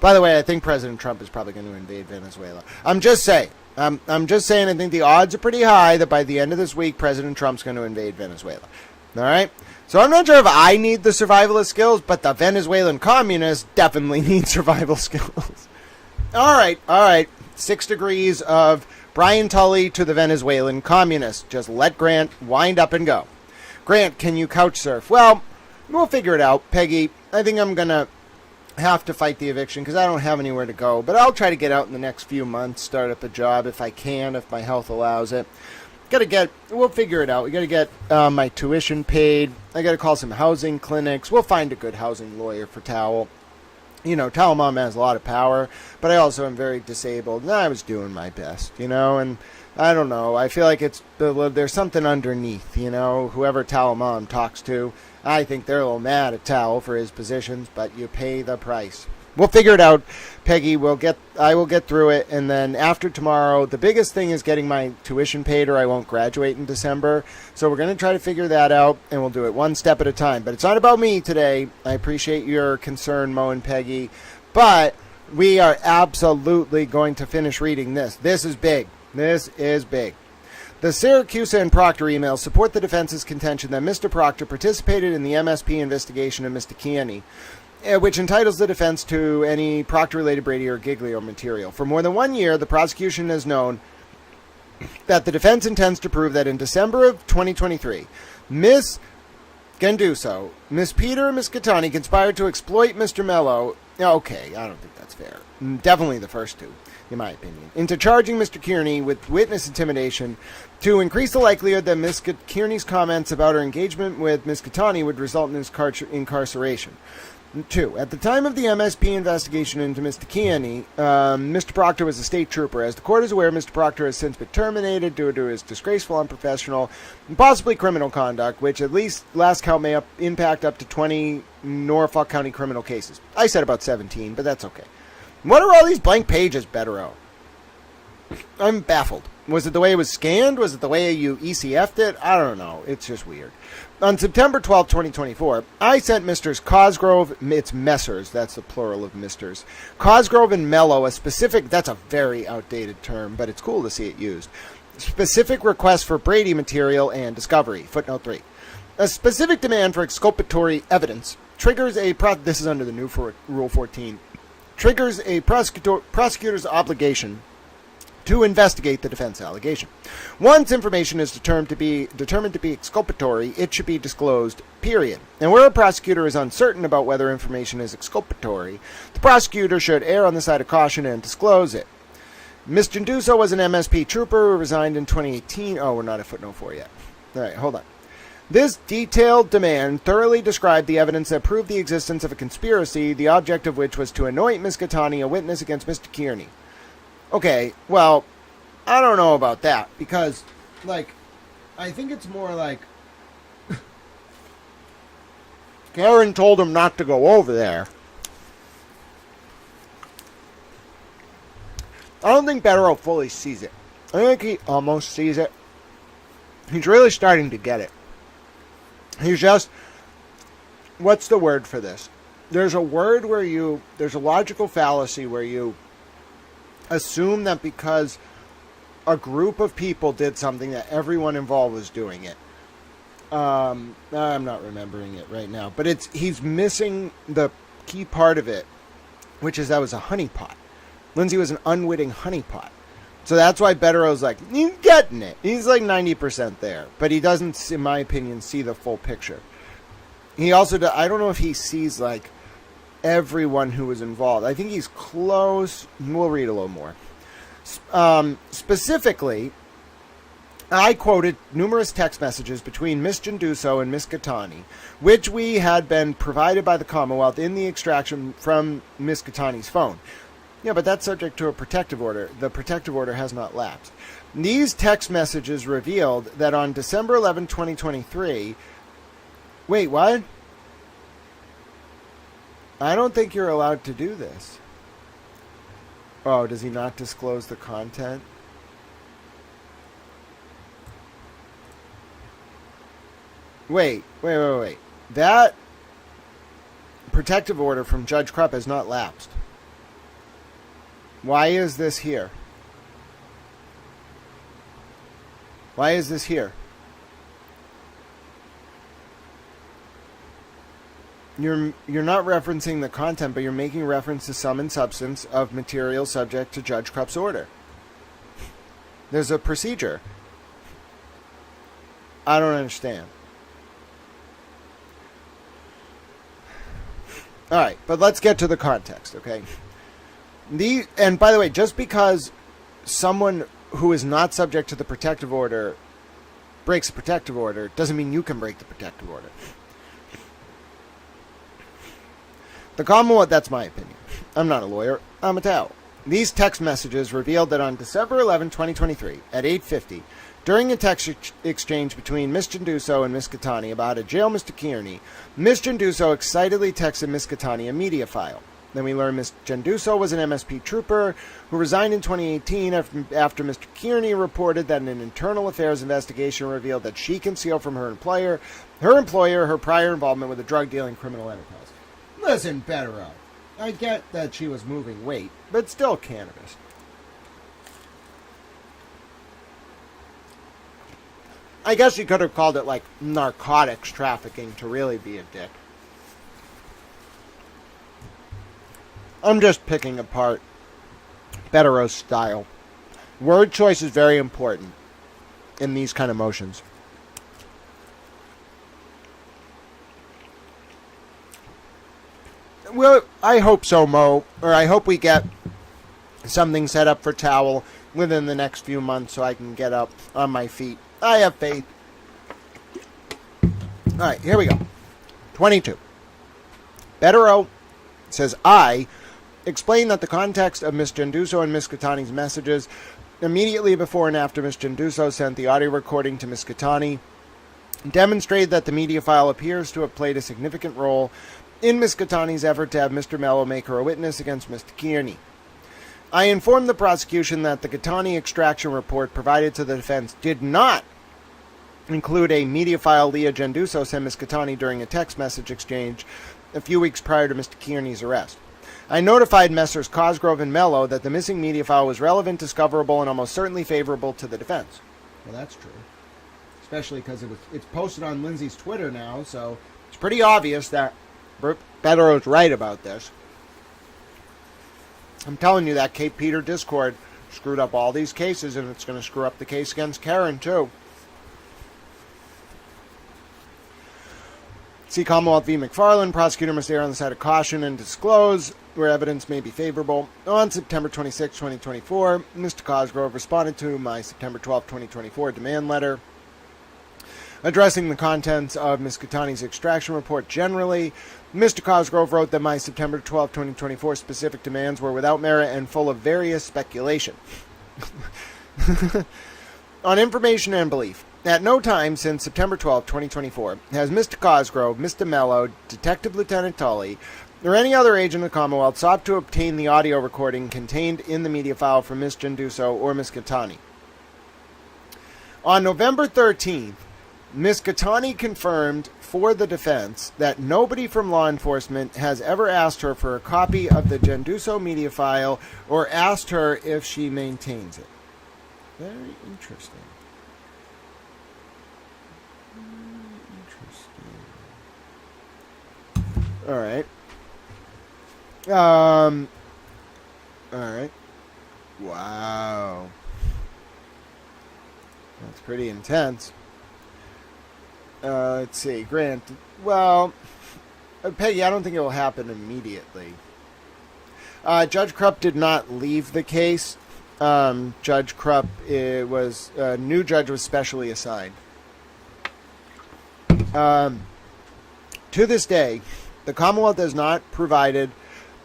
By the way, I think President Trump is probably going to invade Venezuela. I'm just saying. I'm just saying I think the odds are pretty high that by the end of this week, President Trump's going to invade Venezuela. All right? So I'm not sure if I need the survivalist skills, but the Venezuelan communists definitely need survival skills. All right. 6 degrees of Brian Tully to the Venezuelan communists. Just let Grant wind up and go. Grant, can you couch surf? Well, we'll figure it out. Peggy, I think I'm going to have to fight the eviction because I don't have anywhere to go. But I'll try to get out in the next few months, start up a job if I can, if my health allows it. We'll figure it out. We got to get my tuition paid. I got to call some housing clinics. We'll find a good housing lawyer for Towel. You know, Towel Mom has a lot of power, but I also am very disabled. And I was doing my best, and I don't know. I feel like there's something underneath, whoever Towel Mom talks to. I think they're a little mad at Towel for his positions, but you pay the price. We'll figure it out, Peggy. I will get through it, and then after tomorrow, the biggest thing is getting my tuition paid, or I won't graduate in December. So we're going to try to figure that out, and we'll do it one step at a time. But it's not about me today. I appreciate your concern, Mo and Peggy, but we are absolutely going to finish reading this. This is big. This is big. The Syracuse and Proctor emails support the defense's contention that Mr. Proctor participated in the MSP investigation of Mr. Bukhenik, which entitles the defense to any Proctor-related Brady or Giglio material. For more than 1 year, the prosecution has known that the defense intends to prove that in December of 2023, Ms. Genduso, Ms. Peter, and Ms. Catani conspired to exploit Mr. Mello. Okay, I don't think that's fair. Definitely the first two, in my opinion. Into charging Mr. Kearney with witness intimidation to increase the likelihood that Ms. Kearney's comments about her engagement with Ms. Catani would result in his incarceration. 2. At the time of the MSP investigation into Mr. Bukhenik, Mr. Proctor was a state trooper. As the court is aware, Mr. Proctor has since been terminated due to his disgraceful, unprofessional, and possibly criminal conduct, which at least last count may impact up to 20 Norfolk County criminal cases. I said about 17, but that's okay. What are all these blank pages, Bettero? I'm baffled. Was it the way it was scanned? Was it the way you ECF'd it? I don't know. It's just weird. On September 12, 2024, I sent Messrs. Cosgrove, it's Messrs, that's the plural of Misters, Cosgrove and Mello a specific, that's a very outdated term, but it's cool to see it used, specific request for Brady material and discovery. Footnote 3. A specific demand for exculpatory evidence triggers this is under the new Rule 14, triggers a prosecutor's obligation to investigate the defense allegation. Once information is determined to be exculpatory, it should be disclosed, period. And where a prosecutor is uncertain about whether information is exculpatory, the prosecutor should err on the side of caution and disclose it. Ms. Genduso was an MSP trooper who resigned in 2018. Oh, we're not at footnote 4 yet. All right, hold on. This detailed demand thoroughly described the evidence that proved the existence of a conspiracy, the object of which was to anoint Ms. Catani a witness against Mr. Kearney. Okay, well, I don't know about that, because, I think it's more like Karen told him not to go over there. I don't think Bettero fully sees it. I think he almost sees it. He's really starting to get it. He's just, what's the word for this? There's a word where there's a logical fallacy where you assume that because a group of people did something that everyone involved was doing it. I'm not remembering it right now, but he's missing the key part of it, which is that was a honeypot. Lindsay was an unwitting honeypot. So that's why Bettero's like, he's getting it. He's like 90% there, but he doesn't, in my opinion, see the full picture. He also, I don't know if he sees like everyone who was involved. I think he's close. We'll read a little more. Specifically, I quoted numerous text messages between Ms. Genduso and Ms. Catani, which we had been provided by the Commonwealth in the extraction from Ms. Catani's phone. Yeah, but that's subject to a protective order. The protective order has not lapsed. These text messages revealed that on December 11, 2023... Wait, what? I don't think you're allowed to do this. Oh, does he not disclose the content? Wait. That protective order from Judge Krupp has not lapsed. Why is this here? Why is this here? You're not referencing the content, but you're making reference to sum and substance of material subject to Judge Krupp's order. There's a procedure. I don't understand. All right, but let's get to the context, okay? And by the way, just because someone who is not subject to the protective order breaks the protective order doesn't mean you can break the protective order. The Commonwealth, that's my opinion. I'm not a lawyer. I'm a towel. These text messages revealed that on December 11, 2023, at 8:50, during a text exchange between Ms. Genduso and Ms. Catani about a jail Mr. Kearney, Ms. Genduso excitedly texted Ms. Catani a media file. Then we learned Ms. Genduso was an MSP trooper who resigned in 2018 after Mr. Kearney reported that an internal affairs investigation revealed that she concealed from her employer her prior involvement with a drug-dealing criminal enterprise. Listen, Bettero, I get that she was moving weight, but still cannabis. I guess you could have called it, like, narcotics trafficking to really be a dick. I'm just picking apart Bettero's style. Word choice is very important in these kind of motions. Well, I hope so, Mo. Or I hope we get something set up for Towel within the next few months so I can get up on my feet. I have faith. Alright, here we go. 22. Bettero says, I explain that the context of Ms. Genduso and Ms. Catani's messages immediately before and after Ms. Genduso sent the audio recording to Ms. Catani demonstrated that the media file appears to have played a significant role in Ms. Catani's effort to have Mr. Mello make her a witness against Mr. Kearney. I informed the prosecution that the Catani extraction report provided to the defense did not include a media file Leah Genduso sent Ms. Catani during a text message exchange a few weeks prior to Mr. Kearney's arrest. I notified Messrs. Cosgrove and Mello that the missing media file was relevant, discoverable, and almost certainly favorable to the defense. Well, that's true. Especially because it's posted on Lindsay's Twitter now, so it's pretty obvious that Bettero's right about this. I'm telling you, that Cape Peter Discord screwed up all these cases, and it's going to screw up the case against Karen, too. See Commonwealth v. McFarland, prosecutor must err on the side of caution and disclose where evidence may be favorable. On September 26, 2024, Mr. Cosgrove responded to my September 12, 2024 demand letter addressing the contents of Ms. Catani's extraction report generally. Mr. Cosgrove wrote that my September 12, 2024 specific demands were without merit and full of various speculation. On information and belief. At no time since September 12, 2024, has Mr. Cosgrove, Mr. Mello, Detective Lieutenant Tully, or any other agent of the Commonwealth sought to obtain the audio recording contained in the media file from Ms. Genduso or Ms. Catani. On November 13th, Ms. Catani confirmed for the defense that nobody from law enforcement has ever asked her for a copy of the Genduso media file or asked her if she maintains it. Very interesting. All right. All right. Wow. That's pretty intense. Let's see. Grant. Well, Peggy, I don't think it will happen immediately. Judge Krupp did not leave the case. Judge Krupp was a new judge was specially assigned. To this day, the Commonwealth has not provided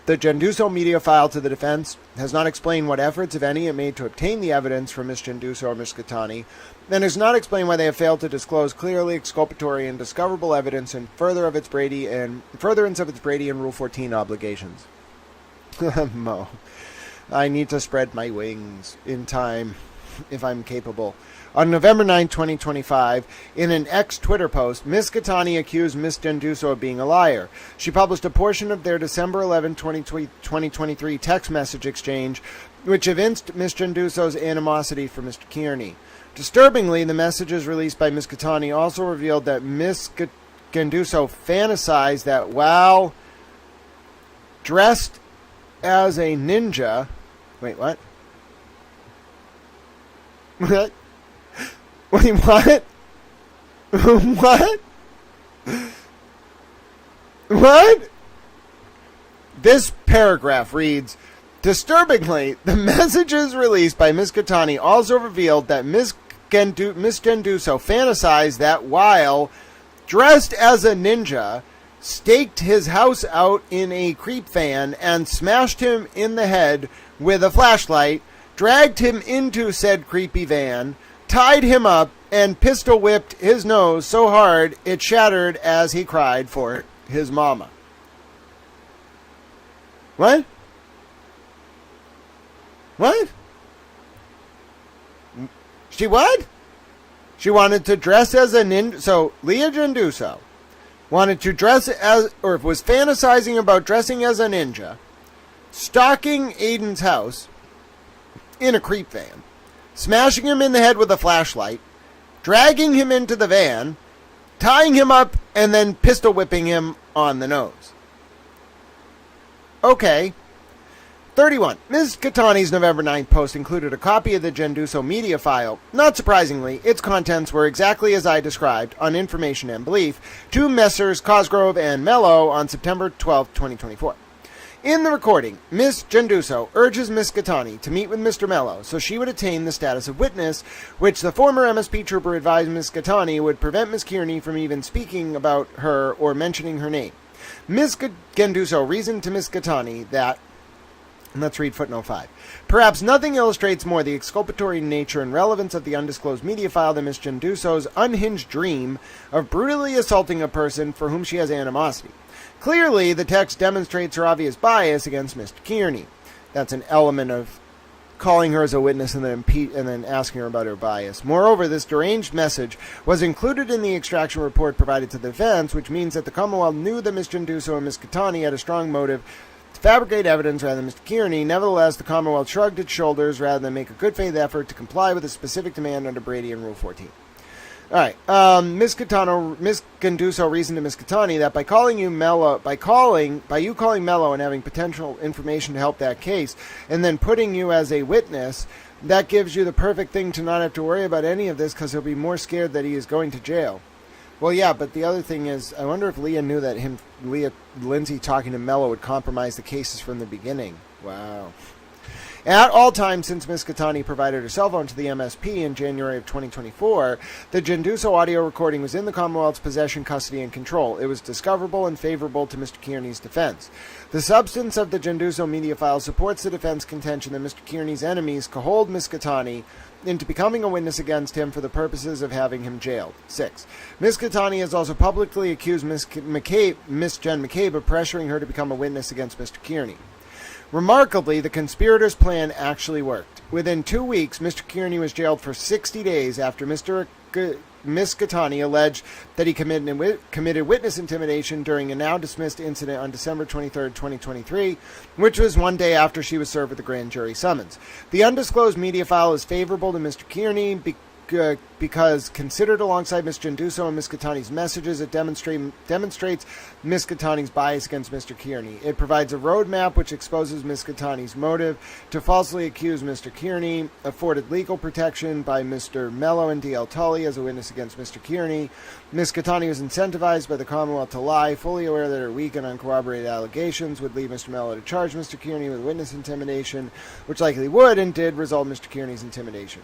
the Genduso media file to the defense, has not explained what efforts, if any, it made to obtain the evidence from Ms. Genduso or Ms. Catani, and has not explained why they have failed to disclose clearly exculpatory and discoverable evidence in furtherance of its Brady and Rule 14 obligations. Mo, I need to spread my wings in time. if I'm capable. On November 9, 2025, in an ex-Twitter post, Ms. Catani accused Ms. Genduso of being a liar. She published a portion of their December 11, 2023 text message exchange, which evinced Ms. Genduso's animosity for Mr. Kearney. Disturbingly, the messages released by Ms. Catani also revealed that Ms. Genduso fantasized that while dressed as a ninja... Wait, what? What? Wait, what? What? What? This paragraph reads, disturbingly, the messages released by Ms. Catani also revealed that Ms. Genduso fantasized that while dressed as a ninja, staked his house out in a creep van and smashed him in the head with a flashlight, dragged him into said creepy van, tied him up, and pistol whipped his nose so hard it shattered as he cried for his mama. What? What? She what? She wanted to dress as a ninja. So, Leah Genduso wanted to dress as, or was fantasizing about dressing as a ninja, stalking Aiden's house in a creep van, smashing him in the head with a flashlight, dragging him into the van, tying him up, and then pistol whipping him on the nose. Okay. 31. Ms. Catani's November 9th post included a copy of the Genduso media file. Not surprisingly, its contents were exactly as I described on Information and Belief to Messrs. Cosgrove and Mello on September 12, 2024. In the recording, Ms. Genduso urges Ms. Catani to meet with Mr. Mello so she would attain the status of witness, which the former MSP trooper advised Ms. Catani would prevent Ms. Kearney from even speaking about her or mentioning her name. Ms. Genduso reasoned to Ms. Catani that, let's read footnote 5. Perhaps nothing illustrates more the exculpatory nature and relevance of the undisclosed media file than Ms. Genduso's unhinged dream of brutally assaulting a person for whom she has animosity. Clearly, the text demonstrates her obvious bias against Mr. Kearney. That's an element of calling her as a witness and then asking her about her bias. Moreover, this deranged message was included in the extraction report provided to the defense, which means that the Commonwealth knew that Ms. Genduso and Ms. Catani had a strong motive to fabricate evidence rather than Mr. Kearney. Nevertheless, the Commonwealth shrugged its shoulders rather than make a good faith effort to comply with a specific demand under Brady and Rule 14. All right. Ms. Genduso reasoned to Ms. Catani that by calling Mello and having potential information to help that case, and then putting you as a witness, that gives you the perfect thing to not have to worry about any of this because he'll be more scared that he is going to jail. Well, yeah, but the other thing is, I wonder if Leah knew that Lindsay talking to Mello would compromise the cases from the beginning. Wow. At all times since Ms. Catani provided her cell phone to the MSP in January of 2024, the Genduso audio recording was in the Commonwealth's possession, custody, and control. It was discoverable and favorable to Mr. Kearney's defense. The substance of the Genduso media file supports the defense contention that Mr. Kearney's enemies cajoled Ms. Catani into becoming a witness against him for the purposes of having him jailed. 6. Ms. Catani has also publicly accused Ms. Jen McCabe of pressuring her to become a witness against Mr. Kearney. Remarkably, the conspirators' plan actually worked. Within 2 weeks, Mr. Kearney was jailed for 60 days after Ms. Catani alleged that he committed witness intimidation during a now-dismissed incident on December 23, 2023, which was one day after she was served with a grand jury summons. The undisclosed media file is favorable to Mr. Kearney because considered alongside Ms. Genduso and Ms. Catani's messages, it demonstrates Ms. Catani's bias against Mr. Kearney. It provides a roadmap which exposes Ms. Catani's motive to falsely accuse Mr. Kearney, afforded legal protection by Mr. Mello and D.L. Tully as a witness against Mr. Kearney. Ms. Catani was incentivized by the Commonwealth to lie, fully aware that her weak and uncorroborated allegations would lead Mr. Mello to charge Mr. Kearney with witness intimidation, which likely would and did result in Mr. Kearney's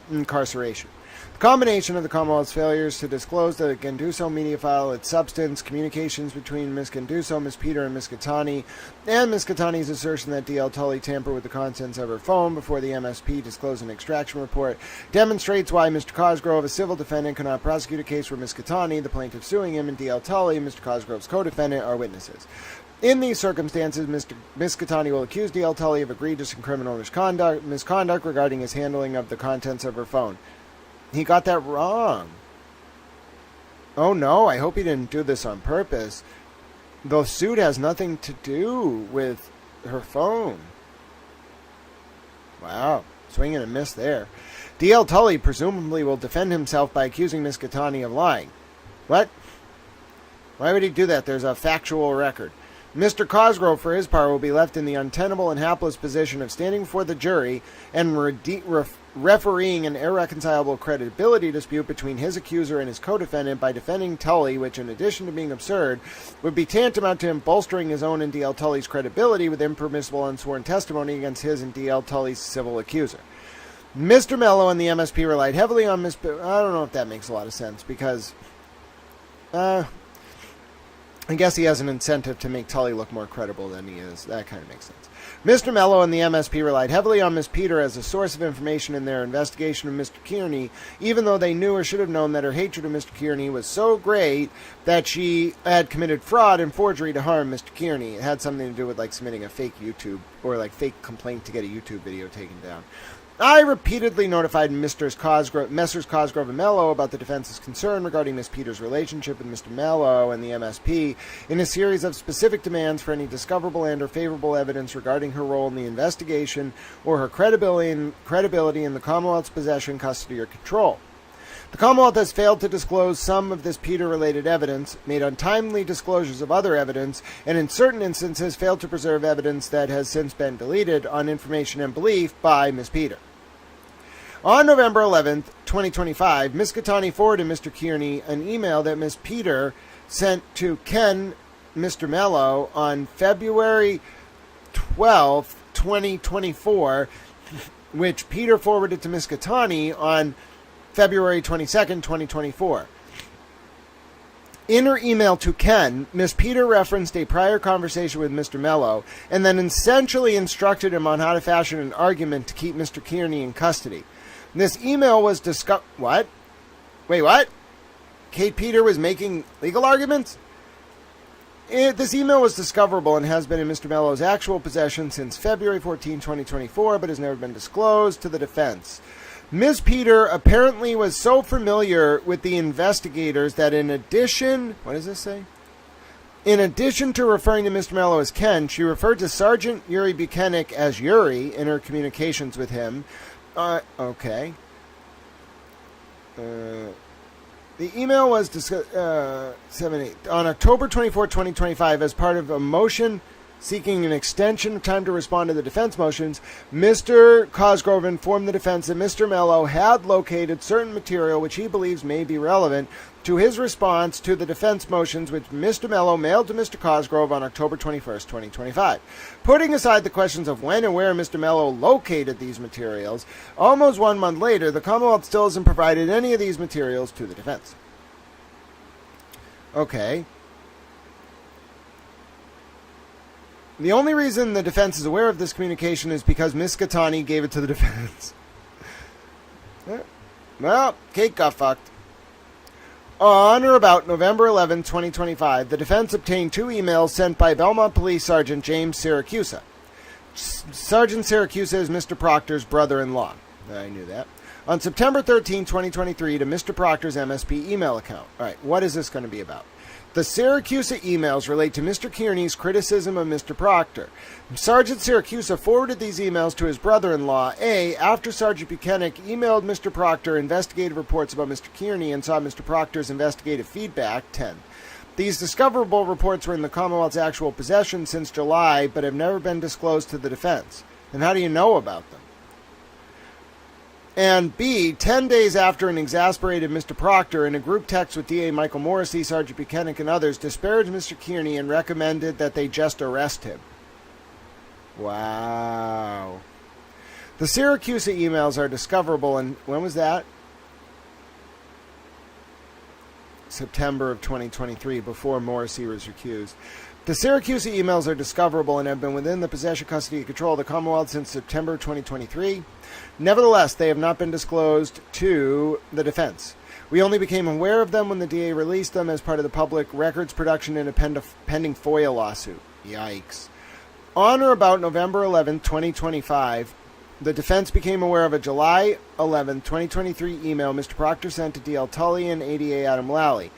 incarceration. The combination of the Commonwealth's failures to disclose the Genduso media file, its substance, communications between Ms. Genduso, Ms. Peter, and Ms. Catani, and Ms. Catani's assertion that D.L. Tully tampered with the contents of her phone before the MSP disclosed an extraction report, demonstrates why Mr. Cosgrove, a civil defendant, cannot prosecute a case where Ms. Catani, the plaintiff suing him, and D.L. Tully, Mr. Cosgrove's co-defendant, are witnesses. In these circumstances, Ms. Catani will accuse D.L. Tully of egregious and criminal misconduct regarding his handling of the contents of her phone. He got that wrong. Oh no, I hope he didn't do this on purpose. The suit has nothing to do with her phone. Wow, swing and a miss there. D.L. Tully presumably will defend himself by accusing Ms. Catani of lying. What? Why would he do that? There's a factual record. Mr. Cosgrove, for his part, will be left in the untenable and hapless position of standing before the jury and refereeing an irreconcilable credibility dispute between his accuser and his co-defendant by defending Tully, which, in addition to being absurd, would be tantamount to him bolstering his own and D.L. Tully's credibility with impermissible unsworn testimony against his and D.L. Tully's civil accuser. Mr. Mello and the MSP relied heavily on Ms. I don't know if that makes a lot of sense, because I guess he has an incentive to make Tully look more credible than he is. That kind of makes sense. Mr. Mello and the MSP relied heavily on Ms. Peter as a source of information in their investigation of Mr. Kearney, even though they knew or should have known that her hatred of Mr. Kearney was so great that she had committed fraud and forgery to harm Mr. Kearney. It had something to do with, like, submitting a fake YouTube or, like, fake complaint to get a YouTube video taken down. I repeatedly notified Messrs. Cosgrove and Mello about the defense's concern regarding Ms. Peters' relationship with Mr. Mello and the MSP in a series of specific demands for any discoverable and or favorable evidence regarding her role in the investigation or her credibility in the Commonwealth's possession, custody, or control. The Commonwealth has failed to disclose some of this Peter-related evidence, made untimely disclosures of other evidence, and in certain instances failed to preserve evidence that has since been deleted on information and belief by Ms. Peter. On November 11th, 2025, Ms. Catani forwarded Mr. Kearney an email that Ms. Peter sent to Ken, Mr. Mello, on February 12th, 2024, which Peter forwarded to Ms. Catani on February 22nd, 2024. In her email to Ken, Ms. Peter referenced a prior conversation with Mr. Mello and then essentially instructed him on how to fashion an argument to keep Mr. Kearney in custody. This email was What? Wait, what? Kate Peter was making legal arguments? This email was discoverable and has been in Mr. Mello's actual possession since February 14, 2024, but has never been disclosed to the defense. Ms. Peter apparently was so familiar with the investigators that in addition... What does this say? In addition to referring to Mr. Mello as Ken, she referred to Sergeant Yuri Bukhenik as Yuri in her communications with him. Okay. The email was on October 24, 2025, as part of a motion seeking an extension of time to respond to the defense motions. Mr. Cosgrove informed the defense that Mr. Mello had located certain material which he believes may be relevant to his response to the defense motions, which Mr. Mello mailed to Mr. Cosgrove on October 21st, 2025. Putting aside the questions of when and where Mr. Mello located these materials, almost 1 month later, the Commonwealth still hasn't provided any of these materials to the defense. Okay. The only reason the defense is aware of this communication is because Ms. Catani gave it to the defense. Well, Kate got fucked. On or about November 11, 2025, the defense obtained 2 emails sent by Belmont Police Sergeant James Syracusa. Sergeant Syracusa is Mr. Proctor's brother-in-law. I knew that. On September 13, 2023, to Mr. Proctor's MSP email account. All right, what is this going to be about? The Syracusa emails relate to Mr. Kearney's criticism of Mr. Proctor. Sergeant Syracusa forwarded these emails to his brother-in-law, A, after Sergeant Bukhenik emailed Mr. Proctor investigative reports about Mr. Kearney and saw Mr. Proctor's investigative feedback, 10. These discoverable reports were in the Commonwealth's actual possession since July, but have never been disclosed to the defense. And how do you know about them? And B, 10 days after an exasperated Mr. Proctor, in a group text with DA Michael Morrissey, Sergeant Bukhenik, and others, disparaged Mr. Kearney and recommended that they just arrest him. Wow. The Syracusa emails are discoverable, and when was that? September of 2023, before Morrissey was recused. The Syracusa emails are discoverable and have been within the possession, custody, and control of the Commonwealth since September 2023. Nevertheless, they have not been disclosed to the defense. We only became aware of them when the DA released them as part of the public records production in a pending FOIA lawsuit. Yikes. On or about November 11, 2025, the defense became aware of a July 11, 2023 email Mr. Proctor sent to DL Tully and ADA Adam Lally.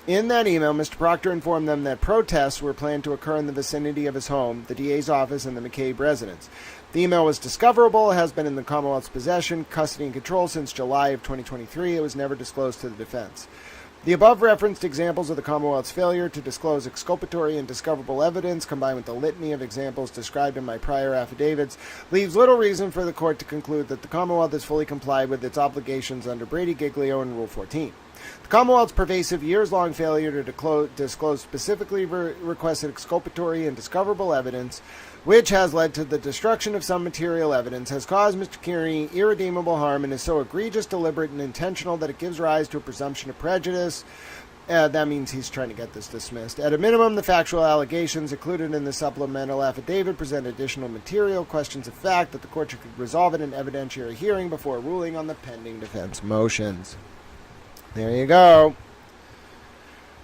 In that email, Mr. Proctor informed them that protests were planned to occur in the vicinity of his home, the DA's office, and the McCabes residence. The email was discoverable, has been in the Commonwealth's possession, custody, and control since July of 2023. It was never disclosed to the defense. The above-referenced examples of the Commonwealth's failure to disclose exculpatory and discoverable evidence, combined with the litany of examples described in my prior affidavits, leaves little reason for the court to conclude that the Commonwealth has fully complied with its obligations under Brady Giglio and Rule 14. The Commonwealth's pervasive years-long failure to disclose specifically requested exculpatory and discoverable evidence, which has led to the destruction of some material evidence, has caused Mr. Kearney irredeemable harm and is so egregious, deliberate, and intentional that it gives rise to a presumption of prejudice. That means he's trying to get this dismissed. At a minimum, the factual allegations included in the supplemental affidavit present additional material questions of fact that the court should resolve in an evidentiary hearing before ruling on the pending defense motions. There you go.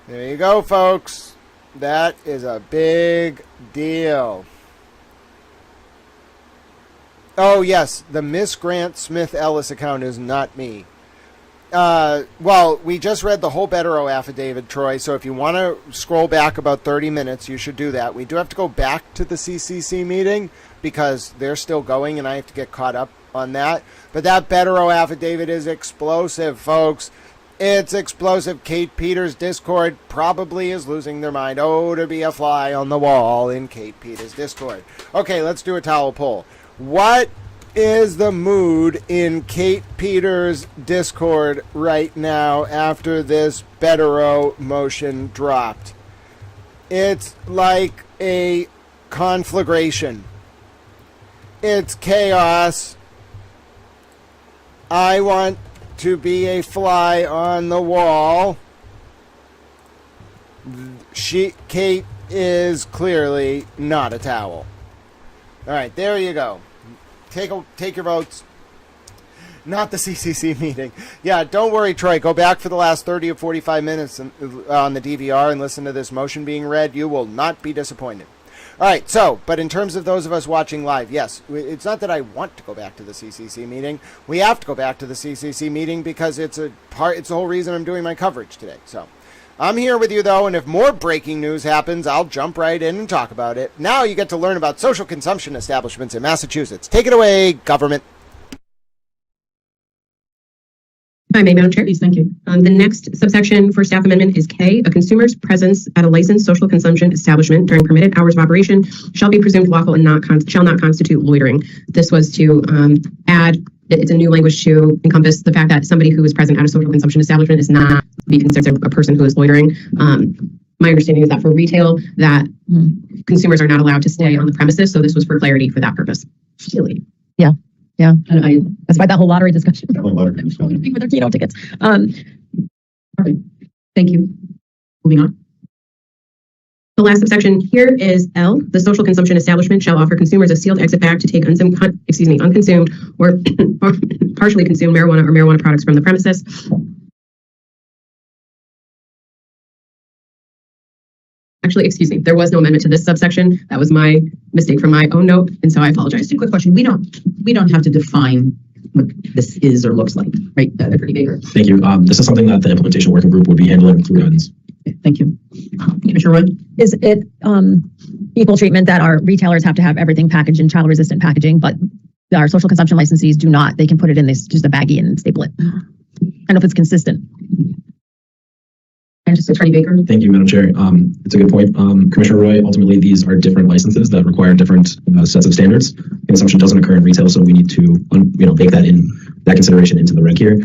There you go, folks. That is a big deal. Oh, yes, the Miss Grant Smith Ellis account is not me. Well, we just read the whole Betterow affidavit, Troy, so if you want to scroll back about 30 minutes, you should do that. We do have to go back to the CCC meeting because they're still going and I have to get caught up on that. But that Betterow affidavit is explosive, folks. It's explosive. Kate Peters' Discord probably is losing their mind. Oh, to be a fly on the wall in Kate Peters' Discord. Okay, let's do a towel poll. What is the mood in Kate Peters' Discord right now after this Betterow motion dropped? It's like a conflagration. It's chaos. I want to be a fly on the wall. Kate is clearly not a towel. All right, there you go. Take your votes. Not the CCC meeting. Yeah, don't worry, Troy. Go back for the last 30 or 45 minutes on the DVR and listen to this motion being read. You will not be disappointed. All right, so, but in terms of those of us watching live, yes, it's not that I want to go back to the CCC meeting. We have to go back to the CCC meeting because it's the whole reason I'm doing my coverage today. So, I'm here with you, though, and if more breaking news happens, I'll jump right in and talk about it. Now you get to learn about social consumption establishments in Massachusetts. Take it away, government. Hi, Madam Chair. Please, thank you. The next subsection for staff amendment is K. A consumer's presence at a licensed social consumption establishment during permitted hours of operation shall be presumed lawful and shall not constitute loitering. This was to add, it's a new language to encompass the fact that somebody who is present at a social consumption establishment is not be considered a person who is loitering. My understanding is that for retail, that consumers are not allowed to stay on the premises. So this was for clarity for that purpose. Silly. Yeah. Yeah. And That's why that whole lottery discussion. With their keynote tickets. All right. Thank you. Moving on. The last subsection here is L. The social consumption establishment shall offer consumers a sealed exit bag to take unconsumed or partially consumed marijuana or marijuana products from the premises. Actually, excuse me, there was no amendment to this subsection. That was my mistake from my own note, and so I apologize. Just a quick question. We don't have to define what this is or looks like, right? They're pretty big. Thank you. This is something that the implementation working group would be handling through guidance. Thank you. Commissioner Roy? Is it equal treatment that our retailers have to have everything packaged in child-resistant packaging, but our social consumption licensees do not? They can put it in this just a baggie and staple it. I don't know if it's consistent. And just Attorney Baker. Thank you, Madam Chair. It's a good point. Commissioner Roy, ultimately, these are different licenses that require different sets of standards. Consumption doesn't occur in retail, so we need to, bake that consideration into the reg here.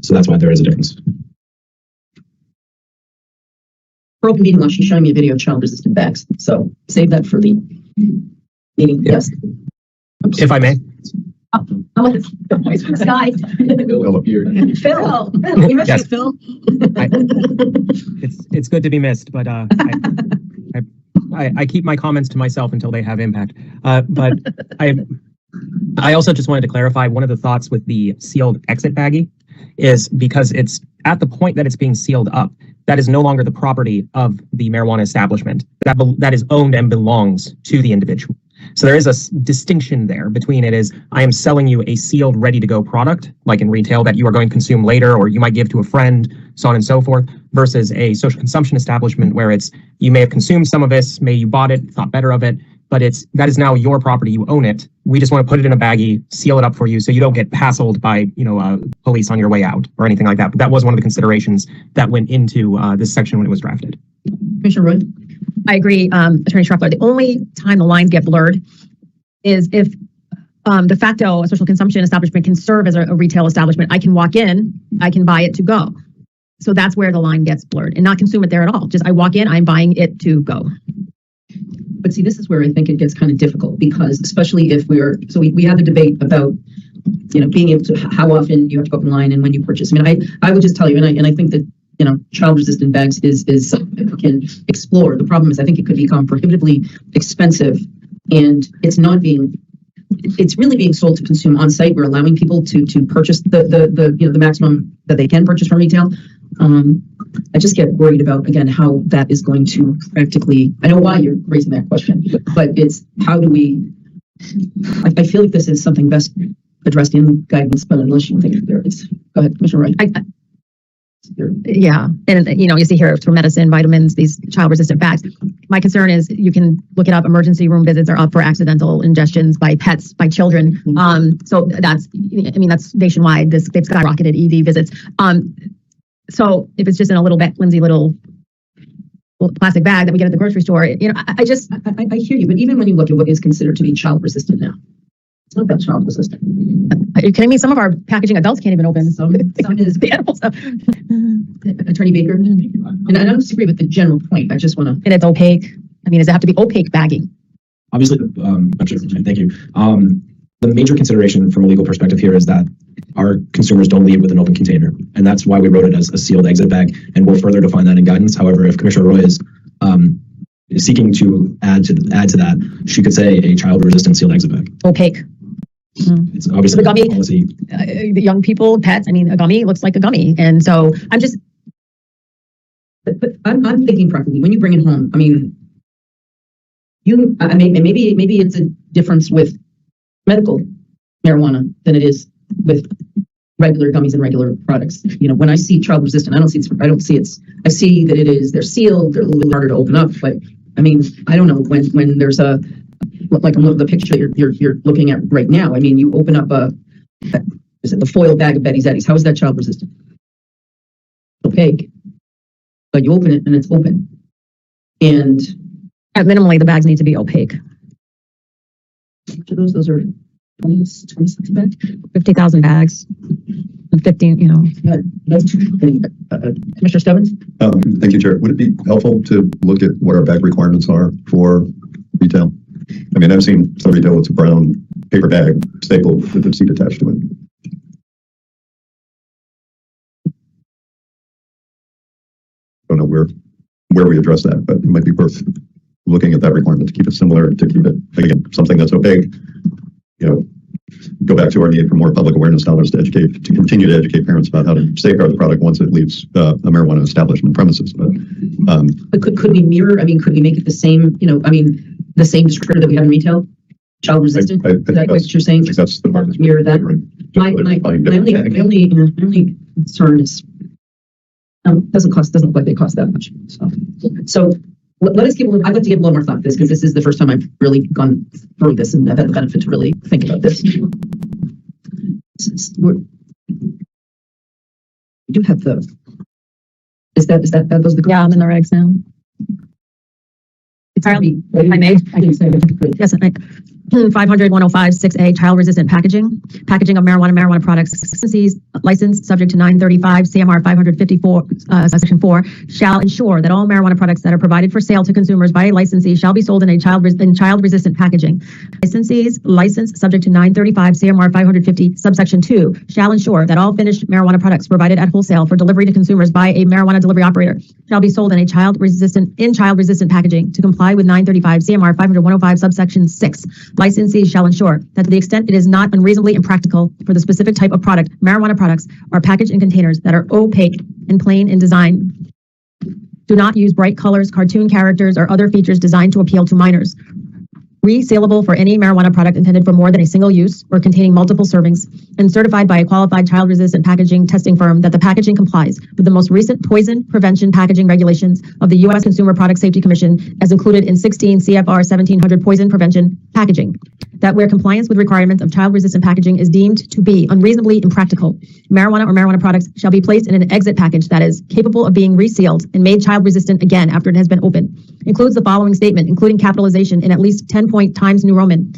So that's why there is a difference. For open meeting law, she's showing me a video of child-resistant bags, so save that for the meeting. Yes. If I may. Sky. Phil appeared. Phil. We miss Yes. you, Phil. It's good to be missed, but I keep my comments to myself until they have impact. But I also just wanted to clarify one of the thoughts with the sealed exit baggie is because it's at the point that it's being sealed up, that is no longer the property of the marijuana establishment. That is owned and belongs to the individual. So there is a distinction there between it is I am selling you a sealed, ready-to-go product, like in retail, that you are going to consume later or you might give to a friend, so on and so forth, versus a social consumption establishment where it's you may have consumed some of this, maybe you bought it, thought better of it, but that is now your property, you own it. We just want to put it in a baggie, seal it up for you so you don't get hassled by police on your way out or anything like that. But that was one of the considerations that went into this section when it was drafted. Commissioner Roy? I agree, Attorney Schroepfer. The only time the lines get blurred is if de facto a social consumption establishment can serve as a retail establishment. I can walk in, I can buy it to go. So that's where the line gets blurred and not consume it there at all. Just I walk in, I'm buying it to go. But see, this is where I think it gets kind of difficult because especially if we had the debate about, being able to, how often you have to go up in line and when you purchase. I mean, I would just tell you, and I think that, child resistant bags is something that we can explore. The problem is I think it could become prohibitively expensive and it's really being sold to consume on site. We're allowing people to purchase the maximum that they can purchase from retail. I just get worried about, again, how that is going to practically, I know why you're raising that question, but it's how do we, I feel like this is something best addressed in guidance, but unless you think there is. Go ahead, Commissioner Wright. Yeah, and you see here for medicine, vitamins, these child-resistant bags. My concern is you can look it up. Emergency room visits are up for accidental ingestions by pets, by children. So that's nationwide. They've skyrocketed ED visits. So if it's just in a little flimsy little plastic bag that we get at the grocery store, I hear you. But even when you look at what is considered to be child-resistant now, it's not that child resistant. Are you kidding me? Some of our packaging adults can't even open. Some is the animal stuff. Attorney Baker, and I don't disagree with the general point. I just want to. And it's opaque. I mean, does it have to be opaque bagging? Obviously, thank you. The major consideration from a legal perspective here is that our consumers don't leave with an open container, and that's why we wrote it as a sealed exit bag. And we'll further define that in guidance. However, if Commissioner Roy is seeking to add to that, she could say a child-resistant sealed exit bag. Opaque. It's obviously the gummy policy. The young people, pets. I mean, a gummy looks like a gummy, and so I'm just. But I'm thinking practically when you bring it home. I mean, maybe it's a difference with medical marijuana than it is with regular gummies and regular products. When I see child resistant, I don't see I see that they're sealed, they're a little bit harder to open up, but I mean, I don't know when there's like the picture you're looking at right now. I mean, you open up the foil bag of Betty's Eddies. How is that child resistant? Opaque, but you open it and it's open. And at minimally, the bags need to be opaque. Those are 26 bags, 50,000 bags, 15. That's Commissioner Stebbins. Thank you, Chair. Would it be helpful to look at what our bag requirements are for retail? I mean, I've seen some retail with a brown paper bag stapled with a seat attached to it. I don't know where we address that, but it might be worth looking at that requirement to keep it similar, to keep it, again, something that's opaque. Go back to our need for more public awareness dollars to continue to educate parents about how to safeguard the product once it leaves a marijuana establishment premises. But could we mirror? I mean, could we make it the same? The same descriptor that we have in retail, child resistant. Is that what you're saying? That's the part. Mirror that. My only concern is doesn't look like they cost that much. So let us I'd like to give a little more thought to this because this is the first time I've really gone through this and I've had the benefit to really think about this. We do have is that those the I'm in the regs now. It's I may. Yes, 500-105-6A, child-resistant packaging of marijuana products, license subject to 935 CMR 554, section 4, shall ensure that all marijuana products that are provided for sale to consumers by a licensee shall be sold in child-resistant packaging. Licensees licensed subject to 935 CMR 550, subsection 2, shall ensure that all finished marijuana products provided at wholesale for delivery to consumers by a marijuana delivery operator shall be sold in child-resistant packaging to comply with 935 CMR 500-105, subsection 6. Licensees shall ensure that to the extent it is not unreasonably impractical for the specific type of product, marijuana products are packaged in containers that are opaque and plain in design Do not use bright colors, cartoon characters, or other features designed to appeal to minors. Resealable for any marijuana product intended for more than a single use or containing multiple servings, and certified by a qualified child-resistant packaging testing firm that the packaging complies with the most recent poison prevention packaging regulations of the U.S. Consumer Product Safety Commission as included in 16 CFR 1700 poison prevention packaging. That where compliance with requirements of child-resistant packaging is deemed to be unreasonably impractical, marijuana or marijuana products shall be placed in an exit package that is capable of being resealed and made child-resistant again after it has been opened. Includes the following statement, including capitalization in at least 10 point Times New Roman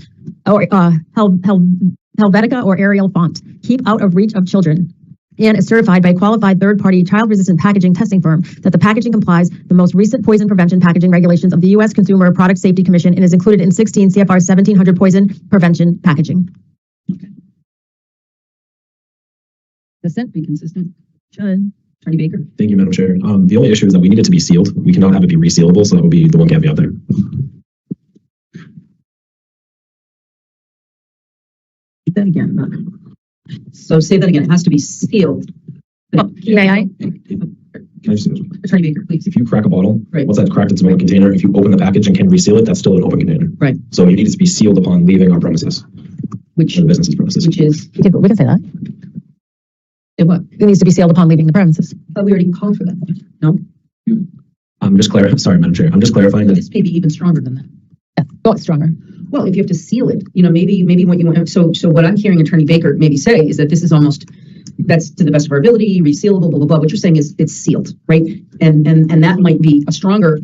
or Helvetica or Arial font. Keep out of reach of children. And is certified by a qualified third-party child-resistant packaging testing firm that the packaging complies the most recent poison prevention packaging regulations of the U.S. Consumer Product Safety Commission and is included in 16 CFR 1700 poison prevention packaging. Consistent, be consistent. Should. Attorney Baker. Thank you, Madam Chair. The only issue is that we need it to be sealed. We cannot have it be resealable, so that would be the one caveat there. That again. So say that again. It has to be sealed. May I? Can I just, Attorney Baker, please. if you crack a bottle, Right. once that's cracked, it's in a container. If you open the package and can reseal it, that's still an open container. Right. So you need it to be sealed upon leaving our premises, Which or the business's premises. is We can say that. what? It needs to be sealed upon leaving the premises. But we already called for that. No, I'm just clarifying. Sorry, Madam Chair. I'm just clarifying that. this may be even stronger than that. Yeah, go stronger. Well, if you have to seal it, maybe what you want. So what I'm hearing Attorney Baker maybe say is that this is almost, that's to the best of our ability, resealable, blah, blah, blah. What you're saying is it's sealed, right? And that might be a stronger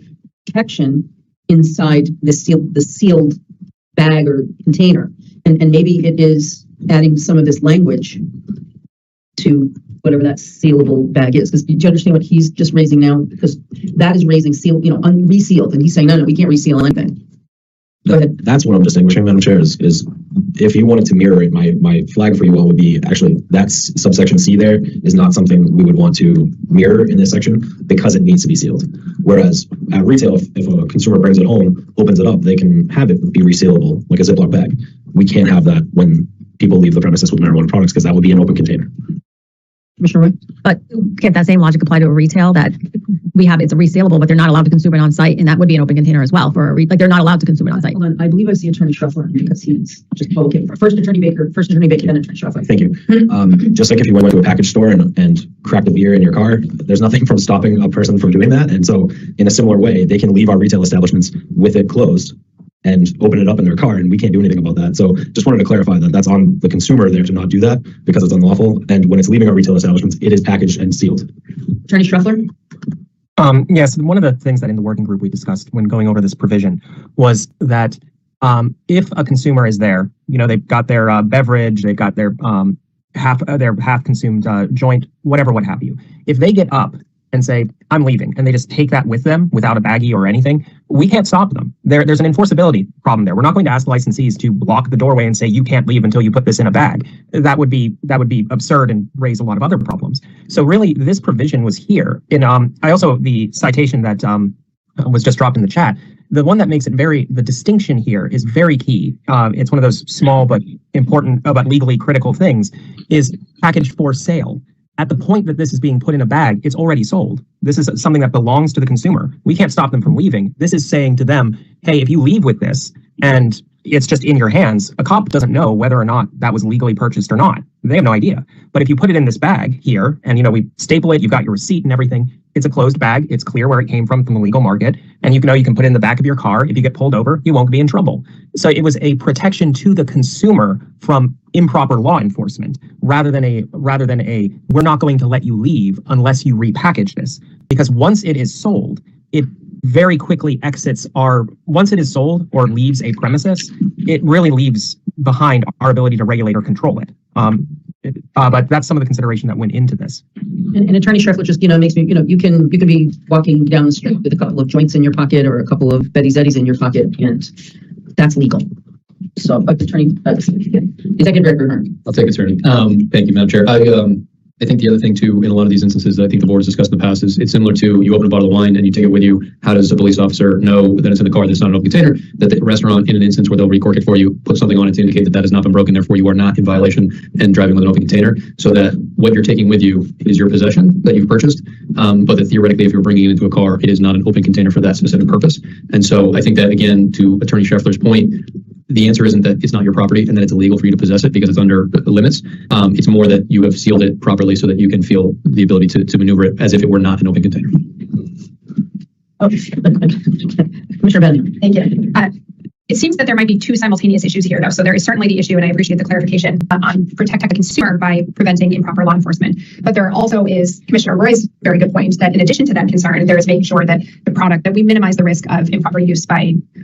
protection inside the sealed bag or container. And maybe it is adding some of this language to whatever that sealable bag is. Because do you understand what he's just raising now? Because that is raising resealed. And he's saying, no, we can't reseal anything. Go ahead. That's what I'm distinguishing, Madam Chair, is if you wanted to mirror it, my flag for you all would be actually that's subsection C there is not something we would want to mirror in this section because it needs to be sealed. Whereas at retail, if a consumer brings it home, opens it up, they can have it be resealable like a Ziploc bag. We can't have that when people leave the premises with marijuana products because that would be an open container. Commissioner Roy? But can't that same logic apply to a retail that it's a resealable, but they're not allowed to consume it on site, and that would be an open container as well for they're not allowed to consume it on site. Hold on. I believe I see Attorney Schruffler because he's just okay. First Attorney Baker, then Attorney Schruffler. Thank you. Just like if you went to a package store and cracked a beer in your car, there's nothing from stopping a person from doing that. And so in a similar way, they can leave our retail establishments with it closed and open it up in their car, and we can't do anything about that. So just wanted to clarify that that's on the consumer there to not do that because it's unlawful. And when it's leaving our retail establishments, it is packaged and sealed. Attorney Schruffler? Yes, one of the things that in the working group we discussed when going over this provision was that if a consumer is there, they've got their beverage, they've got their half consumed joint, whatever, what have you. If they get up and say, I'm leaving, and they just take that with them without a baggie or anything, we can't stop them. There's an enforceability problem there. We're not going to ask licensees to block the doorway and say, you can't leave until you put this in a bag. That would be absurd and raise a lot of other problems. So really, this provision was here. The citation that was just dropped in the chat, the one that makes it the distinction here is very key. It's one of those small but important, but legally critical things, is packaged for sale. At the point that this is being put in a bag, it's already sold. This is something that belongs to the consumer. We can't stop them from leaving. This is saying to them, hey, if you leave with this and it's just in your hands, a cop doesn't know whether or not that was legally purchased or not. They have no idea. But if you put it in this bag here and, we staple it, you've got your receipt and everything, it's a closed bag. It's clear where it came from the legal market. And you can put it in the back of your car. If you get pulled over, you won't be in trouble. So it was a protection to the consumer from improper law enforcement rather than a we're not going to let you leave unless you repackage this. Because once it is sold, it very quickly once it is sold or leaves a premises, it really leaves behind our ability to regulate or control it. But that's some of the consideration that went into this. And Attorney Schruffler just, makes me, you can be walking down the street with a couple of joints in your pocket or a couple of Betty's Eddies in your pocket, and that's legal. So, Attorney, Executive Director Hearn. I'll take it, Attorney. Thank you, Madam Chair. I think the other thing too, in a lot of these instances that I think the board has discussed in the past is it's similar to you open a bottle of wine and you take it with you. How does a police officer know that it's in the car, that it's not an open container, that the restaurant, in an instance where they'll recork it for you, put something on it to indicate that that has not been broken, therefore you are not in violation and driving with an open container, so that what you're taking with you is your possession that you've purchased, but that theoretically if you're bringing it into a car, it is not an open container for that specific purpose. And so I think that, again, to Attorney Scheffler's point, the answer isn't that it's not your property and that it's illegal for you to possess it because it's under limits. It's more that you have sealed it properly so that you can feel the ability to maneuver it as if it were not an open container. Commissioner Bennett. Thank you. It seems that there might be two simultaneous issues here, though. So there is certainly the issue, and I appreciate the clarification on protect the consumer by preventing improper law enforcement. But there also is Commissioner Roy's very good point that in addition to that concern, there is making sure that the product, that we minimize the risk of improper use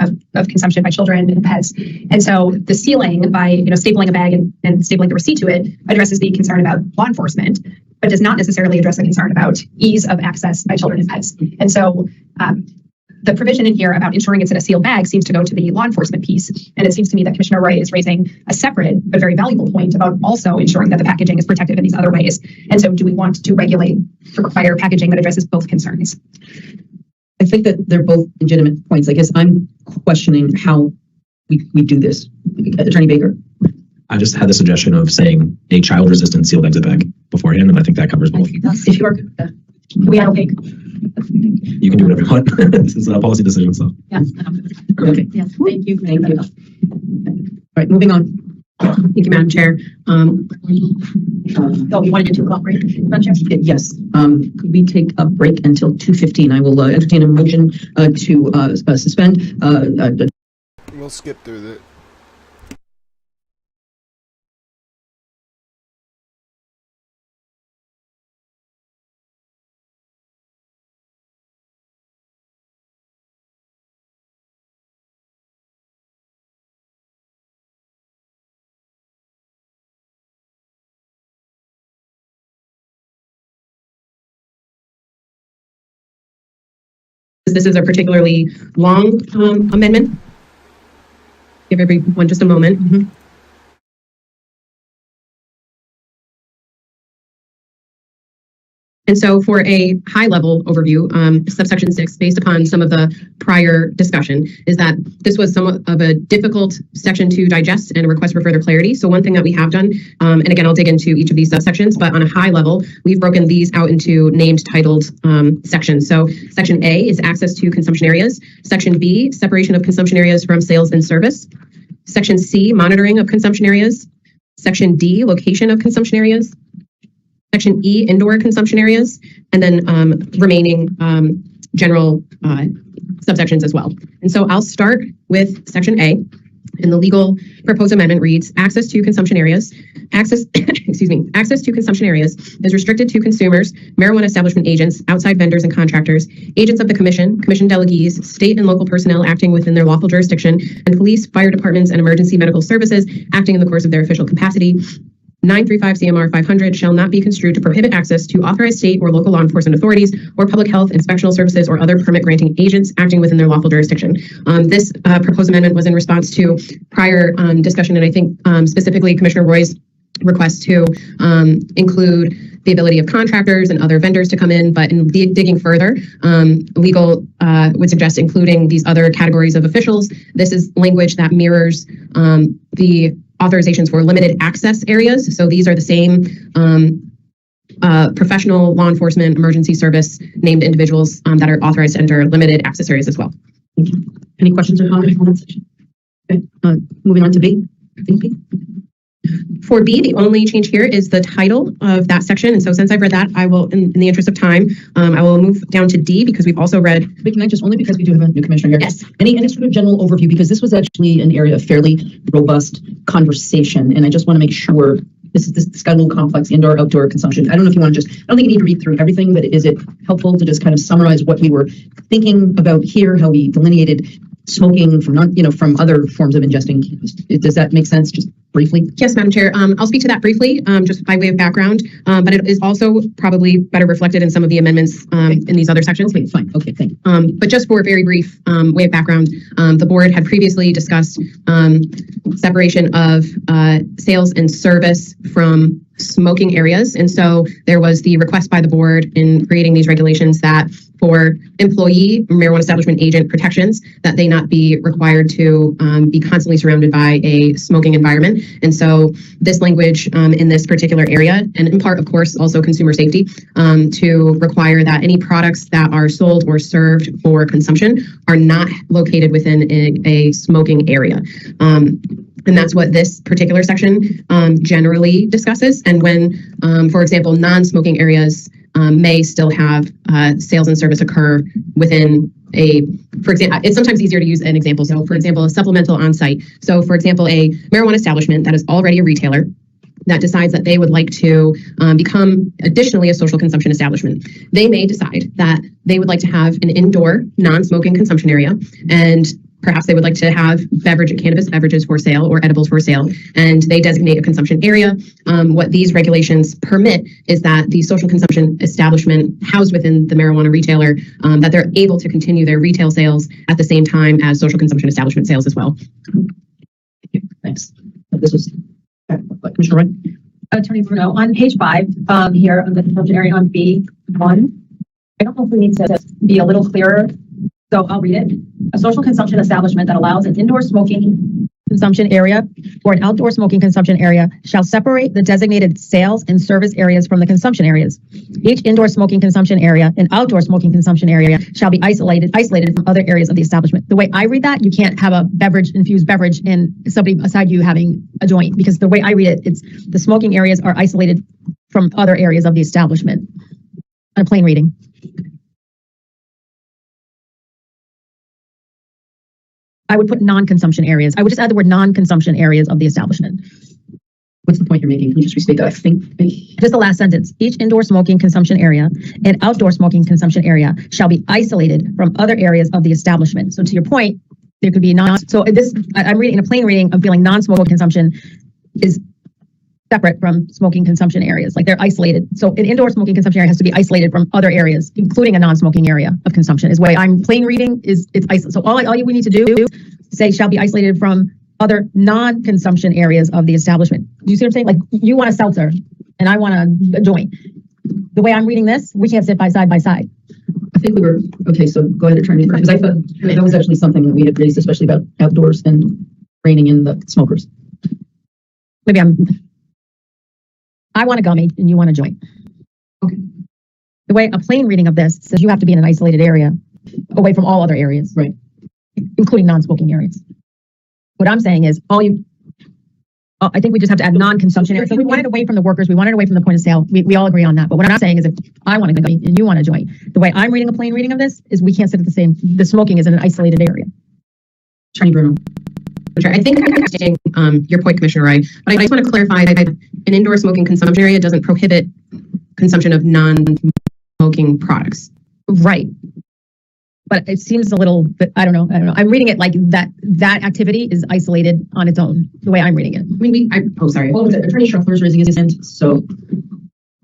of consumption by children and pets. And so the sealing by stapling a bag and stapling the receipt to it addresses the concern about law enforcement, but does not necessarily address the concern about ease of access by children and pets. And so the provision in here about ensuring it's in a sealed bag seems to go to the law enforcement piece. And it seems to me that Commissioner Roy is raising a separate but very valuable point about also ensuring that the packaging is protected in these other ways. And so do we want to regulate or require packaging that addresses both concerns? I think that they're both legitimate points. I guess I'm questioning how we do this. Attorney Baker. I just had the suggestion of saying a child-resistant sealed exit bag beforehand, and I think that covers both. If you are good with that. We have a big. You can do whatever you want. This is a policy decision, so. Yes. Okay. Yes. Thank you. Thank you. All right, moving on. Thank you, Madam Chair. You wanted to 2 o'clock break, Madam Chair? Yes. Could we take a break until 2:15? I will entertain a motion to suspend. We'll skip through the. This is a particularly long amendment. Give everyone just a moment. And so for a high level overview, subsection 6, based upon some of the prior discussion, is that this was somewhat of a difficult section to digest and a request for further clarity. So one thing that we have done, and again, I'll dig into each of these subsections, but on a high level, we've broken these out into named titled sections. So section A is access to consumption areas. Section B, separation of consumption areas from sales and service. Section C, monitoring of consumption areas. Section D, location of consumption areas. Section E, indoor consumption areas, and then remaining general subsections as well. And so I'll start with section A, and the legal proposed amendment reads, access to consumption areas. Access to consumption areas is restricted to consumers, marijuana establishment agents, outside vendors and contractors, agents of the commission, commission delegates, state and local personnel acting within their lawful jurisdiction, and police, fire departments, and emergency medical services acting in the course of their official capacity. 935 CMR 500 shall not be construed to prohibit access to authorized state or local law enforcement authorities or public health, inspectional services, or other permit granting agents acting within their lawful jurisdiction. This proposed amendment was in response to prior discussion, and I think specifically Commissioner Roy's request to include the ability of contractors and other vendors to come in, but in digging further, legal would suggest including these other categories of officials. This is language that mirrors the authorizations for limited access areas. So these are the same professional law enforcement, emergency service named individuals that are authorized to enter limited access areas as well. Thank you. Any questions or comments on that section? Okay. Moving on to B. For B, the only change here is the title of that section. And so since I've read that, I will, in the interest of time, I will move down to D because we've also read. But can I just, only because we do have a new commissioner here? Yes. Any sort of general overview, because this was actually an area of fairly robust conversation. And I just want to make sure this got a little complex, indoor, outdoor consumption. I don't know if you want to just, I don't think you need to read through everything, but is it helpful to just kind of summarize what we were thinking about here, how we delineated smoking from from other forms of ingesting cannabis? Does that make sense? Just briefly? Yes, Madam Chair. I'll speak to that briefly, just by way of background, but it is also probably better reflected in some of the amendments in these other sections. Okay, fine. Okay, thank you. But just for a very brief way of background, the board had previously discussed separation of sales and service from smoking areas. And so there was the request by the board in creating these regulations that for employee marijuana establishment agent protections, that they not be required to be constantly surrounded by a smoking environment. And so this language in this particular area, and in part, of course, also consumer safety, to require that any products that are sold or served for consumption are not located within a smoking area. And that's what this particular section generally discusses. And when, for example, non-smoking areas may still have sales and service occur within for example, it's sometimes easier to use an example. So for example, a supplemental on-site. So for example, a marijuana establishment that is already a retailer that decides that they would like to become additionally a social consumption establishment. They may decide that they would like to have an indoor non-smoking consumption area, and perhaps they would like to have cannabis beverages for sale or edibles for sale, and they designate a consumption area. What these regulations permit is that the social consumption establishment housed within the marijuana retailer, that they're able to continue their retail sales at the same time as social consumption establishment sales as well. Thanks. This was Commissioner Wright. Attorney Bruno, on page 5, here on the consumption area on B1, I don't know if we need to be a little clearer, so I'll read it. A social consumption establishment that allows an indoor smoking consumption area or an outdoor smoking consumption area shall separate the designated sales and service areas from the consumption areas. Each indoor smoking consumption area and outdoor smoking consumption area shall be isolated from other areas of the establishment. The way I read that, you can't have a infused beverage and somebody beside you having a joint, because the way I read it, it's the smoking areas are isolated from other areas of the establishment. A plain reading. I would put non-consumption areas. I would just add the word non-consumption areas of the establishment. What's the point you're making? Can you just restate that? I think just the last sentence. Each indoor smoking consumption area and outdoor smoking consumption area shall be isolated from other areas of the establishment. So to your point, there could be I'm reading in a plain reading of feeling non-smoking consumption is separate from smoking consumption areas, like they're isolated. So an indoor smoking consumption area has to be isolated from other areas, including a non-smoking area of consumption. Is way I'm plain reading is it's isolated. So all we need to do is say shall be isolated from other non-consumption areas of the establishment. Do you see what I'm saying? Like you want a seltzer and I want a joint. The way I'm reading this, we can't sit side by side. I think we were okay. So go ahead, Attorney, because I thought that was actually something that we had raised, especially about outdoors and reining in the smokers. Maybe I want a gummy and you want a joint. Okay. The way a plain reading of this says you have to be in an isolated area away from all other areas, right, including non-smoking areas. What I'm saying is I think we just have to add non-consumption areas. So we want it away from the workers. We want it away from the point of sale. We all agree on that. But what I'm saying is if I want a gummy and you want a joint, the way I'm reading a plain reading of this is we can't sit at the smoking is in an isolated area. Attorney Bruno. I think I'm understanding your point, Commissioner Wright, but I just want to clarify that an indoor smoking consumption area doesn't prohibit consumption of non-smoking products. Right. But it seems a little bit, I don't know. I'm reading it like that activity is isolated on its own, the way I'm reading it. I mean, sorry. What was it? Attorney Schruffler's raising his hand, so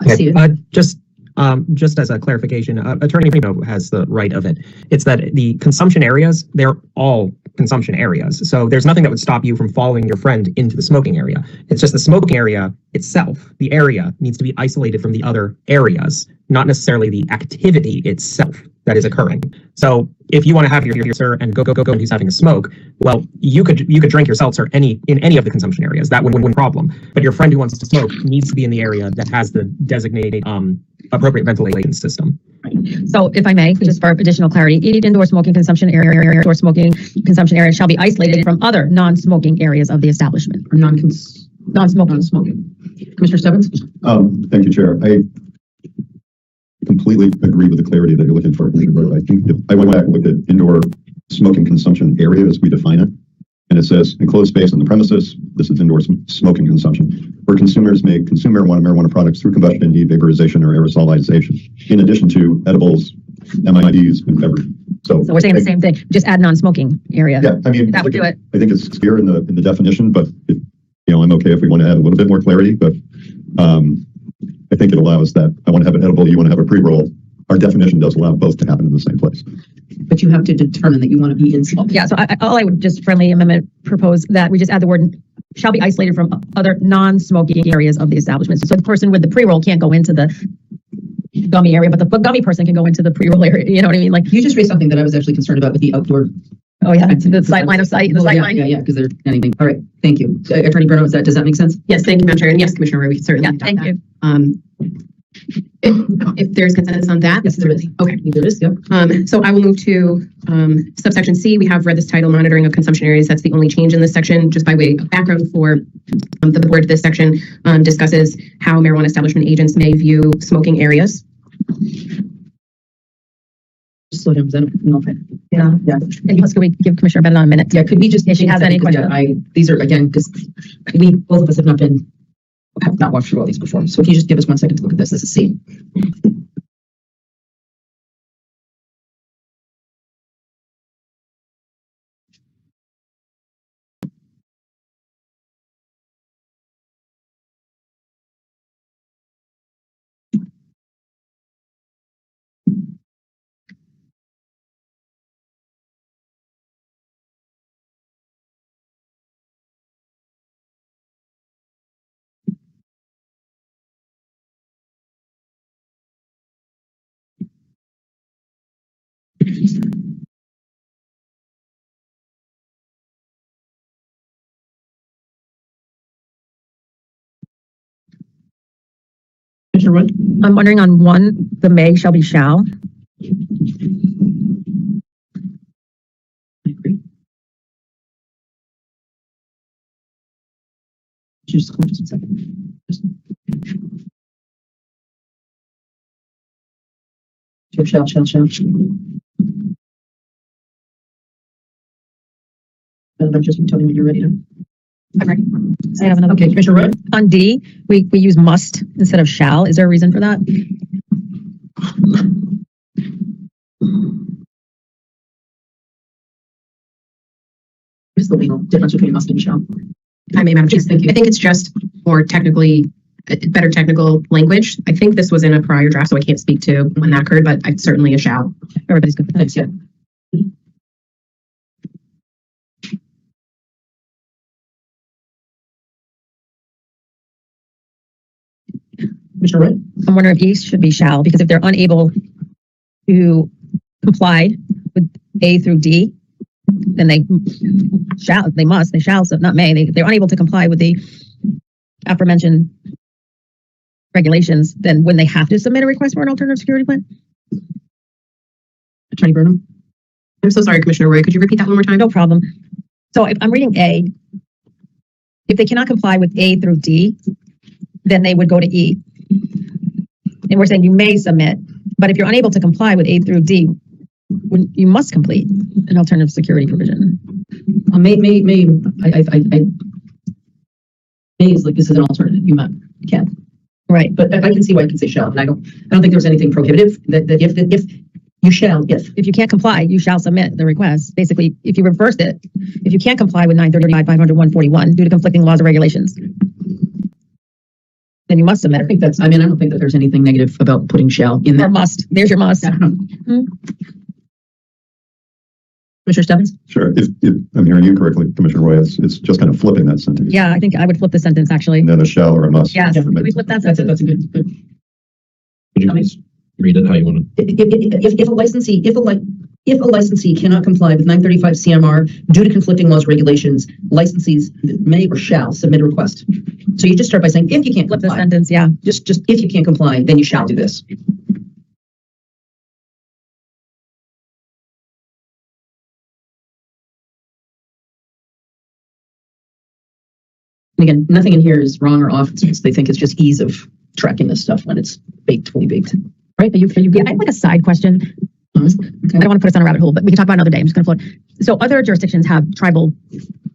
I see it. Just as a clarification, Attorney Bruno has the right of it. It's that the consumption areas, they're all consumption areas. So there's nothing that would stop you from following your friend into the smoking area. It's just the smoking area itself, the area needs to be isolated from the other areas, not necessarily the activity itself that is occurring. So if you want to have your seltzer and go and he's having a smoke, well, you could drink your seltzer in any of the consumption areas. That wouldn't be a problem. But your friend who wants to smoke needs to be in the area that has the designated appropriate ventilation system. So if I may, just for additional clarity, each indoor smoking consumption area or smoking consumption area shall be isolated from other non-smoking areas of the establishment. Or non-smoking. Commissioner Stebbins? Thank you, Chair. I completely agree with the clarity that you're looking for. I think if I went back and looked at indoor smoking consumption area as we define it, and it says enclosed space on the premises, this is indoor smoking consumption, where consumers may consume marijuana products through combustion, devaporization, or aerosolization, in addition to edibles, MIDs, and beverages. So we're saying the same thing. Just add non-smoking area. Yeah, I mean, that would do it. I think it's clear in the definition, but I'm okay if we want to add a little bit more clarity. But I think it allows that. I want to have an edible, you want to have a pre-roll. Our definition does allow both to happen in the same place. But you have to determine that you want to be in smoking. Yeah, so all I would just friendly amendment propose that we just add the word shall be isolated from other non-smoking areas of the establishment. So the person with the pre-roll can't go into the gummy area, but the gummy person can go into the pre-roll area. You know what I mean? Like, You just raised something that I was actually concerned about with the outdoor. oh yeah, the sight line of sight, the Oh, sight yeah, line. yeah, because they're anything. All right, thank you. Attorney Bruno, does that make sense? Yes, thank you, Madam Chair. And yes, Commissioner Ray, we certainly Yeah, adopt thank that. you. If there's consensus on that. Yes, there is. Okay. There is, yep. So I will move to subsection C. We have read this title, monitoring of consumption areas. That's the only change in this section. Just by way of background for the board, this section discusses how marijuana establishment agents may view smoking areas. Just slow down, because I don't know. Yeah. Yeah. And plus, could we give Commissioner Bennett a minute? Yeah, could we just? If she has any questions. These are, again, because we, both of us have not walked through all these before. So if you just give us 1 second to look at this is C. Commissioner Wood? I'm wondering on one, the may shall be shall. I agree. Just hold just a second. Shall. And just tell me when you're ready to. I'm ready. I have another. Okay, Commissioner Wood? On D, we use must instead of shall. Is there a reason for that? What is the legal difference between must and shall? I may, Madam Chair. Thank you. I think it's just more technically, better technical language. I think this was in a prior draft, so I can't speak to when that occurred, but I certainly a shall. Everybody's good. Thanks, yeah. Commissioner Wood? I'm wondering if E should be shall, because if they're unable to comply with A through D, then they shall, so not may, they're unable to comply with the aforementioned regulations, then when they have to submit a request for an alternative security plan? Attorney Burnham? I'm so sorry, Commissioner Roy. Could you repeat that one more time? No problem. So if I'm reading A, if they cannot comply with A through D, then they would go to E. And we're saying you may submit, but if you're unable to comply with A through D, you must complete an alternative security provision. May is like, this is an alternative, you can. Right. But I can see why I can say shall, and I don't think there's anything prohibitive that if you shall, if you can't comply, you shall submit the request. Basically, if you reverse it, if you can't comply with 935, 500, 141 due to conflicting laws or regulations, then you must submit. I think that's, I don't think that there's anything negative about putting shall in there. Or must. There's your must. Commissioner Stebbins? Sure. If I'm hearing you correctly, Commissioner Roy, it's just kind of flipping that sentence. Yeah, I think I would flip the sentence actually. And then a shall or a must. Yes, can we flip that sentence? That's a good. Could you please read it how you want to? If a licensee cannot comply with 935 CMR due to conflicting laws or regulations, licensees may or shall submit a request. So you just start by saying, if you can't flip comply, the sentence, yeah. Just if you can't comply, then you shall do this. And again, nothing in here is wrong or off. It's just, they think it's just ease of tracking this stuff when it's baked, fully baked. Right? Are you yeah, I have like a side question. Okay. I don't want to put us on a rabbit hole, but we can talk about it another day. I'm just going to float. So other jurisdictions have tribal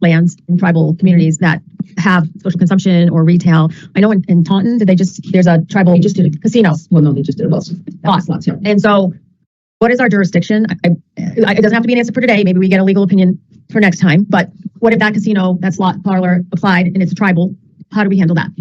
lands and tribal communities that have social consumption or retail. I know in Taunton, there's a tribal casino. Well, no, they just did lots. Yeah. And so what is our jurisdiction? It doesn't have to be an answer for today. Maybe we get a legal opinion for next time. But what if that casino, that slot parlor applied and it's a tribal? How do we handle that?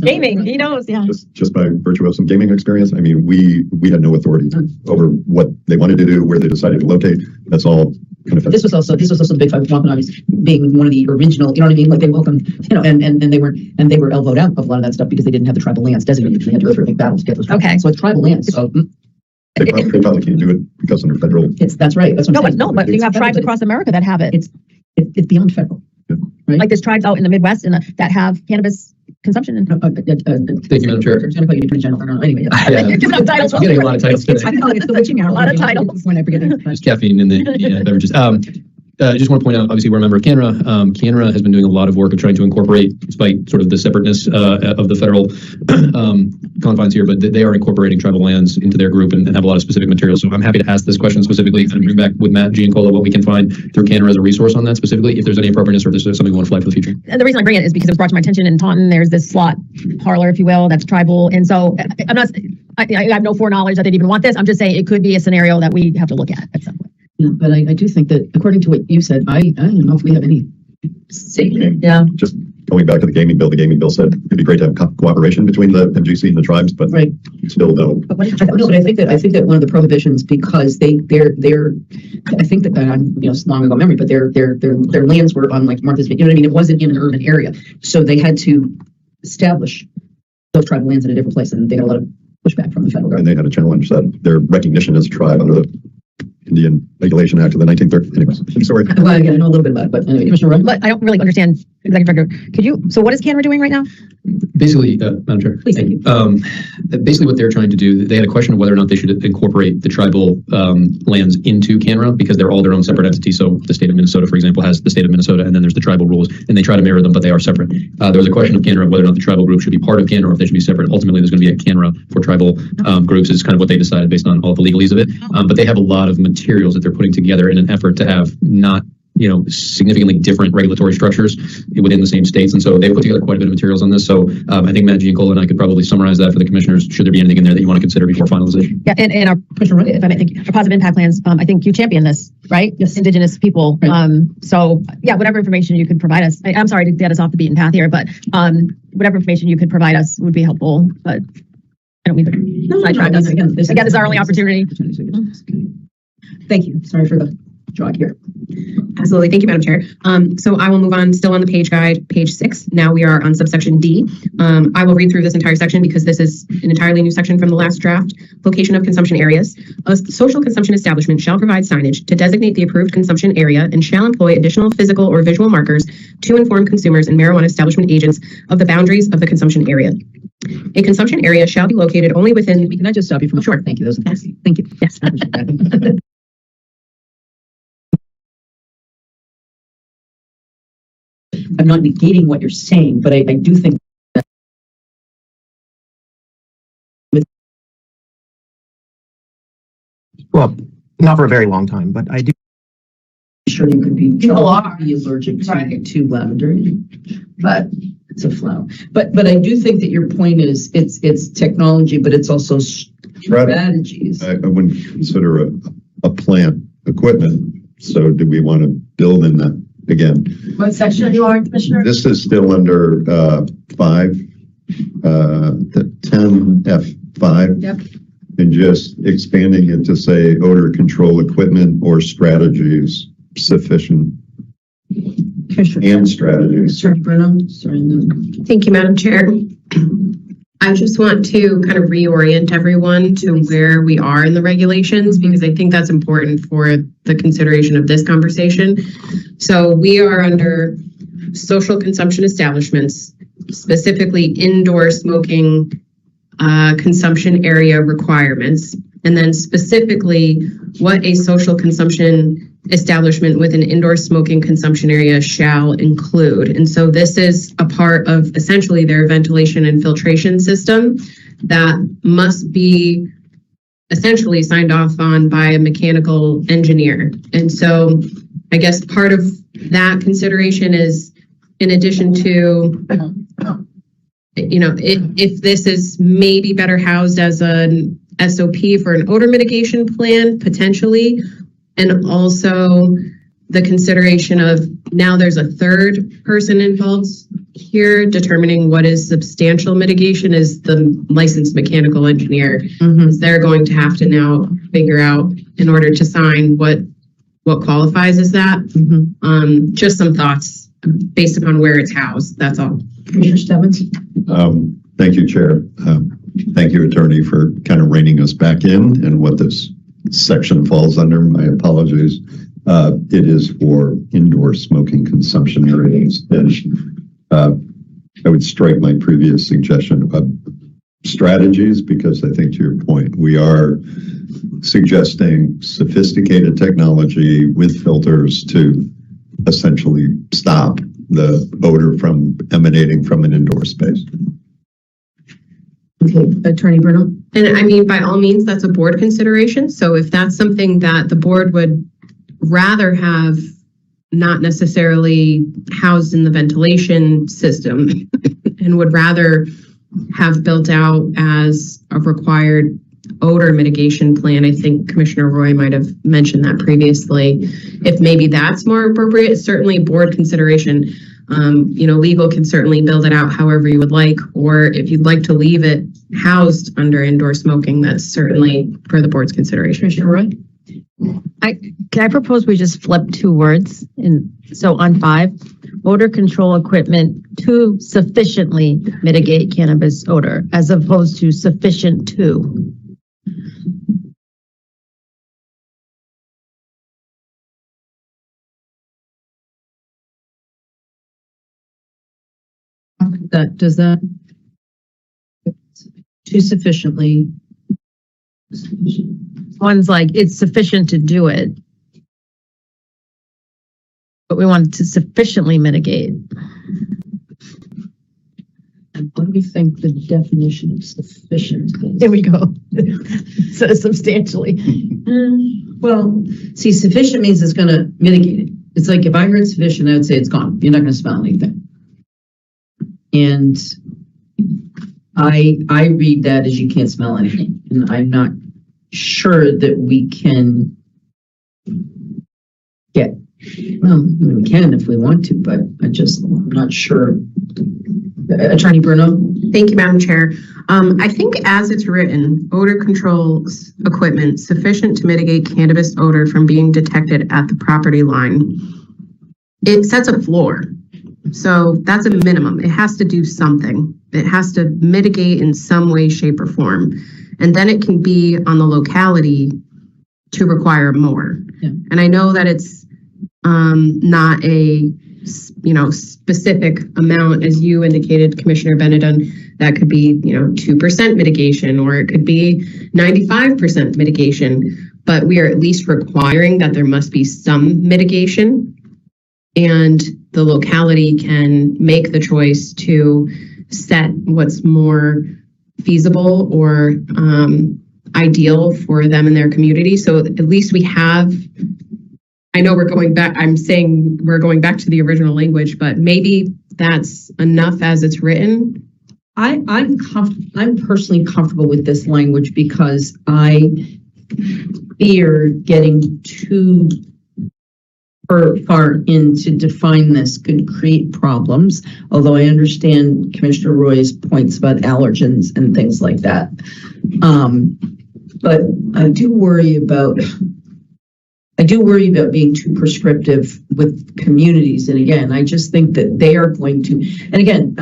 Gaming, he knows, yeah. Just by virtue of some gaming experience, we had no authority over what they wanted to do, where they decided to locate. That's all This was also the big fight with Wampanoag being one of the original, you know what I mean? Like they welcomed, and they were elbowed out of a lot of that stuff because they didn't have the tribal lands designated. They had to go through a big battle to get those tribal lands. So it's tribal lands. So They probably can't do it because under federal. that's right. That's what I'm saying. But you have tribes across America that have it. It's beyond federal. Right? Like there's tribes out in the Midwest that have cannabis consumption. Thank you, Madam Chair. I'm going to call you Attorney General. Anyway, Titles. I'm getting a lot of titles today. I know it's the witching hour. A lot of titles. When I forget it. There's caffeine in the beverages. I just want to point out, obviously, we're a member of CANRA. CANRA has been doing a lot of work of trying to incorporate, despite sort of the separateness of the federal confines here, but they are incorporating tribal lands into their group and have a lot of specific materials. So I'm happy to ask this question specifically and bring back with Matt Giancola what we can find through CANRA as a resource on that specifically, if there's any appropriateness or if there's something we want to flag for the future. And the reason I bring it is because it was brought to my attention in Taunton. There's this slot parlor, if you will, that's tribal. And so I have no foreknowledge that they'd even want this. I'm just saying it could be a scenario that we have to look at some point. Yeah, but I do think that according to what you said, I don't know if we have any say. Yeah. Just going back to the gaming bill said it'd be great to have cooperation between the MGC and the tribes, but still no. But I think that one of the prohibitions, because they're I think that I'm long ago memory, but their lands were on like Martha's Vineyard. You know what I mean? It wasn't in an urban area, so they had to establish those tribal lands in a different place, and they got a lot of pushback from the federal government. And they had to challenge that their recognition as a tribe under the Indian Regulation Act of the 1930s. Anyways, I'm sorry. Well, again, I know a little bit about it, but anyway, Commissioner Ryan. But I don't really understand, Executive Director. So what is CANRA doing right now? Basically, Madam Chair. Please, thank you. Basically what they're trying to do, they had a question of whether or not they should incorporate the tribal lands into CANRA because they're all their own separate entities. So the state of Minnesota, for example, has the state of Minnesota, and then there's the tribal rules, and they try to mirror them, but they are separate. There was a question of CANRA of whether or not the tribal group should be part of CANRA or if they should be separate. Ultimately, there's going to be a CANRA for tribal groups is kind of what they decided based on all the legalese of it. But they have a lot of materials that they're putting together in an effort to have not significantly different regulatory structures within the same states. And so they put together quite a bit of materials on this. So I think Matt Giancola and I could probably summarize that for the commissioners, should there be anything in there that you want to consider before finalization. Yeah, and our, if I may think, our positive impact plans, I think you champion this, right? Yes. Indigenous people. Right. So yeah, whatever information you could provide us. I'm sorry to get us off the beaten path here, but whatever information you could provide us would be helpful. But I don't mean to sidetrack us. Again, this is our only opportunity. Thank you. Sorry for the jog here. Absolutely. Thank you, Madam Chair. So I will move on, still on the page guide, page 6. Now we are on subsection D. I will read through this entire section because this is an entirely new section from the last draft. Location of consumption areas. A social consumption establishment shall provide signage to designate the approved consumption area and shall employ additional physical or visual markers to inform consumers and marijuana establishment agents of the boundaries of the consumption area. A consumption area shall be located only within... Can I just stop you from... Sure. Thank you. Those are yes. Thank you. Yes. I'm not negating what you're saying, but I do think that well, not for a very long time, but I do. Sure, you could be. People are allergic to lavender, but it's a flower. But I do think that your point is it's technology, but it's also strategies. I wouldn't consider a plant equipment. So do we want to build in that? Again, what section are you on, Commissioner? This is still under 10F5. Yep. And just expanding it to say odor control equipment or strategies sufficient. And strategies. Attorney Bruno. Sorry. Thank you, Madam Chair. I just want to kind of reorient everyone to where we are in the regulations because I think that's important for the consideration of this conversation. So we are under social consumption establishments, specifically indoor smoking consumption area requirements, and then specifically what a social consumption establishment with an indoor smoking consumption area shall include. And so this is a part of essentially their ventilation and filtration system that must be essentially signed off on by a mechanical engineer. And so I guess part of that consideration is in addition to, if this is maybe better housed as an SOP for an odor mitigation plan, potentially, and also the consideration of now there's a third person involved here determining what is substantial mitigation is the licensed mechanical engineer. They're going to have to now figure out in order to sign what what qualifies as that. Just some thoughts based upon where it's housed. That's all. Commissioner Stebbins? Thank you, Chair. Thank you, Attorney, for kind of reining us back in and what this section falls under. My apologies. It is for indoor smoking consumption areas. And I would strike my previous suggestion about strategies, because I think to your point, we are suggesting sophisticated technology with filters to essentially stop the odor from emanating from an indoor space. Okay, Attorney Bruno? And I mean, by all means, that's a board consideration. So if that's something that the board would rather have not necessarily housed in the ventilation system and would rather have built out as a required odor mitigation plan, I think Commissioner Roy might have mentioned that previously. If maybe that's more appropriate, certainly board consideration. Legal can certainly build it out however you would like, or if you'd like to leave it housed under indoor smoking, that's certainly for the board's consideration. Commissioner Roy? Can I propose we just flip two words? So on 5, odor control equipment to sufficiently mitigate cannabis odor, as opposed to sufficient to. Does that too sufficiently? One's like, it's sufficient to do it, but we want to sufficiently mitigate. And what do we think the definition of sufficient is? There we go. So substantially. Well, see, sufficient means it's going to mitigate it. It's like if I heard sufficient, I would say it's gone. You're not going to smell anything. And I read that as you can't smell anything. And I'm not sure that we can get, well, we can if we want to, but I'm not sure. Attorney Bruno? Thank you, Madam Chair. I think as it's written, odor control equipment sufficient to mitigate cannabis odor from being detected at the property line. It sets a floor. So that's a minimum. It has to do something. It has to mitigate in some way, shape, or form. And then it can be on the locality to require more. Yeah. And I know that it's not a specific amount, as you indicated, Commissioner Benedon. That could be 2% mitigation, or it could be 95% mitigation. But we are at least requiring that there must be some mitigation, and the locality can make the choice to set what's more feasible or ideal for them and their community. So at least we have, I know we're going back, I'm saying we're going back to the original language, but maybe that's enough as it's written. I'm personally comfortable with this language because I fear getting too far in to define this could create problems, although I understand Commissioner Roy's points about allergens and things like that. But I do worry about being too prescriptive with communities. And again, I just think that they are going to, and again,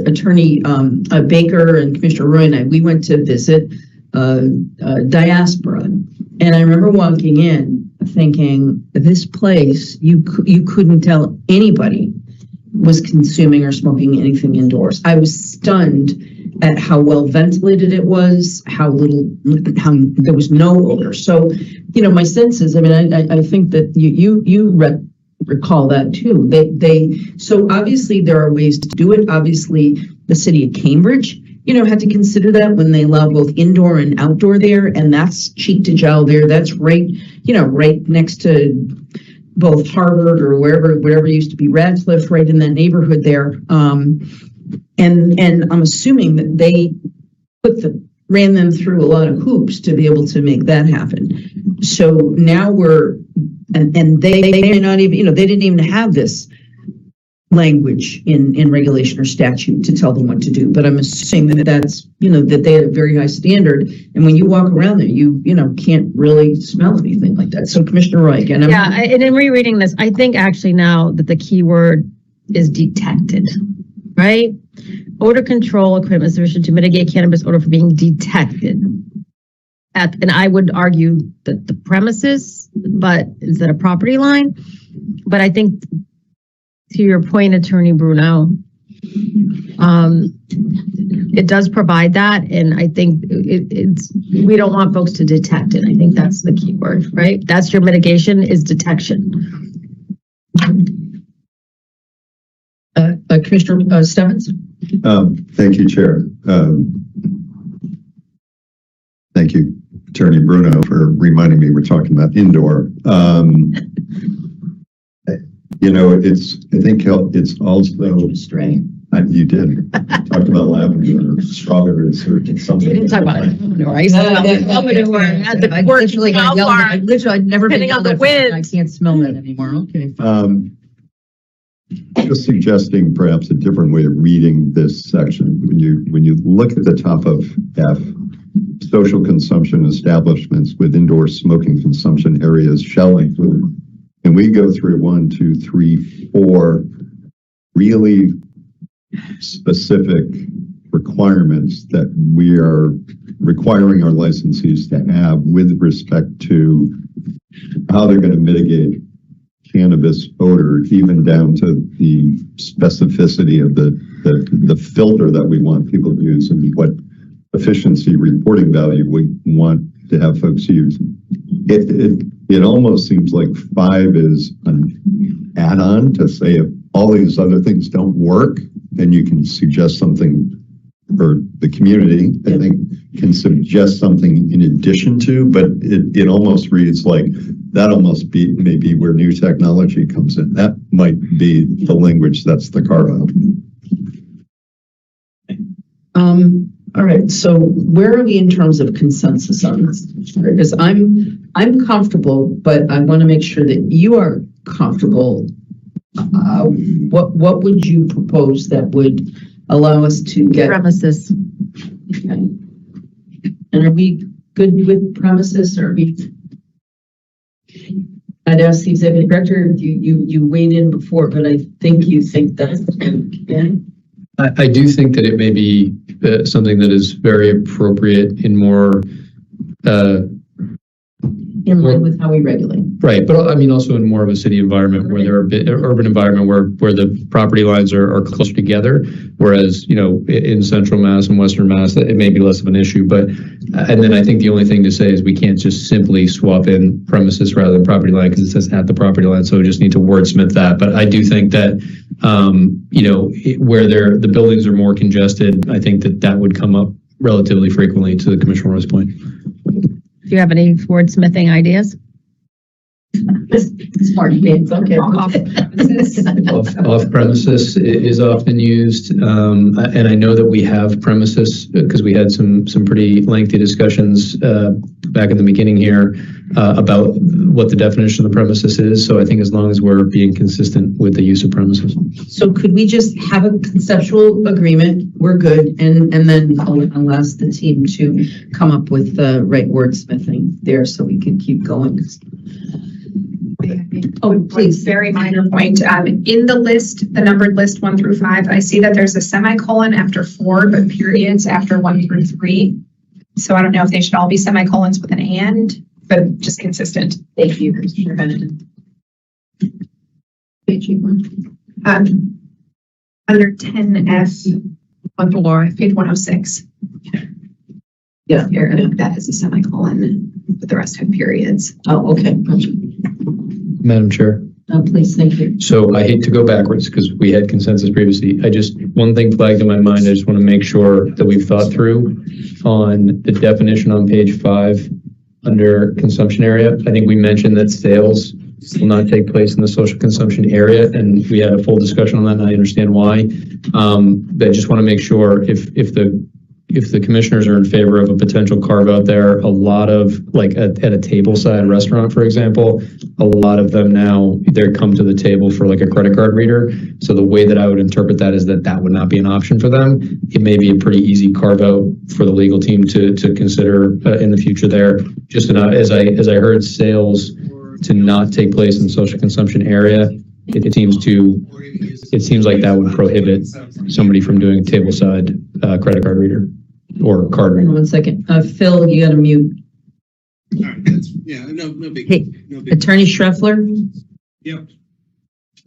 Attorney Baker and Commissioner Roy and I, we went to visit Diaspora. And I remember walking in thinking, this place, you couldn't tell anybody was consuming or smoking anything indoors. I was stunned at how well ventilated it was, how there was no odor. So, my sense is, I think that you recall that too. So obviously there are ways to do it. Obviously the city of Cambridge, had to consider that when they allow both indoor and outdoor there, and that's cheek to jowl there. That's right, right next to both Harvard or whatever used to be Radcliffe, right in that neighborhood there. And I'm assuming that they ran them through a lot of hoops to be able to make that happen. So now and they may not even, they didn't even have this language in regulation or statute to tell them what to do. But I'm assuming that that's, that they had a very high standard. And when you walk around there, you can't really smell anything like that. So Commissioner Roy, again. And in rereading this, I think actually now that the key word is detected, right? Odor control equipment sufficient to mitigate cannabis odor from being detected. And I would argue that the premises, but instead of property line. But I think to your point, Attorney Bruno, it does provide that. And I think we don't want folks to detect it. I think that's the key word, right? That's your mitigation, is detection. Commissioner Stebbins? Thank you, Chair. Thank you, Attorney Bruno, for reminding me we're talking about indoor. I think it's also stray. You did talked about lavender or strawberries or something. You didn't talk about it. I'd never been on the wind. I can't smell that anymore. Okay. Just suggesting perhaps a different way of reading this section. When you look at the top of F, social consumption establishments with indoor smoking consumption areas shall include, and we go through 1, 2, 3, 4 really specific requirements that we are requiring our licensees to have with respect to how they're going to mitigate cannabis odor, even down to the specificity of the filter that we want people to use and what efficiency reporting value we want to have folks use. It almost seems like 5 is an add-on to say if all these other things don't work, then you can suggest something, or the community, I think, can suggest something in addition to, but it almost reads like that almost maybe where new technology comes in. That might be the language that's the carve out. All right. So where are we in terms of consensus on this? Because I'm comfortable, but I want to make sure that you are comfortable. What would you propose that would allow us to get premises? Okay. And are we good with premises? Or are we? I'd ask the executive director. You weighed in before, but I think you think that's okay. I do think that it may be something that is very appropriate in more in line with how we regulate. Right, but I mean also in more of a city environment where there are urban environment where the property lines are closer together, whereas in central Mass and western Mass it may be less of an issue. But and then I think the only thing to say is we can't just simply swap in premises rather than property line because it says at the property line, so we just need to wordsmith that. But I do think that where the buildings are more congested, I think that would come up relatively frequently, to the Commissioner Roy's point. Do you have any wordsmithing ideas? Smart names, okay. Off premises is often used, and I know that we have premises because we had some pretty lengthy discussions back in the beginning here about what the definition of the premises is. So I think as long as we're being consistent with the use of premises. So could we just have a conceptual agreement? We're good, and then I'll ask the team to come up with the right wordsmithing there so we can keep going. Oh, please. Very minor point. In the list, the numbered list 1 through 5, I see that there's a semicolon after 4, but periods after 1 through 3. So I don't know if they should all be semicolons with an and, but just consistent. Thank you, Commissioner Bennett. Page 1. Under 10F, on floor, page 106. Yeah. Here, that has a semicolon, but the rest have periods. Oh, okay. Gotcha. Madam Chair. Please, thank you. So I hate to go backwards because we had consensus previously. One thing flagged in my mind, I just want to make sure that we've thought through on the definition on page 5 under consumption area. I think we mentioned that sales will not take place in the social consumption area, and we had a full discussion on that, and I understand why. But I just want to make sure if the if the commissioners are in favor of a potential carve out there, a lot of like at a tableside restaurant, for example, a lot of them now, they come to the table for like a credit card reader. So the way that I would interpret that is that would not be an option for them. It may be a pretty easy carve out for the legal team to consider in the future there. Just as I heard sales to not take place in the social consumption area, it seems like that would prohibit somebody from doing a tableside credit card reader or card reader. 1 second. Phil, you got to mute. No big. Hey, Attorney Schreffler? Yep.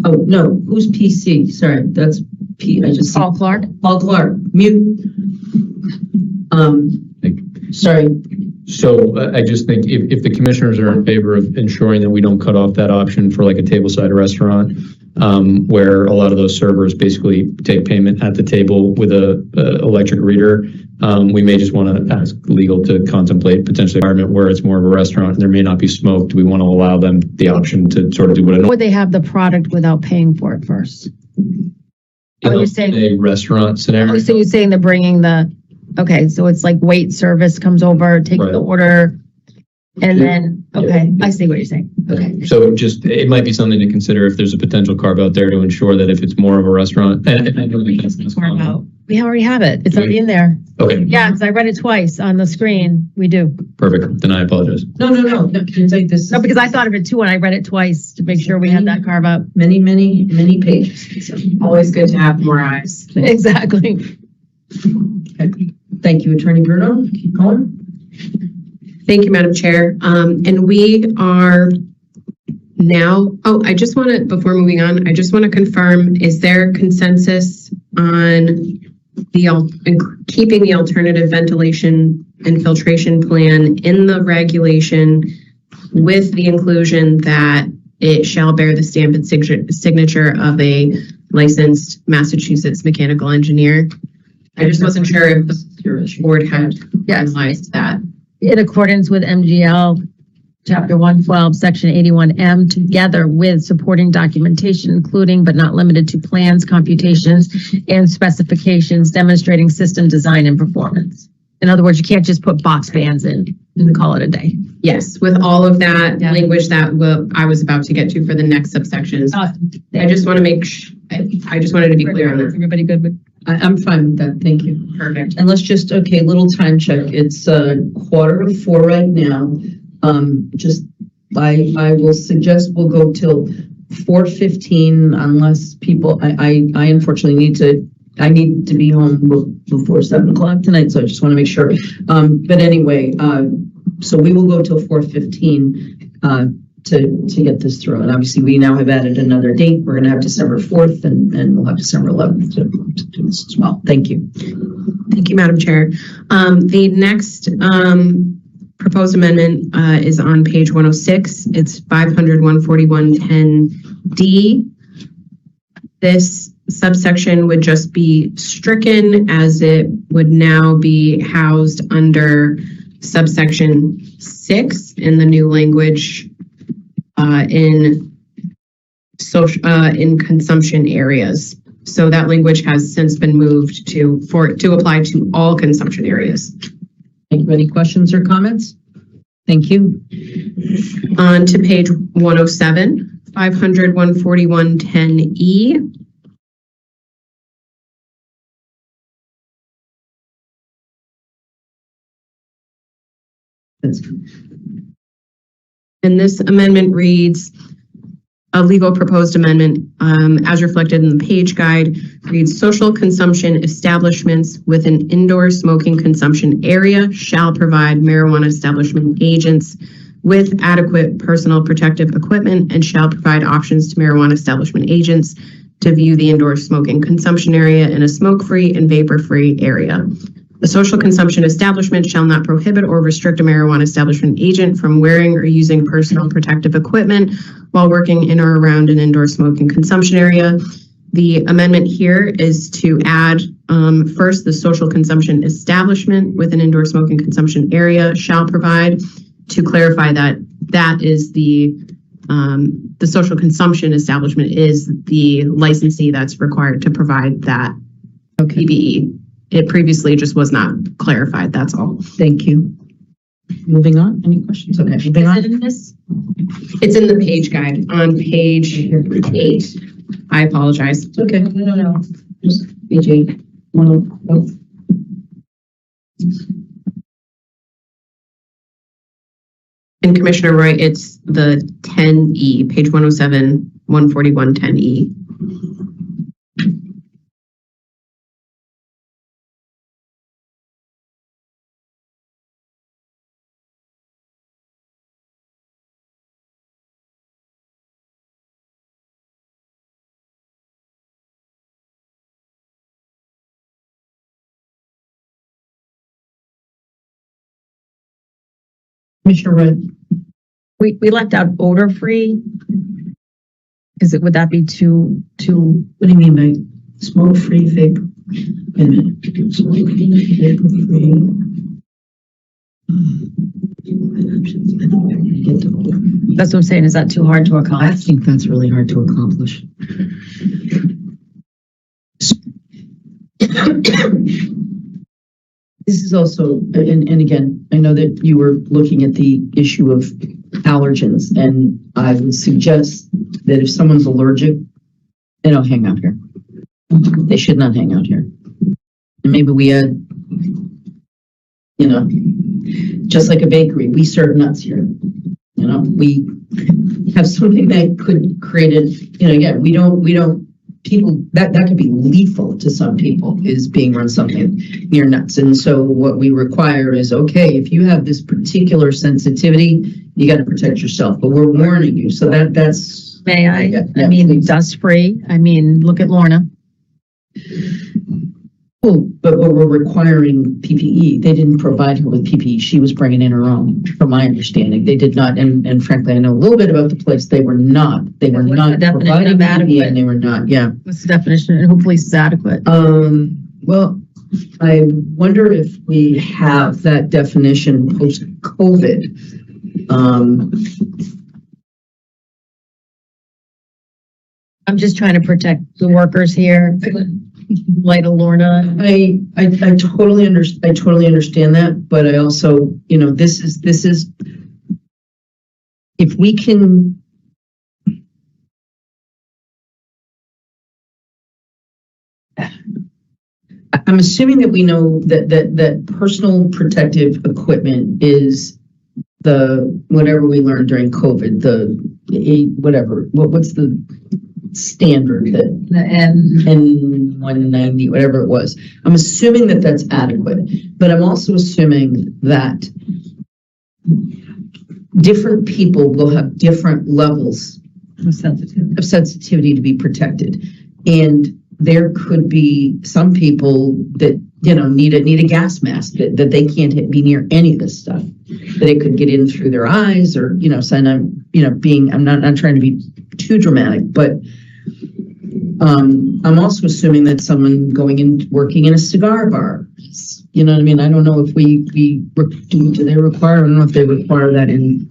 Oh, no, who's PC? Sorry, that's P. I just. Paul Clark. Paul Clark, mute. Sorry. So I just think if the commissioners are in favor of ensuring that we don't cut off that option for like a tableside restaurant, where a lot of those servers basically take payment at the table with a electric reader, we may just want to ask legal to contemplate potentially an environment where it's more of a restaurant and there may not be smoke. Do we want to allow them the option to sort of do what Would they have the product without paying for it first? in a restaurant scenario? So you're saying they're bringing okay, so it's like wait service comes over, take the order, and then, okay, I see what you're saying. Okay. So it might be something to consider if there's a potential carve out there to ensure that if it's more of a restaurant. We already have it. It's already in there. Okay. Yeah, because I read it twice on the screen. We do. Perfect. Then I apologize. No. This No, because I thought of it too, and I read it twice to make sure we had that carve out. Many pages. So, Always good to have more eyes. Exactly. okay. Thank you, Attorney Bruno. Keep going. Thank you, Madam Chair. And we are now, I just want to, before moving on, I just want to confirm, is there consensus on keeping the alternative ventilation and filtration plan in the regulation with the inclusion that it shall bear the stamp and signature of a licensed Massachusetts mechanical engineer? I just wasn't sure if the board had realized that. In accordance with MGL Chapter 112, Section 81M, together with supporting documentation, including but not limited to plans, computations, and specifications demonstrating system design and performance. In other words, you can't just put box fans in and call it a day. Yes, with all of that language that I was about to get to for the next subsections. I just want to make I just wanted to be clear on that. Everybody good with? I'm fine with that. Thank you. Perfect. And let's just, little time check. It's 3:45 right now. I will suggest we'll go till 4:15 unless people, I unfortunately need to be home before 7 o'clock tonight. So I just want to make sure. But anyway, so we will go till 4:15 to get this through. And obviously we now have added another date. We're going to have December 4th and we'll have December 11th to do this as well. Thank you. Thank you, Madam Chair. The next proposed amendment is on page 106. It's 500-141-10D. This subsection would just be stricken as it would now be housed under subsection 6 in the new language in consumption areas. So that language has since been moved to apply to all consumption areas. Thank you. Any questions or comments? Thank you. On to page 107, 500-141-10E. And this amendment reads, a legal proposed amendment, as reflected in the page guide, reads social consumption establishments with an indoor smoking consumption area shall provide marijuana establishment agents with adequate personal protective equipment and shall provide options to marijuana establishment agents to view the indoor smoking consumption area in a smoke-free and vapor-free area. A social consumption establishment shall not prohibit or restrict a marijuana establishment agent from wearing or using personal protective equipment while working in or around an indoor smoking consumption area. The amendment here is to add first the social consumption establishment with an indoor smoking consumption area shall provide, to clarify that that is the social consumption establishment is the licensee that's required to provide that PBE. It previously just was not clarified, that's all. Thank you. Moving on, any questions? Okay, moving on. It's in the page guide on page 8. I apologize. It's okay, no. Just BJ, oh. And Commissioner Roy, it's the 10E, page 107, 141, 10E. Commissioner Red. We left out odor-free. Would that be too, What do you mean by smoke-free vapor? Wait a minute. Smoke-free, vapor-free. that's what I'm saying, is that too hard to I accomplish? think that's really hard to accomplish. This is also, and again, I know that you were looking at the issue of allergens, and I would suggest that if someone's allergic, they don't hang out here. They should not hang out here. And maybe we add, just like a bakery, we serve nuts here. We have something that could create it, again, we don't, people, that could be lethal to some people, is being around something near nuts. And so what we require is, okay, if you have this particular sensitivity, you got to protect yourself, but we're warning you. So that's. May I? Yeah, I mean, please. dust-free. I mean, look at Lorna. Well, but we're requiring PPE. They didn't provide her with PPE. She was bringing in her own, from my understanding. They did not, and frankly, I know a little bit about the place. They were not the definition providing of PPE, adequate? and they were not, yeah. What's the definition? And hopefully it's adequate. Well, I wonder if we have that definition post-COVID. I'm just trying to protect the workers here. Light of Lorna. I totally understand that, but I also, this is, if we can. I'm assuming that we know that personal protective equipment is the, whatever we learned during COVID, what's the standard, that The M. N190, whatever it was. I'm assuming that that's adequate, but I'm also assuming that different people will have different levels of sensitivity to be protected. And there could be some people that, need a gas mask, that they can't be near any of this stuff, that it could get in through their eyes, or, so I'm not trying to be too dramatic, but I'm also assuming that someone working in a cigar bar, you know what I mean? I don't know if do they require, I don't know if they require that in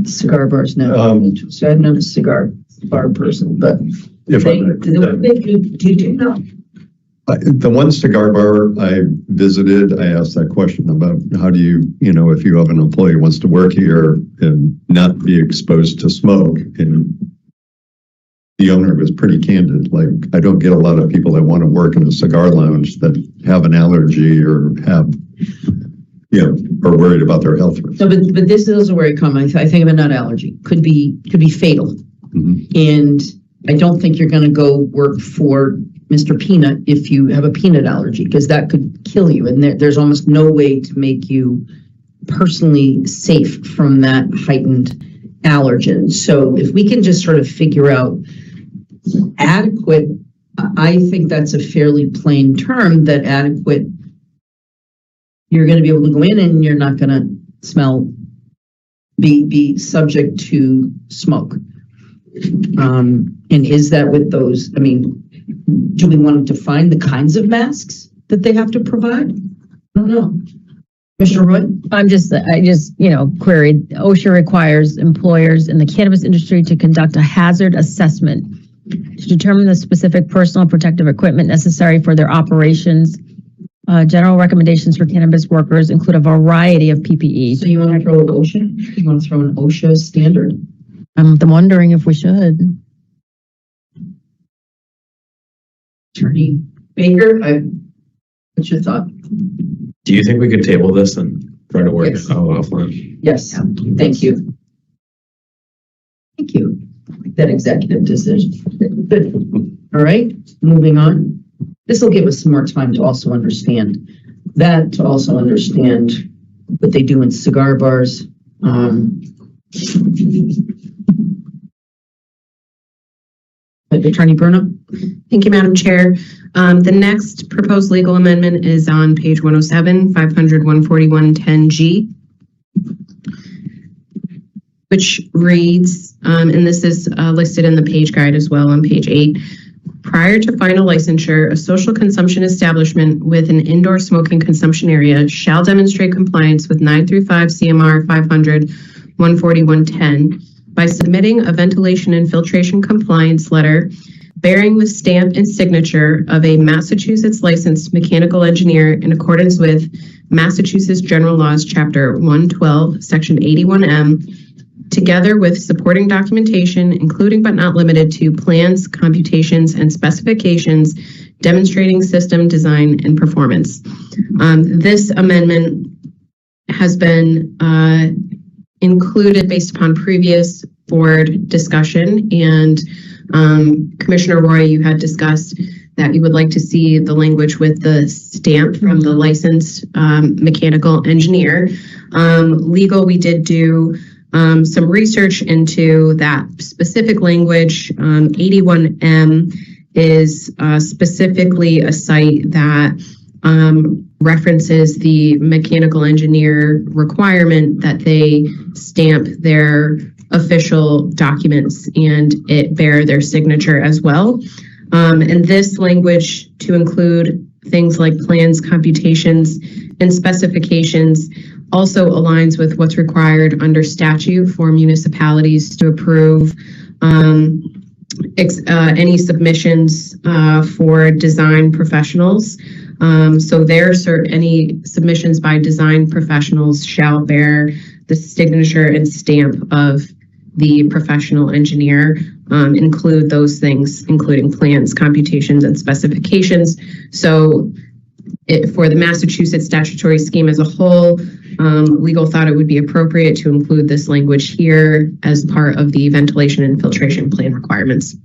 cigar bars now. So I'm not a cigar bar person, but If I do you know? The one cigar bar I visited, I asked that question about how do you, if you have an employee who wants to work here and not be exposed to smoke, and the owner was pretty candid. Like, I don't get a lot of people that want to work in a cigar lounge that have an allergy or have, are worried about their health. So, but this is also where I come. I think of a nut allergy. Could be fatal. Mm-hmm. And I don't think you're going to go work for Mr. Peanut if you have a peanut allergy, because that could kill you. And there's almost no way to make you personally safe from that heightened allergen. So if we can just sort of figure out adequate, I think that's a fairly plain term, that adequate, you're going to be able to go in and you're not going to smell, be subject to smoke. And is that with those, do we want to define the kinds of masks that they have to provide? I don't know. Commissioner Roy? I just, queried, OSHA requires employers in the cannabis industry to conduct a hazard assessment to determine the specific personal protective equipment necessary for their operations General recommendations for cannabis workers include a variety of PPE. So you want to throw an OSHA? You want to throw an OSHA standard? I'm wondering if we should. Attorney Baker, what's your thought? Do you think we could table this and try to work Yes. it out offline? Yes, thank you. Thank you. That executive decision. Good. All right, moving on. This will give us some more time to also understand what they do in cigar bars. Attorney Bruno? Thank you, Madam Chair. The next proposed legal amendment is on page 107, 500, 14110G, which reads, and this is listed in the page guide as well on page 8. Prior to final licensure, a social consumption establishment with an indoor smoking consumption area shall demonstrate compliance with 9 through 5 CMR 500, 14110 by submitting a ventilation and filtration compliance letter bearing the stamp and signature of a Massachusetts licensed mechanical engineer in accordance with Massachusetts General Laws, Chapter 112, Section 81M, together with supporting documentation, including but not limited to plans, computations, and specifications demonstrating system design and performance. This amendment has been included based upon previous board discussion, and Commissioner Roy, you had discussed that you would like to see the language with the stamp from the licensed mechanical engineer. Legal, we did do some research into that specific language. 81M is specifically a site that references the mechanical engineer requirement that they stamp their official documents and it bear their signature as well. And this language to include things like plans, computations, and specifications also aligns with what's required under statute for municipalities to approve any submissions for design professionals. So any submissions by design professionals shall bear the signature and stamp of the professional engineer, include those things, including plans, computations, and specifications. So for the Massachusetts statutory scheme as a whole, legal thought it would be appropriate to include this language here as part of the ventilation and filtration plan requirements.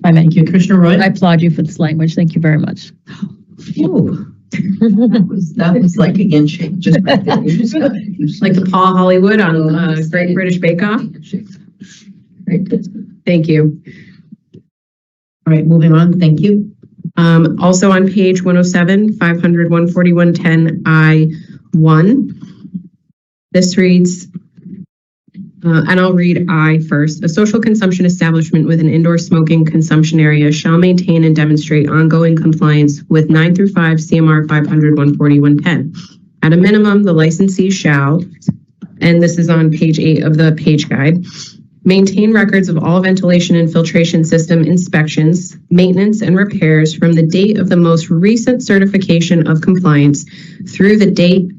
Thank you, Commissioner Roy. I applaud you for this language. Thank you very much. Ooh. that was like a handshake, just right there. Like the Paul Hollywood on Great British Bake Off. Very good. Thank you. All right, moving on. Thank you. Also on page 107, 500, 14110 I1. This reads, and I'll read I first. A social consumption establishment with an indoor smoking consumption area shall maintain and demonstrate ongoing compliance with 9 through 5 CMR 500, 14110. At a minimum, the licensee shall, and this is on page 8 of the page guide, maintain records of all ventilation and filtration system inspections, maintenance, and repairs from the date of the most recent certification of compliance through the date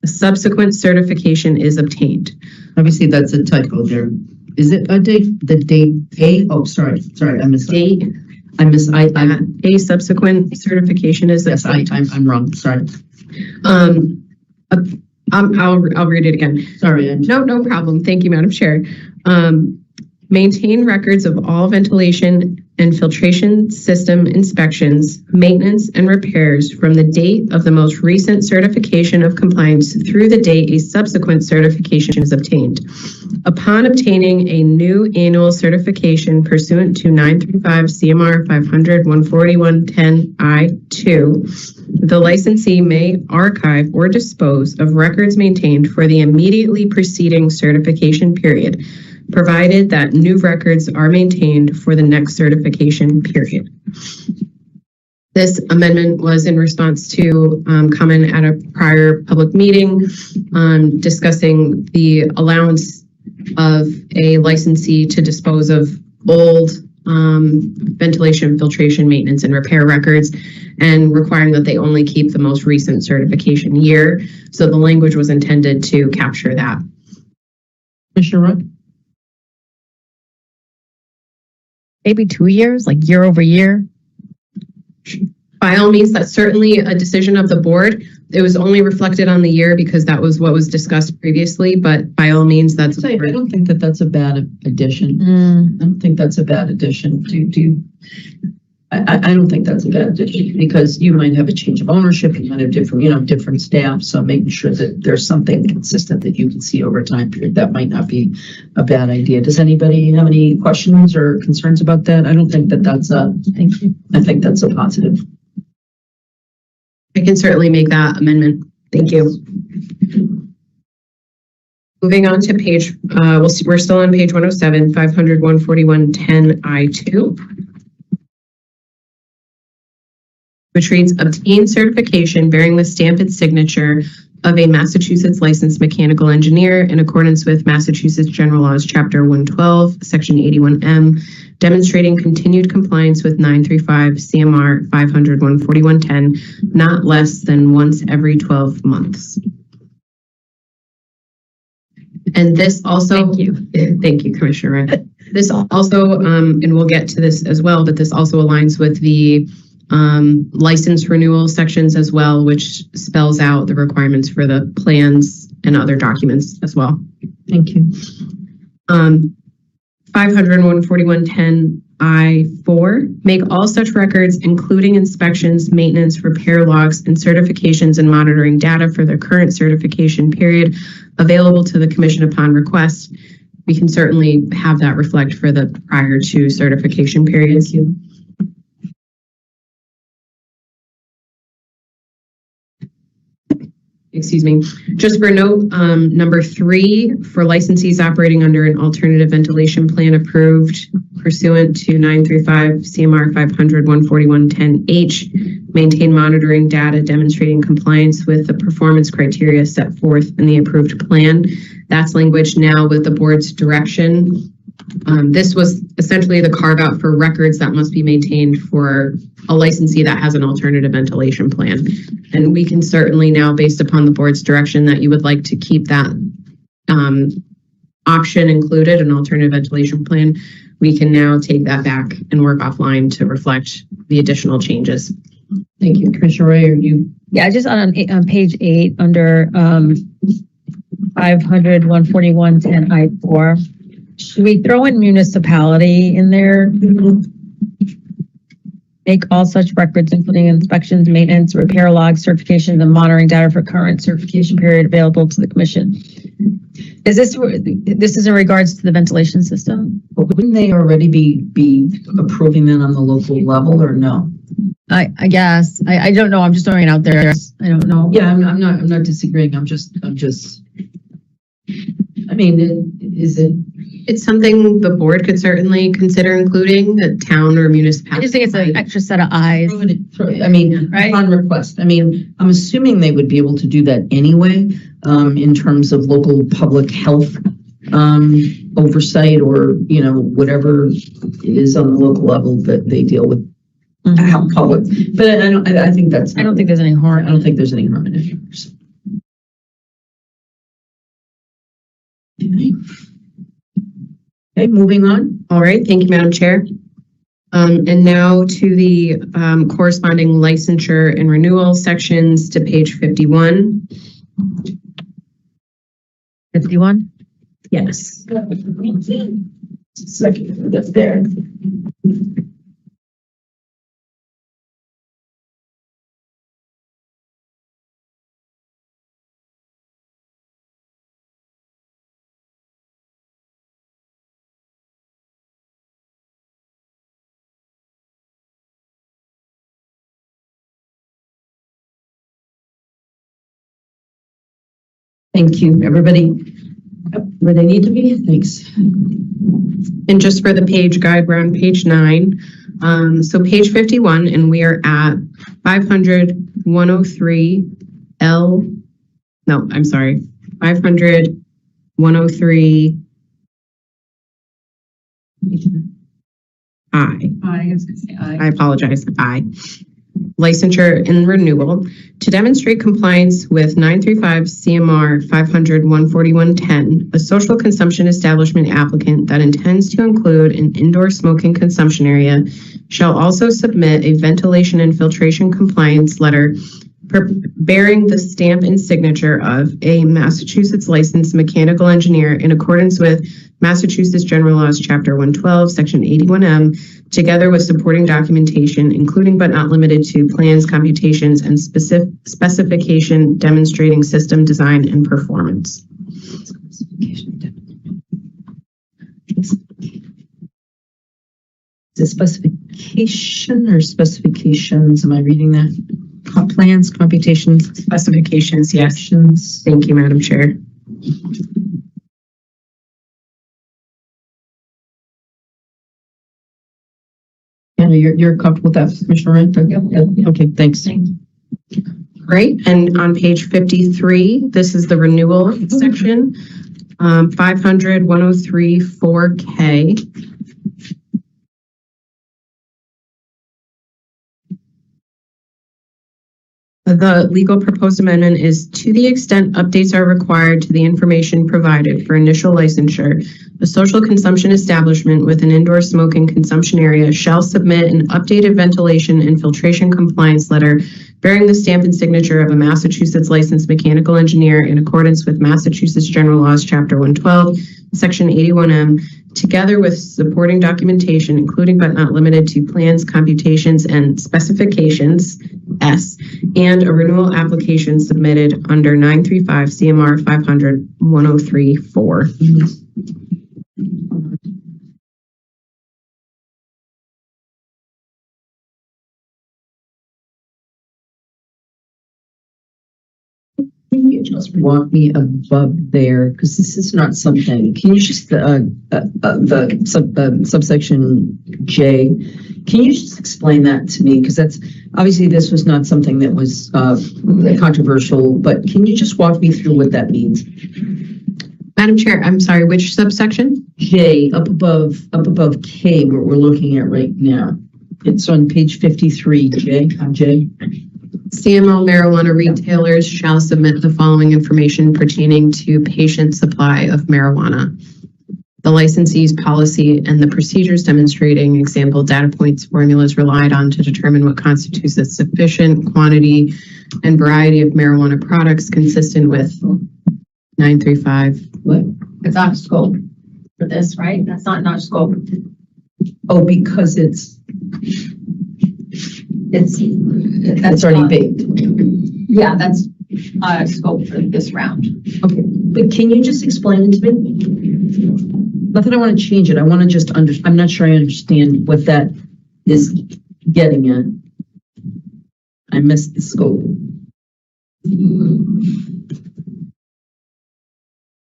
a subsequent certification is obtained. Obviously, that's a typo there. Is it a date? The date A? Oh, sorry, I missed date. A subsequent certification is yes. I'm wrong. Sorry. I'll read it again. Sorry. No problem. Thank you, Madam Chair. Maintain records of all ventilation and filtration system inspections, maintenance, and repairs from the date of the most recent certification of compliance through the date a subsequent certification is obtained. Upon obtaining a new annual certification pursuant to 935 CMR 500 14110 I2, the licensee may archive or dispose of records maintained for the immediately preceding certification period, provided that new records are maintained for the next certification period. This amendment was in response to comment at a prior public meeting discussing the allowance of a licensee to dispose of old ventilation, filtration, maintenance, and repair records, and requiring that they only keep the most recent certification year. So the language was intended to capture that. Commissioner Roy? Maybe 2 years, like year over year. By all means, that's certainly a decision of the board. It was only reflected on the year because that was what was discussed previously, but by all means, that's. I don't think that that's a bad addition. I don't think that's a bad addition. I don't think that's a bad addition because you might have a change of ownership, you might have different staff. So making sure that there's something consistent that you can see over a time period, that might not be a bad idea. Does anybody have any questions or concerns about that? I don't think that that's thank you. I think that's a positive. I can certainly make that amendment. Thank you. Moving on to page, we're still on page 107, 500, 141, 10 I2, which reads, obtain certification bearing the stamp and signature of a Massachusetts licensed mechanical engineer in accordance with Massachusetts General Laws, Chapter 112, Section 81M, demonstrating continued compliance with 935 CMR 500 14110, not less than once every 12 months. And this also, thank you, Commissioner. This also, and we'll get to this as well, but this also aligns with the license renewal sections as well, which spells out the requirements for the plans and other documents as well. Thank you. 500 14110 I4, make all such records, including inspections, maintenance, repair logs, and certifications and monitoring data for the current certification period available to the Commission upon request. We can certainly have that reflect for the prior to certification periods. Excuse me. Just for note, number 3, for licensees operating under an alternative ventilation plan approved pursuant to 935 CMR 500 14110H, maintain monitoring data demonstrating compliance with the performance criteria set forth in the approved plan. That's language now with the board's direction. This was essentially the carve out for records that must be maintained for a licensee that has an alternative ventilation plan. And we can certainly now, based upon the board's direction that you would like to keep that option included, an alternative ventilation plan, we can now take that back and work offline to reflect the additional changes. Thank you. Commissioner Ray, are you? Yeah, just on page 8 under 500 14110 I4. Should we throw in municipality in there? Make all such records, including inspections, maintenance, repair logs, certifications, and monitoring data for current certification period available to the Commission. Is this is in regards to the ventilation system? But wouldn't they already be approving that on the local level or no? I guess. I don't know. I'm just throwing it out there. I don't know. Yeah, I'm not disagreeing. I'm just. I mean, is it? It's something the board could certainly consider including, the town or municipality. I just think it's an extra set of eyes. I mean, right? On request. I mean, I'm assuming they would be able to do that anyway, in terms of local public health oversight or, whatever is on the local level that they deal with. How public. But I think that's. I don't think there's any harm. I don't think there's any harm in it. Okay, moving on. All right, thank you, Madam Chair. And now to the corresponding licensure and renewal sections to page 51. 51? Yes. Second, that's there. Thank you, everybody. Where they need to be, thanks. And just for the page guide, we're on page 9. So page 51, and we are at 500 103 L. No, I'm sorry. 500 103. I. I was going to say I apologize. I. Licensure and renewal to demonstrate compliance with 935 CMR 500-14110, a social consumption establishment applicant that intends to include an indoor smoking consumption area shall also submit a ventilation and filtration compliance letter bearing the stamp and signature of a Massachusetts licensed mechanical engineer in accordance with Massachusetts General Laws, Chapter 112, Section 81M, together with supporting documentation, including but not limited to plans, computations, and specification demonstrating system design and performance. Is it specification or specifications? Am I reading that? Plans, computations, Specifications, yes. actions. Thank you, Madam Chair. Anna, you're comfortable with that, Commissioner Wright? Yep. Okay, thanks. Great. And on page 53, this is the renewal section, 500-103-4K. The legal proposed amendment is to the extent updates are required to the information provided for initial licensure, a social consumption establishment with an indoor smoking consumption area shall submit an updated ventilation and filtration compliance letter bearing the stamp and signature of a Massachusetts licensed mechanical engineer in accordance with Massachusetts General Laws, Chapter 112, Section 81M, together with supporting documentation, including but not limited to plans, computations, and specifications, S, and a renewal application submitted under 935 CMR 500-103-4. Can you just walk me above there? Because this is not something. Can you just subsection J? Can you just explain that to me? Because that's obviously this was not something that was controversial. But can you just walk me through what that means? Madam Chair, I'm sorry. Which subsection? J, up above K, what we're looking at right now. It's on page 53. J. CMO marijuana retailers shall submit the following information pertaining to patient supply of marijuana. The licensee's policy and the procedures demonstrating example data points formulas relied on to determine what constitutes a sufficient quantity and variety of marijuana products consistent with 935. What? it's not scope for this, right? That's not in our scope. Oh, because it's already baked. Yeah, that's scope for this round. Okay, but can you just explain it to me? Not that I want to change it. I want to just I'm not sure I understand what that is getting at. I missed the scope.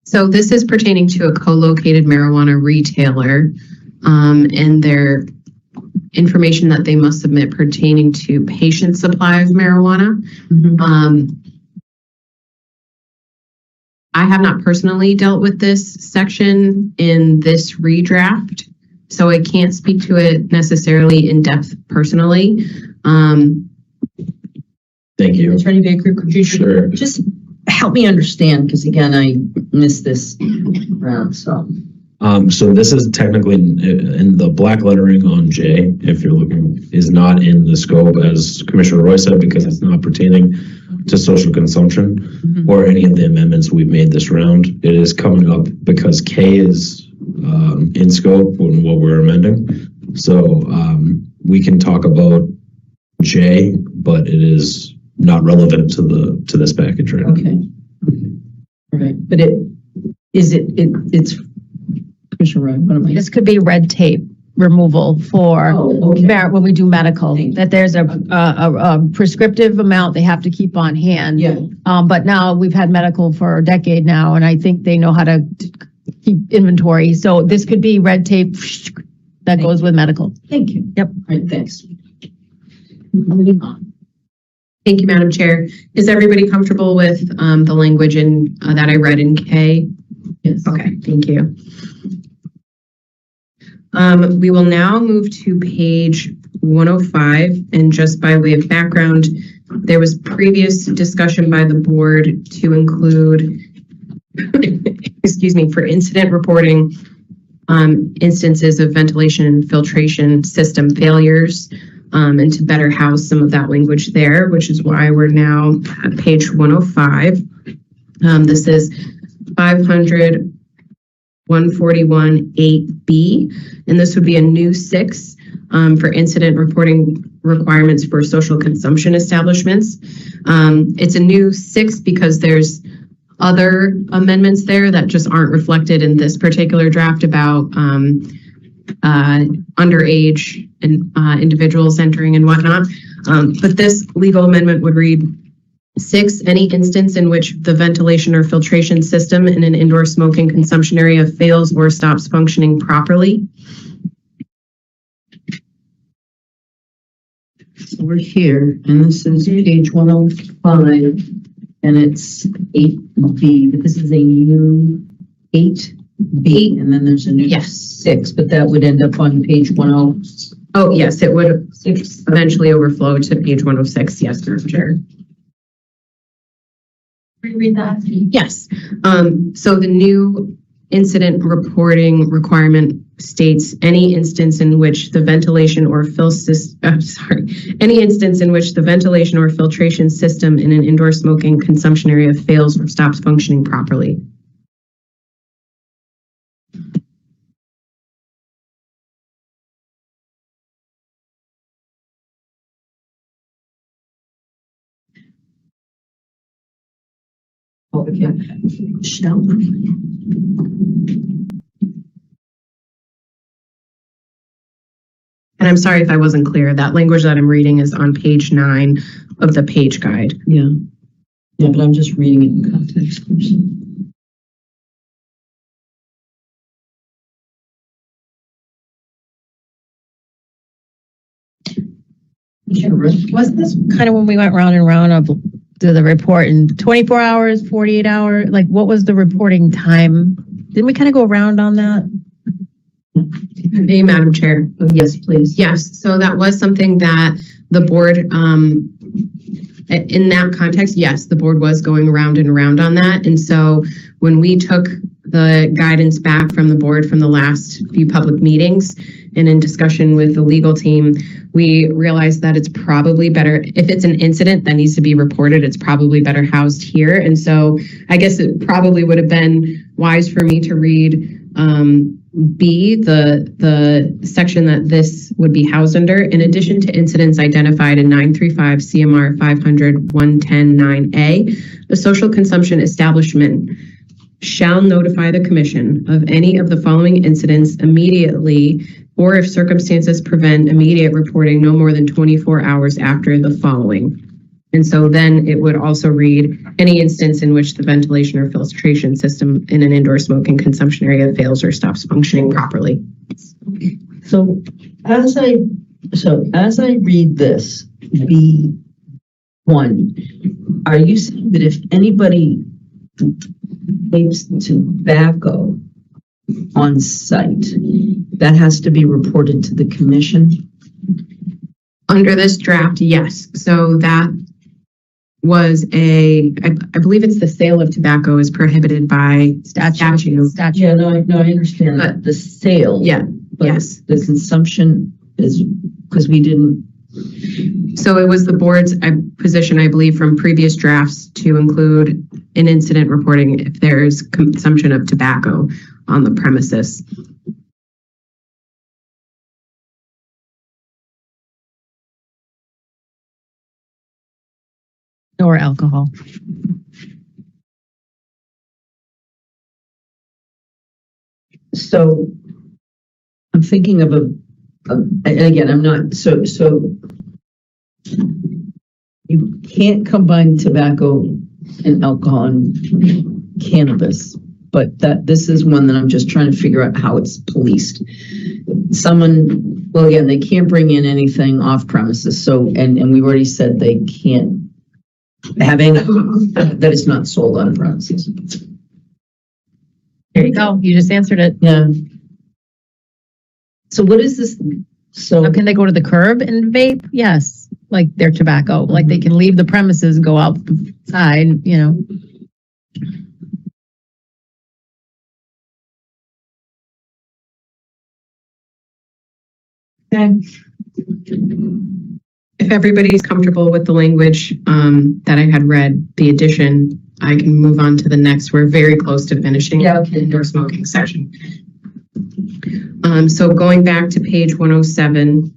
So this is pertaining to a co-located marijuana retailer and their information that they must submit pertaining to patient supply of marijuana. I have not personally dealt with this section in this redraft, so I can't speak to it necessarily in depth personally. Thank you. Attorney Baker, could you just help me understand? Because again, I missed this round, so. So this is technically in the black lettering on J, if you're looking, is not in the scope, as Commissioner Roy said, because it's not pertaining to social consumption or any of the amendments we've made this round. It is coming up because K is in scope in what we're amending. So we can talk about J, but it is not relevant to this package right now. Okay. All right, but it's Commissioner Roy, what am I? This could be red tape removal for when we do medical, that there's a prescriptive amount they have to keep on hand. Yeah. But now we've had medical for a decade now, and I think they know how to keep inventory. So this could be red tape that goes with medical. Thank you. Yep. All right, thanks. Moving on. Thank you, Madam Chair. Is everybody comfortable with the language that I read in K? Yes. Okay, thank you. We will now move to page 105, and just by way of background, there was previous discussion by the board to include, excuse me, for incident reporting, instances of ventilation and filtration system failures, and to better house some of that language there, which is why we're now at page 105. This is 500 141.8B, and this would be a new 6 for incident reporting requirements for social consumption establishments. It's a new 6 because there's other amendments there that just aren't reflected in this particular draft about underage and individuals entering and whatnot. But this legal amendment would read 6, any instance in which the ventilation or filtration system in an indoor smoking consumption area fails or stops functioning properly. So we're here, and this is page 105, and it's 8B. This is a new 8B, and then there's a new 6, but that would end up on page 10. Oh, yes, it would eventually overflow to page 106. Yes, Madam Chair. Reread that. Yes. So the new incident reporting requirement states any instance in which the ventilation or any instance in which the ventilation or filtration system in an indoor smoking consumption area fails or stops functioning properly. Okay. Shall. And I'm sorry if I wasn't clear. That language that I'm reading is on page 9 of the page guide. Yeah. Yeah, but I'm just reading it in context. Wasn't this kind of when we went round and round of the report in 24 hours, 48 hours? Like, what was the reporting time? Didn't we kind of go around on that? Hey, Madam Chair. Oh, yes, please. Yes, so that was something that the board, in that context, yes, the board was going around and around on that. And so when we took the guidance back from the board from the last few public meetings and in discussion with the legal team, we realized that it's probably better, if it's an incident that needs to be reported, it's probably better housed here. And so I guess it probably would have been wise for me to read B, the section that this would be housed under. In addition to incidents identified in 935 CMR 500-110-9A, a social consumption establishment shall notify the commission of any of the following incidents immediately, or if circumstances prevent immediate reporting, no more than 24 hours after the following. And so then it would also read any instance in which the ventilation or filtration system in an indoor smoking consumption area fails or stops functioning properly. So as I read this, B1, are you saying that if anybody takes tobacco on site, that has to be reported to the commission? Under this draft, yes. So that was I believe it's the sale of tobacco is prohibited by statute. Yeah, no, I understand that. The sale. Yeah, but yes. The consumption is, because we didn't. So it was the board's position, I believe, from previous drafts to include an incident reporting if there's consumption of tobacco on the premises. Or alcohol. So I'm thinking of and again, I'm not, so you can't combine tobacco and alcohol and cannabis, but this is one that I'm just trying to figure out how it's policed. Well, again, they can't bring in anything off premises. So, and we've already said they can't have any, that it's not sold on premises. There you go. You just answered it. Yeah. So what is this? So Now, can they go to the curb and vape? Yes, like their tobacco, like they can leave the premises, go outside, you know. Okay. If everybody's comfortable with the language that I had read, the addition, I can move on to the next. We're very close to finishing the indoor smoking section. So going back to page 107.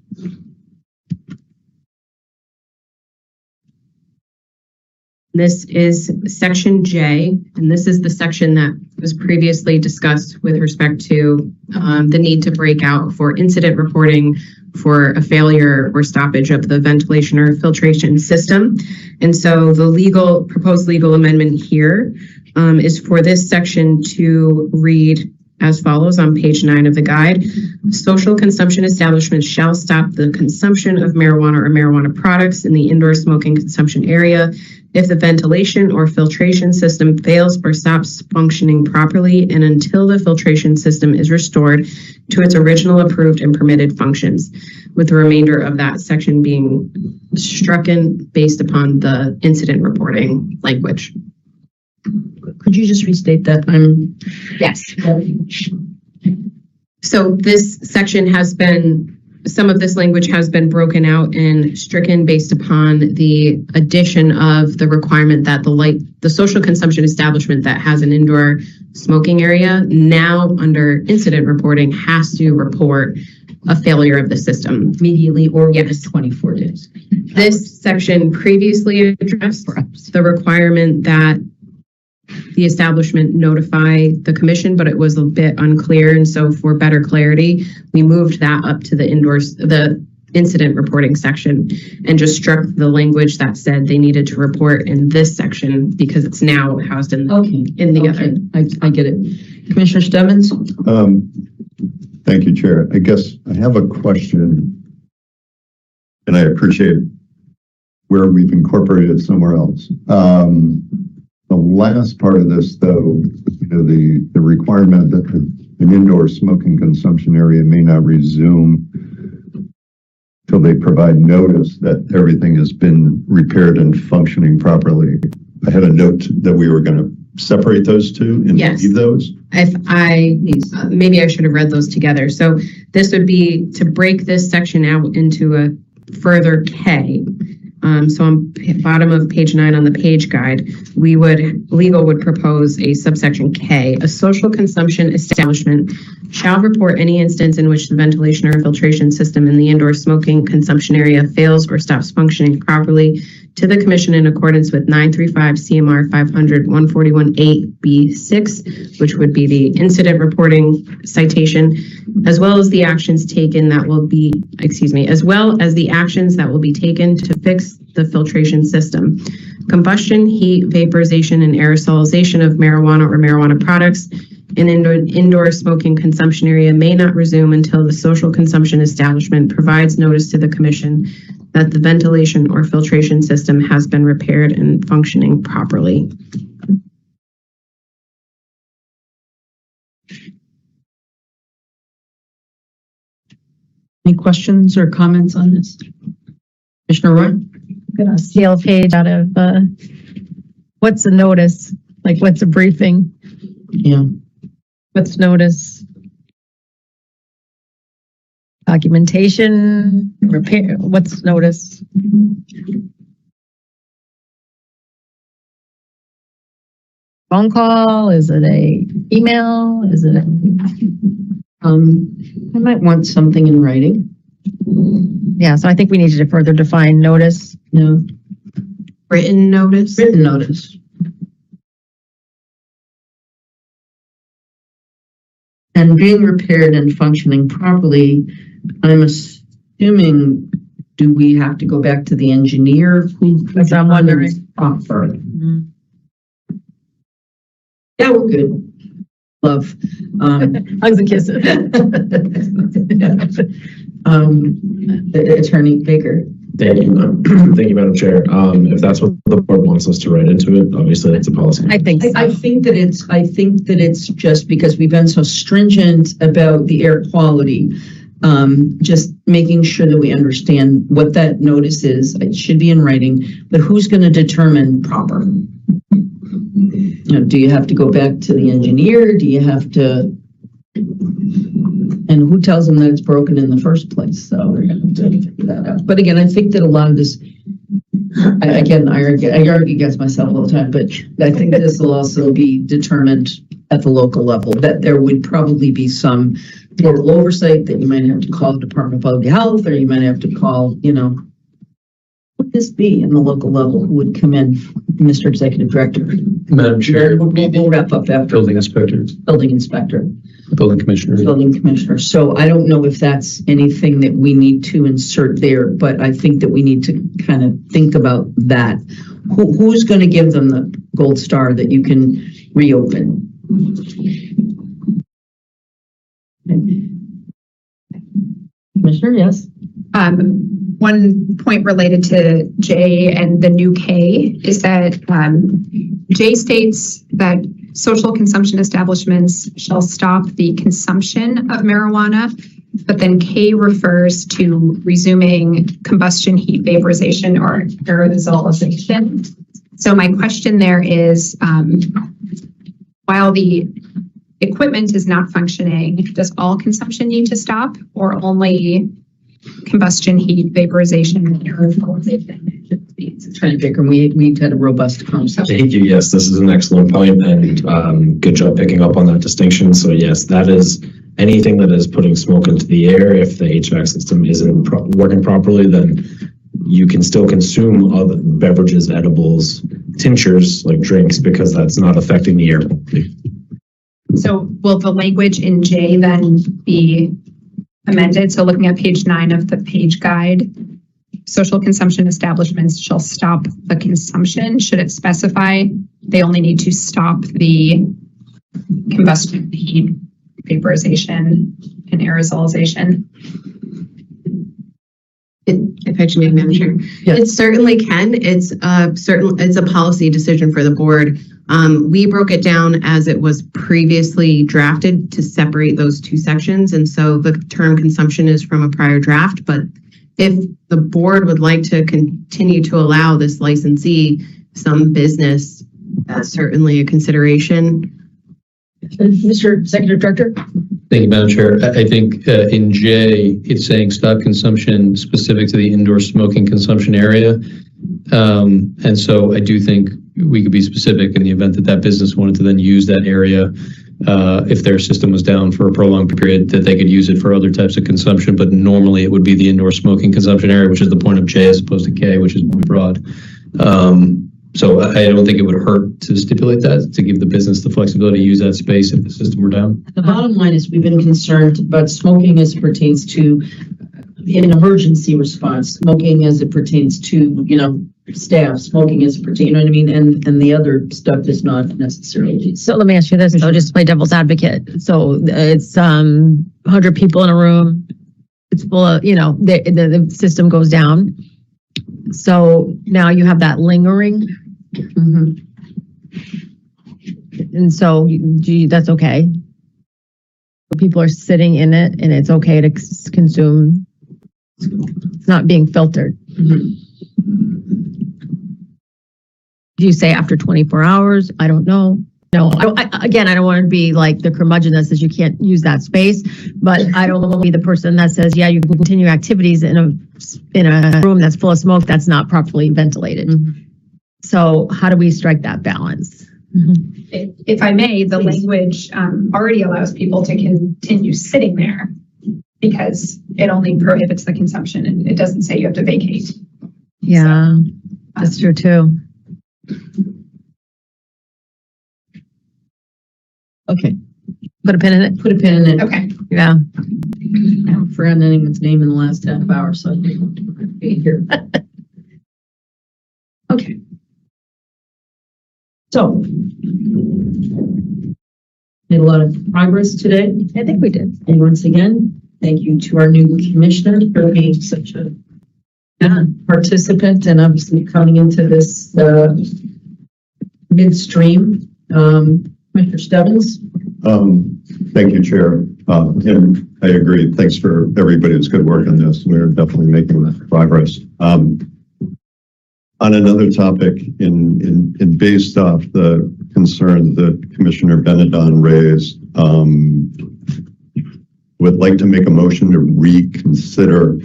This is section J, and this is the section that was previously discussed with respect to the need to break out for incident reporting for a failure or stoppage of the ventilation or filtration system. And so the proposed legal amendment here is for this section to read as follows on page 9 of the guide. Social consumption establishments shall stop the consumption of marijuana or marijuana products in the indoor smoking consumption area if the ventilation or filtration system fails or stops functioning properly and until the filtration system is restored to its original approved and permitted functions, with the remainder of that section being strucken based upon the incident reporting language. could you just restate that? Yes. So this section some of this language has been broken out and stricken based upon the addition of the requirement that the social consumption establishment that has an indoor smoking area now under incident reporting has to report a failure of the system Immediately or within 24 days. This section previously addressed the requirement that the establishment notify the commission, but it was a bit unclear. And so for better clarity, we moved that up to the incident reporting section and just struck the language that said they needed to report in this section because it's now housed in the other. I get it. Commissioner Stebbins? Thank you, Chair. I guess I have a question, and I appreciate where we've incorporated it somewhere else. The last part of this, though, the requirement that an indoor smoking consumption area may not resume till they provide notice that everything has been repaired and functioning properly. I had a note that we were going to separate those two and leave those. Maybe I should have read those together. So this would be to break this section out into a further K. So on bottom of page 9 on the page guide, legal would propose a subsection K. A social consumption establishment shall report any instance in which the ventilation or filtration system in the indoor smoking consumption area fails or stops functioning properly to the commission in accordance with 935 CMR 500 141.8B6, which would be the incident reporting citation, as well as the actions taken that will be, as well as the actions that will be taken to fix the filtration system. Combustion, heat, vaporization, and aerosolization of marijuana or marijuana products in indoor smoking consumption area may not resume until the social consumption establishment provides notice to the commission that the ventilation or filtration system has been repaired and functioning properly. Any questions or comments on this? Commissioner Roy? I'm gonna steal a page out of what's a notice? Like what's a briefing? Yeah. What's notice? Documentation, repair, what's notice? Phone call? Is it a email? Is it I might want something in writing. Yeah, so I think we need to further define notice. No. Written notice? Written notice. And being repaired and functioning properly, I'm assuming, do we have to go back to the engineer? That's what I'm wondering. Proctor. Yeah, we're good. Love. Hugs and kisses. Attorney Baker. Thank you. Thank you, Madam Chair. If that's what the board wants us to write into it, obviously that's a policy. I think so. I think that it's just because we've been so stringent about the air quality Just making sure that we understand what that notice is. It should be in writing, but who's going to determine proper? Do you have to go back to the engineer? Do you have to, and who tells them that it's broken in the first place? So we're going to have to figure that out. But again, I think that a lot of this, I argue against myself all the time, but I think this will also be determined at the local level, that there would probably be some local oversight, that you might have to call the Department of Public Health, or you might have to call, would this be in the local level? Who would come in, Mr. Executive Director? Madam Chair, We'll wrap up after. building inspector, Building inspector. building commissioner. Building commissioner. So I don't know if that's anything that we need to insert there, but I think that we need to kind of think about that. Who's going to give them the gold star that you can reopen? Commissioner, yes. One point related to J and the new K is that J states that social consumption establishments shall stop the consumption of marijuana, but then K refers to resuming combustion, heat vaporization, or aerosolization. So my question there is, while the equipment is not functioning, does all consumption need to stop, or only combustion, heat, vaporization, and aerosolization? Attorney Baker, we've had a robust conversation. Thank you. Yes, this is an excellent point, and good job picking up on that distinction. So yes, that is anything that is putting smoke into the air. If the HVAC system isn't working properly, then you can still consume other beverages, edibles, tinctures like drinks, because that's not affecting the air quality. So will the language in J then be amended? So looking at page 9 of the page guide, social consumption establishments shall stop the consumption. Should it specify they only need to stop the combustion, heat, vaporization, and aerosolization? If I may, Madam Chair, it certainly can. It's a policy decision for the board. We broke it down as it was previously drafted to separate those two sections, and so the term consumption is from a prior draft. But if the board would like to continue to allow this licensee some business, that's certainly a consideration. Mr. Executive Director? Thank you, Madam Chair. I think in J, it's saying stop consumption specific to the indoor smoking consumption area. And so I do think we could be specific in the event that that business wanted to then use that area. If their system was down for a prolonged period, that they could use it for other types of consumption, but normally it would be the indoor smoking consumption area, which is the point of J as opposed to K, which is more broad. So I don't think it would hurt to stipulate that, to give the business the flexibility to use that space if the system were down. The bottom line is we've been concerned about smoking as it pertains to an emergency response, smoking as it pertains to, staff, smoking as it pertains, you know what I mean? And the other stuff is not necessarily. So let me ask you this, though, just to play devil's advocate. So it's 100 people in a room. It's full of, the system goes down. So now you have that lingering. Mm-hmm. And so that's okay. People are sitting in it and it's okay to consume. It's not being filtered. Mm-hmm. Do you say after 24 hours? I don't know. No, I don't want to be like the curmudgeon that says you can't use that space, but I don't want to be the person that says, yeah, you can continue activities in a room that's full of smoke that's not properly ventilated. Mm-hmm. So how do we strike that balance? Mm-hmm. If I may, the language already allows people to continue sitting there because it only prohibits the consumption, and it doesn't say you have to vacate. Yeah, that's true too. Okay. Put a pin in it. Put a pin in it. Okay. Yeah. I haven't forgotten anyone's name in the last half hour, so I think I'll be here. Okay. So, made a lot of progress today. I think we did. And once again, thank you to our new commissioner for being such a participant and obviously coming into this midstream. Commissioner Stebbins? Thank you, Chair. And I agree. Thanks for everybody's good work on this. We're definitely making progress. On another topic, in based off the concerns that Commissioner Benedon raised, would like to make a motion to reconsider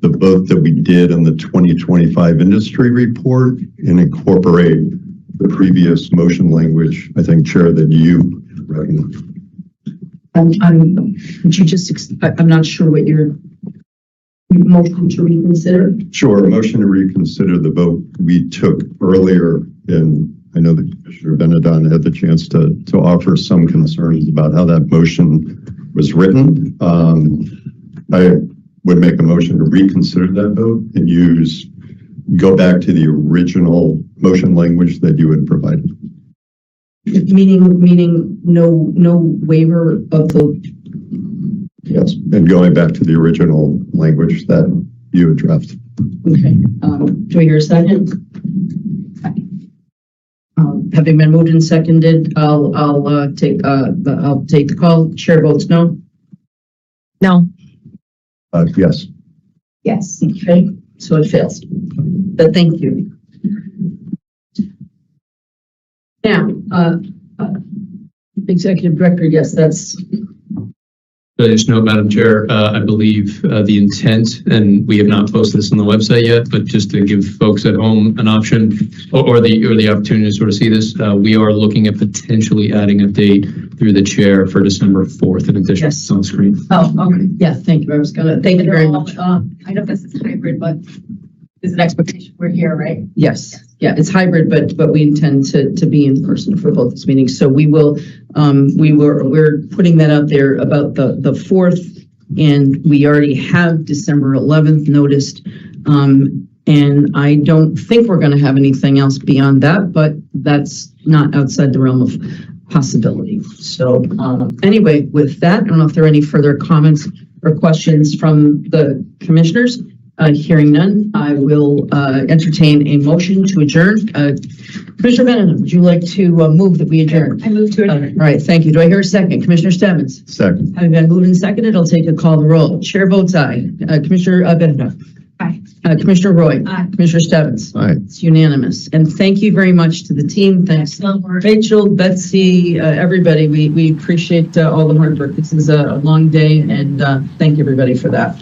the vote that we did on the 2025 industry report and incorporate the previous motion language, I think, Chair, that you recommend. Would you just, I'm not sure what your motion to reconsider. Sure, a motion to reconsider the vote we took earlier, and I know that Commissioner Benedon had the chance to offer some concerns about how that motion was written. I would make a motion to reconsider that vote and go back to the original motion language that you had provided. Meaning no waiver of the. Yes, and going back to the original language that you had drafted. Okay. Do I hear a second? Having been moved and seconded, I'll take the call. Chair votes no. No. Yes. Yes. Okay. So it fails. But thank you. Now, Executive Director, yes, that's. Just note, Madam Chair, I believe the intent, and we have not posted this on the website yet, but just to give folks at home an option or the opportunity to sort of see this, we are looking at potentially adding a date through the chair for December 4th in addition to on screen. Oh, okay. Yeah, thank you. I was gonna thank you very much. I know this is hybrid, but is an expectation we're here, right? Yes. Yeah, it's hybrid, but we intend to be in person for both these meetings. So we will, we're putting that out there about the 4th, and we already have December 11th noticed. And I don't think we're going to have anything else beyond that, but that's not outside the realm of possibility. So anyway, with that, I don't know if there are any further comments or questions from the commissioners. Hearing none, I will entertain a motion to adjourn. Commissioner Benedict, would you like to move that we adjourn? I move to adjourn. All right, thank you. Do I hear a second? Commissioner Stebbins? Second. Having been moved and seconded, I'll take a call the roll. Chair votes aye. Commissioner Benedict? Aye. Commissioner Roy? Aye. Commissioner Stebbins? Aye. It's unanimous. And thank you very much to the team. Thanks, Rachel, Betsy, everybody. We appreciate all the hard work. This is a long day, and thank you, everybody, for that.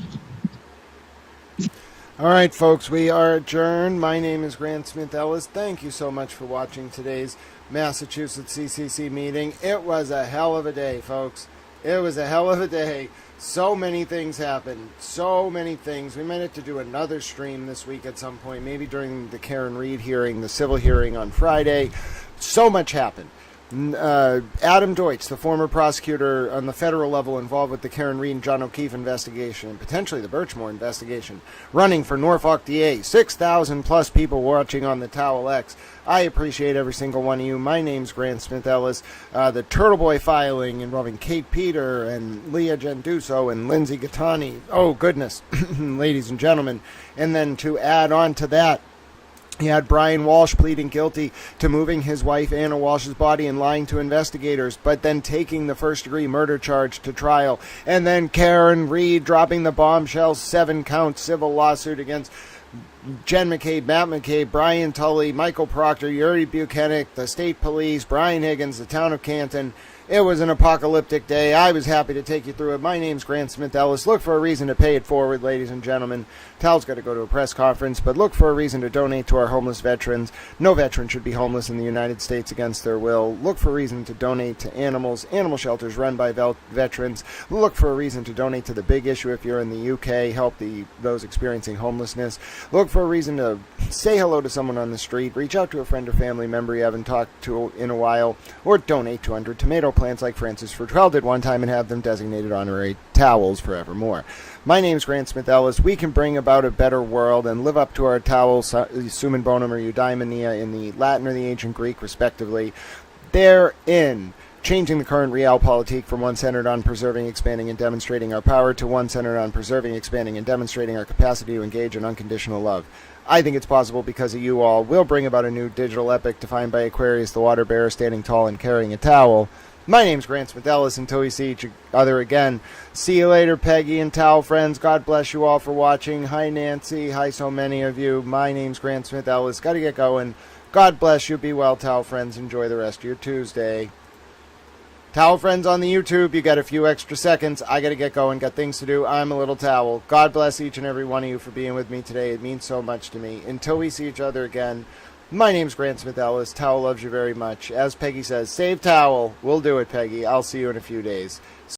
All right, folks, we are adjourned. My name is Grant Smith Ellis. Thank you so much for watching today's Massachusetts CCC meeting. It was a hell of a day, folks. It was a hell of a day. So many things happened. So many things. We might have to do another stream this week at some point, maybe during the Karen Reed hearing, the civil hearing on Friday. So much happened. Adam Deutsch, the former prosecutor on the federal level involved with the Karen Reed and John O'Keefe investigation, and potentially the Birchmore investigation, running for Norfolk DA. 6,000 plus people watching on the Towel X. I appreciate every single one of you. My name's Grant Smith Ellis. The Turtle Boy filing involving Kate Peter and Leah Genduso and Lindsay Gattani. Oh, goodness, ladies and gentlemen. And then to add on to that, he had Brian Walsh pleading guilty to moving his wife Anna Walsh's body and lying to investigators, but then taking the first-degree murder charge to trial. And then Karen Reed dropping the bombshell 7-count civil lawsuit against Jen McCabe, Matt McCabe, Brian Tully, Michael Proctor, Yuri Bukhenik, the state police, Brian Higgins, the town of Canton. It was an apocalyptic day. I was happy to take you through it. My name's Grant Smith Ellis. Look for a reason to pay it forward, ladies and gentlemen. Tal's got to go to a press conference, but look for a reason to donate to our homeless veterans. No veteran should be homeless in the United States against their will. Look for a reason to donate to animal shelters run by veterans. Look for a reason to donate to the big issue if you're in the UK, help those experiencing homelessness. Look for a reason to say hello to someone on the street, reach out to a friend or family member you haven't talked to in a while, or donate 200 tomato plants like Francis Futrell did one time and have them designated honorary towels forevermore. My name's Grant Smith Ellis. We can bring about a better world and live up to our towels, Sumen Bonum or Eudaimonia in the Latin or the ancient Greek, respectively. Therein, changing the current realpolitik from one centered on preserving, expanding, and demonstrating our power to one centered on preserving, expanding, and demonstrating our capacity to engage in unconditional love. I think it's possible because of you all. We'll bring about a new digital epic defined by Aquarius, the water bearer standing tall and carrying a towel. My name's Grant Smith Ellis. Until we see each other again, see you later, Peggy and Towel friends. God bless you all for watching. Hi, Nancy. Hi, so many of you. My name's Grant Smith Ellis. Got to get going. God bless you. Be well, Towel friends. Enjoy the rest of your Tuesday. Towel friends on the YouTube, you got a few extra seconds. I got to get going. Got things to do. I'm a little towel. God bless each and every one of you for being with me today. It means so much to me. Until we see each other again, my name's Grant Smith Ellis. Towel loves you very much. As Peggy says, save Towel. We'll do it, Peggy. I'll see you in a few days.